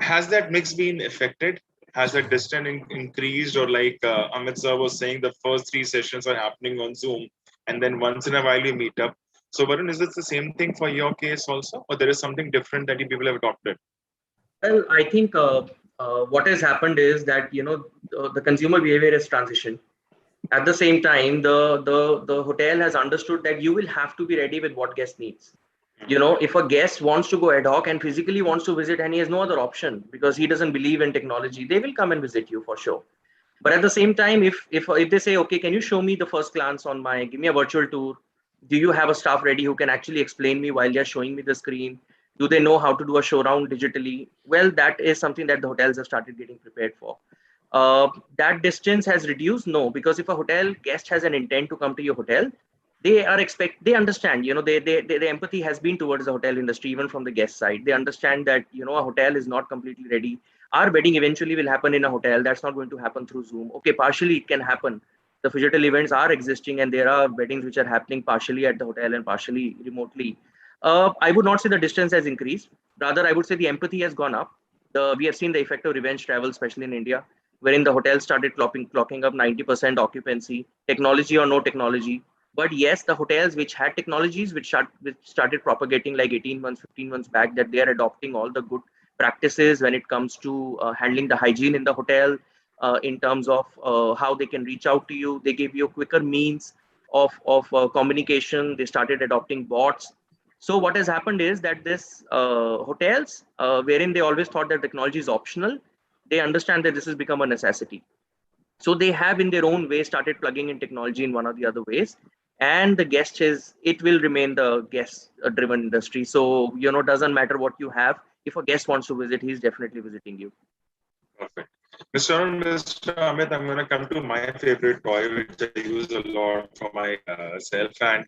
Has that mix been affected? Has the distance increased, or like Amit sir was saying, the first 3 sessions are happening on Zoom, and then once in a while we meet up? So Varun, is it the same thing for your case also, or there is something different that you people have adopted? Well, I think what has happened is that the consumer behavior has transitioned. At the same time, the hotel has understood that you will have to be ready with what guest needs. If a guest wants to go ad hoc and physically wants to visit, and he has no other option because he doesn't believe in technology, they will come and visit you for sure. But at the same time, if they say, okay, can you show me the first glance on give me a virtual tour? Do you have a staff ready who can actually explain me while they're showing me the screen? Do they know how to do a show round digitally? Well, that is something that the hotels have started getting prepared for. That distance has reduced? No, because if a hotel guest has an intent to come to your hotel, they understand, the empathy has been towards the hotel industry, even from the guest side. They understand that, a hotel is not completely ready. Our wedding eventually will happen in a hotel. That's not going to happen through Zoom. Okay, partially it can happen. The phygital events are existing, and there are weddings which are happening partially at the hotel and partially remotely. I would not say the distance has increased. Rather, I would say the empathy has gone up. We have seen the effect of revenge travel, especially in India, wherein the hotels started clocking up 90% occupancy, technology or no technology. But yes, the hotels which had technologies which started propagating like 18 months, 15 months back, that they are adopting all the good practices when it comes to handling the hygiene in the hotel, in terms of how they can reach out to you. They give you quicker means of communication. They started adopting bots. So what has happened is that this hotels, wherein they always thought that technology is optional, they understand that this has become a necessity. So they have in their own way started plugging in technology in one or the other ways. And the it will remain the guest driven industry. So, doesn't matter what you have. If a guest wants to visit, he's definitely visiting you. Perfect. Mr. Amit, I'm going to come to my favorite toy, which I use a lot for myself. And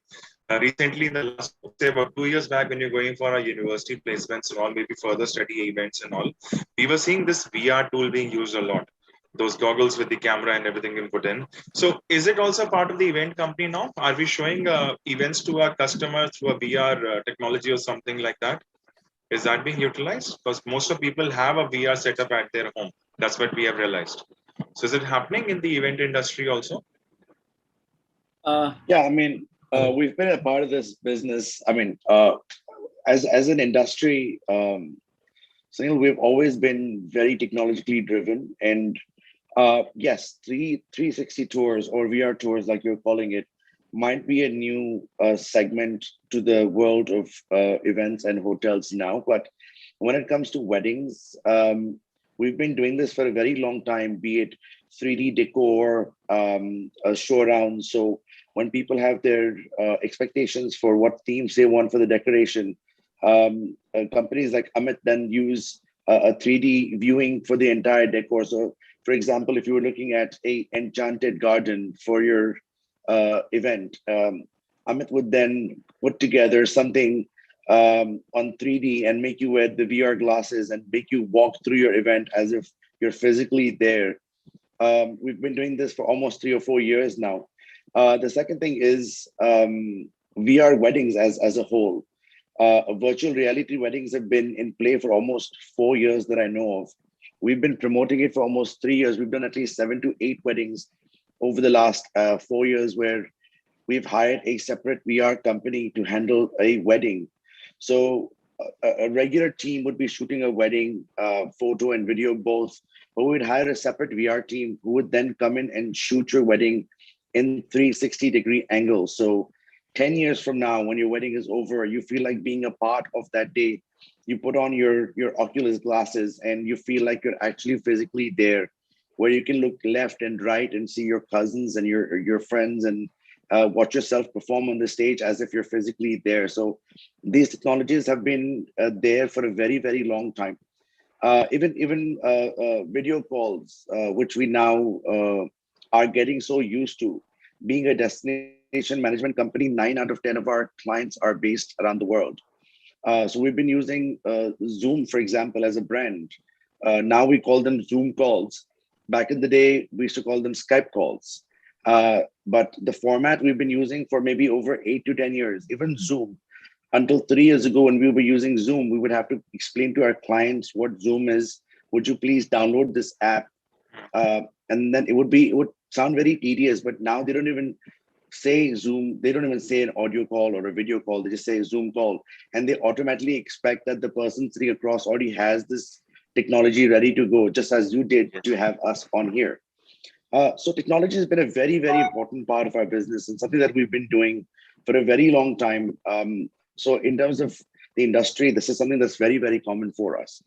recently, in the last, say about 2 years back, when you're going for our university placements and all, maybe further study events and all, we were seeing this VR tool being used a lot. those goggles with the camera and everything you put in. So is it also part of the event company now? Are we showing events to our customers through a VR technology or something like that? Is that being utilized? Because most of people have a VR setup at their home. That's what we have realized. So is it happening in the event industry also? Yeah, I mean, we've been a part of this business. I mean, as an industry, Sunil, we've always been very technologically driven. And yes, 360 tours or VR tours, like you're calling it, might be a new segment to the world of events and hotels now. But when it comes to weddings, we've been doing this for a very long time, be it 3D decor, show around. So when people have their expectations for what themes they want for the decoration, companies like Amit then use a 3D viewing for the entire decor. So for example, if you were looking at a enchanted garden for your event, Amit would then put together something on 3D and make you wear the VR glasses and make you walk through your event as if you're physically there. We've been doing this for almost 3 or 4 years now. The second thing is VR weddings as a whole. Virtual reality weddings have been in play for almost 4 years that I know of. We've been promoting it for almost 3 years. We've done at least 7 to 8 weddings over the last 4 years where we've hired a separate VR company to handle a wedding. So a regular team would be shooting a wedding, photo and video both, but we'd hire a separate VR team who would then come in and shoot your wedding in 360-degree angles. So 10 years from now, when your wedding is over, you feel like being a part of that day. You put on your Oculus glasses and you feel like you're actually physically there, where you can look left and right and see your cousins and your friends and watch yourself perform on the stage as if you're physically there. So these technologies have been there for a very, very long time. Even video calls, which we now are getting so used to. Being a destination management company, 9 out of 10 of our clients are based around the world. So we've been using Zoom, for example, as a brand. Now we call them Zoom calls. Back in the day, we used to call them Skype calls. But the format we've been using for maybe over 8 to 10 years, even Zoom, until 3 years ago when we were using Zoom, we would have to explain to our clients what Zoom is. Would you please download this app? And then it would sound very tedious, but now they don't even say Zoom. They don't even say an audio call or a video call. They just say Zoom call. And they automatically expect that the person sitting across already has this technology ready to go, just as you did to have us on here. So technology has been a very, very important part of our business and something that we've been doing for a very long time. So in terms of the industry, this is something that's very, very common for us.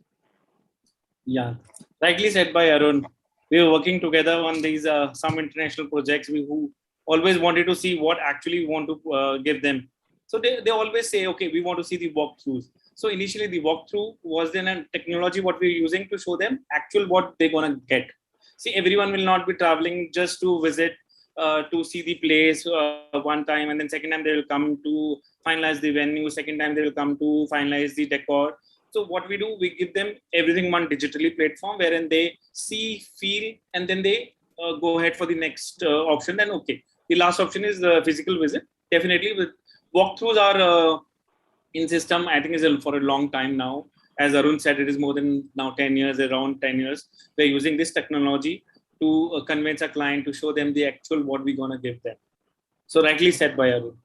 Yeah, rightly said by Arun. We were working together on these some international projects who always wanted to see what actually we want to give them. So they always say, okay, we want to see the walkthroughs. So initially the walkthrough was then a technology what we're using to show them actual what they're going to get. See, everyone will not be traveling just to visit, to see the place one time, and then second time they will come to finalize the venue, second time they will come to finalize the decor. So what we do, we give them everything one digitally platform wherein they see, feel, and then they go ahead for the next option. Then okay, the last option is the physical visit. Definitely, with walkthroughs are in system. I think is for a long time now. As Arun said, it is more than now 10 years, around 10 years. We're using this technology to convince a client to show them the actual what we're gonna give them. So rightly said by Arun.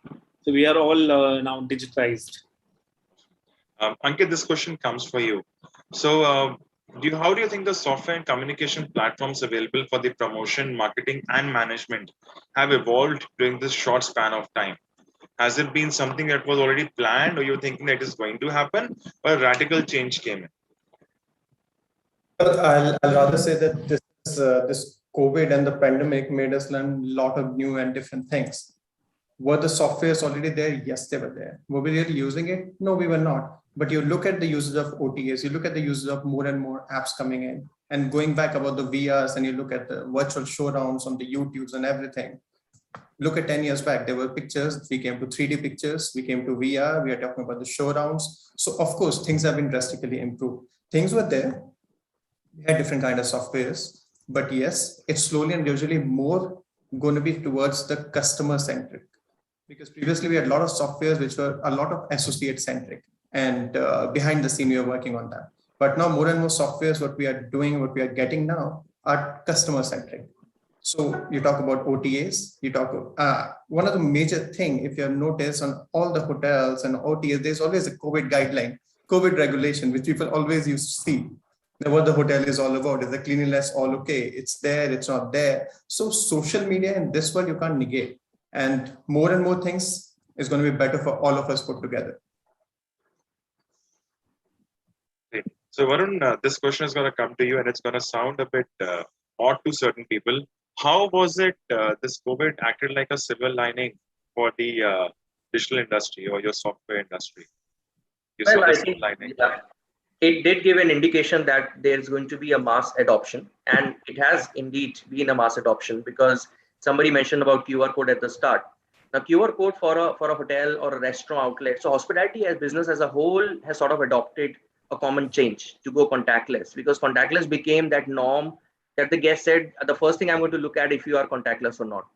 So we are all now digitized. Ankit, this question comes for you. So how do you think the software and communication platforms available for the promotion, marketing, and management have evolved during this short span of time? Has it been something that was already planned, or you're thinking that is going to happen, or a radical change came in? I'll rather say that this COVID and the pandemic made us learn a lot of new and different things. Were the softwares already there? Yes, they were there. Were we really using it? No, we were not. But you look at the usage of OTAs, you look at the usage of more and more apps coming in, and going back about the VRs, and you look at the virtual showdowns on the YouTubes and everything. Look at 10 years back, there were pictures, we came to 3D pictures, we came to VR, we are talking about the showdowns. So of course, things have been drastically improved. Things were there, we had different kind of softwares, but yes, it's slowly and usually more going to be towards the customer centric. Because previously we had a lot of softwares which were a lot of associate centric, and behind the scene we are working on that. But now more and more softwares, what we are doing, what we are getting now are customer centric. So you talk about OTAs, you talk one of the major thing, if you have noticed on all the hotels and OTAs, there's always a COVID guideline, COVID regulation, which people always used to see. Now, what the hotel is all about, is the cleanliness all okay? It's there, it's not there. So social media in this world, you can't negate. And more things is going to be better for all of us put together. Great. So Varun, this question is going to come to you and it's going to sound a bit odd to certain people. How was it this COVID acted like a silver lining for the digital industry or your software industry? Well, I think it did give an indication that there's going to be a mass adoption, and it has indeed been a mass adoption, because somebody mentioned about QR code at the start. Now, QR code for a hotel or a restaurant outlet. So hospitality as business as a whole has sort of adopted a common change to go contactless, because contactless became that norm that the guest said, the first thing I'm going to look at if you are contactless or not.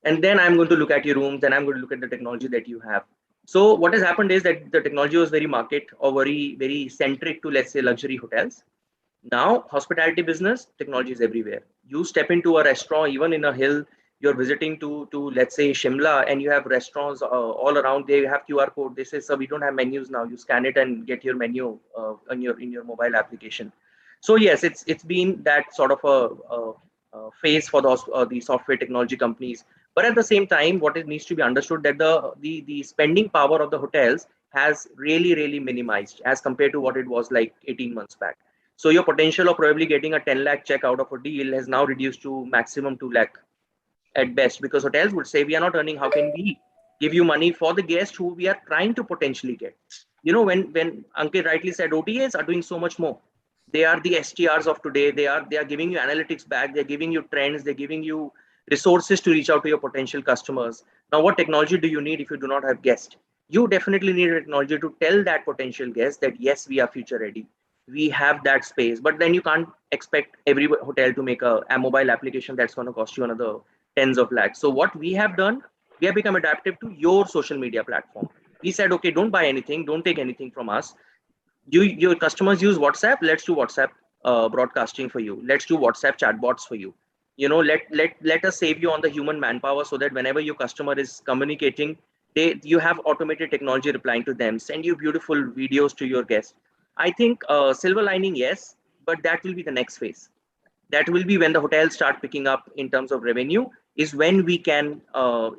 And then I'm going to look at your rooms, and I'm going to look at the technology that you have. So what has happened is that the technology was very market or very centric to, let's say, luxury hotels. Now, hospitality business, technology is everywhere. You step into a restaurant, even in a hill, you're visiting to let's say Shimla, and you have restaurants all around. They have QR code. They say, sir, we don't have menus now. You scan it and get your menu in your mobile application. So yes, it's been that sort of a phase for the software technology companies. But at the same time, what it needs to be understood that the spending power of the hotels has really minimized as compared to what it was like 18 months back. So your potential of probably getting a 10 lakh check out of a deal has now reduced to maximum 2 lakh at best, because hotels would say, we are not earning, how can we give you money for the guest who we are trying to potentially get? You know, when Ankit rightly said, OTAs are doing so much more. They are the STRs of today. They are giving you analytics back. They're giving you trends. They're giving you resources to reach out to your potential customers. Now, what technology do you need if you do not have guests? You definitely need technology to tell that potential guest that, yes, we are future ready. We have that space. But then you can't expect every hotel to make a mobile application that's going to cost you another tens of lakhs. So what we have done, we have become adaptive to your social media platform. We said, okay, don't buy anything. Don't take anything from us. Your customers use WhatsApp. Let's do WhatsApp broadcasting for you. Let's do WhatsApp chatbots for you. You know, let us save you on the human manpower, so that whenever your customer is communicating, you have automated technology replying to them, send you beautiful videos to your guests. I think silver lining, yes, but that will be the next phase. That will be when the hotels start picking up in terms of revenue, is when we can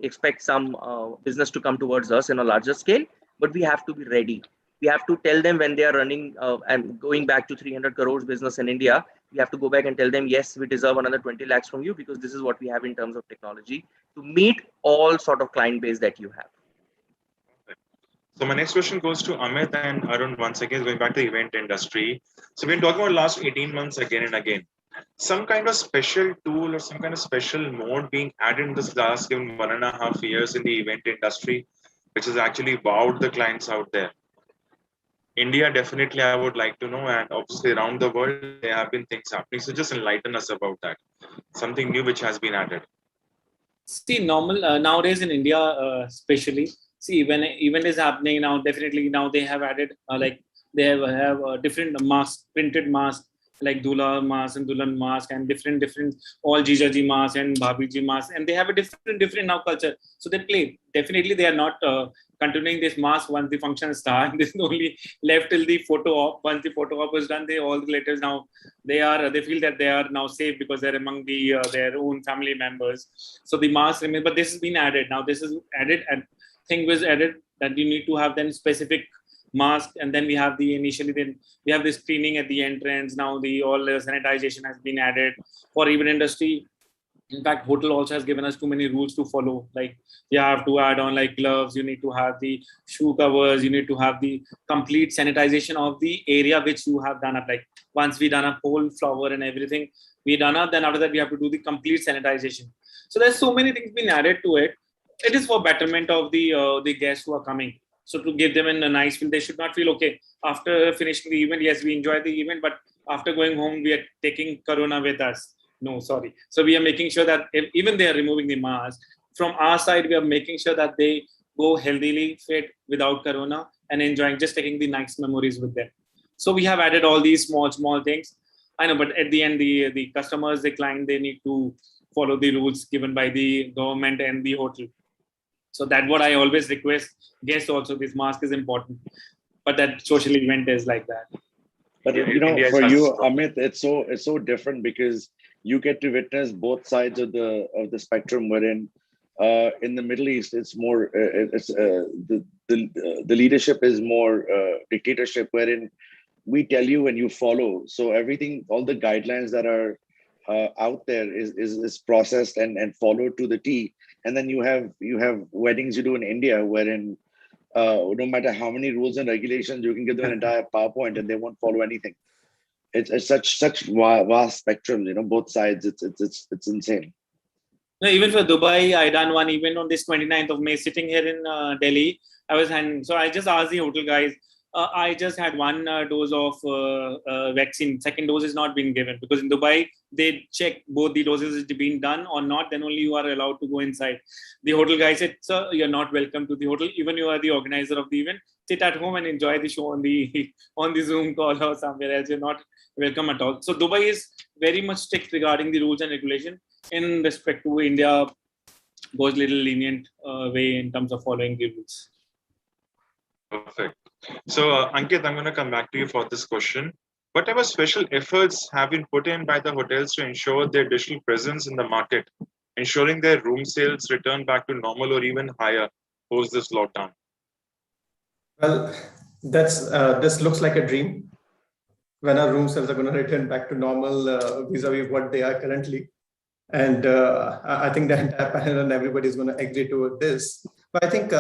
expect some business to come towards us in a larger scale, but we have to be ready. We have to tell them when they are running and going back to 300 crores business in India, we have to go back and tell them, yes, we deserve another 20 lakhs from you, because this is what we have in terms of technology to meet all sort of client base that you have. So my next question goes to Amit and Arun once again, going back to the event industry. So we're talking about last 18 months again and again. Some kind of special tool or some kind of special mode being added in this last given 1.5 years in the event industry, which has actually wowed the clients out there. India, definitely, I would like to know, and obviously around the world, there have been things happening. So just enlighten us about that. Something new which has been added. See, nowadays in India, especially, see, when an event is happening now, definitely now they have added they have different masks, printed masks, like Dula mask and Dulan mask, and different all Jijaji mask and Bhabiji mask, and they have a different now culture. So they play. Definitely, they are not continuing this mask once the function starts. This is only left till the photo op. Once the photo op is done, all the letters now they feel that they are now safe because they're among their own family members. So the mask remains, but this has been added. Now this is added, and thing was added that you need to have then specific mask, and then we have the screening at the entrance. Now all the sanitization has been added for event industry. In fact, hotel also has given us too many rules to follow. Like you have to add on like gloves, you need to have the shoe covers, you need to have the complete sanitization of the area which you have done up. Like once we done a whole floor and everything, we done up, then after that we have to do the complete sanitization. So there's so many things being added to it. It is for betterment of the guests who are coming. So to give them a nice feel, they should not feel, okay, after finishing the event, yes, we enjoyed the event, but after going home, we are taking Corona with us. No, sorry. So we are making sure that even they are removing the mask, from our side, we are making sure that they go healthily fit without corona and enjoying, just taking the nice memories with them. So we have added all these small things. I know, but at the end, the customers, the client, they need to follow the rules given by the government and the hotel. So that's what I always request guests also. This mask is important, but that social event is like that. But you know, for you, Amit, it's so different because you get to witness both sides of the spectrum. Wherein, in the Middle East, it's more the leadership is more dictatorship, wherein we tell you and you follow. So everything, all the guidelines that are out there is processed and followed to the T. And then you have weddings you do in India, wherein no matter how many rules and regulations, you can give them an entire PowerPoint and they won't follow anything. It's such vast spectrum, you know, both sides. It's insane. No, even for Dubai, I done one event on this 29th of May, sitting here in Delhi. So I just asked the hotel guys, I just had one dose of vaccine. Second dose is not being given because in Dubai, they check both the doses is being done or not. Then only you are allowed to go inside. The hotel guy said, sir, you're not welcome to the hotel. Even you are the organizer of the event. Sit at home and enjoy the show on the Zoom call or somewhere else. You're not welcome at all. So Dubai is very much strict regarding the rules and regulation. In respect to India, goes little lenient way in terms of following the rules. Perfect. So, Ankit, I'm going to come back to you for this question. Whatever special efforts have been put in by the hotels to ensure their digital presence in the market, ensuring their room sales return back to normal or even higher post this lockdown? Well, this looks like a dream. When our room sales are going to return back to normal vis-a-vis what they are currently. And I think the entire panel and everybody is going to agree to this. But I think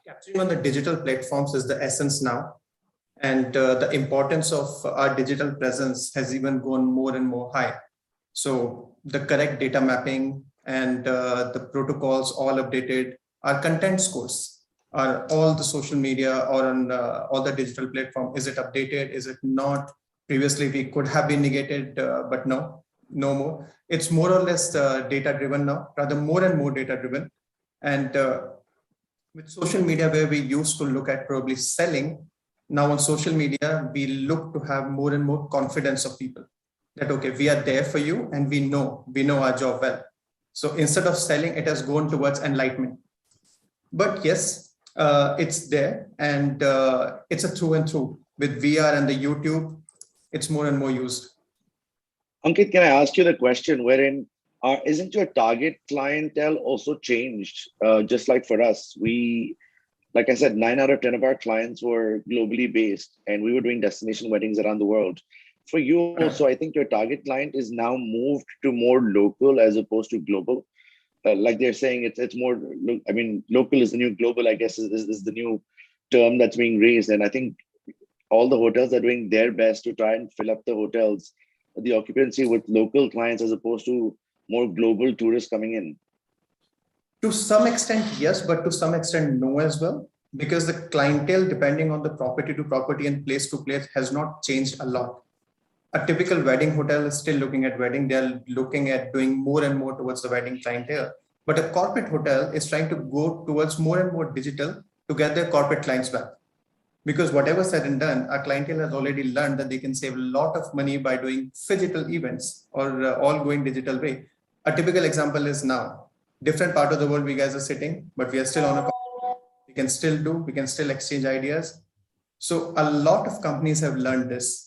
capturing on the digital platforms is the essence now. And the importance of our digital presence has even gone more and more high. So the correct data mapping and the protocols all updated, our content scores are all the social media or on all the digital platform. Is it updated? Is it not? Previously, we could have been negated, but no more. It's more or less data driven now, rather more and more data driven. And with social media, where we used to look at probably selling, now on social media, we look to have more and more confidence of people that, okay, we are there for you and we know our job well. So instead of selling, it has gone towards enlightenment. But yes, it's there and it's a through and through. With VR and the YouTube, it's more and more used. Ankit, can I ask you the question wherein isn't your target clientele also changed? Just like for us, like I said, 9 out of 10 of our clients were globally based and we were doing destination weddings around the world. For you also, I think your target client is now moved to more local as opposed to global. Like they're saying, it's more, I mean, local is the new global, I guess, is the new term that's being raised. And I think all the hotels are doing their best to try and fill up the hotels, the occupancy with local clients as opposed to more global tourists coming in. To some extent, yes, but to some extent, no as well, because the clientele, depending on the property to property and place to place, has not changed a lot. A typical wedding hotel is still looking at wedding. They're looking at doing more and more towards the wedding clientele. But a corporate hotel is trying to go towards more and more digital to get their corporate clients back. Because whatever said and done, our clientele has already learned that they can save a lot of money by doing physical events or all going digital way. A typical example is now, different part of the world we guys are sitting, but we are still on a, we can still exchange ideas. So a lot of companies have learned this.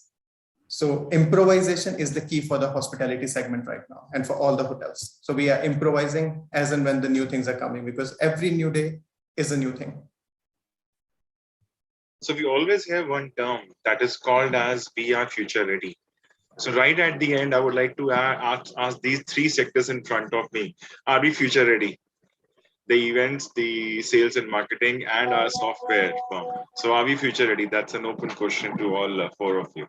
So improvisation is the key for the hospitality segment right now and for all the hotels. So we are improvising as and when the new things are coming because every new day is a new thing. So we always have one term that is called as we are future ready. So right at the end, I would like to ask these 3 sectors in front of me. Are we future ready? The events, the sales and marketing, and our software firm. So are we future ready? That's an open question to all 4 of you.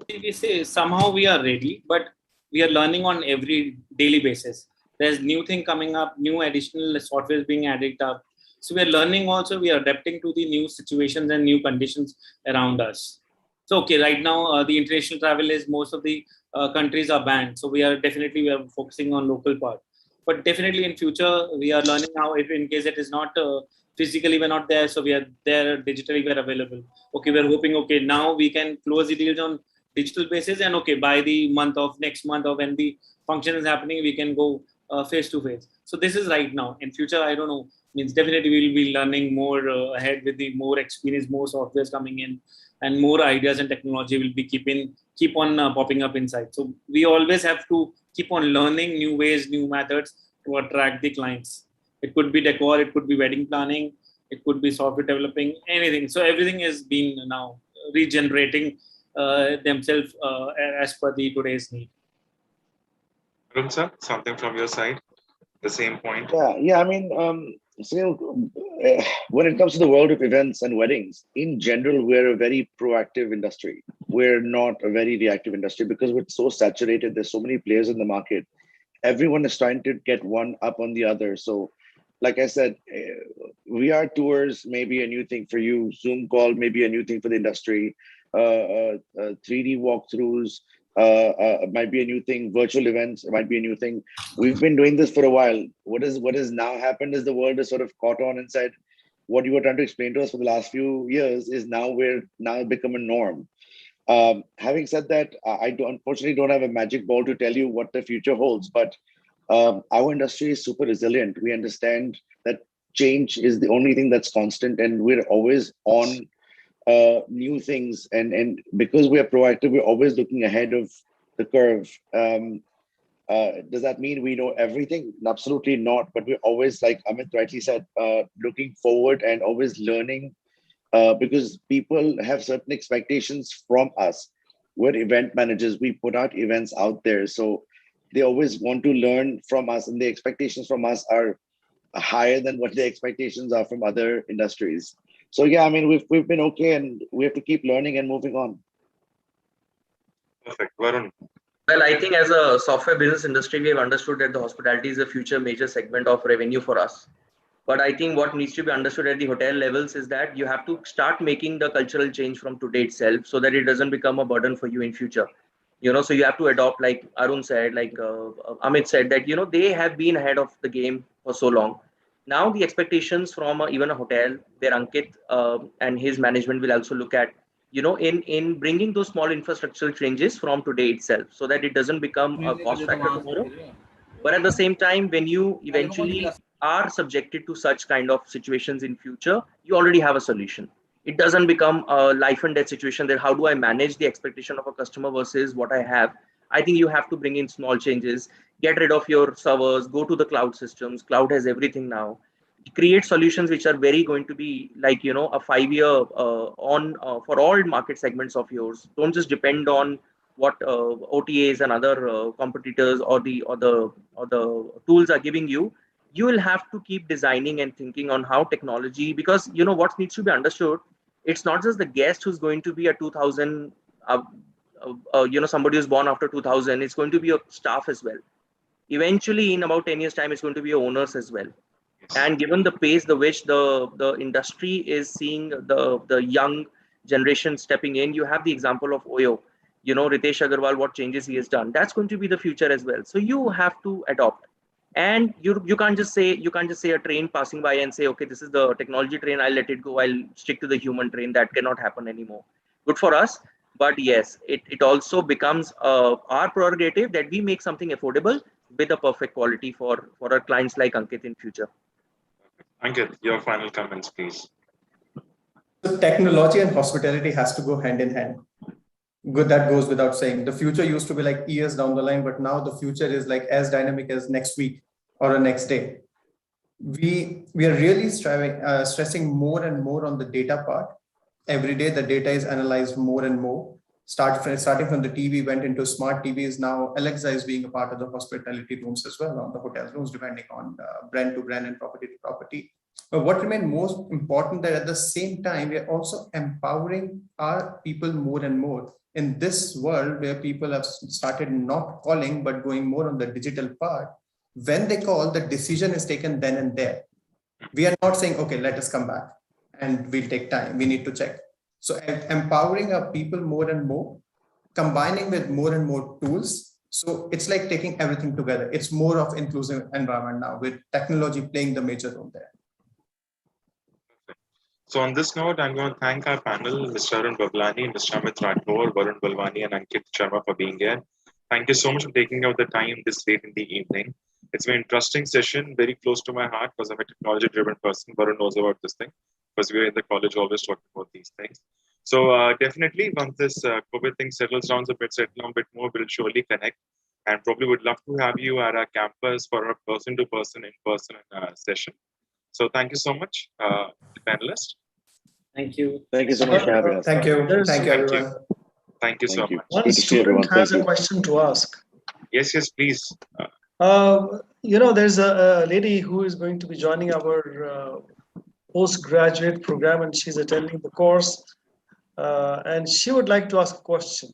We say somehow we are ready, but we are learning on every daily basis. There's new thing coming up, new additional software being added up. So we are learning also, we are adapting to the new situations and new conditions around us. So, okay, right now the international travel is most of the countries are banned. So we are focusing on local part. But definitely in future, we are learning how, if in case it is not physically we're not there, so we are there digitally, we're available. Okay, we're hoping, okay, now we can close the deals on digital basis, and okay, by the next month or when the function is happening, we can go face to face. So this is right now. In future, I don't know, means definitely we'll be learning more ahead with the more experience, more softwares coming in, and more ideas and technology will be keep on popping up inside. So we always have to keep on learning new ways, new methods to attract the clients. It could be decor, it could be wedding planning, it could be software developing, anything. So everything is being now regenerating themselves as per the today's need. Arun sir, something from your side, the same point. Yeah. I mean, when it comes to the world of events and weddings, in general, we're a very proactive industry. We're not a very reactive industry because we're so saturated. There's so many players in the market. Everyone is trying to get one up on the other. So, like I said, VR tours may be a new thing for you. Zoom call may be a new thing for the industry. 3D walkthroughs might be a new thing. Virtual events might be a new thing. We've been doing this for a while. What has now happened is the world has sort of caught on and said, what you were trying to explain to us for the last few years is now become a norm. Having said that, I unfortunately don't have a magic ball to tell you what the future holds, but our industry is super resilient. We understand that change is the only thing that's constant, and we're always on new things. And because we are proactive, we're always looking ahead of the curve. Does that mean we know everything? Absolutely not. But we're always, like Amit rightly said, looking forward and always learning. Because people have certain expectations from us. We're event managers, we put out events out there. So they always want to learn from us, and the expectations from us are higher than what the expectations are from other industries. So yeah, I mean, we've been okay, and we have to keep learning and moving on. Perfect. Varun. Well, I think as a software business industry, we have understood that the hospitality is a future major segment of revenue for us. But I think what needs to be understood at the hotel levels is that you have to start making the cultural change from today itself, so that it doesn't become a burden for you in future. So you have to adopt, like Arun said, like Amit said, that they have been ahead of the game for so long. Now the expectations from even a hotel, where Ankit and his management will also look at, in bringing those small infrastructural changes from today itself, so that it doesn't become a cost factor tomorrow. But at the same time, when you eventually are subjected to such kind of situations in future, you already have a solution. It doesn't become a life and death situation that how do I manage the expectation of a customer versus what I have. I think you have to bring in small changes, get rid of your servers, go to the cloud systems. Cloud has everything now. Create solutions which are very going to be like, a 5-year for all market segments of yours. Don't just depend on what OTAs and other competitors or the tools are giving you. You will have to keep designing and thinking on how technology, because what needs to be understood, it's not just the guest who's going to be a 2000 somebody who's born after 2000. It's going to be your staff as well. Eventually in about 10 years time, it's going to be your owners as well. And given the pace the which the industry is seeing the young generation stepping in, you have the example of Oyo, Ritesh Agarwal, what changes he has done. That's going to be the future as well. So you have to adopt. And you can't just say a train passing by and say, okay, this is the technology train, I'll let it go, I'll stick to the human train. That cannot happen anymore. Good for us, but yes, it also becomes our prerogative that we make something affordable with a perfect quality for our clients like Ankit in future. Ankit, your final comments, please. So technology and hospitality has to go hand in hand. Good, that goes without saying. The future used to be like years down the line, but now the future is like as dynamic as next week or the next day. We are really stressing more and more on the data part. Every day the data is analyzed more and more. Starting from the TV, went into smart TVs. Now Alexa is being a part of the hospitality rooms as well, on the hotel rooms, depending on brand to brand and property to property. But what remains most important, that at the same time, we are also empowering our people more and more. In this world where people have started not calling, but going more on the digital part, when they call, the decision is taken then and there. We are not saying, okay, let us come back and we'll take time. We need to check. So empowering our people more and more, combining with more and more tools. So it's like taking everything together. It's more of inclusive environment now with technology playing the major role there. So on this note, I'm going to thank our panel, Mr. Arun Bablani, Mr. Amit Rathore, Varun Balwani, and Ankit Sharma for being here. Thank you so much for taking out the time this late in the evening. It's been an interesting session, very close to my heart because I'm a technology-driven person. Varun knows about this thing because we're in the college always talking about these things. So definitely, once this COVID thing settles down a bit more, we'll surely connect. And probably would love to have you at our campus for a person-to-person, in-person session. So thank you so much, the panelists. Thank you. Thank you so much for having us. Thank you. There's Thank you, everyone. Thank you so much. one student has a question to ask. Yes, please. There's a lady who is going to be joining our postgraduate program, and she's attending the course, and she would like to ask a question.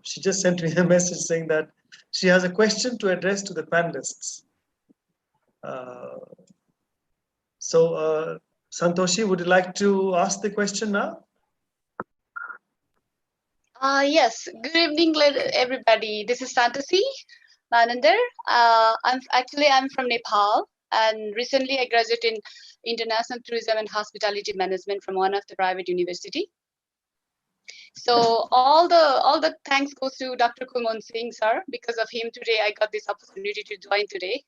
She just sent me a message saying that she has a question to address to the panelists. So, Santoshi, would you like to ask the question now? Yes. Good evening, everybody. This is Santoshi Manander. I'm from Nepal, and recently I graduated in International Tourism and Hospitality Management from one of the private university. So all the thanks goes to Dr. Kulman Singh, sir. Because of him today, I got this opportunity to join today.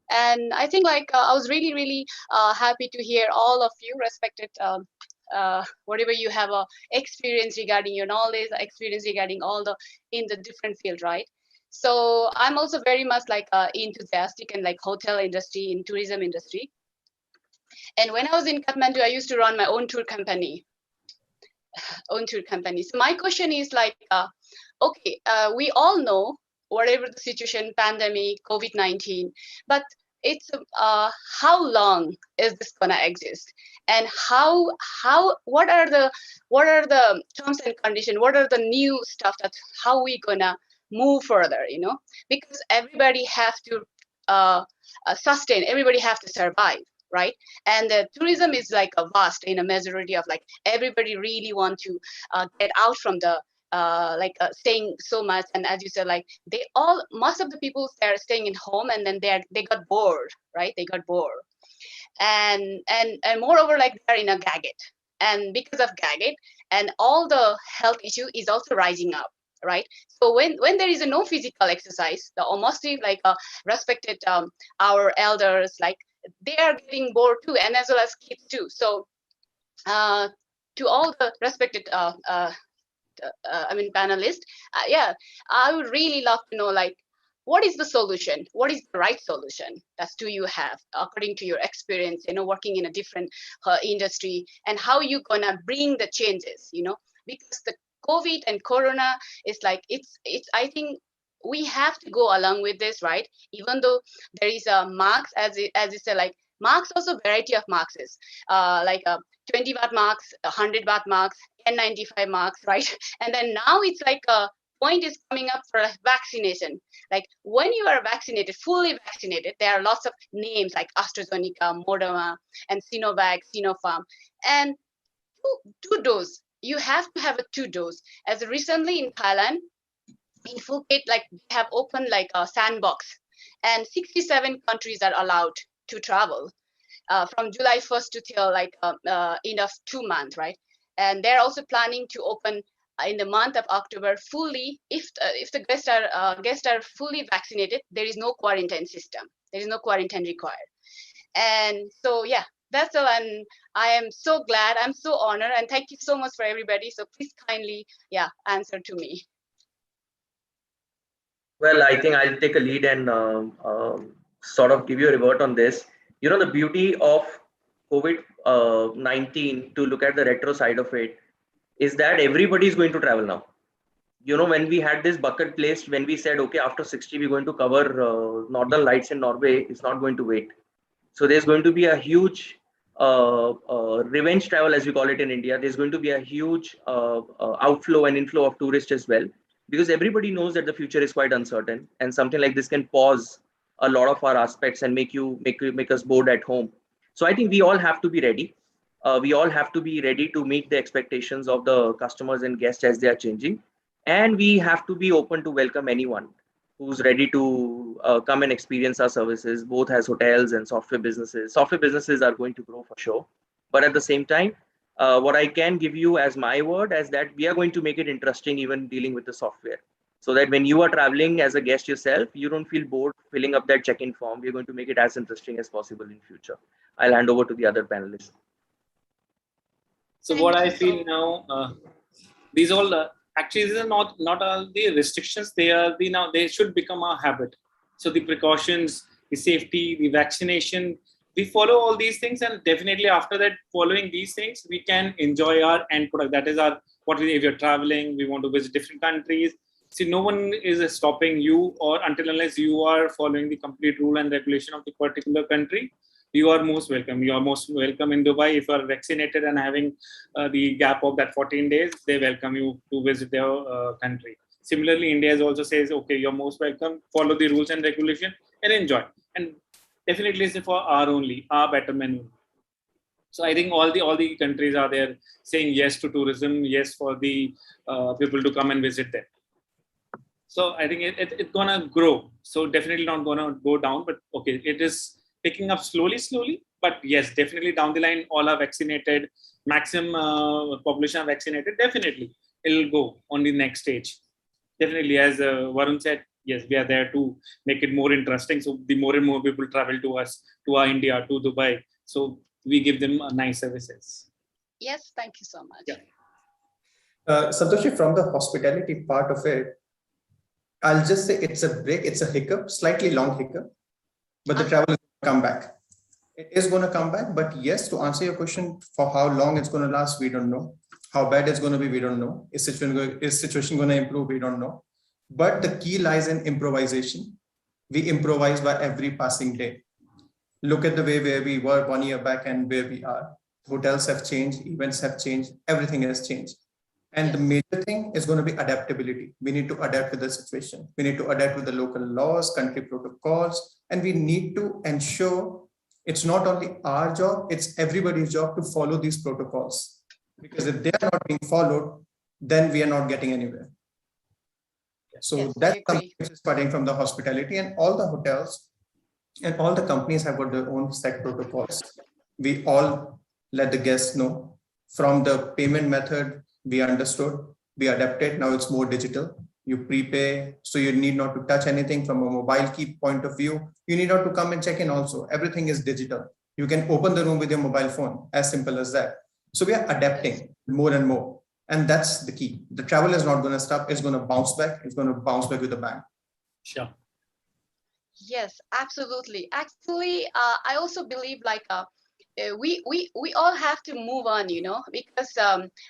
And I think I was really happy to hear all of you respected whatever you have experience regarding your knowledge, experience regarding in the different field, right? So I'm also very much enthusiastic in hotel industry, in tourism industry. And when I was in Kathmandu, I used to run my own tour company. So my question is we all know whatever the situation, pandemic, COVID-19, but it's how long is this gonna exist, and what are the terms and conditions, what are the new stuff, that how we gonna move further, because everybody has to sustain, everybody has to survive, right? And the tourism is a vast in a majority of everybody really want to get out from the staying so much. And as you said, most of the people are staying in home, and then they got bored, right? They got bored, and moreover, they're in a gadget, and because of gadget, and all the health issue is also rising up, right? So when there is no physical exercise, the mostly respected our elders, they are getting bored too, and as well as kids too. So to all the respected panelists, I would really love to know what is the solution, what is the right solution that do you have according to your experience, working in a different industry, and how you gonna bring the changes, because the COVID and Corona is it's I think we have to go along with this, right? Even though there is a marks, as you said, marks, also variety of marks is 20 baht marks, 100 baht marks, N95 marks, right? And then now it's a point is coming up for vaccination. When you are vaccinated, fully vaccinated, there are lots of names like AstraZeneca, Moderna, and Sinovac, Sinopharm, and two dose. You have to have a 2 dose. As recently in Thailand, in Phuket, they have opened a sandbox, and 67 countries are allowed to travel from July 1st to till end of 2 months, right? And they're also planning to open in the month of October fully. If the guests are fully vaccinated, there is no quarantine system. There is no quarantine required. And so that's all. And I am so glad. I'm so honored, and thank you so much for everybody. So please kindly answer to me. Well, I think I'll take a lead and sort of give you a revert on this. The beauty of COVID-19, to look at the retro side of it, is that everybody is going to travel now. When we had this bucket placed, when we said, okay, after 60, we're going to cover Northern Lights in Norway, it's not going to wait. So there's going to be a huge revenge travel, as we call it in India. There's going to be a huge outflow and inflow of tourists as well, because everybody knows that the future is quite uncertain, and something like this can pause a lot of our aspects and make us bored at home. So I think we all have to be ready. We all have to be ready to meet the expectations of the customers and guests as they are changing. and we have to be open to welcome anyone who's ready to come and experience our services, both as hotels and software businesses. Software businesses are going to grow for sure, but at the same time, what I can give you as my word is that we are going to make it interesting, even dealing with the software, so that when you are traveling as a guest yourself, you don't feel bored filling up that check-in form. We're going to make it as interesting as possible in future. I'll hand over to the other panelists. So what I feel now, these all actually these are not all the restrictions. They are the now they should become our habit. So the precautions, the safety, the vaccination, we follow all these things, and definitely after that, following these things, we can enjoy our end product. That is our what we if you're traveling, we want to visit different countries. See, no one is stopping you, or until unless you are following the complete rule and regulation of the particular country, you are most welcome. You are most welcome in Dubai. If you are vaccinated and having the gap of that 14 days, they welcome you to visit their country. Similarly, India also says, okay, you're most welcome, follow the rules and regulation and enjoy. And definitely it's for our betterment. So I think all the countries are there saying yes to tourism, yes for the people to come and visit them. So I think it's gonna grow. So definitely not gonna go down, but okay, it is picking up slowly. But yes, definitely down the line, all are vaccinated, maximum population are vaccinated. Definitely, it'll go on the next stage. Definitely, as Varun said, yes, we are there to make it more interesting. So the more and more people travel to us, to our India, to Dubai. So we give them nice services. Yes, thank you so much. Yeah. Santoshi, from the hospitality part of it, I'll just say it's a break, it's a hiccup, slightly long hiccup, but the travel is going to come back. It is going to come back, but yes, to answer your question, for how long it's going to last, we don't know. How bad it's going to be, we don't know. Is situation going to improve? We don't know. But the key lies in improvisation. We improvise by every passing day. Look at the way where we were 1 year back and where we are. Hotels have changed, events have changed, everything has changed. And the major thing is going to be adaptability. We need to adapt with the situation. We need to adapt with the local laws, country protocols, and we need to ensure it's not only our job, it's everybody's job to follow these protocols. Because if they are not being followed, then we are not getting anywhere. So that's something which is starting from the hospitality, and all the hotels and all the companies have got their own set protocols. We all let the guests know. From the payment method, we understood, we adapted. Now it's more digital. You prepay, so you need not to touch anything from a mobile key point of view. You need not to come and check in also. Everything is digital. You can open the room with your mobile phone, as simple as that. So we are adapting more and more. And that's the key. The travel is not going to stop. It's going to bounce back. It's going to bounce back with a bang. Sure. Yes, absolutely. Actually, I also believe we all have to move on, because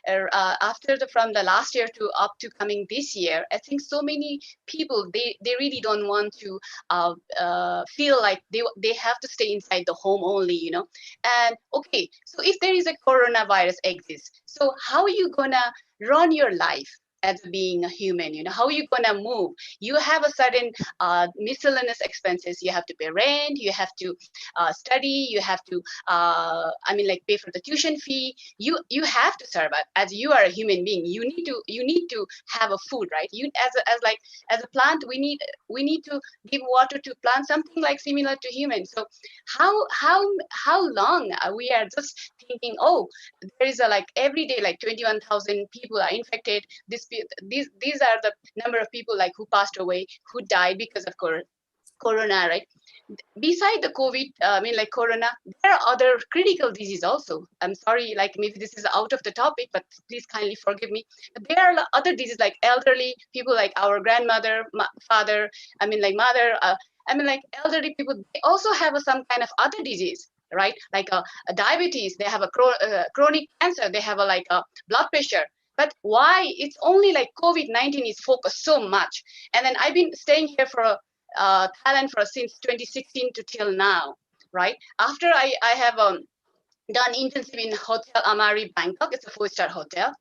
after from the last year to up to coming this year, I think so many people they really don't want to feel like they have to stay inside the home only, And okay, so if there is a coronavirus exists, so how are you gonna run your life as being a human? How are you gonna move? You have a certain miscellaneous expenses. You have to pay rent, you have to study, you have to pay for the tuition fee. You have to survive. As you are a human being, you need to have a food, right? You as a plant, we need to give water to plants, something like similar to humans. So how long we are just thinking, oh, there is every day 21,000 people are infected. These are the number of people who passed away, who died because of corona, right? Beside the COVID, corona, there are other critical diseases also. I'm sorry, maybe this is out of the topic, but please kindly forgive me. There are other diseases like elderly people, like our grandmother, father, mother, elderly people, they also have some kind of other disease, right? Like a diabetes, they have a chronic cancer, they have a blood pressure. But why it's only COVID-19 is focused so much? And then I've been staying here for Thailand since 2016 to till now, right? After I have done intensive in Hotel Amari Bangkok, it's a 4-star hotel.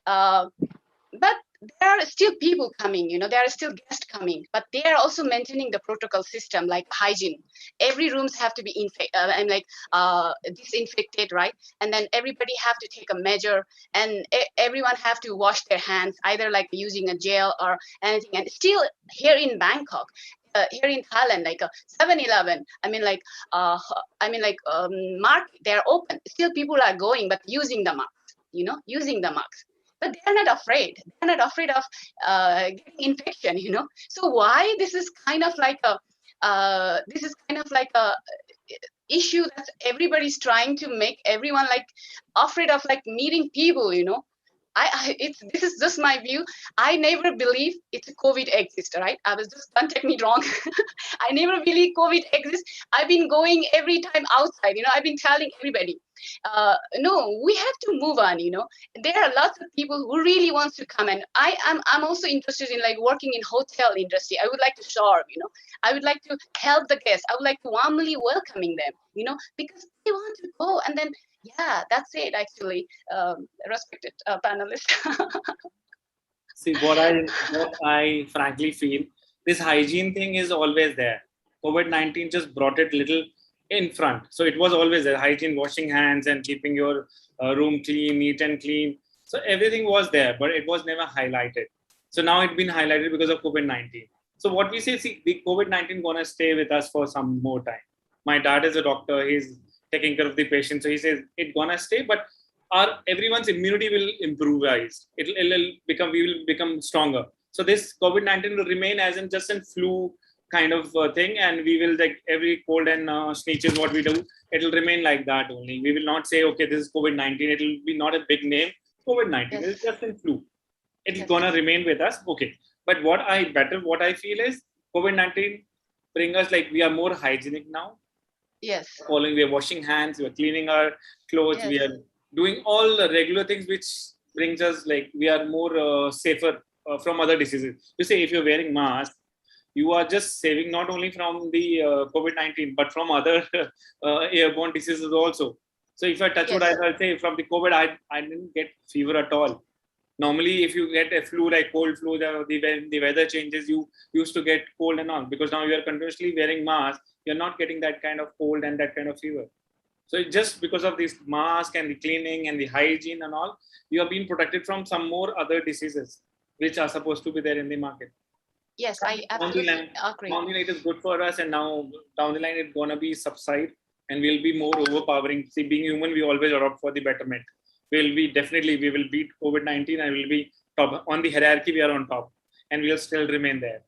But there are still people coming, there are still guests coming, but they are also maintaining the protocol system like hygiene. Every rooms have to be disinfected, right? And then everybody have to take a measure, and everyone have to wash their hands, either like using a gel or anything. And still here in Bangkok, here in Thailand, like 7-Eleven, market, they're open. Still people are going, but using the mask, using the mask. But they're not afraid. They're not afraid of getting infection, So why this is kind of like a issue that everybody's trying to make everyone like afraid of like meeting people, this is just my view. I never believe it's a COVID exists, right? Don't take me wrong. I never believe COVID exists. I've been going every time outside, I've been telling everybody, no, we have to move on, There are lots of people who really wants to come, and I'm also interested in like working in hotel industry. I would like to serve, I would like to help the guests. I would like to warmly welcoming them, because they want to go. And then, yeah, that's it actually, respected panelists. See, what I frankly feel, this hygiene thing is always there. COVID-19 just brought it little in front. So it was always there, hygiene, washing hands and keeping your room clean, neat and clean. So everything was there, but it was never highlighted. So now it's been highlighted because of COVID-19. So what we say, the COVID-19 gonna stay with us for some more time. My dad is a doctor, he's taking care of the patient. So he says it's gonna stay, but everyone's immunity will improve. We will become stronger. So this COVID-19 will remain as in just a flu kind of thing, and we will like every cold and sneezes what we do, it will remain like that only. We will not say, okay, this is COVID-19. It will be not a big name. COVID-19 is just a flu. It's gonna remain with us. Okay. But what I feel is COVID-19 bring us like we are more hygienic now. Yes. We are washing hands, we are cleaning our clothes, we are doing all the regular things which brings us like we are more safer from other diseases. You say if you're wearing mask, you are just saving not only from the COVID-19 but from other airborne diseases also. So if I touch wood, I'll say from the COVID, I didn't get fever at all. Normally, if you get a flu like cold flu, the weather changes, you used to get cold and all, because now you are continuously wearing mask, you're not getting that kind of cold and that kind of fever. So just because of this mask and the cleaning and the hygiene and all, you are being protected from some more other diseases which are supposed to be there in the market. Yes, I absolutely agree. Down the line, it is good for us, and now down the line it's gonna be subside, and we'll be more overpowering. See, being human, we always opt for the betterment. We will beat COVID-19, and we'll be top on the hierarchy. We are on top, and we'll still remain there.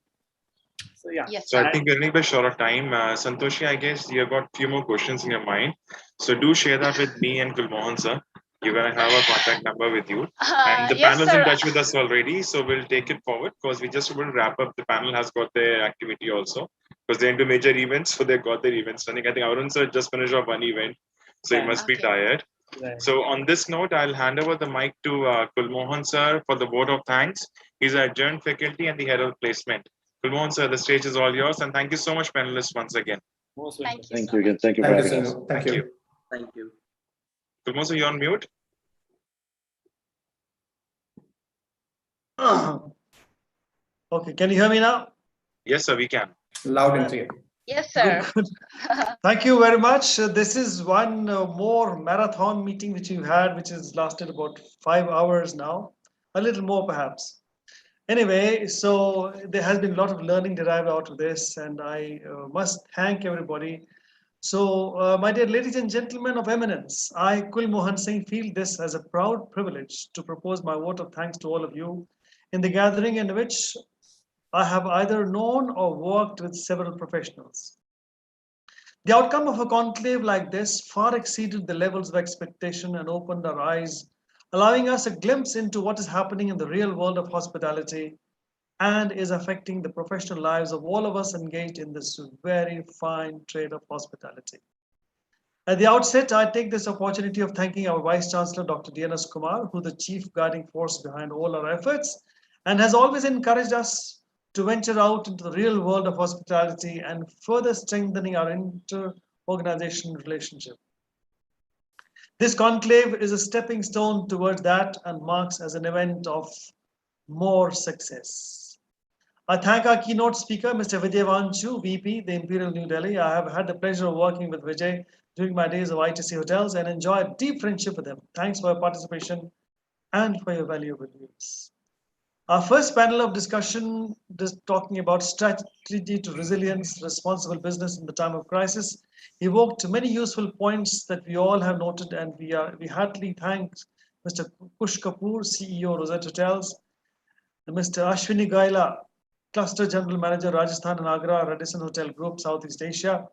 So yeah. Yes. So I think we're running a bit short of time. Santoshi, I guess you've got a few more questions in your mind. So do share that with me and Kulmohan sir. You're going to have a contact number with you. And the panel's in touch with us already. So we'll take it forward because we just will wrap up. The panel has got their activity also because they're into major events. So they've got their events running. I think Arun sir just finished off one event. So he must be tired. Right. So on this note, I'll hand over the mic to Kulmohan sir for the vote of thanks. He's an adjunct faculty and the head of placement. Kulmohan sir, the stage is all yours, and thank you so much, panelists, once again. Thank you again. Thank you for having us. Thank you. Thank you. Kulmohan sir, you're on mute. Okay, can you hear me now? Yes, sir, we can. Loud and clear. Yes, sir. Good. Thank you very much. This is one more marathon meeting which you had, which has lasted about 5 hours now, a little more perhaps. Anyway, so there has been a lot of learning derived out of this, and I must thank everybody. So, my dear ladies and gentlemen of eminence, I, Kulmohan Singh, feel this as a proud privilege to propose my vote of thanks to all of you in the gathering in which I have either known or worked with several professionals. The outcome of a conclave like this far exceeded the levels of expectation and opened our eyes, allowing us a glimpse into what is happening in the real world of hospitality and is affecting the professional lives of all of us engaged in this very fine trade of hospitality. At the outset, I take this opportunity of thanking our Vice Chancellor, Dr. DNS Kumar, who is the chief guiding force behind all our efforts and has always encouraged us to venture out into the real world of hospitality and further strengthening our inter-organizational relationship. This conclave is a stepping stone towards that and marks as an event of more success. I thank our keynote speaker, Mr. Vijay Vanchu, VP, the Imperial New Delhi. I have had the pleasure of working with Vijay during my days of ITC Hotels and enjoyed a deep friendship with him. Thanks for your participation and for your valuable views. Our first panel of discussion is talking about strategy to resilience, responsible business in the time of crisis, evoked many useful points that we all have noted, and we heartily thank Mr. Kush Kapoor, CEO, Rosette Hotels, Mr. Ashwini Gaila, Cluster General Manager, Rajasthan and Agra, Radisson Hotel Group, Southeast Asia,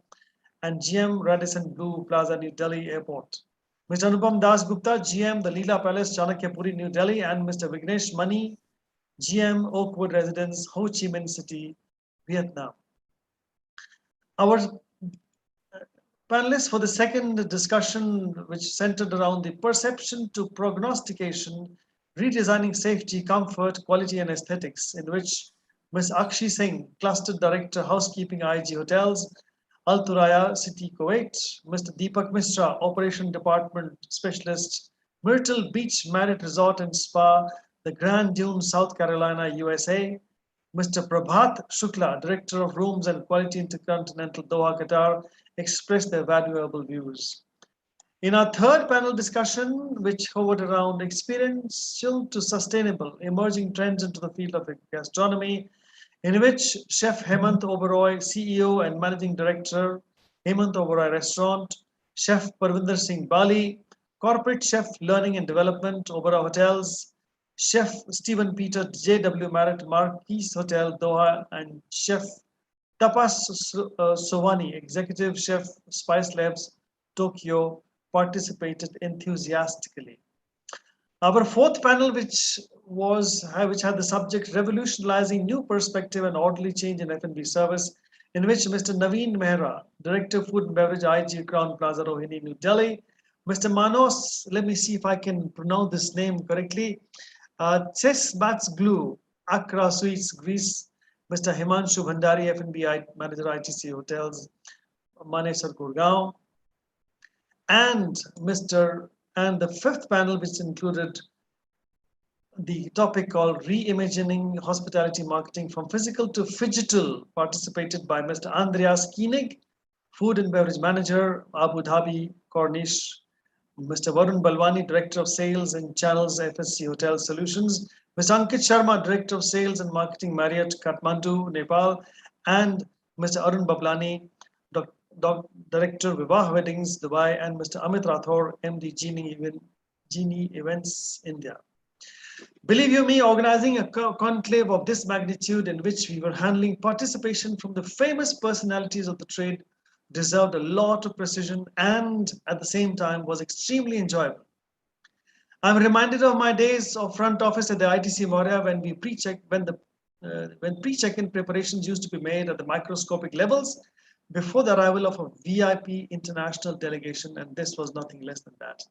and GM, Radisson Blue Plaza, New Delhi Airport. Mr. Anupam Das Gupta, GM, the Leela Palace, Chanakyapuri, New Delhi, and Mr. Vignesh Mani, GM, Oakwood Residence, Ho Chi Minh City, Vietnam. Our panelists for the second discussion, which centered around the perception to prognostication, redesigning safety, comfort, quality, and aesthetics, in which Ms. Akshi Singh, Cluster Director, Housekeeping, IG Hotels, Al Thuraya City, Kuwait, Mr. Deepak Mishra, Operation Department Specialist, Myrtle Beach Marriott Resort and Spa, the Grand Dunes, South Carolina, USA, Mr. Prabhat Shukla, Director of Rooms and Quality Intercontinental, Doha, Qatar, expressed their valuable views. In our third panel discussion, which hovered around experiential to sustainable emerging trends into the field of gastronomy, in which Chef Hemant Oberoi, CEO and Managing Director, Hemant Oberoi Restaurant, Chef Parvinder Singh Bali, Corporate Chef Learning and Development, Oberoi Hotels, Chef Stephen Peter, JW Marriott Marquis Hotel, Doha, and Chef Tapas Sovani, Executive Chef, Spice Labs, Tokyo, participated enthusiastically. Our fourth panel, which had the subject revolutionizing new perspective and orderly change in F&B service, in which Mr. Naveen Mehra, Director of Food and Beverage, IG Crown Plaza, Rohini, New Delhi, Mr. Manos, let me see if I can pronounce this name correctly, Chesbatsglu, Accra Suites, Greece, Mr. Himanshu Bhandari, F&B Manager, ITC Hotels, Manesar, Gurgaon, and the fifth panel, which included the topic called Reimagining Hospitality Marketing from Physical to Phygital, participated by Mr. Andreas Koenig, Food and Beverage Manager, Abu Dhabi, Corniche, Mr. Varun Balwani, Director of Sales and Channels, FSC Hotel Solutions, Mr. Ankit Sharma, Director of Sales and Marketing, Marriott, Kathmandu, Nepal, and Mr. Arun Bablani, Director, Vivah Weddings, Dubai, and Mr. Amit Rathore, MD, Genie Events, India. Believe you me, organizing a conclave of this magnitude in which we were handling participation from the famous personalities of the trade deserved a lot of precision and at the same time was extremely enjoyable. I'm reminded of my days of front office at the ITC Maurya when pre-check-in preparations used to be made at the microscopic levels before the arrival of a VIP international delegation, and this was nothing less than that.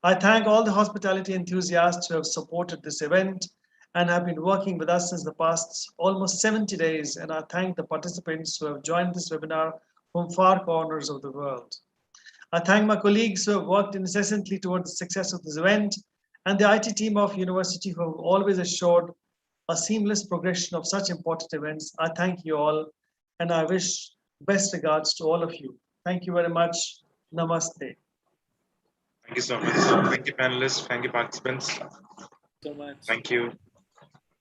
I thank all the hospitality enthusiasts who have supported this event and have been working with us since the past almost 70 days, and I thank the participants who have joined this webinar from far corners of the world. I thank my colleagues who have worked incessantly towards the success of this event and the IT team of university who have always assured a seamless progression of such important events. I thank you all, and I wish best regards to all of you. Thank you very much. Namaste. Thank you so much. Thank you, panelists. Thank you, participants. So much. Thank you.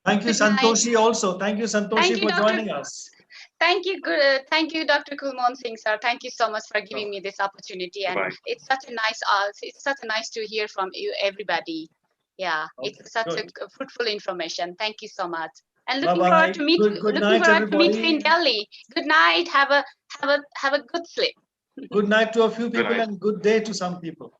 Thank you, Santoshi, also. Thank you, Santoshi, for joining us. Thank you, Dr. Kulmohan Singh, sir. Thank you so much for giving me this opportunity, and it's such a nice to hear from you, everybody. Yeah, okay, it's such a fruitful information. Thank you so much, and looking forward to meet you in Delhi. Good night. Have a good sleep. Good night to a few people and good day to some people.